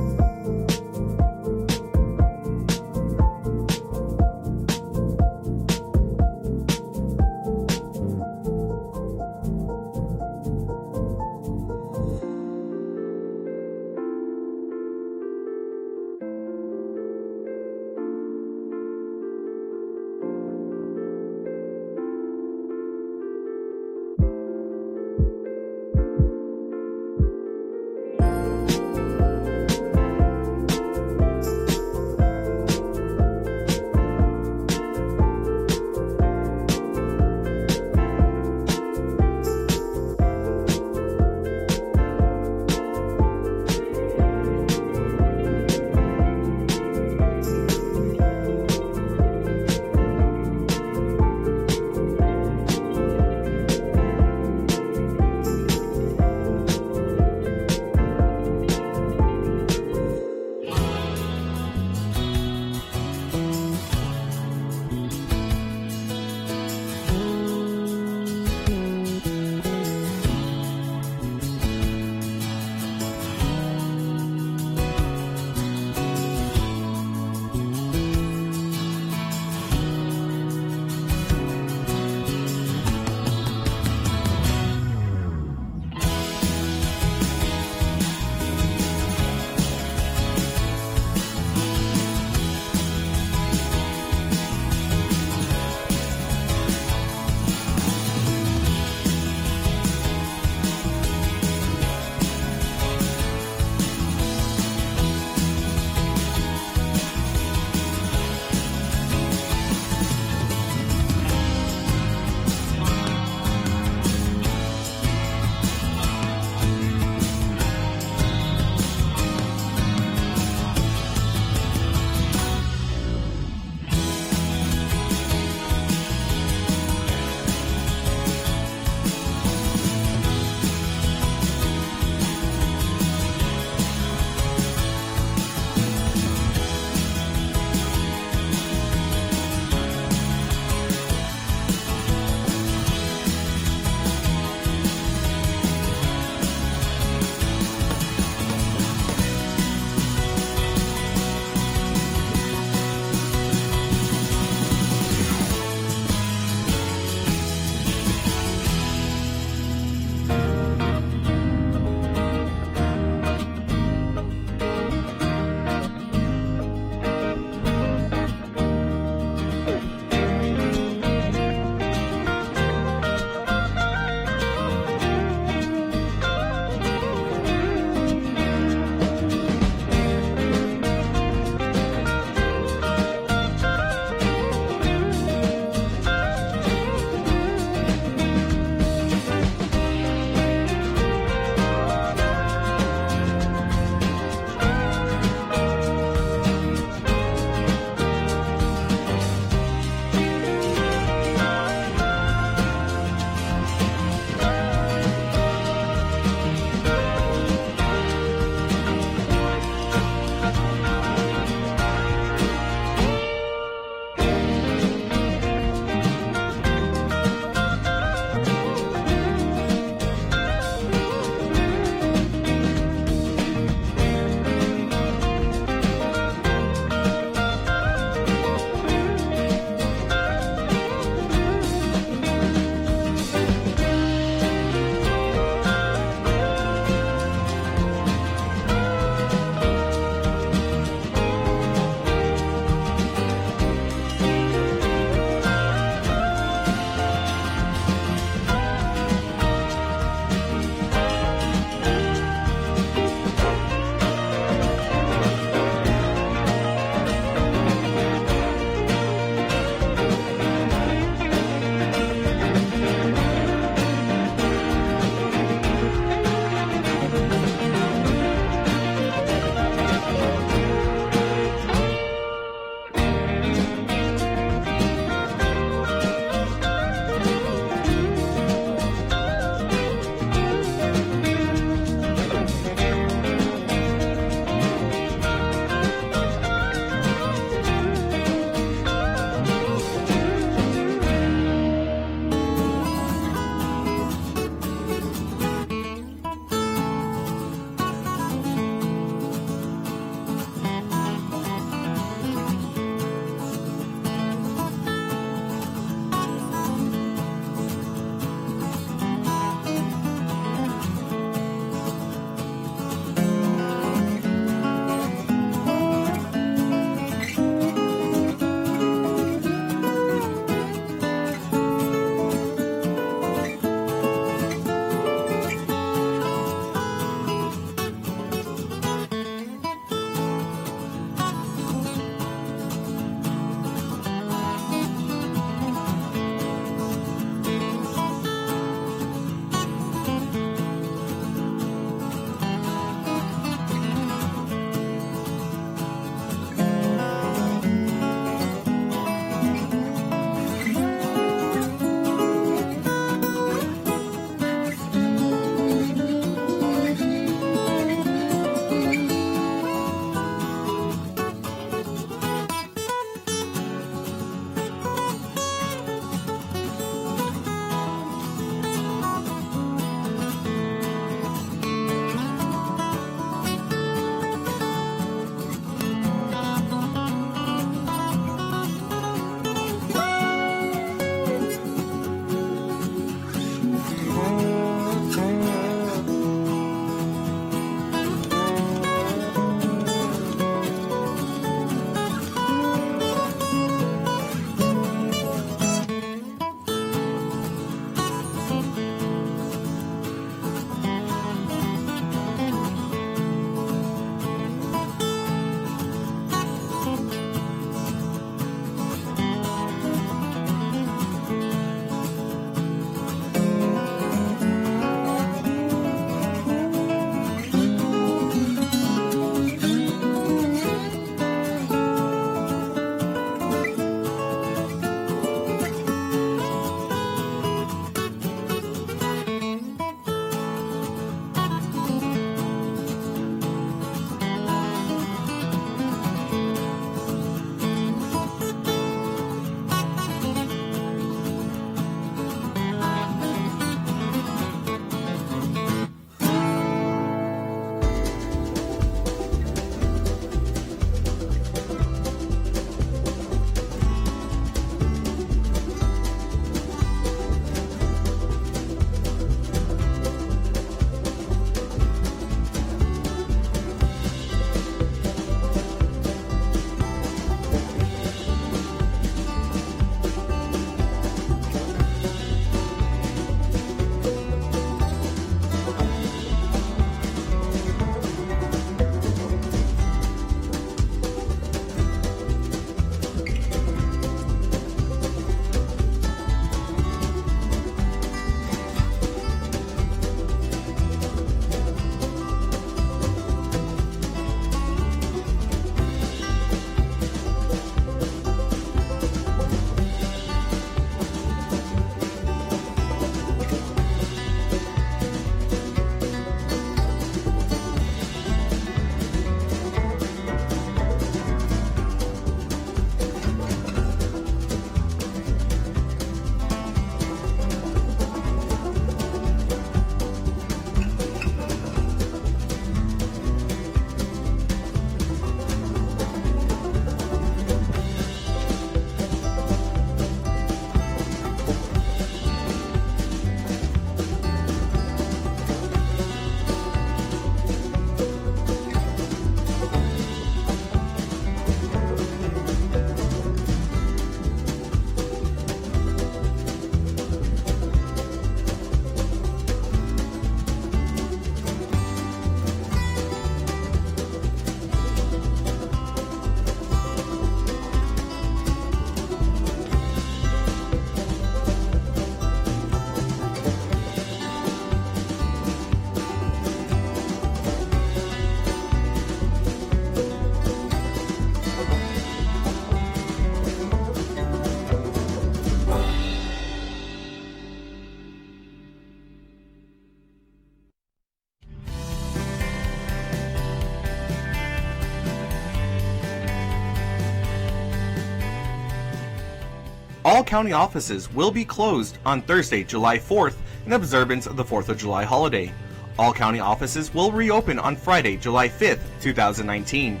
Speaker 1: All county offices will be closed on Thursday, July 4th in observance of the 4th of July holiday. All county offices will reopen on Friday, July 5th, 2019.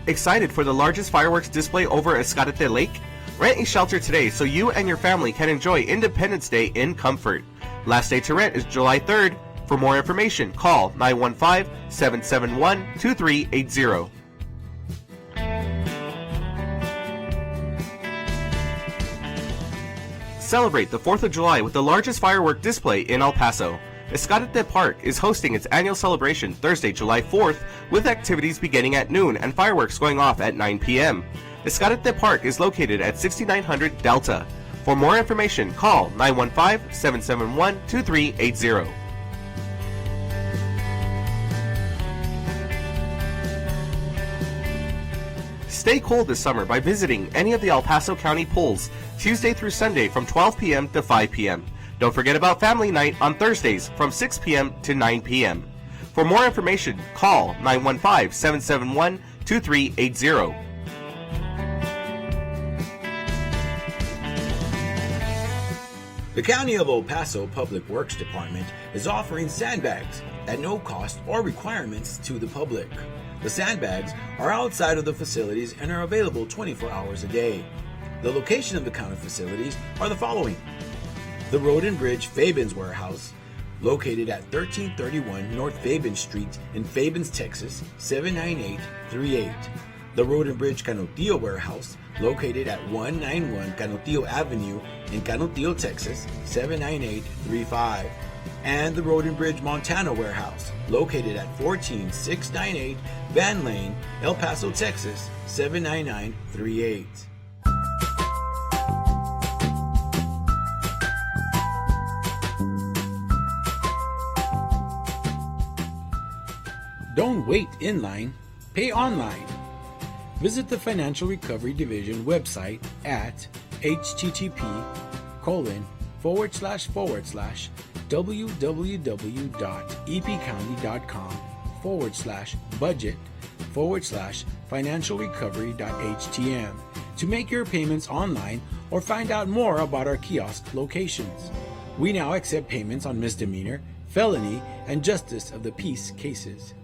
Speaker 1: Excited for the largest fireworks display over Escárate Lake? Rent a shelter today so you and your family can enjoy Independence Day in comfort. Last day to rent is July 3rd. For more information, call 915-771-2380. Celebrate the 4th of July with the largest firework display in El Paso. Escárate Park is hosting its annual celebration Thursday, July 4th, with activities beginning at noon and fireworks going off at 9 p.m. Escárate Park is located at 6900 Delta. For more information, call 915-771-2380. Stay cool this summer by visiting any of the El Paso County pools Tuesday through Sunday from 12 p.m. to 5 p.m. Don't forget about Family Night on Thursdays from 6 p.m. to 9 p.m. For more information, call 915-771-2380.
Speaker 20: The County of El Paso Public Works Department is offering sandbags at no cost or requirements to the public. The sandbags are outside of the facilities and are available 24 hours a day. The location of the county facilities are the following: the Road and Bridge Fabens Warehouse, located at 1331 North Fabens Street in Fabens, Texas, 79838. The Road and Bridge Canutillo Warehouse, located at 191 Canutillo Avenue in Canutillo, Texas, 79835. And the Road and Bridge Montana Warehouse, located at 14698 Van Lane, El Paso, Texas, 79938.
Speaker 2: Don't wait in line, pay online. Visit the Financial Recovery Division website at http://www.epcounty.com/budget/financialrecovery.htm to make your payments online or find out more about our kiosk locations. We now accept payments on misdemeanor, felony, and justice of the peace cases.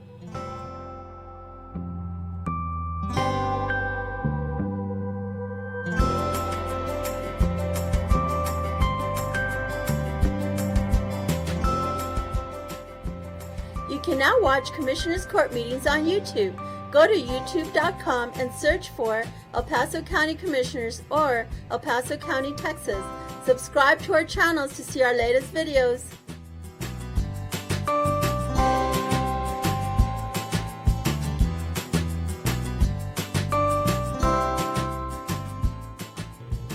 Speaker 23: You can now watch Commissioners Court meetings on YouTube. Go to youtube.com and search for El Paso County Commissioners or El Paso County, Texas. Subscribe to our channels to see our latest videos.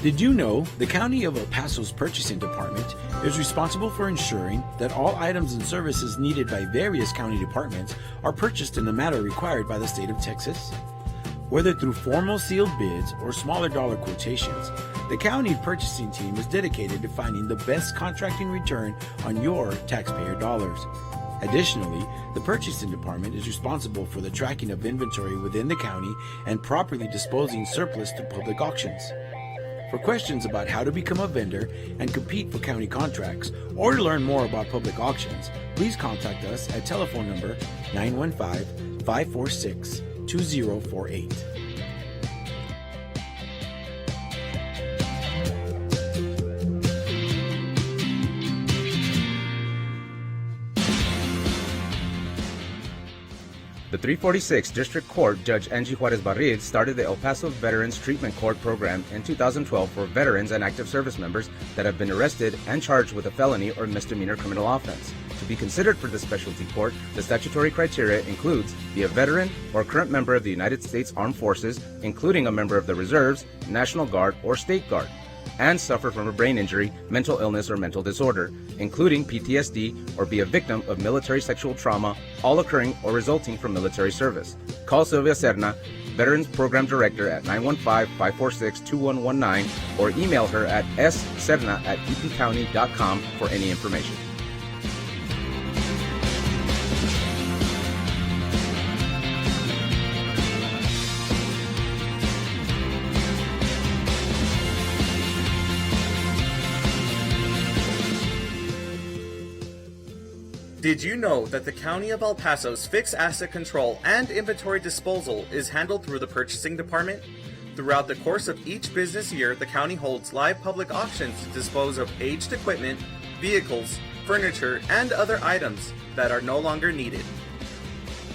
Speaker 2: Did you know the County of El Paso's Purchasing Department is responsible for ensuring that all items and services needed by various county departments are purchased in the manner required by the state of Texas? Whether through formal sealed bids or smaller dollar quotations, the county purchasing team is dedicated to finding the best contracting return on your taxpayer dollars. Additionally, the Purchasing Department is responsible for the tracking of inventory within the county and properly disposing surplus through public auctions. For questions about how to become a vendor and compete for county contracts, or to learn more about public auctions, please contact us at telephone number 915-546-2048.
Speaker 24: The 346th District Court Judge Angie Juarez Barriz started the El Paso Veterans Treatment Court program in 2012 for veterans and active service members that have been arrested and charged with a felony or misdemeanor criminal offense. To be considered for the specialty court, the statutory criteria includes be a veteran or current member of the United States Armed Forces, including a member of the Reserves, National Guard, or State Guard, and suffer from a brain injury, mental illness, or mental disorder, including PTSD, or be a victim of military sexual trauma, all occurring or resulting from military service. Call Sylvia Serna, Veterans Program Director, at 915-546-2119, or email her at sserna@epcounty.com for any information.
Speaker 1: Did you know that the County of El Paso's fixed asset control and inventory disposal is handled through the purchasing department? Throughout the course of each business year, the county holds live public auctions to dispose of aged equipment, vehicles, furniture, and other items that are no longer needed.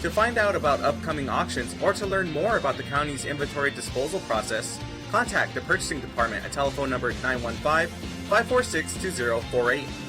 Speaker 1: To find out about upcoming auctions or to learn more about the county's inventory disposal process, contact the purchasing department at telephone number 915-546-2048.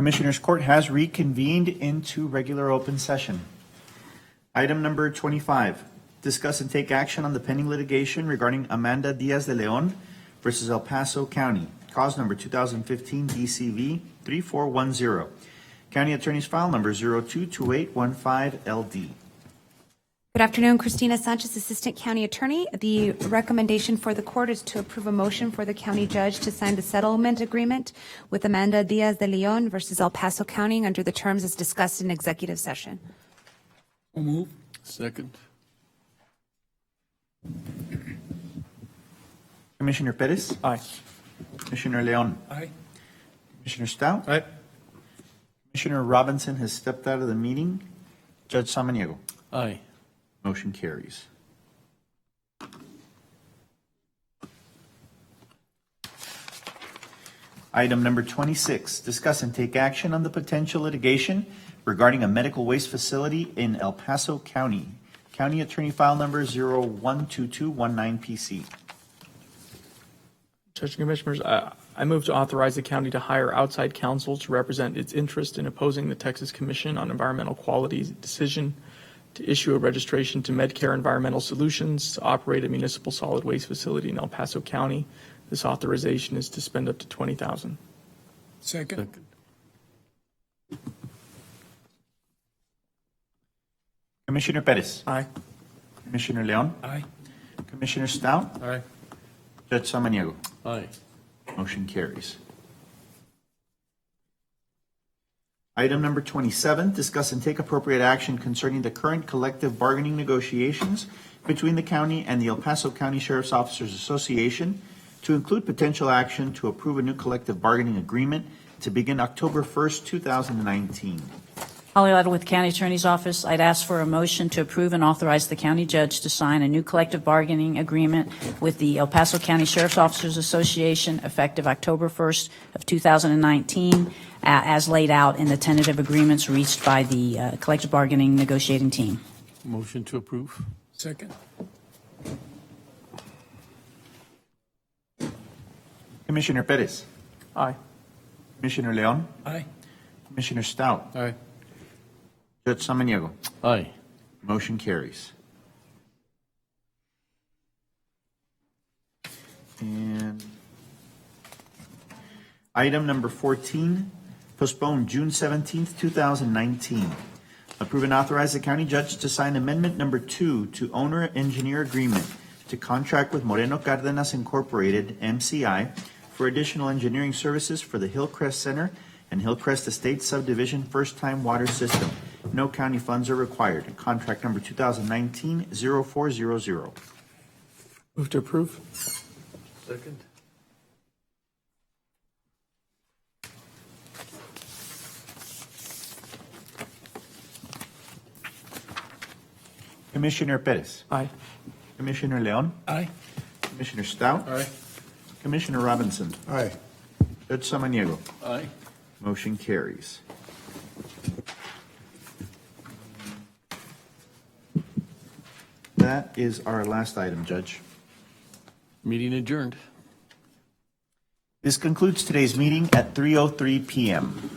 Speaker 6: Commissioners Court has reconvened into regular open session. Item number 25, discuss and take action on the pending litigation regarding Amanda Diaz de Leon versus El Paso County, cause number 2015 DCV 3410. County Attorney's file number 022815LD.
Speaker 8: Good afternoon, Christina Sanchez, Assistant County Attorney. The recommendation for the court is to approve a motion for the county judge to sign the settlement agreement with Amanda Diaz de Leon versus El Paso County under the terms as discussed in executive session.
Speaker 17: Move.
Speaker 7: Second.
Speaker 6: Commissioner Perez?
Speaker 10: Aye.
Speaker 6: Commissioner Leon?
Speaker 17: Aye.
Speaker 6: Commissioner Stout?
Speaker 9: Aye.
Speaker 6: Commissioner Robinson has stepped out of the meeting. Judge Samaniego?
Speaker 7: Aye.
Speaker 6: Motion carries. Item number 26, discuss and take action on the potential litigation regarding a medical waste facility in El Paso County. County Attorney File Number 012219PC.
Speaker 10: Judge and Commissioners, I move to authorize the county to hire outside counsel to represent its interest in opposing the Texas Commission on Environmental Quality's decision to issue a registration to Medcare Environmental Solutions to operate a municipal solid waste facility in El Paso County. This authorization is to spend up to $20,000.
Speaker 17: Second.
Speaker 6: Commissioner Perez?
Speaker 10: Aye.
Speaker 6: Commissioner Leon?
Speaker 17: Aye.
Speaker 6: Commissioner Stout?
Speaker 9: Aye.
Speaker 6: Judge Samaniego?
Speaker 7: Aye.
Speaker 6: Motion carries. Item number 27, discuss and take appropriate action concerning the current collective bargaining negotiations between the county and the El Paso County Sheriff's Officers Association to include potential action to approve a new collective bargaining agreement to begin October 1st, 2019.
Speaker 12: Holly Lytle with County Attorney's Office. I'd ask for a motion to approve and authorize the county judge to sign a new collective bargaining agreement with the El Paso County Sheriff's Officers Association effective October 1st of 2019, as laid out in the tentative agreements reached by the collective bargaining negotiating team.
Speaker 7: Motion to approve.
Speaker 17: Second.
Speaker 6: Commissioner Perez?
Speaker 10: Aye.
Speaker 6: Commissioner Leon?
Speaker 17: Aye.
Speaker 6: Commissioner Stout?
Speaker 9: Aye.
Speaker 6: Judge Samaniego?
Speaker 7: Aye.
Speaker 6: Motion carries. And item number 14, postpone June 17th, 2019. Approve and authorize the county judge to sign amendment number 2 to owner-engineer agreement to contract with Moreno Cardenas Incorporated, MCI, for additional engineering services for the Hillcrest Center and Hillcrest Estates Subdivision First-Time Water System. No county funds are required. Contract number 2019-0400.
Speaker 10: Move to approve.
Speaker 7: Second.
Speaker 6: Commissioner Perez?
Speaker 10: Aye.
Speaker 6: Commissioner Leon?
Speaker 17: Aye.
Speaker 6: Commissioner Stout?
Speaker 9: Aye.
Speaker 6: Commissioner Robinson?
Speaker 11: Aye.
Speaker 6: Judge Samaniego?
Speaker 7: Aye.
Speaker 6: Motion carries. That is our last item, Judge.
Speaker 7: Meeting adjourned.
Speaker 6: This concludes today's meeting at 3:03 p.m.